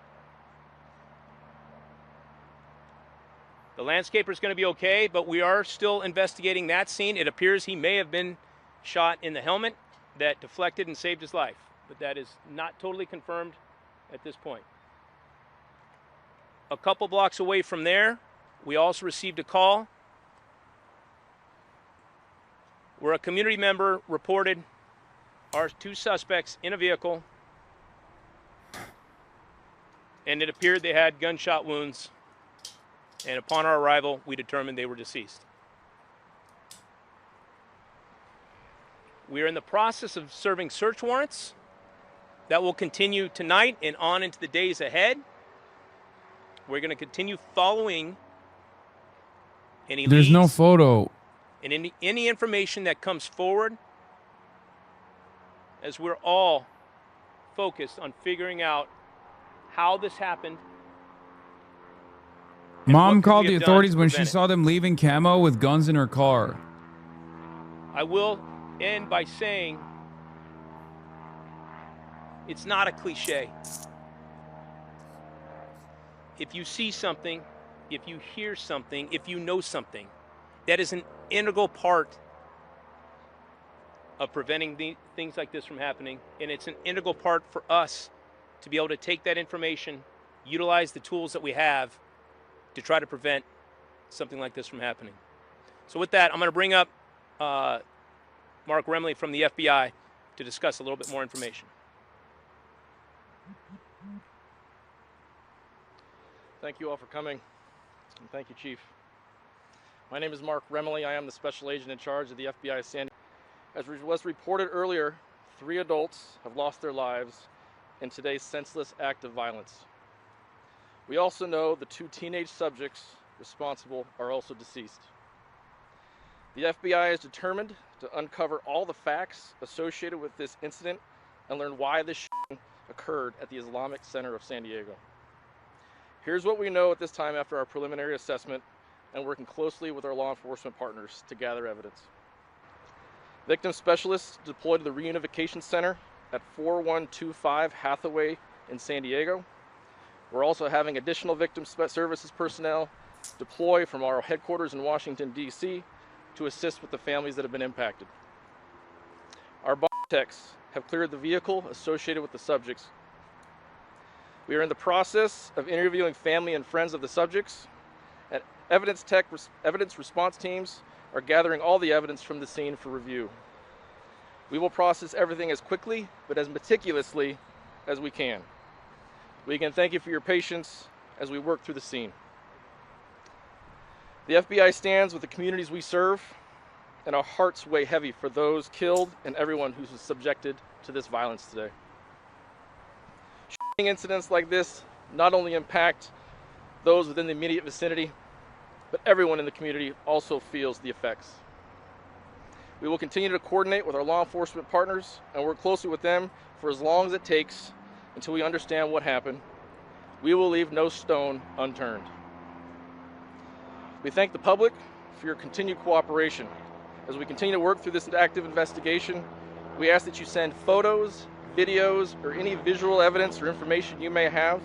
The landscaper is going to be okay, but we are still investigating that scene. It appears he may have been shot in the helmet that deflected and saved his life, but that is not totally confirmed at this point. A couple blocks away from there, we also received a call where a community member reported our 2 suspects in a vehicle, and it appeared they had gunshot wounds, and upon our arrival, we determined they were deceased. We are in the process of serving search warrants that will continue tonight and on into the days ahead. We're going to continue following any There's leads no photo. and any information that comes forward, as we're all focused on figuring out how this happened. Mom called the authorities when she saw them leaving camo with guns in her car. I will end by saying it's not a cliche. If you see something, if you hear something, if you know something, that is an integral part of preventing things like this from happening, and it's an integral part for us to be able to take that information, utilize the tools that we have to try to prevent something like this from happening. So with that, I'm going to bring up Mark Remley from the FBI to discuss a little bit more information. Thank you all for coming, and thank you, Chief. My name is Mark Remley. I am the Special Agent in charge of the FBI San Diego. As was reported earlier, 3 adults have lost their lives in today's senseless act of violence. We also know the 2 teenage subjects responsible are also deceased. The FBI is determined to uncover all the facts associated with this incident and learn why this shooting occurred at the Islamic Center of San Diego. Here's what we know at this time after our preliminary assessment and working closely with our law enforcement partners to gather evidence. Victim specialists deployed to the Reunification Center at 4125 Hathaway in San Diego. We're also having additional victim services personnel deploy from our headquarters in Washington, D.C. to assist with the families that have been impacted. Our techs have cleared the vehicle associated with the subjects. We are in the process of interviewing family and friends of the subjects, and evidence response teams are gathering all the evidence from the scene for review. We will process everything as quickly but as meticulously as we can. We again thank you for your patience as we work through the scene. The FBI stands with the communities we serve, and our hearts weigh heavy for those killed and everyone who's subjected to this violence today. Shooting incidents like this not only impact those within the immediate vicinity, but everyone in the community also feels the effects. We will continue to coordinate with our law enforcement partners and work closely with them for as long as it takes until we understand what happened. We will leave no stone unturned. We thank the public for your continued cooperation. As we continue to work through this active investigation, we ask that you send photos, videos, or any visual evidence or information you may have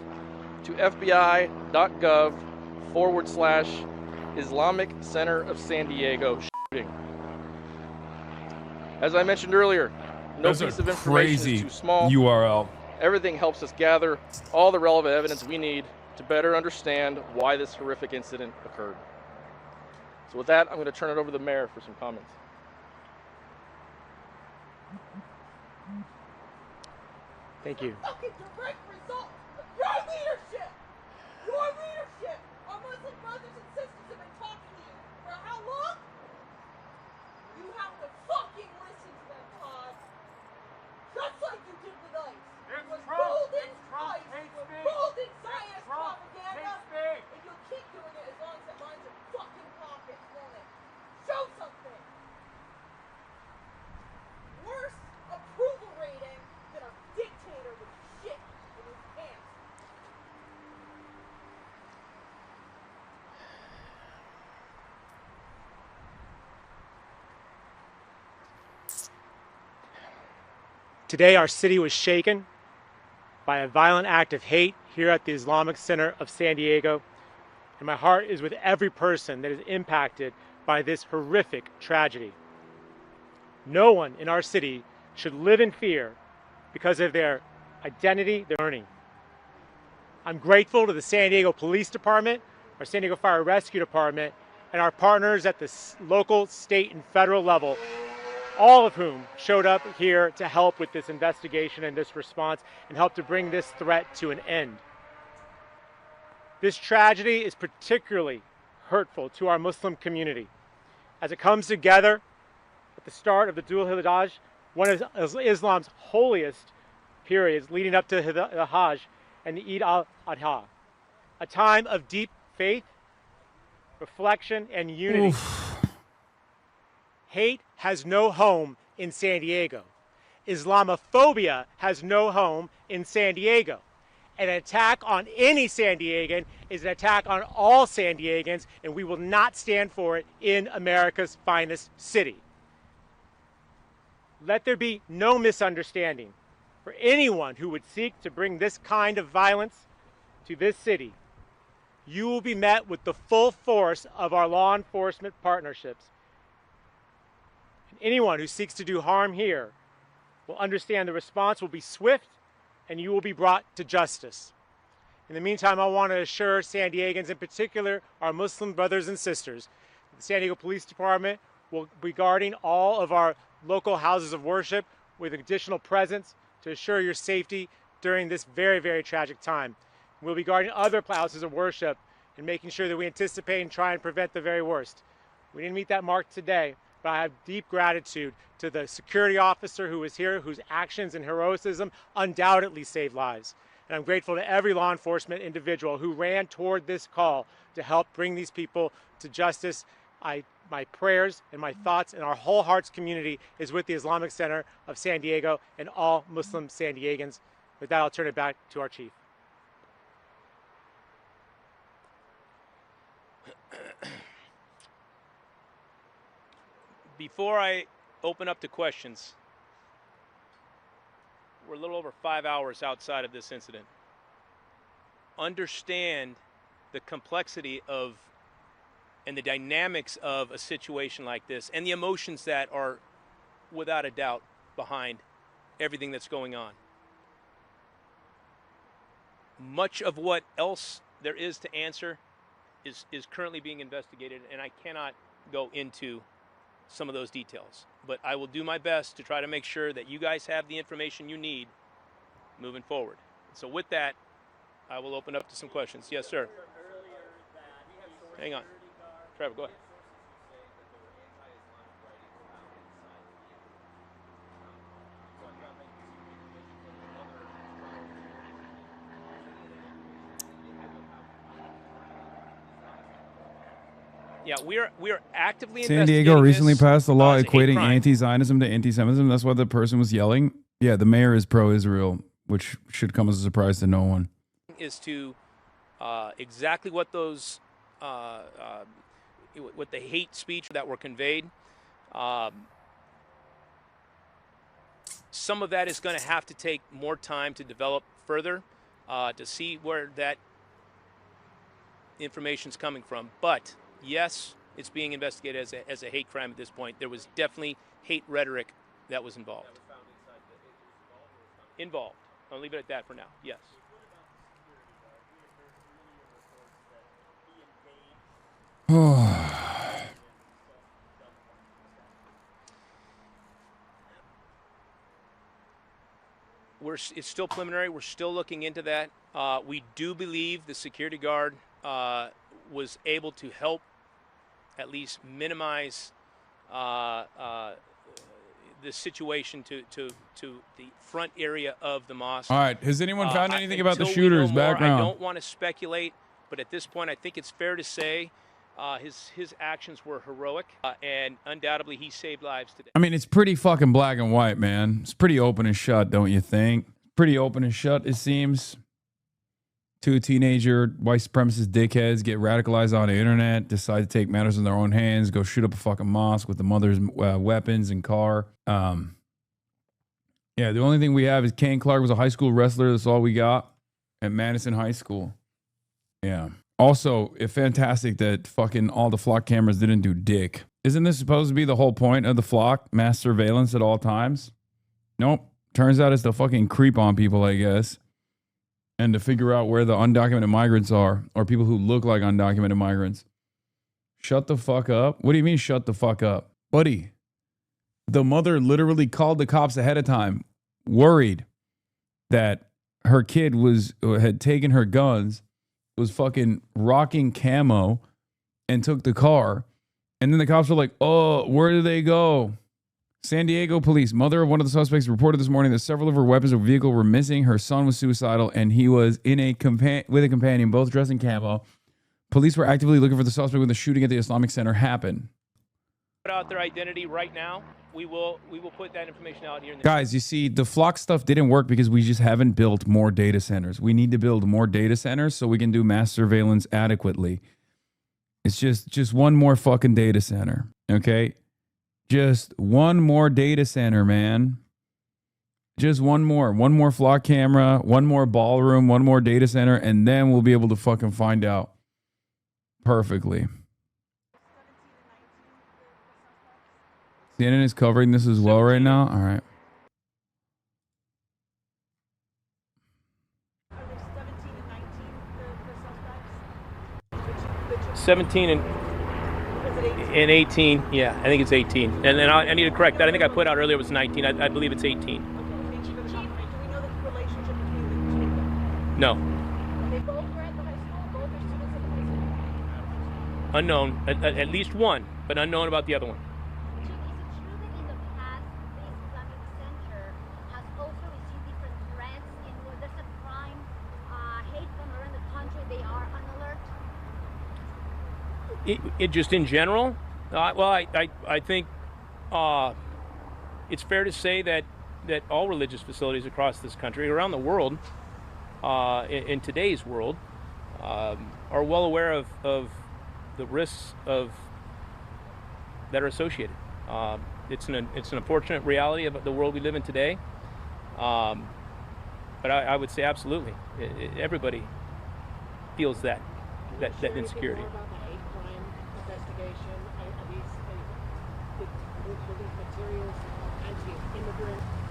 to fbi.gov/Islamic Center of San Diego shooting. As I mentioned earlier, no piece of information is too small. URL. Everything helps us gather all the relevant evidence we need to better understand why this horrific incident occurred. So with that, I'm going to turn it over to the mayor for some comments. Thank you. Fucking direct result of your leadership! Your leadership! Our Muslim brothers and sisters have been talking to you for how long? You have to fucking listen to them, Todd. Just like you did with ICE. It was golden ICE, golden Zionist propaganda, and you'll keep doing it as long as it lines your fucking pockets, won't it? Show something! Worse approval rating than a dictator with shit in his pants. Today, our city was shaken by a violent act of hate here at the Islamic Center of San Diego, and my heart is with every person that is impacted by this horrific tragedy. No one in our city should live in fear because of their identity, their learning. I'm grateful to the San Diego Police Department, our San Diego Fire Rescue Department, and our partners at the local, state, and federal level, all of whom showed up here to help with this investigation and this response and help to bring this threat to an end. This tragedy is particularly hurtful to our Muslim community as it comes together at the start of the Dhul Hijjah, one of Islam's holiest periods leading up to the Hajj and the Eid al-Adha, a time of deep faith, reflection, and unity. Oof. Hate has no home in San Diego. Islamophobia has no home in San Diego. An attack on any San Diegan is an attack on all San Diegans, and we will not stand for it in America's finest city. Let there be no misunderstanding. For anyone who would seek to bring this kind of violence to this city, you will be met with the full force of our law enforcement partnerships. And anyone who seeks to do harm here will understand the response will be swift and you will be brought to justice. In the meantime, I want to assure San Diegans, in particular our Muslim brothers and sisters, the San Diego Police Department will be guarding all of our local houses of worship with additional presence to assure your safety during this very, very tragic time. We'll be guarding other houses of worship and making sure that we anticipate and try and prevent the very worst. We didn't meet that mark today, but I have deep gratitude to the security officer who was here, whose actions and heroism undoubtedly saved lives. And I'm grateful to every law enforcement individual who ran toward this call to help bring these people to justice. My prayers and my thoughts and our whole hearts community is with the Islamic Center of San Diego and all Muslim San Diegans. With that, I'll turn it back to our chief. Before I open up to questions, we're a little over 5 hours outside of this incident. Understand the complexity of and the dynamics of a situation like this and the emotions that are without a doubt behind everything that's going on. Much of what else there is to answer is currently being investigated, and I cannot go into some of those details. But I will do my best to try to make sure that you guys have the information you need moving forward. So with that, I will open up to some questions. Yes, sir. Hang on. Trevor, go ahead. Yeah, we are actively San Diego investigating recently this, passed a law as a hate equating crime. anti-Zionism to anti-Semitism. That's why the person was yelling. Yeah, the mayor is pro-Israel, which should come as a surprise to no one. Is to exactly what those what the hate speech that were conveyed. Some of that is going to have to take more time to develop further to see where that information is coming from. But yes, it's being investigated as a hate crime at this point. There was definitely hate rhetoric that was involved. I'll leave it at that for now. Yes. It's still preliminary. We're still looking into that. We do believe the security guard was able to help at least minimize the situation to the front area of the mosque. All right. Has anyone found anything about the Until we shooter's know more, background? I don't want to speculate, but at this point, I think it's fair to say his actions were heroic, and undoubtedly he saved lives today. I mean, it's pretty fucking black and white, man. It's pretty open and shut, don't you think? Pretty open and shut, it seems. Two teenager white supremacist dickheads get radicalized on the internet, decide to take matters in their own hands, go shoot up a fucking mosque with the mother's weapons and car. Yeah, the only thing we have is Kane Clark was a high school wrestler. That's all we got at Madison High School. Yeah. Also, it's fantastic that fucking all the flock cameras didn't do dick. Isn't this supposed to be the whole point of the flock? Mass surveillance at all times? Nope. Turns out it's to fucking creep on people, I guess. And to figure out where the undocumented migrants are, or people who look like undocumented migrants. Shut the fuck up. What do you mean shut the fuck up? Buddy, the mother literally called the cops ahead of time, worried that her kid had taken her guns, was fucking rocking camo, and took the car. And then the cops were like, oh, where did they go? San Diego police, mother of one of the suspects, reported this morning that several of her weapons of vehicle were missing. Her son was suicidal, and he was with a companion, both dressed in camo. Police were actively looking for the suspect when the shooting at the Islamic Center happened. Put out their identity right now. We will put that information out here. Guys, you see, the flock stuff didn't work because we just haven't built more data centers. We need to build more data centers so we can do mass surveillance adequately. It's just one more fucking data center, okay? Just one more data center, man. Just one more flock camera, one more ballroom, one more data center, and then we'll be able to fucking find out perfectly. CNN is covering this as well right now. All right. 17 and 18. Yeah, I think it's 18. And then I need to correct that. I think I put out earlier it was 19. I believe it's 18. No. Unknown. At least one, but unknown about the other one. It just in general, well, I think it's fair to say that all religious facilities across this country, around the world, in today's world, are well aware of the risks that are associated. It's an unfortunate reality of the world we live in today, but I would say absolutely, everybody feels that insecurity.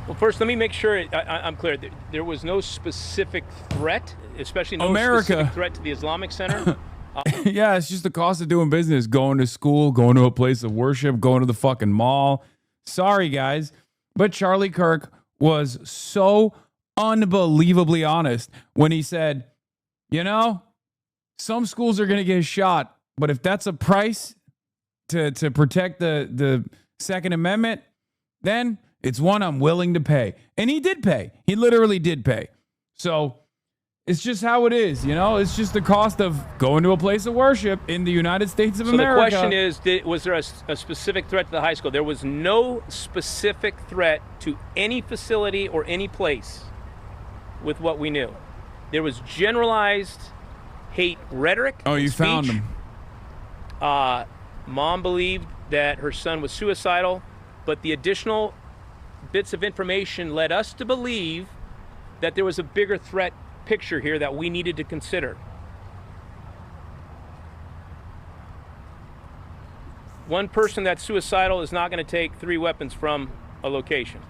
Well, first, let me make sure I'm clear. There was no specific threat, especially no specific threat to the Islamic Center. Yeah, it's just the cost of doing business. Going to school, going to a place of worship, going to the fucking mall. Sorry, guys. But Charlie Kirk was so unbelievably honest when he said, You know, some schools are going to get shot, but if that's a price to protect the Second Amendment, then it's one I'm willing to pay. And he did pay. He literally did pay. So it's just how it is, you know? It's just the cost of going to a place of worship in the United States of America. So the question is, was there a specific threat to the high school? There was no specific threat to any facility or any place with what we knew. There was generalized hate rhetoric. Oh, you speech. found him. Mom believed that her son was suicidal, but the additional bits of information led us to believe that there was a bigger threat picture here that we needed to consider. One person that's suicidal is not going to take 3 weapons from a location.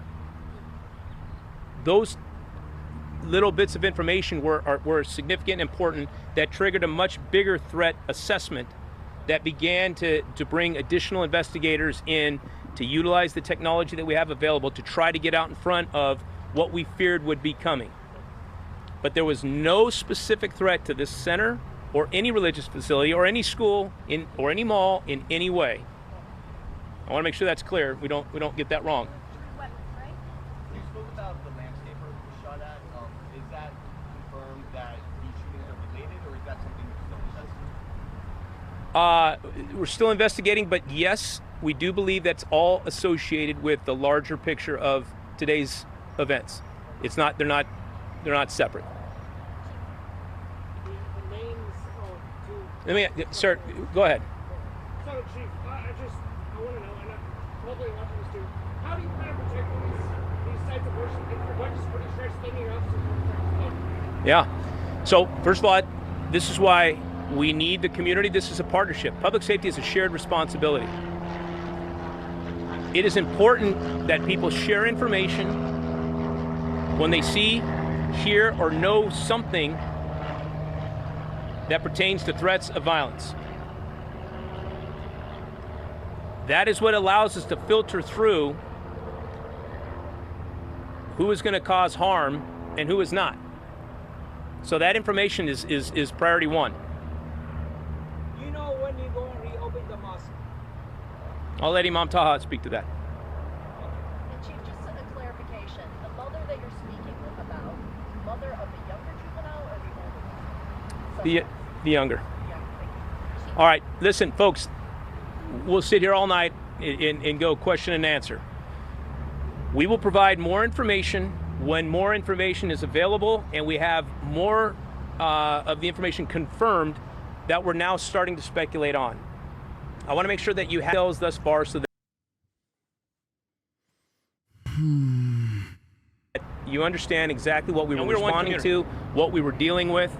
Those little bits of information were significant and important that triggered a much bigger threat assessment that began to bring additional investigators in to utilize the technology that we have available to try to get out in front of what we feared would be coming. But there was no specific threat to this center or any religious facility or any school or any mall in any way. I want to make sure that's clear. We don't get that wrong. You spoke about the landscaper who was shot at. Is that confirmed that these shootings are related, or is that something you're still investigating? We're still investigating, but yes, we do believe that's all associated with the larger picture of today's events. It's not. They're not separate. Let me, sir, go ahead. So, Chief, I want to know, and I'm probably watching this too, how do you plan to protect these sites of worship if you're going to start spending your officers? Yeah. So, first of all, this is why we need the community. This is a partnership. Public safety is a shared responsibility. It is important that people share information when they see, hear, or know something that pertains to threats of violence. That is what allows us to filter through who is going to cause harm and who is not. So that information is priority one. You know when you're going to reopen the mosque? I'll let Imam Taha speak to that. And Chief, just a clarification. The mother that you're speaking about, mother of the younger juvenile or the older one? The younger. All right, listen, folks, we'll sit here all night and go question and answer. We will provide more information when more information is available and we have more of the information confirmed that we're now starting to speculate on. I want to make sure that you have those thus far so that you understand exactly what we were responding to, what we were dealing with.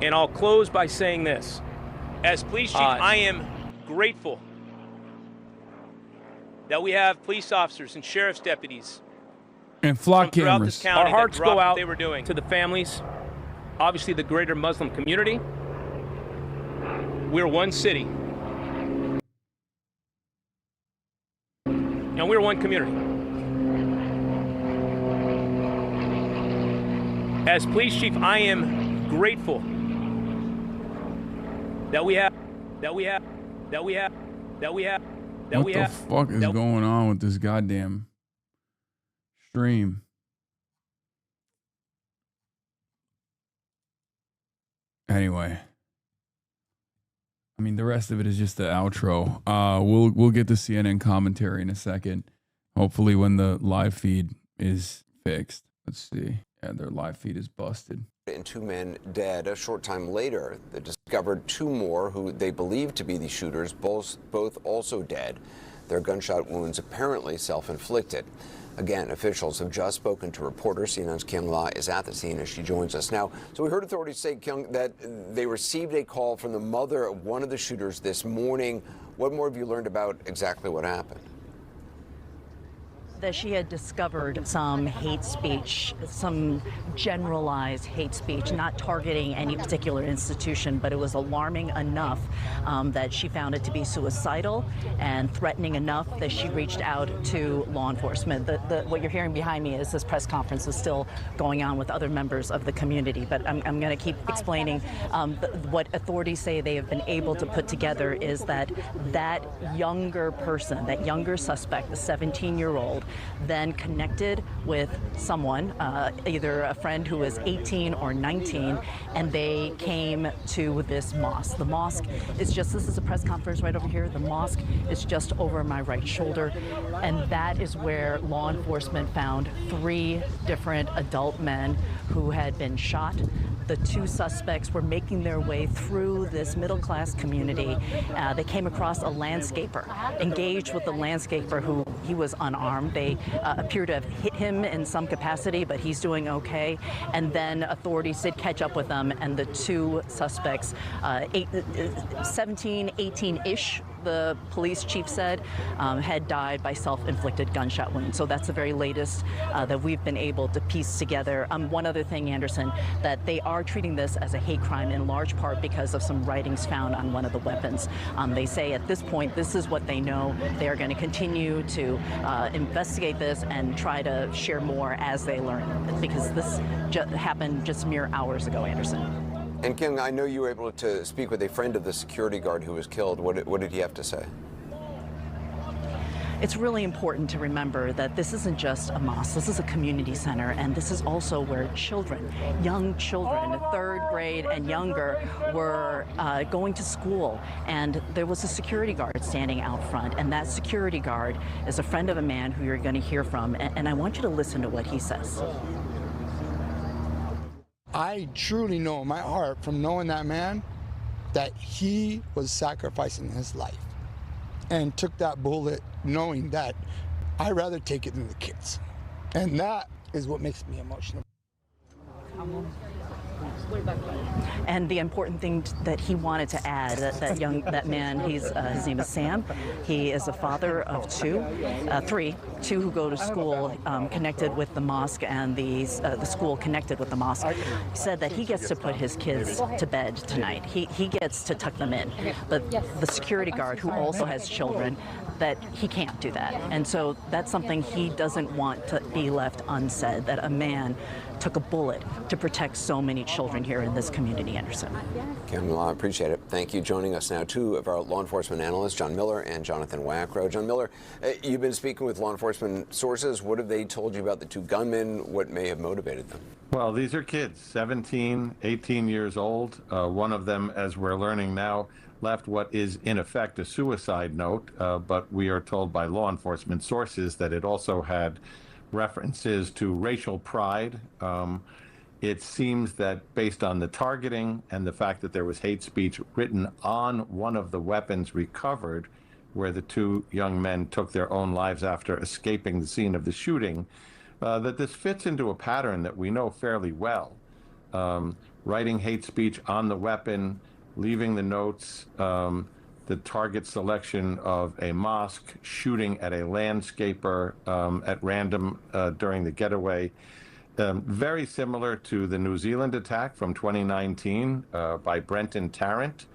And I'll close by saying this. As police chief, I am grateful that we have police officers and sheriff's deputies and flock throughout cameras. this county. Our hearts go out to the families, obviously the greater Muslim community. We're one city. And we're one community. As police chief, I am grateful that we have. What the fuck is going on with this goddamn stream? Anyway, I mean, the rest of it is just the outro. We'll get the CNN commentary in a second. Hopefully, when the live feed is fixed. Let's see. Yeah, their live feed is busted. And 2 men dead. A short time later, they discovered 2 more who they believe to be the shooters, both also dead. Their gunshot wounds apparently self-inflicted. Again, officials have just spoken to reporters. CNN's Kyung La is at the scene as she joins us now. So we heard authorities say, Kyung, that they received a call from the mother of one of the shooters this morning. What more have you learned about exactly what happened? that she had discovered some hate speech, some generalized hate speech, not targeting any particular institution, but it was alarming enough that she found it to be suicidal and threatening enough that she reached out to law enforcement. What you're hearing behind me is this press conference is still going on with other members of the community, but I'm going to keep explaining what authorities say they have been able to put together is that younger person, that younger suspect, the 17-year-old, then connected with someone, either a friend who was 18 or 19, and they came to this mosque. The mosque is just, this is a press conference right over here. The mosque is just over my right shoulder, and that is where law enforcement found 3 different adult men who had been shot. The 2 suspects were making their way through this middle-class community. They came across a landscaper, engaged with the landscaper who he was unarmed. They appear to have hit him in some capacity, but he's doing okay. And then authorities did catch up with them, and the 2 suspects, 17, 18-ish, the police chief said, had died by self-inflicted gunshot wounds. So that's the very latest that we've been able to piece together. One other thing, Anderson, that they are treating this as a hate crime in large part because of some writings found on one of the weapons. They say at this point, this is what they know. They are going to continue to investigate this and try to share more as they learn, because this happened just mere hours ago, Anderson. And Kim, I know you were able to speak with a friend of the security guard who was killed. What did he have to say? It's really important to remember that this isn't just a mosque, this is a community center, and this is also where children, young children, 3rd grade and younger, were going to school, and there was a security guard standing out front, and that security guard is a friend of a man who you're going to hear from, and I want you to listen to what he says. I truly know in my heart from knowing that man that he was sacrificing his life and took that bullet knowing that I'd rather take it than the kids. And that is what makes me emotional. And the important thing that he wanted to add, that man, his name is Sam. He is a father of 3 who go to school connected with the mosque, and the school connected with the mosque. He said that he gets to put his kids to bed tonight. He gets to tuck them in. But the security guard, who also has children, that he can't do that. And so that's something he doesn't want to be left unsaid, that a man took a bullet to protect so many children here in this community, Anderson. Kim, I appreciate it. Thank you. Joining us now, 2 of our law enforcement analysts, John Miller and Jonathan Wackrow. John Miller, you've been speaking with law enforcement sources. What have they told you about the 2 gunmen? What may have motivated them? Well, these are kids, 17, 18 years old. One of them, as we're learning now, left what is in effect a suicide note, but we are told by law enforcement sources that it also had references to racial pride. It seems that based on the targeting and the fact that there was hate speech written on one of the weapons recovered, where the 2 young men took their own lives after escaping the scene of the shooting, that this fits into a pattern that we know fairly well. Writing hate speech on the weapon, leaving the notes, the target selection of a mosque, shooting at a landscaper at random during the getaway. Very similar to the New Zealand attack from 2019 by Brenton Tarrant,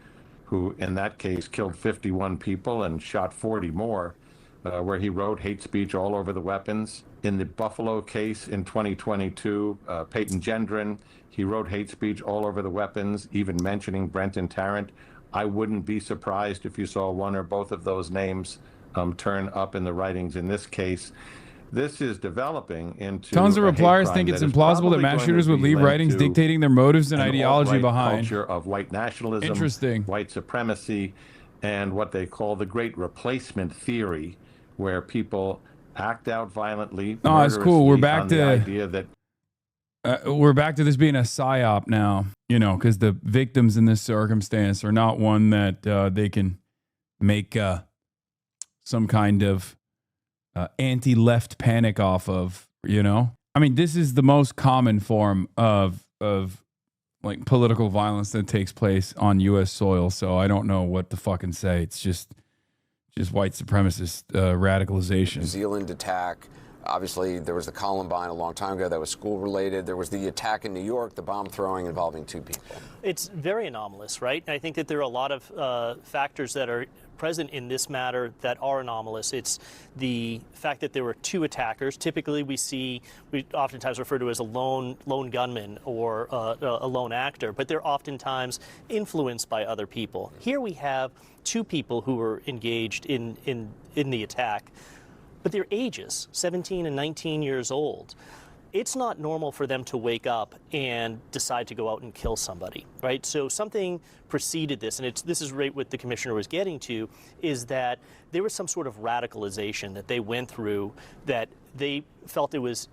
who in that case killed 51 people and shot 40 more, where he wrote hate speech all over the weapons. In the Buffalo case in 2022, Peyton Gendron, he wrote hate speech all over the weapons, even mentioning Brenton Tarrant. I wouldn't be surprised if you saw one or both of those names turn up in the writings in this case. This is developing into tons of repliers think it's implausible that mass shooters would leave writings dictating their motives and ideology behind. Culture of white nationalism, interesting, white supremacy, and what they call the great replacement theory, where people act out violently. Oh, it's cool. We're back to the idea that we're back to this being a psyop now, you know, because the victims in this circumstance are not one that they can make some kind of anti-left panic off of, you know? I mean, this is the most common form of like political violence that takes place on U.S. soil, so I don't know what to fucking say. It's just white supremacist radicalization. New Zealand attack, Obviously, there was the Columbine a long time ago that was school-related. There was the attack in New York, the bomb throwing involving 2 people. It's very anomalous, right? And I think that there are a lot of factors that are present in this matter that are anomalous. It's the fact that there were 2 attackers. Typically, we oftentimes refer to as a lone gunman or a lone actor, but they're oftentimes influenced by other people. Here we have 2 people who were engaged in the attack, but their ages, 17 and 19 years old. It's not normal for them to wake up and decide to go out and kill somebody, right? So something preceded this, and this is right what the commissioner was getting to, is that there was some sort of radicalization that they went through, that they felt it was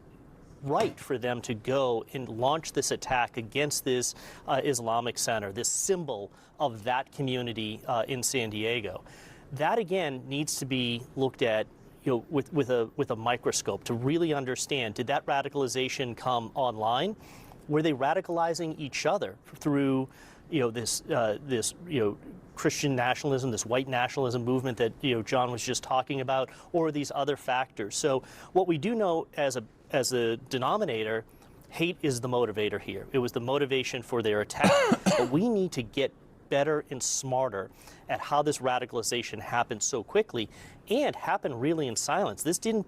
right for them to go and launch this attack against this Islamic center, this symbol of that community in San Diego. That, again, needs to be looked at with a microscope to really understand, did that radicalization come online? Were they radicalizing each other through this Christian nationalism, this white nationalism movement that John was just talking about, or are these other factors? So what we do know as a denominator, hate is the motivator here. It was the motivation for their attack. But we need to get better and smarter at how this radicalization happened so quickly and happened really in silence. This didn't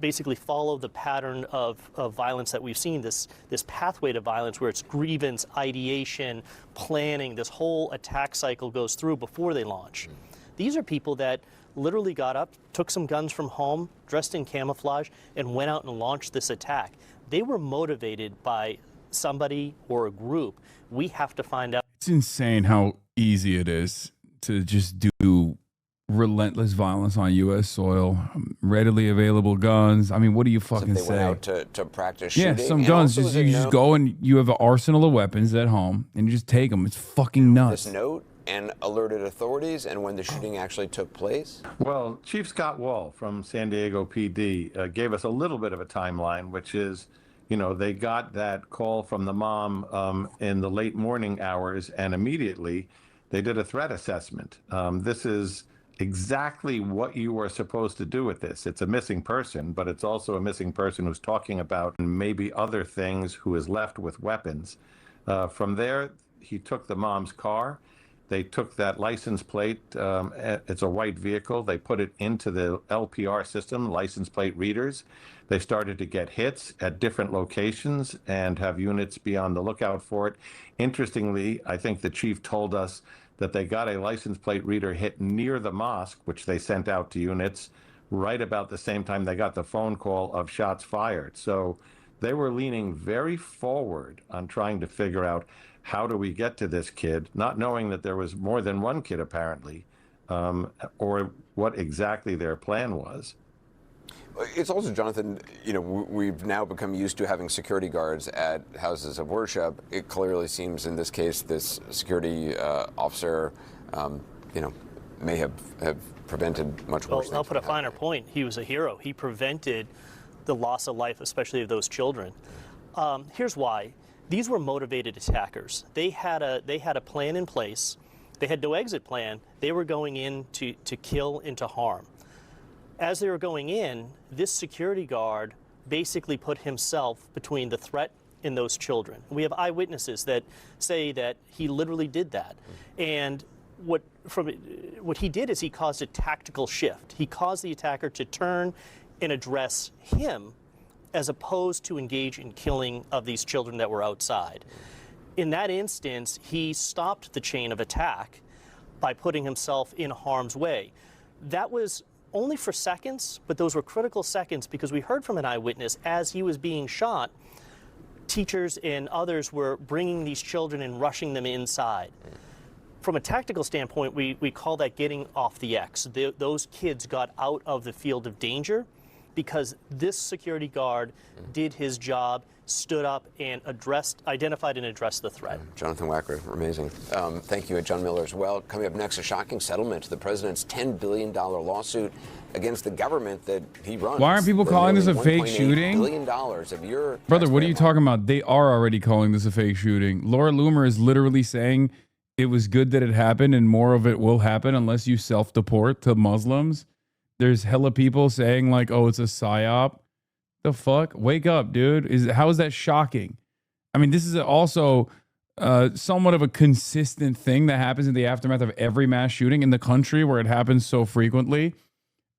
basically follow the pattern of violence that we've seen, this pathway to violence where it's grievance, ideation, planning, this whole attack cycle goes through before they launch. These are people that literally got up, took some guns from home, dressed in camouflage, and went out and launched this attack. They were motivated by somebody or a group. We have to find out. It's insane how easy it is to just do relentless violence on U.S. soil, readily available guns. I mean, what do you fucking They say? went out to practice Yeah, shooting. some And guns. also, You just go and you have an arsenal of weapons at home and you just take them. It's fucking nuts. This note and alerted authorities, and when the shooting actually took place? Well, Chief Scott Wall from San Diego PD gave us a little bit of a timeline, which is, they got that call from the mom in the late morning hours, and immediately they did a threat assessment. This is exactly what you were supposed to do with this. It's a missing person, but it's also a missing person who's talking about maybe other things, who is left with weapons. From there, he took the mom's car. They took that license plate. It's a white vehicle. They put it into the LPR system, license plate readers. They started to get hits at different locations and have units be on the lookout for it. Interestingly, I think the chief told us that they got a license plate reader hit near the mosque, which they sent out to units right about the same time they got the phone call of shots fired. So they were leaning very forward on trying to figure out, how do we get to this kid, not knowing that there was more than one kid apparently, or what exactly their plan was. It's also, Jonathan, we've now become used to having security guards at houses of worship. It clearly seems in this case, this security officer, may have prevented much worse. Well, I'll put a finer point. He was a hero. He prevented the loss of life, especially of those children. Here's why. These were motivated attackers. They had a plan in place. They had no exit plan. They were going in to kill and to harm. As they were going in, this security guard basically put himself between the threat and those children. We have eyewitnesses that say that he literally did that. And what he did is he caused a tactical shift. He caused the attacker to turn and address him as opposed to engage in killing of these children that were outside. In that instance, he stopped the chain of attack by putting himself in harm's way. That was only for seconds, but those were critical seconds because we heard from an eyewitness as he was being shot, teachers and others were bringing these children and rushing them inside. From a tactical standpoint, we call that getting off the X. Those kids got out of the field of danger because this security guard did his job, stood up and identified and addressed the threat. Jonathan Wacker, amazing. Thank you, John Miller, as well. Coming up next, a shocking settlement to the president's $10 billion lawsuit against the government that he runs. Why aren't people calling this a fake shooting? $1.8 billion of your Brother, what are you talking about? They are already calling this a fake shooting. Laura Loomer is literally saying it was good that it happened and more of it will happen unless you self-deport to Muslims. there's hella people saying like, oh, it's a psyop. The fuck? Wake up, dude. How is that shocking? I mean, this is also somewhat of a consistent thing that happens in the aftermath of every mass shooting in the country where it happens so frequently.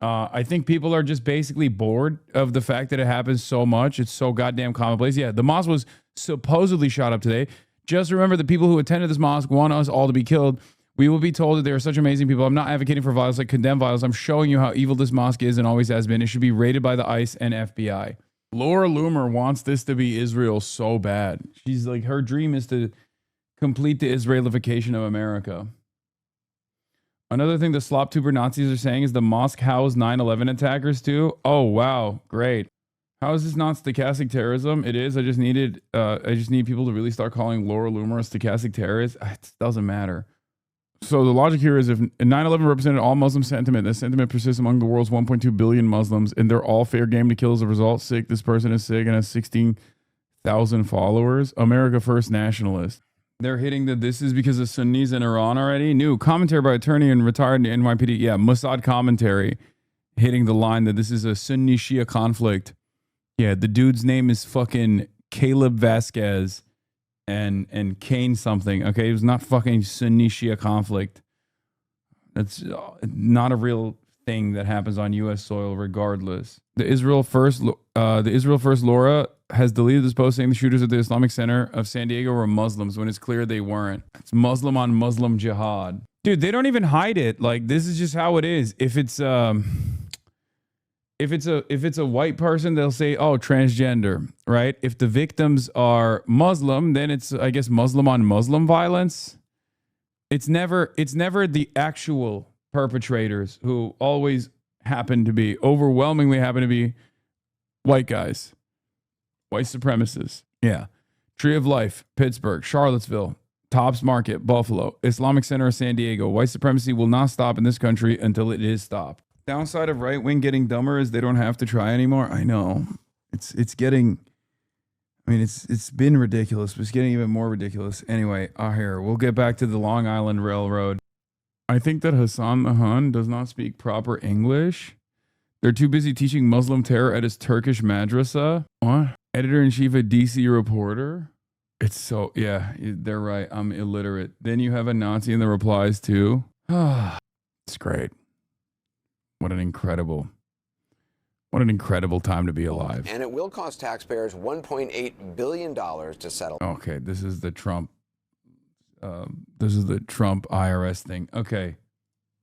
I think people are just basically bored of the fact that it happens so much. It's so goddamn commonplace. Yeah, the mosque was supposedly shot up today. Just remember, the people who attended this mosque want us all to be killed. We will be told that they are such amazing people. I'm not advocating for violence, like condemn violence. I'm showing you how evil this mosque is and always has been. It should be raided by the ICE and FBI. Laura Loomer wants this to be Israel so bad. She's like, her dream is to complete the Israelification of America. Another thing the slop tuber Nazis are saying is the mosque housed 9/11 attackers too. Oh, wow. Great. How is this not stochastic terrorism? It is. I just need people to really start calling Laura Loomer a stochastic terrorist. It doesn't matter. So the logic here is if 9/11 represented all Muslim sentiment, that sentiment persists among the world's 1.2 billion Muslims, and they're all fair game to kill as a result. Sick. This person is sick and has 16,000 followers. America First nationalist. They're hitting that this is because of Sunnis in Iran already. New commentary by attorney and retired NYPD. Yeah, Mossad commentary hitting the line that this is a Sunni Shia conflict. Yeah, the dude's name is fucking Caleb Vasquez and Kane something. Okay, it was not fucking Sunni Shia conflict. That's not a real thing that happens on U.S. soil, regardless. The Israel First Laura has deleted this post saying the shooters at the Islamic Center of San Diego were Muslims when it's clear they weren't. It's Muslim on Muslim jihad. Dude, they don't even hide it. Like, this is just how it is. If it's a white person, they'll say, oh, transgender, right? If the victims are Muslim, then it's, I guess, Muslim on Muslim violence. It's never the actual perpetrators who always overwhelmingly happen to be white guys. White supremacists. Yeah. Tree of Life, Pittsburgh, Charlottesville, Tops Market, Buffalo, Islamic Center of San Diego. White supremacy will not stop in this country until it is stopped. Downside of right wing getting dumber is they don't have to try anymore. I know. It's getting, I mean, it's been ridiculous, but it's getting even more ridiculous. Anyway, here, we'll get back to the Long Island Railroad. I think that Hasan the Hun does not speak proper English. They're too busy teaching Muslim terror at his Turkish madrasa. What? Editor-in-chief at DC Reporter. It's so, yeah, they're right. I'm illiterate. Then you have a Nazi in the replies too. It's great. What an incredible time to be alive. And it will cost taxpayers $1.8 billion to settle. Okay, this is the Trump IRS thing. Okay.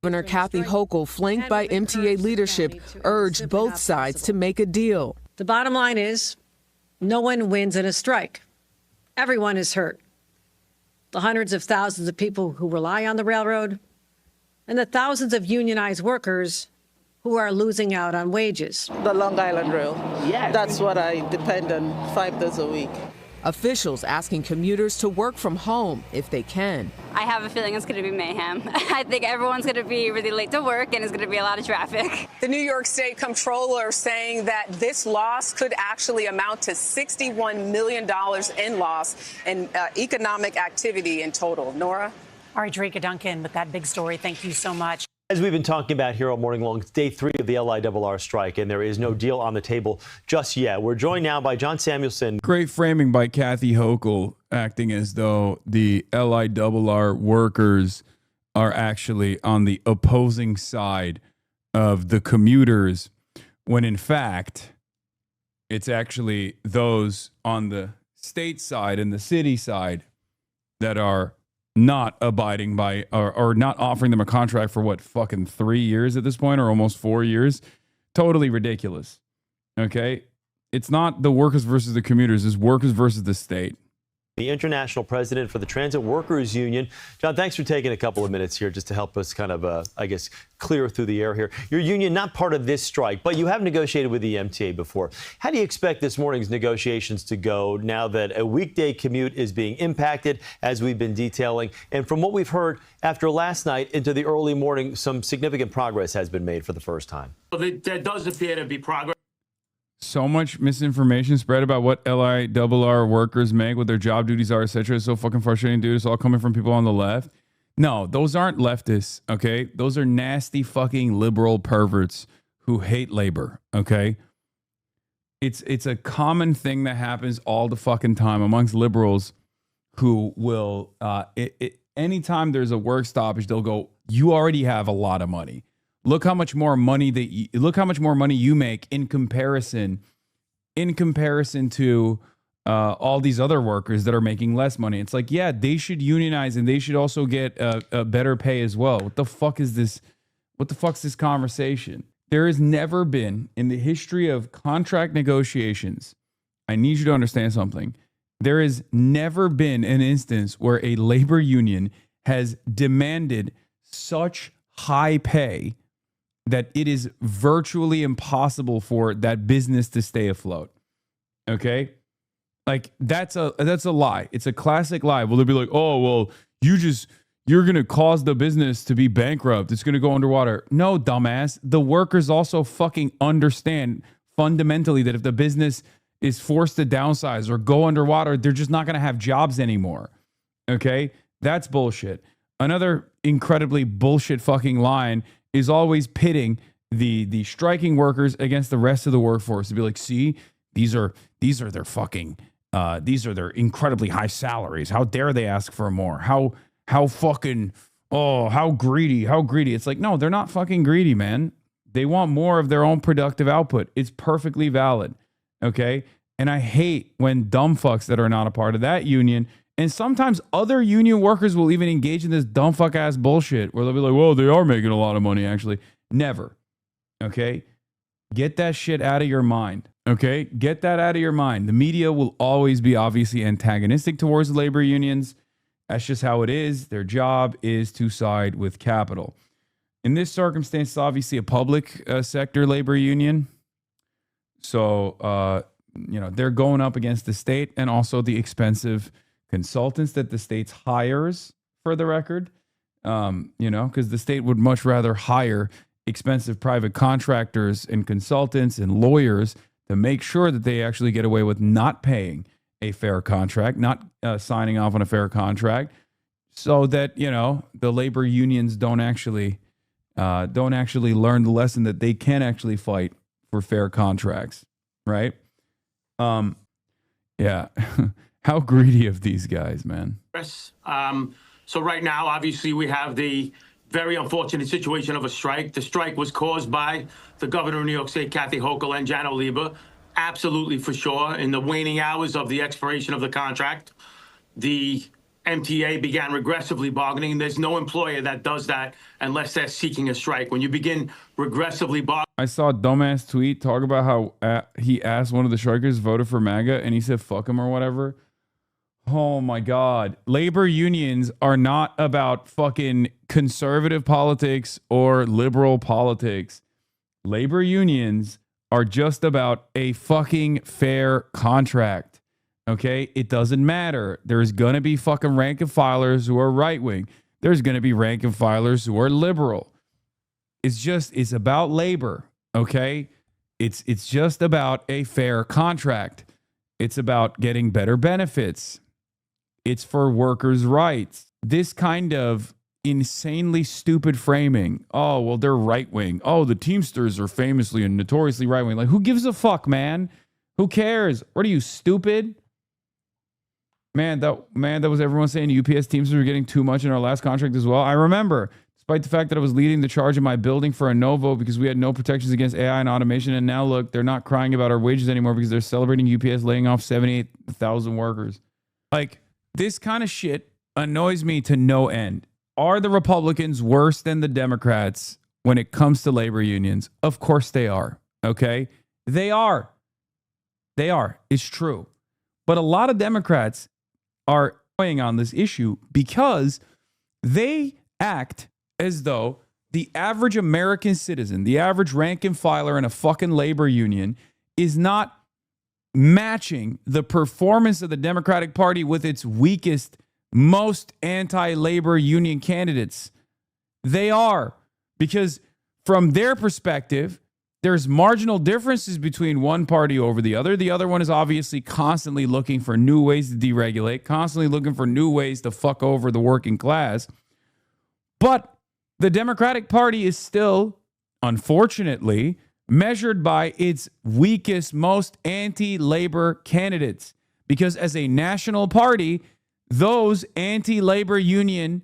Governor Kathy Hochul, flanked by MTA leadership, urged both sides to make a deal. The bottom line is no one wins in a strike. Everyone is hurt. The hundreds of thousands of people who rely on the railroad and the thousands of unionized workers who are losing out on wages. The Long Island Rail. Yeah. That's what I depend on 5 days a week. Officials asking commuters to work from home if they can. I have a feeling it's going to be mayhem. I think everyone's going to be really late to work and it's going to be a lot of traffic. The New York State Comptroller saying that this loss could actually amount to $61 million in loss in economic activity in total. Nora? All right, Drika Duncan with that big story. Thank you so much. As we've been talking about here all morning long, it's day 3 of the LIRR strike, and there is no deal on the table just yet. We're joined now by John Samuelson. Great framing by Kathy Hochul, acting as though the LIRR workers are actually on the opposing side of the commuters, when in fact, it's actually those on the state side and the city side that are not abiding by or not offering them a contract for what, fucking 3 years at this point, or almost 4 years. Totally ridiculous. Okay. It's not the workers versus the commuters. It's workers versus the state. The international president for the Transit Workers Union. John, thanks for taking a couple of minutes here just to help us kind of, I guess, clear through the air here. Your union, not part of this strike, but you have negotiated with the MTA before. How do you expect this morning's negotiations to go now that a weekday commute is being impacted, as we've been detailing? And from what we've heard after last night into the early morning, some significant progress has been made for the first time. Well, there does appear to be progress. So much misinformation spread about what LIRR workers make, what their job duties are, etc. It's so fucking frustrating, dude. It's all coming from people on the left. No, those aren't leftists, okay? Those are nasty fucking liberal perverts who hate labor, okay? It's a common thing that happens all the fucking time amongst liberals who will, anytime there's a work stoppage, they'll go, you already have a lot of money. Look how much more money look how much more money you make in comparison to all these other workers that are making less money. It's like, yeah, they should unionize and they should also get a better pay as well. What the fuck is this? What the fuck's this conversation? There has never been in the history of contract negotiations, I need you to understand something. There has never been an instance where a labor union has demanded such high pay that it is virtually impossible for that business to stay afloat. Okay? Like that's a lie. It's a classic lie. Well, they'll be like, "Oh, well, you're going to cause the business to be bankrupt. It's going to go underwater." No, dumbass. The workers also fucking understand fundamentally that if the business is forced to downsize or go underwater, they're just not going to have jobs anymore. Okay? That's bullshit. Another incredibly bullshit fucking line is always pitting the striking workers against the rest of the workforce to be like, see, these are their fucking these are their incredibly high salaries. How dare they ask for more? How fucking, oh, how greedy. It's like, no, they're not fucking greedy, man. They want more of their own productive output. It's perfectly valid. Okay. And I hate when dumb fucks that are not a part of that union, and sometimes other union workers will even engage in this dumb fuck ass bullshit where they'll be like, well, they are making a lot of money, actually. Never. Okay. Get that shit out of your mind. Okay. Get that out of your mind. The media will always be obviously antagonistic towards labor unions. That's just how it is. Their job is to side with capital. In this circumstance, it's obviously a public sector labor union. So, they're going up against the state and also the expensive consultants that the state hires, for the record, because the state would much rather hire expensive private contractors and consultants and lawyers to make sure that they actually get away with not paying a fair contract, not signing off on a fair contract, so that, the labor unions don't actually learn the lesson that they can actually fight for fair contracts, right? Yeah. How greedy of these guys, man. So right now, obviously, we have the very unfortunate situation of a strike. The strike was caused by the governor of New York State, Kathy Hochul, and Janno Lieber. Absolutely, for sure. In the waning hours of the expiration of the contract, the MTA began regressively bargaining. There's no employer that does that unless they're seeking a strike. When you begin regressively bargaining. I saw a dumbass tweet talk about how he asked one of the strikers voted for MAGA and he said fuck him or whatever. Oh my God. Labor unions are not about fucking conservative politics or liberal politics. Labor unions are just about a fucking fair contract. Okay? It doesn't matter. There's going to be fucking rank and filers who are right wing. There's going to be rank and filers who are liberal. It's about labor. Okay? It's just about a fair contract. It's about getting better benefits. It's for workers' rights. This kind of insanely stupid framing. Oh, well, they're right wing. Oh, the Teamsters are famously and notoriously right wing. Like, who gives a fuck, man? Who cares? What are you, stupid? Man, that was everyone saying UPS Teamsters were getting too much in our last contract as well. I remember, despite the fact that I was leading the charge in my building for a no vote because we had no protections against AI and automation. And now look, they're not crying about our wages anymore because they're celebrating UPS laying off 78,000 workers. Like, this kind of shit annoys me to no end. Are the Republicans worse than the Democrats when it comes to labor unions? Of course they are. Okay? They are. They are. It's true. But a lot of Democrats are weighing on this issue because they act as though the average American citizen, the average rank and filer in a fucking labor union is not matching the performance of the Democratic Party with its weakest, most anti-labor union candidates. They are, because from their perspective, there's marginal differences between one party over the other. The other one is obviously constantly looking for new ways to deregulate, constantly looking for new ways to fuck over the working class. But the Democratic Party is still, unfortunately, measured by its weakest, most anti-labor candidates. Because as a national party, those anti-labor union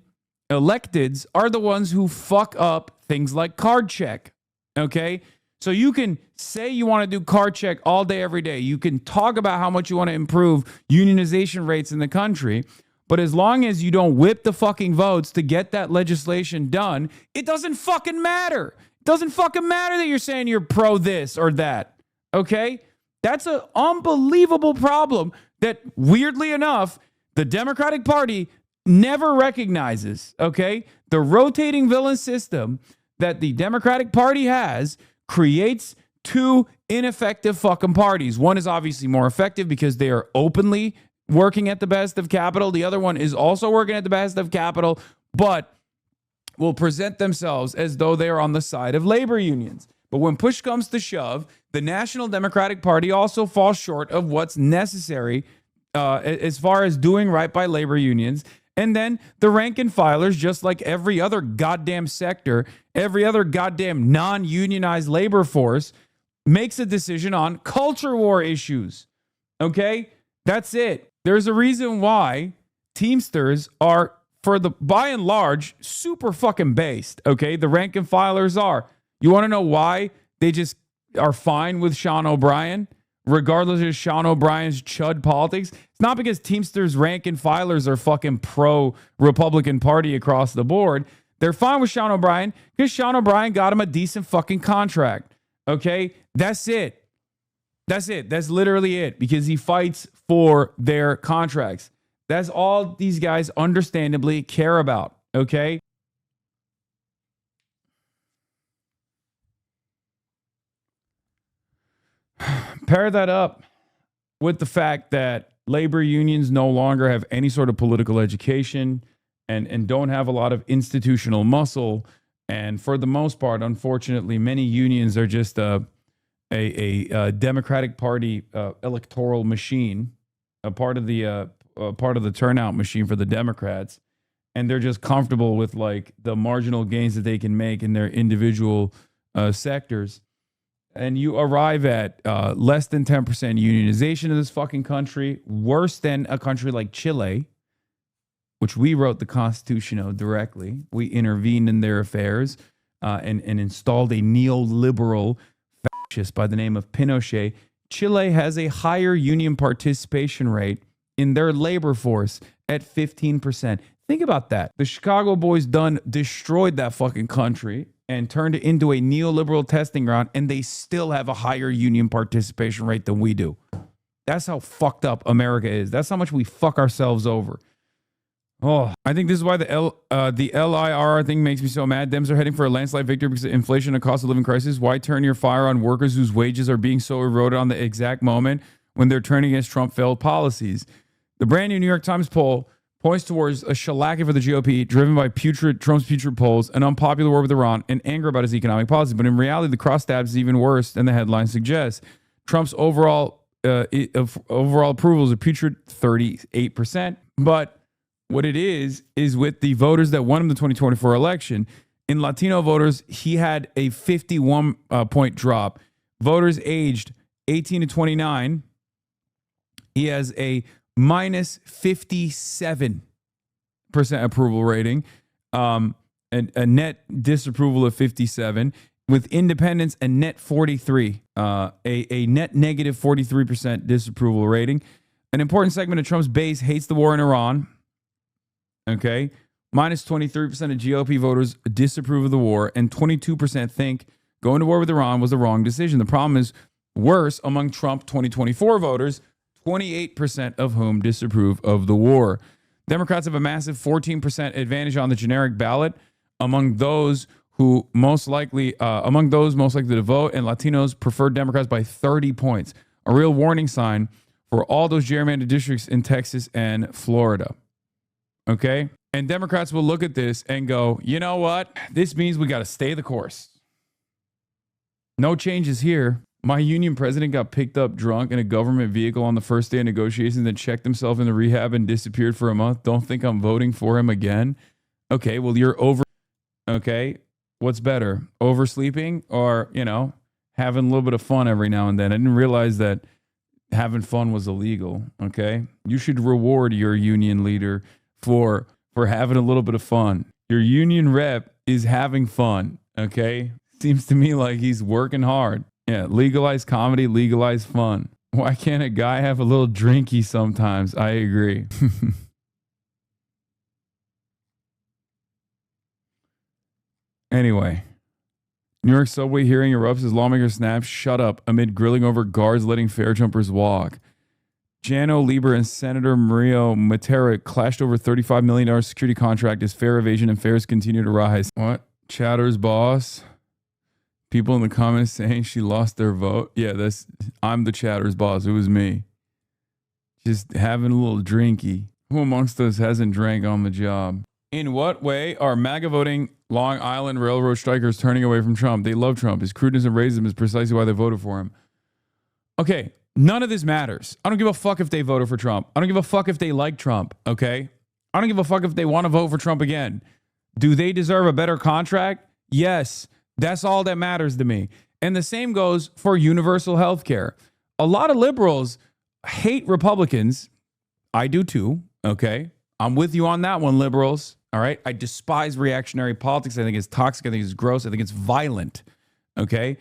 electeds are the ones who fuck up things like card check. Okay? So you can say you want to do card check all day, every day. You can talk about how much you want to improve unionization rates in the country. But as long as you don't whip the fucking votes to get that legislation done, it doesn't fucking matter. It doesn't fucking matter that you're saying you're pro this or that. Okay? That's an unbelievable problem that, weirdly enough, the Democratic Party never recognizes. Okay? The rotating villain system that the Democratic Party has creates two ineffective fucking parties. One is obviously more effective because they are openly working at the best of capital. The other one is also working at the best of capital, but will present themselves as though they are on the side of labor unions. But when push comes to shove, the National Democratic Party also falls short of what's necessary as far as doing right by labor unions. And then the rank and filers, just like every other goddamn sector, every other goddamn non-unionized labor force, makes a decision on culture war issues. Okay? That's it. There's a reason why Teamsters are, by and large, super fucking based. Okay? The rank and filers are. You want to know why they just are fine with Sean O'Brien, regardless of Sean O'Brien's chud politics? It's not because Teamsters rank and filers are fucking pro-Republican Party across the board. They're fine with Sean O'Brien because Sean O'Brien got him a decent fucking contract. Okay? That's it. That's it. That's literally it, because he fights for their contracts. That's all these guys understandably care about. Okay? Pair that up with the fact that labor unions no longer have any sort of political education and don't have a lot of institutional muscle. And for the most part, unfortunately, many unions are just a Democratic Party electoral machine, a part of the turnout machine for the Democrats. And they're just comfortable with like the marginal gains that they can make in their individual sectors. And you arrive at less than 10% unionization in this fucking country, worse than a country like Chile, which we wrote the Constitution of directly. We intervened in their affairs and installed a neoliberal fascist by the name of Pinochet. Chile has a higher union participation rate in their labor force at 15%. Think about that. The Chicago boys destroyed that fucking country and turned it into a neoliberal testing ground, and they still have a higher union participation rate than we do. That's how fucked up America is. That's how much we fuck ourselves over. Oh, I think this is why the LIRR thing makes me so mad. Dems are heading for a landslide victory because of inflation and cost of living crisis. Why turn your fire on workers whose wages are being so eroded on the exact moment when they're turning against Trump failed policies? The brand new New York Times poll points towards a shellacking for the GOP, driven by Trump's putrid polls, an unpopular war with Iran, and anger about his economic policy. But in reality, the crosstabs is even worse than the headline suggests. Trump's overall approval is a putrid 38%. But what it is with the voters that won him the 2024 election, in Latino voters, he had a 51-point drop. Voters aged 18 to 29, he has a minus 57% approval rating, and a net disapproval of 57. With independents, a net 43, a net negative 43% disapproval rating. An important segment of Trump's base hates the war in Iran. Okay, minus 23% of GOP voters disapprove of the war, and 22% think going to war with Iran was the wrong decision. The problem is worse among Trump 2024 voters, 28% of whom disapprove of the war. Democrats have a massive 14% advantage on the generic ballot among those most likely to vote, and Latinos prefer Democrats by 30 points. A real warning sign for all those gerrymandered districts in Texas and Florida. Okay? And Democrats will look at this and go, you know what? This means we got to stay the course. No changes here. My union president got picked up drunk in a government vehicle on the first day of negotiations, then checked himself in the rehab and disappeared for a month. Don't think I'm voting for him again. Okay, well, you're over. Okay, what's better? Oversleeping or, having a little bit of fun every now and then. I didn't realize that having fun was illegal. Okay, you should reward your union leader for having a little bit of fun. Your union rep is having fun. Okay, seems to me like he's working hard. Yeah, legalize comedy, legalize fun. Why can't a guy have a little drinky sometimes? I agree. Anyway, New York subway hearing erupts as lawmaker snaps shut up amid grilling over guards letting fare jumpers walk. Jano Lieber and Senator Mario Matera clashed over $35 million security contract as fare evasion and fares continue to rise. What? Chatter's boss? People in the comments saying she lost their vote? Yeah, I'm the Chatter's boss. It was me. Just having a little drinky. Who amongst us hasn't drank on the job? In what way are MAGA voting Long Island Railroad strikers turning away from Trump? They love Trump. His crudeness and racism is precisely why they voted for him. Okay, none of this matters. I don't give a fuck if they voted for Trump. I don't give a fuck if they like Trump, okay? I don't give a fuck if they want to vote for Trump again. Do they deserve a better contract? Yes. That's all that matters to me. And the same goes for universal health care. A lot of liberals hate Republicans. I do too, okay? I'm with you on that one, liberals. All right. I despise reactionary politics. I think it's toxic. I think it's gross. I think it's violent. Okay.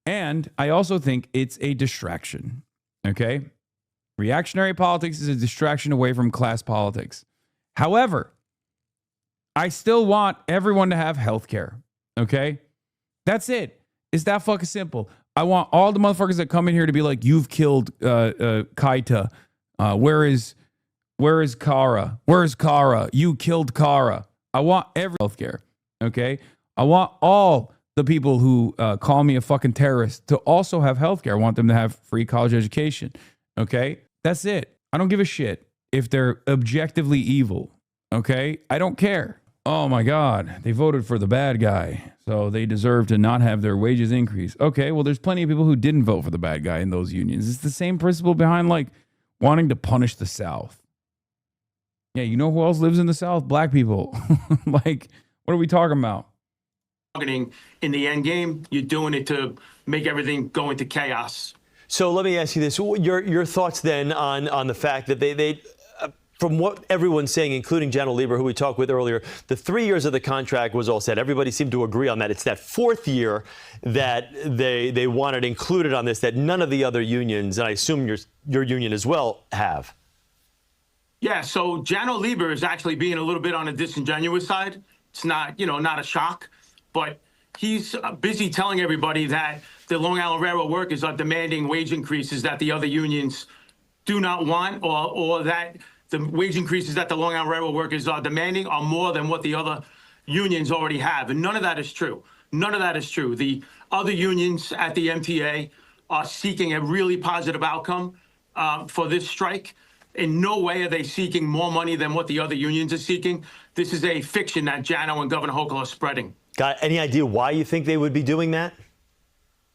And I also think it's a distraction. Okay. Reactionary politics is a distraction away from class politics. However, I still want everyone to have health care. Okay. That's it. It's that fucking simple. I want all the motherfuckers that come in here to be like, you've killed Kaita. Where is Kara? Where's Kara? You killed Kara. I want every healthcare. Okay. I want all the people who call me a fucking terrorist to also have healthcare. I want them to have free college education. Okay. That's it. I don't give a shit if they're objectively evil. Okay. I don't care. Oh my God. They voted for the bad guy, so they deserve to not have their wages increase. Okay. Well, there's plenty of people who didn't vote for the bad guy in those unions. It's the same principle behind like wanting to punish the South. Yeah, you know who else lives in the South? Black people. Like, what are we talking about? In the end game, you're doing it to make everything go into chaos. So let me ask you this: your thoughts then on the fact that they from what everyone's saying, including Jano Lieber, who we talked with earlier, the 3 years of the contract was all set. Everybody seemed to agree on that. It's that fourth year that they wanted included on this that none of the other unions, and I assume your union as well, have. Yeah, so Jano Lieber is actually being a little bit on the disingenuous side. It's not, not a shock, but he's busy telling everybody that the Long Island Railroad workers are demanding wage increases that the other unions do not want, or that the wage increases that the Long Island Railroad workers are demanding are more than what the other unions already have. And none of that is true. None of that is true. The other unions at the MTA are seeking a really positive outcome for this strike. In no way are they seeking more money than what the other unions are seeking. This is a fiction that Jano and Governor Hochul are spreading. Got any idea why you think they would be doing that?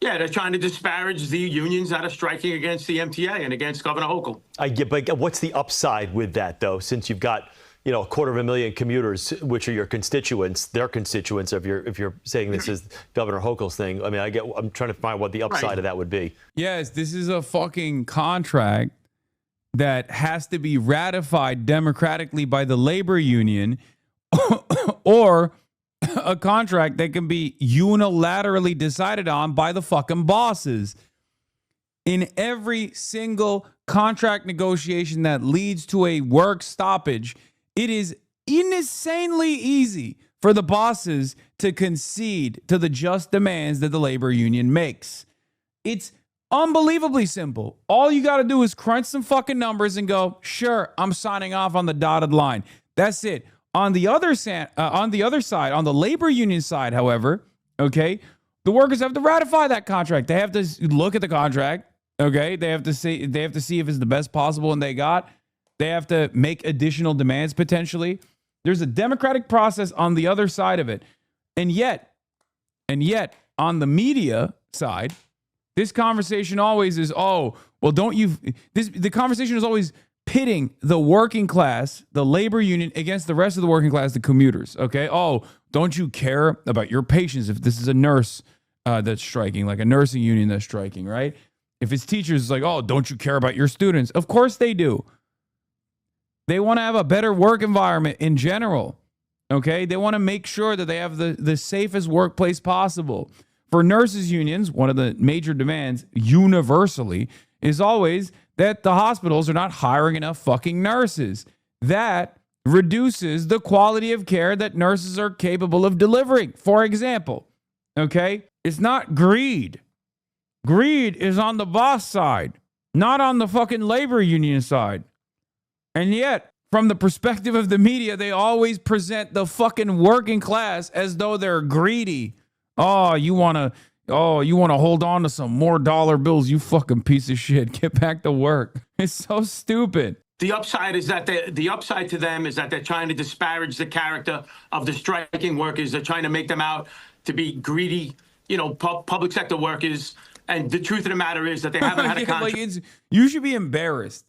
Yeah, they're trying to disparage the unions that are striking against the MTA and against Governor Hochul. I get, but what's the upside with that, though, since you've got, 250,000 commuters, which are your constituents, their constituents, if you're saying this is Governor Hochul's thing. I mean, I'm trying to find what the upside of that would be. Yes, this is a fucking contract that has to be ratified democratically by the labor union or a contract that can be unilaterally decided on by the fucking bosses. In every single contract negotiation that leads to a work stoppage, it is insanely easy for the bosses to concede to the just demands that the labor union makes. It's unbelievably simple. All you got to do is crunch some fucking numbers and go, sure, I'm signing off on the dotted line. That's it. On the other side, on the labor union side, however, okay, the workers have to ratify that contract. They have to look at the contract. Okay, they have to see if it's the best possible, and they have to make additional demands potentially. There's a democratic process on the other side of it, and yet, on the media side, this conversation always is, the conversation is always pitting the working class, the labor union, against the rest of the working class, the commuters. Okay. Oh, don't you care about your patients if this is a nurse that's striking, like a nursing union that's striking, right? If it's teachers, it's like, oh, don't you care about your students? Of course they do. They want to have a better work environment in general, okay? They want to make sure that they have the safest workplace possible. For nurses unions, one of the major demands universally is always that the hospitals are not hiring enough fucking nurses. That reduces the quality of care that nurses are capable of delivering. For example, okay? It's not greed. Greed is on the boss side, not on the fucking labor union side. And yet, from the perspective of the media, they always present the fucking working class as though they're greedy. Oh, you want to hold on to some more dollar bills, you fucking piece of shit. Get back to work. It's so stupid. The upside is that the upside to them is that they're trying to disparage the character of the striking workers. They're trying to make them out to be greedy, public sector workers. And the truth of the matter is that they haven't had a contract. You should be embarrassed.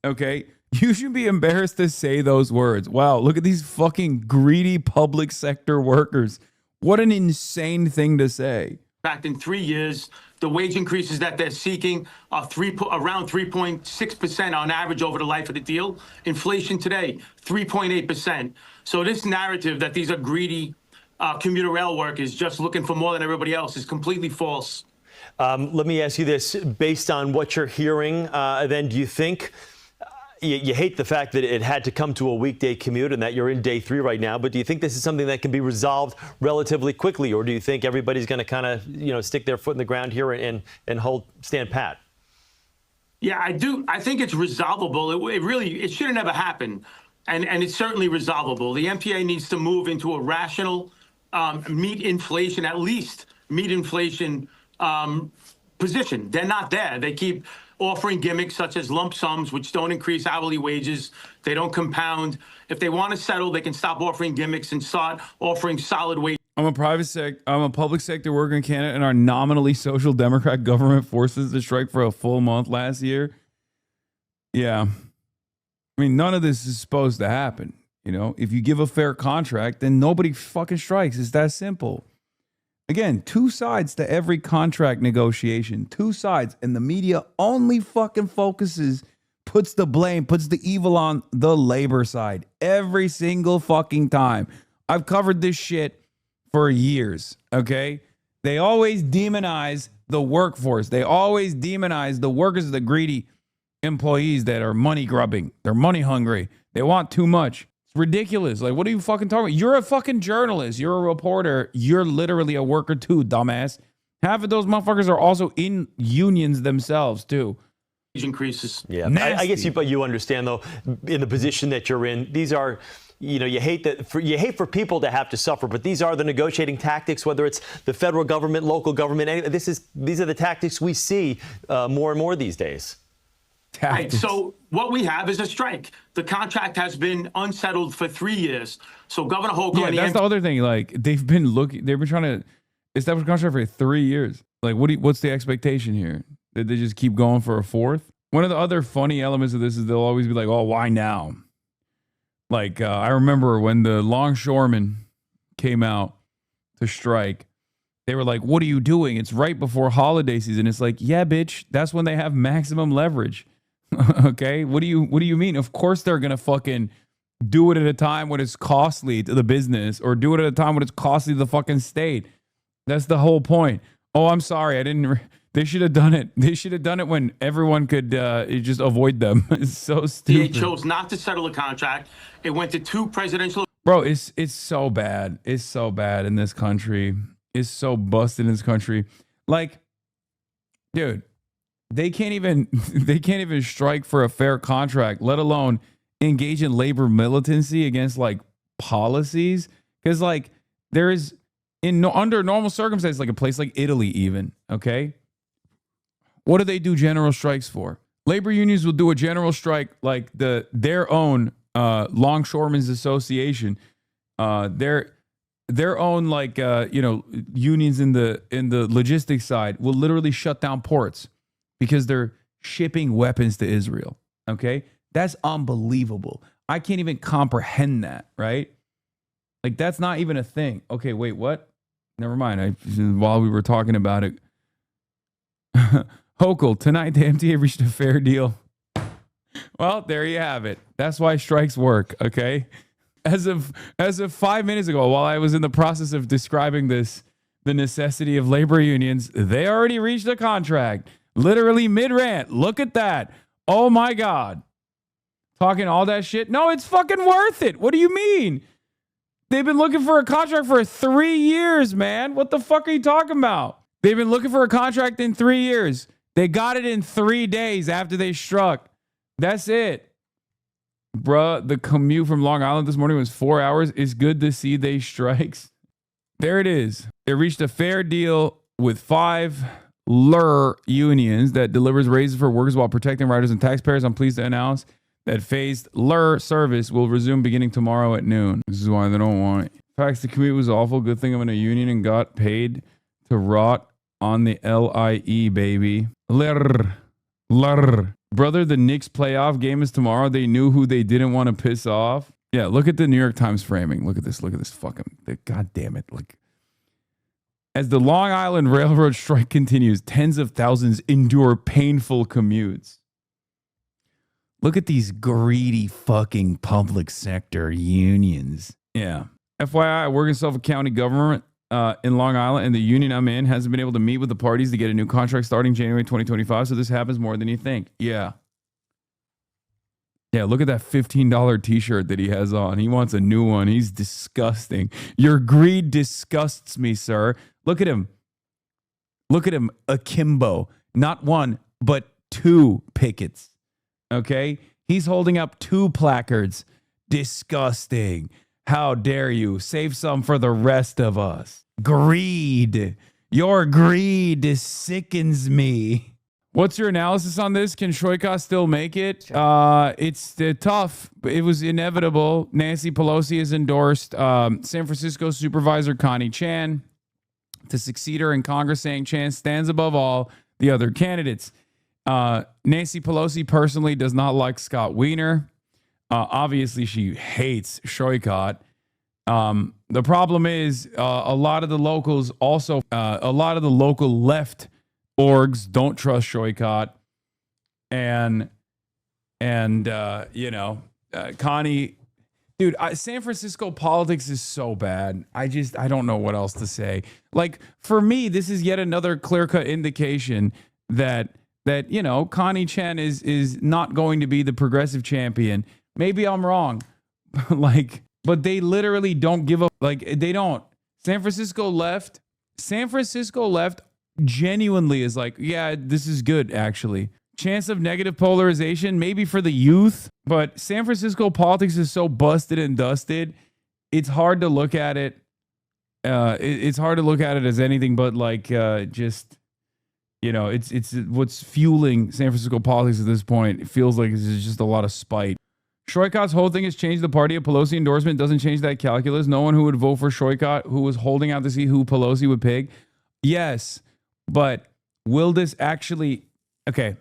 Okay? You should be embarrassed to say those words. Wow, look at these fucking greedy public sector workers. What an insane thing to say. Fact, in 3 years, the wage increases that they're seeking are around 3.6% on average over the life of the deal. Inflation today, 3.8%. So this narrative that these are greedy commuter rail workers just looking for more than everybody else is completely false. Let me ask you this. Based on what you're hearing, then do you think you hate the fact that it had to come to a weekday commute and that you're in day 3 right now, but do you think this is something that can be resolved relatively quickly, or do you think everybody's going to kind of, stick their foot in the ground here and stand pat? Yeah, I do. I think it's resolvable. It should have never happened. And it's certainly resolvable. The MTA needs to move into a rational meet inflation position. They're not there. They keep offering gimmicks such as lump sums, which don't increase hourly wages. They don't compound. If they want to settle, they can stop offering gimmicks and start offering solid wages. I'm a public sector worker in Canada, and our nominally social democrat government forces to strike for a full month last year. Yeah. I mean, none of this is supposed to happen. If you give a fair contract, then nobody fucking strikes. It's that simple. Again, 2 sides to every contract negotiation, 2 sides. And the media only fucking puts the evil on the labor side every single fucking time. I've covered this shit for years, okay? They always demonize the workforce. They always demonize the workers, the greedy employees that are money grubbing. They're money hungry. They want too much. Ridiculous. Like, what are you fucking talking about? You're a fucking journalist. You're a reporter. You're literally a worker too, dumbass. Half of those motherfuckers are also in unions themselves too. Increases. Yeah, I guess you understand though, in the position that you're in. These are, you hate for people to have to suffer, but these are the negotiating tactics. Whether it's the federal government, local government, these are the tactics we see more and more these days. Right, so what we have is a strike. The contract has been unsettled for 3 years. So Governor Hochul... Yeah, that's the other thing. Like, they've been trying to establish a contract for 3 years. Like, what's the expectation here? Did they just keep going for a 4th? One of the other funny elements of this is they'll always be like, oh, why now? Like, I remember when the longshoremen came out to strike, they were like, what are you doing? It's right before holiday season. It's like, yeah, bitch, that's when they have maximum leverage. Okay, what do you mean? Of course they're gonna fucking do it at a time when it's costly to the business, or do it at a time when it's costly to the fucking state. That's the whole point. Oh, I'm sorry, they should have done it. They should have done it when everyone could just avoid them. It's so stupid. They chose not to settle a contract. It went to 2 presidential... Bro, it's so bad. It's so bad in this country. It's so busted in this country. Like, dude, they can't even strike for a fair contract, let alone engage in labor militancy against like policies. Because like there is under normal circumstances, like a place like Italy, even, okay, what do they do general strikes for? Labor unions will do a general strike like their own longshoremen's association, their own like unions in the logistics side will literally shut down ports because they're shipping weapons to Israel. Okay, that's unbelievable. I can't even comprehend that, right? Like, that's not even a thing. Okay, wait, what? Never mind. While we were talking about it, Hochul, tonight the MTA reached a fair deal. Well, there you have it. That's why strikes work, okay? As of 5 minutes ago, while I was in the process of describing this, the necessity of labor unions, they already reached a contract. Literally mid-rant. Look at that. Oh my God. Talking all that shit. No, it's fucking worth it. What do you mean? They've been looking for a contract for 3 years, man. What the fuck are you talking about? They've been looking for a contract in 3 years. They got it in 3 days after they struck. That's it. Bruh, the commute from Long Island this morning was 4 hours. It's good to see they strikes. There it is. They reached a fair deal with 5 LUR unions that delivers raises for workers while protecting riders and taxpayers. I'm pleased to announce that phased LUR service will resume beginning tomorrow at noon. This is why they don't want it. Facts, the commute was awful. Good thing I'm in a union and got paid to rot on the LIE, baby. LUR. Brother, the Knicks playoff game is tomorrow. They knew who they didn't want to piss off. Yeah, look at the New York Times framing. Look at this. Look at this fucking... God damn it. Like, as the Long Island Railroad strike continues, tens of thousands endure painful commutes. Look at these greedy fucking public sector unions. Yeah. FYI, I work in Suffolk County government in Long Island, and the union I'm in hasn't been able to meet with the parties to get a new contract starting January 2025, so this happens more than you think. Yeah. Yeah, look at that $15 t-shirt that he has on. He wants a new one. He's disgusting. Your greed disgusts me, sir. Look at him. Look at him akimbo. Not one, but 2 pickets. Okay? He's holding up 2 placards. Disgusting. How dare you? Save some for the rest of us. Greed. Your greed sickens me. What's your analysis on this? Can Shoika still make it? It's tough. It was inevitable. Nancy Pelosi has endorsed San Francisco Supervisor Connie Chan to succeed her in Congress, saying Chan stands above all the other candidates. Nancy Pelosi personally does not like Scott Wiener. Obviously, she hates Shoika. The problem is a lot of the locals also, a lot of the local left orgs don't trust Shoika. And Connie, dude, San Francisco politics is so bad. I don't know what else to say. Like, for me, this is yet another clear-cut indication that Connie Chan is not going to be the progressive champion. Maybe I'm wrong. But they literally don't give up. They don't. San Francisco left genuinely is like, yeah, this is good, actually. Chance of negative polarization, maybe for the youth, but San Francisco politics is so busted and dusted. It's hard to look at it. It's hard to look at it as anything but it's what's fueling San Francisco politics at this point. It feels like it's just a lot of spite. Shoikat's whole thing has changed the party. A Pelosi endorsement doesn't change that calculus. No one who would vote for Shoikat, who was holding out to see who Pelosi would pick. Yes, but will this actually... Okay,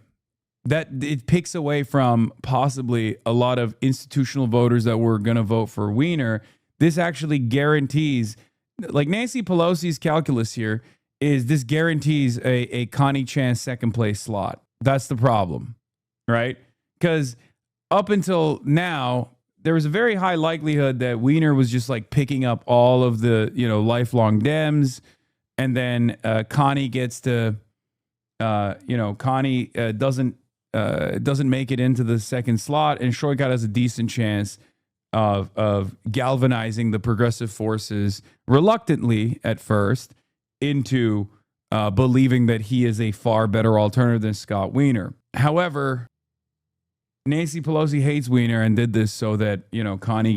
that it picks away from possibly a lot of institutional voters that were going to vote for Wiener. This actually guarantees... Nancy Pelosi's calculus here is this guarantees a Connie Chan second place slot. That's the problem, right? Because... up until now, there was a very high likelihood that Wiener was just picking up all of the, lifelong Dems. And then Connie gets to, Connie doesn't make it into the second slot. And Shoikat has a decent chance of galvanizing the progressive forces reluctantly at first into believing that he is a far better alternative than Scott Wiener. However, Nancy Pelosi hates Wiener and did this so that Connie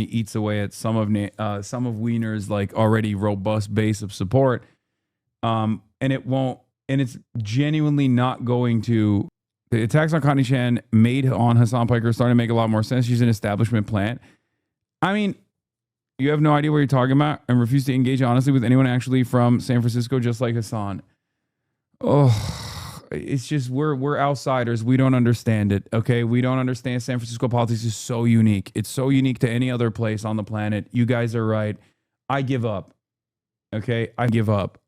eats away at some of Wiener's already robust base of support, and it's genuinely not going to. The attacks on Connie Chan made on Hasan Piker are starting to make a lot more sense. She's an establishment plant. I mean, you have no idea what you're talking about and refuse to engage honestly with anyone actually from San Francisco, just like Hasan. Oh. It's just we're outsiders. We don't understand it. Okay, we don't understand. San Francisco politics is so unique. It's so unique to any other place on the planet. You guys are right. I give up. Okay, I give up.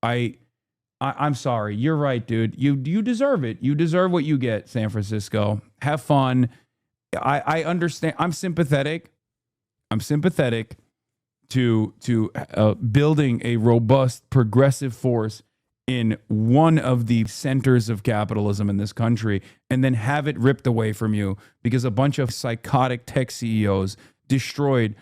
I'm sorry. You're right, dude. You deserve it. You deserve what you get, San Francisco. Have fun. I understand. I'm sympathetic. I'm sympathetic to building a robust, progressive force in one of the centers of capitalism in this country, and then have it ripped away from you because a bunch of psychotic tech CEOs destroyed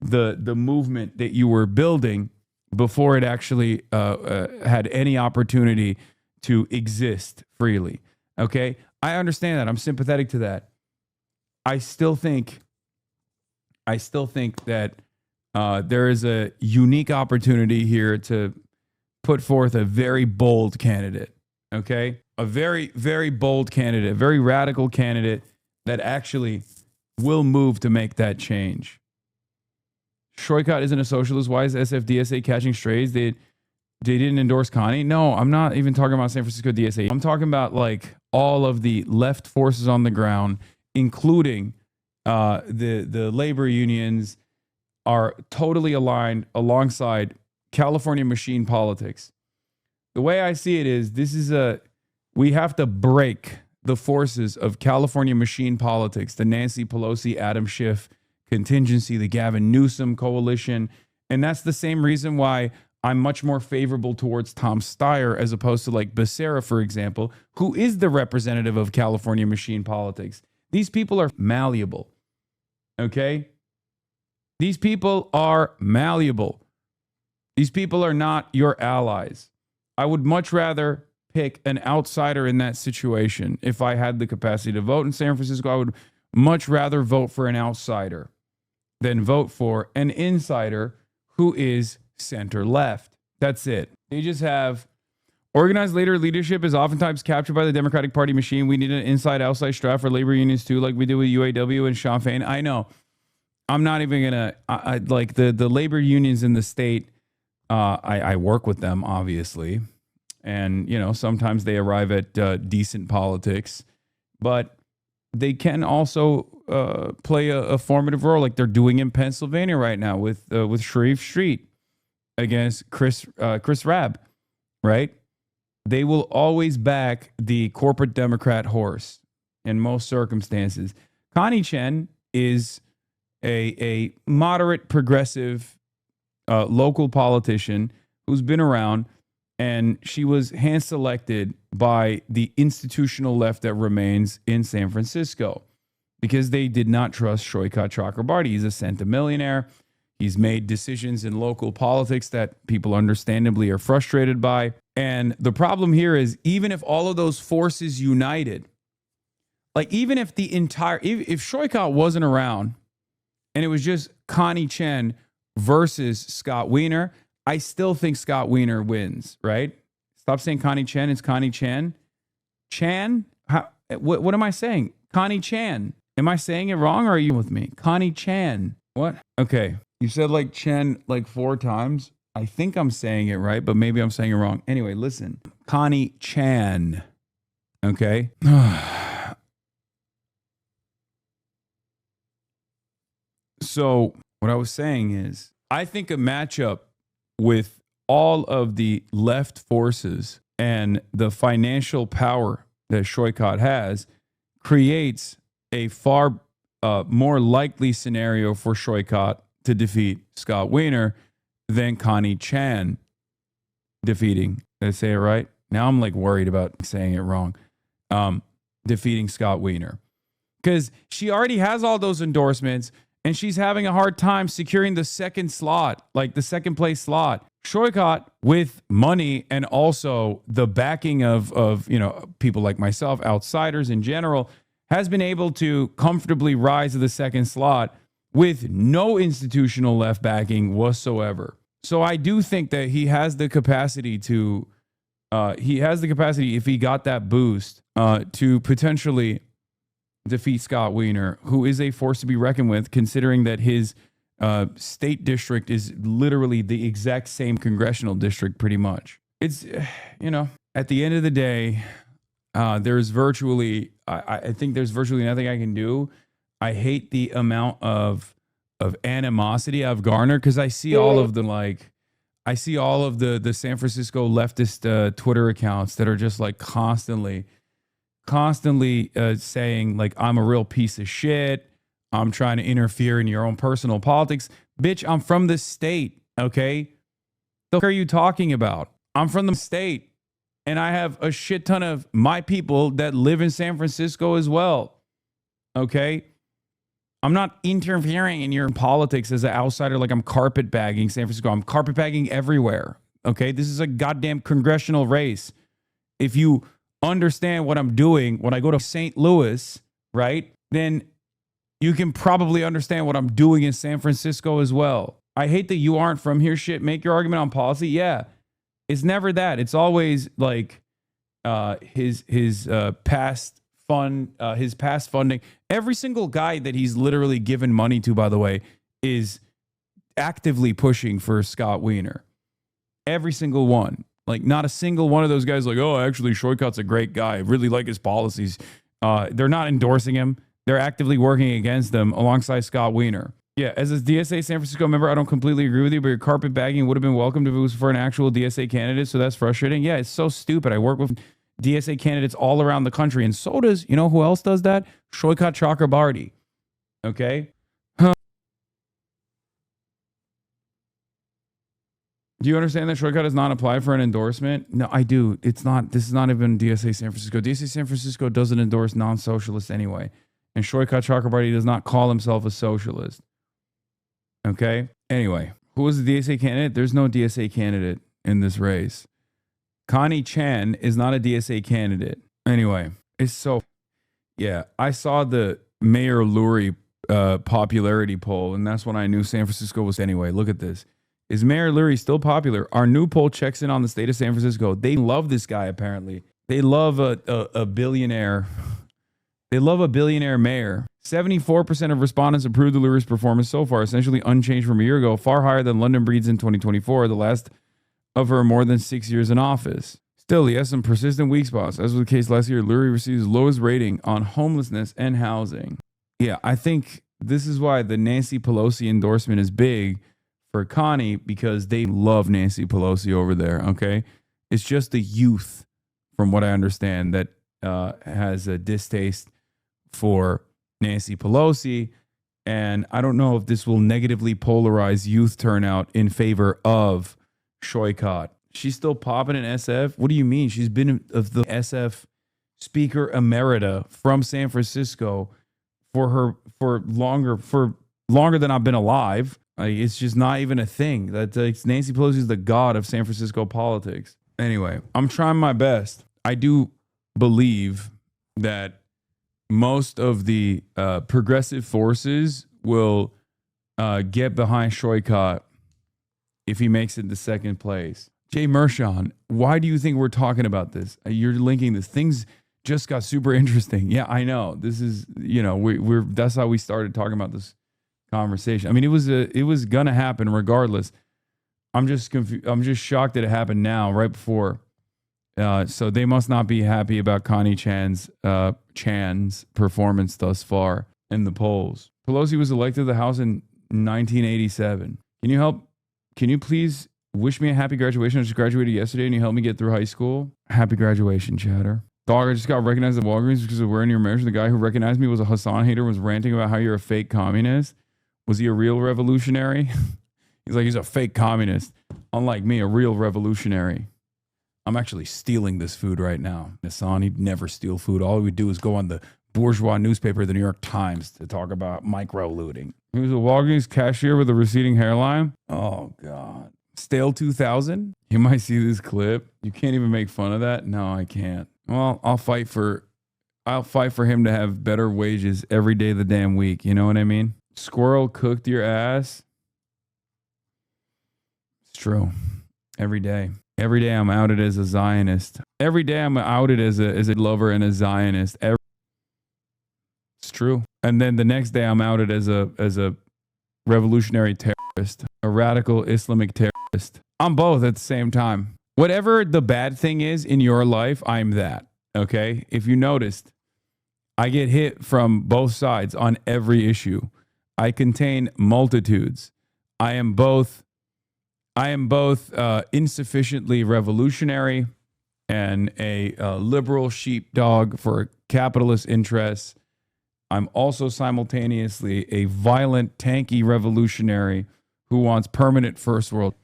the movement that you were building before it actually had any opportunity to exist freely. Okay, I understand that. I'm sympathetic to that. I still think that there is a unique opportunity here to put forth a very bold candidate. Okay, a very, very bold candidate, very radical candidate that actually will move to make that change. Shoykot isn't a socialist. Why is SFDSA catching strays? They didn't endorse Connie. No, I'm not even talking about San Francisco DSA. I'm talking about like all of the left forces on the ground, including the labor unions, are totally aligned alongside California machine politics. The way I see it is we have to break the forces of California machine politics, the Nancy Pelosi, Adam Schiff contingency, the Gavin Newsom coalition. And that's the same reason why I'm much more favorable towards Tom Steyer as opposed to like Becerra, for example, who is the representative of California machine politics. These people are malleable. Okay? These people are malleable. These people are not your allies. I would much rather pick an outsider in that situation. If I had the capacity to vote in San Francisco, I would much rather vote for an outsider than vote for an insider who is center left. That's it. They just have organized labor leadership is oftentimes captured by the Democratic Party machine. We need an inside-outside strat for labor unions too, like we did with UAW and Sean Fain. I know. I'm not even gonna like the labor unions in the state. I work with them, obviously, and you know sometimes they arrive at decent politics, but they can also play a formative role, like they're doing in Pennsylvania right now with Sharif Street against Chris Rabb, right? They will always back the corporate Democrat horse in most circumstances. Connie Chen is a moderate progressive local politician who's been around, and she was hand selected by the institutional left that remains in San Francisco because they did not trust Shoykot Chakrabarti. He's a centimillionaire. He's made decisions in local politics that people understandably are frustrated by. And the problem here is, even if all of those forces united, like even if if Shoykot wasn't around and it was just Connie Chen versus Scott Wiener, I still think Scott Wiener wins, right? Stop saying Connie Chen. It's Connie Chen. Chan? What am I saying? Connie Chan. Am I saying it wrong or are you with me? Connie Chan. What? Okay. You said like Chen like 4 times. I think I'm saying it right, but maybe I'm saying it wrong. Anyway, listen. Connie Chan. Okay. So what I was saying is, I think a matchup with all of the left forces and the financial power that Shoykot has creates a far more likely scenario for Shoykot to defeat Scott Wiener than Connie Chan defeating. Did I say it right? Now I'm like worried about saying it wrong. Defeating Scott Wiener. Because she already has all those endorsements and she's having a hard time securing the second slot, like the second place slot. Shoykot, with money and also the backing of you know people like myself, outsiders in general, has been able to comfortably rise to the second slot with no institutional left backing whatsoever. So I do think that he has the capacity to, if he got that boost, to potentially defeat Scott Wiener, who is a force to be reckoned with, considering that his state district is literally the exact same congressional district pretty much. It's, you know, at the end of the day, there's virtually, I think there's virtually nothing I can do. I hate the amount of animosity I've garnered because I see all of the like, I see all of the San Francisco leftist Twitter accounts that are just like constantly saying like, I'm a real piece of shit. I'm trying to interfere in your own personal politics. Bitch, I'm from the state, okay? The fuck are you talking about? I'm from the state, and I have a shit ton of my people that live in San Francisco as well, okay? I'm not interfering in your politics as an outsider like I'm carpetbagging San Francisco. I'm carpetbagging everywhere, okay? This is a goddamn congressional race. If you understand what I'm doing when I go to St. Louis, right, then you can probably understand what I'm doing in San Francisco as well. I hate that you aren't from here shit. Make your argument on policy. Yeah. It's never that. It's always like his past funding. Every single guy that he's literally given money to, by the way, is actively pushing for Scott Wiener. Every single one. Like, not a single one of those guys like, oh, actually, Shoykat's a great guy. I really like his policies. They're not endorsing him. They're actively working against them alongside Scott Wiener. Yeah, as a DSA San Francisco member, I don't completely agree with you, but your carpetbagging would have been welcomed if it was for an actual DSA candidate, so that's frustrating. Yeah, it's so stupid. I work with DSA candidates all around the country, and so does, you know who else does that? Shoykat Chakrabarti. Okay? Do you understand that Shoykat does not apply for an endorsement? No, I do. It's not. This is not even DSA San Francisco. DSA San Francisco doesn't endorse non-socialists anyway. And Shoykat Chakrabarti does not call himself a socialist. Okay? Anyway, who is the DSA candidate? There's no DSA candidate in this race. Connie Chan is not a DSA candidate. Anyway, it's so... Yeah, I saw the Mayor Lurie popularity poll, and that's when I knew San Francisco was... Anyway, look at this. Is Mayor Lurie still popular? Our new poll checks in on the state of San Francisco. They love this guy, apparently. They love a billionaire... They love a billionaire mayor. 74% of respondents approved of Lurie's performance so far, essentially unchanged from a year ago, far higher than London Breed's in 2024, the last of her more than 6 years in office. Still, he has some persistent weak spots. As was the case last year, Lurie receives lowest rating on homelessness and housing. Yeah, I think this is why the Nancy Pelosi endorsement is big for Connie, because they love Nancy Pelosi over there, okay? It's just the youth, from what I understand, that has a distaste for Nancy Pelosi, and I don't know if this will negatively polarize youth turnout in favor of Shoykat. She's still popping in SF? What do you mean? She's been the SF Speaker Emerita from San Francisco for longer than I've been alive. It's just not even a thing. Nancy Pelosi is the god of San Francisco politics. Anyway, I'm trying my best. I do believe that most of the progressive forces will get behind Shoykat if he makes it to second place. Jay Mershon, why do you think we're talking about this? You're linking this. Things just got super interesting. Yeah, I know. This is, we're that's how we started talking about this conversation. I mean, it was gonna happen regardless. I'm just confused. I'm just shocked that it happened now, right before. So they must not be happy about Connie Chan's performance thus far in the polls. Pelosi was elected to the House in 1987. Can you please wish me a happy graduation? I just graduated yesterday and you helped me get through high school. Happy graduation, chatter. Dog, I just got recognized at Walgreens because of wearing your measure. The guy who recognized me was a Hasan hater, was ranting about how you're a fake communist. Was he a real revolutionary? He's like, he's a fake communist. Unlike me, a real revolutionary. I'm actually stealing this food right now. Hasan, he'd never steal food. All he would do is go on the bourgeois newspaper, the New York Times, to talk about micro-looting. He was a Walgreens cashier with a receding hairline. Oh, God. Stale 2000? You might see this clip. You can't even make fun of that? No, I can't. Well, I'll fight for him to have better wages every day of the damn week. You know what I mean? Squirrel cooked your ass. It's true. Every day. Every day I'm outed as a Zionist. Every day I'm outed as a lover and a Zionist. It's true. And then the next day I'm outed as a revolutionary terrorist, a radical Islamic terrorist. I'm both at the same time. Whatever the bad thing is in your life, I'm that. Okay? If you noticed, I get hit from both sides on every issue. I contain multitudes. I am both I am both insufficiently revolutionary and a liberal sheepdog for capitalist interests. I'm also simultaneously a violent, tanky revolutionary who wants permanent first world.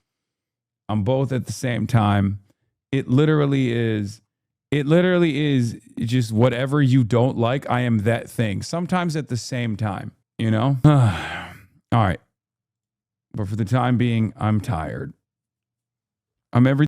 I'm both at the same time. It literally is just whatever you don't like, I am that thing. Sometimes at the same time, you know? All right. But for the time being, I'm tired. I'm every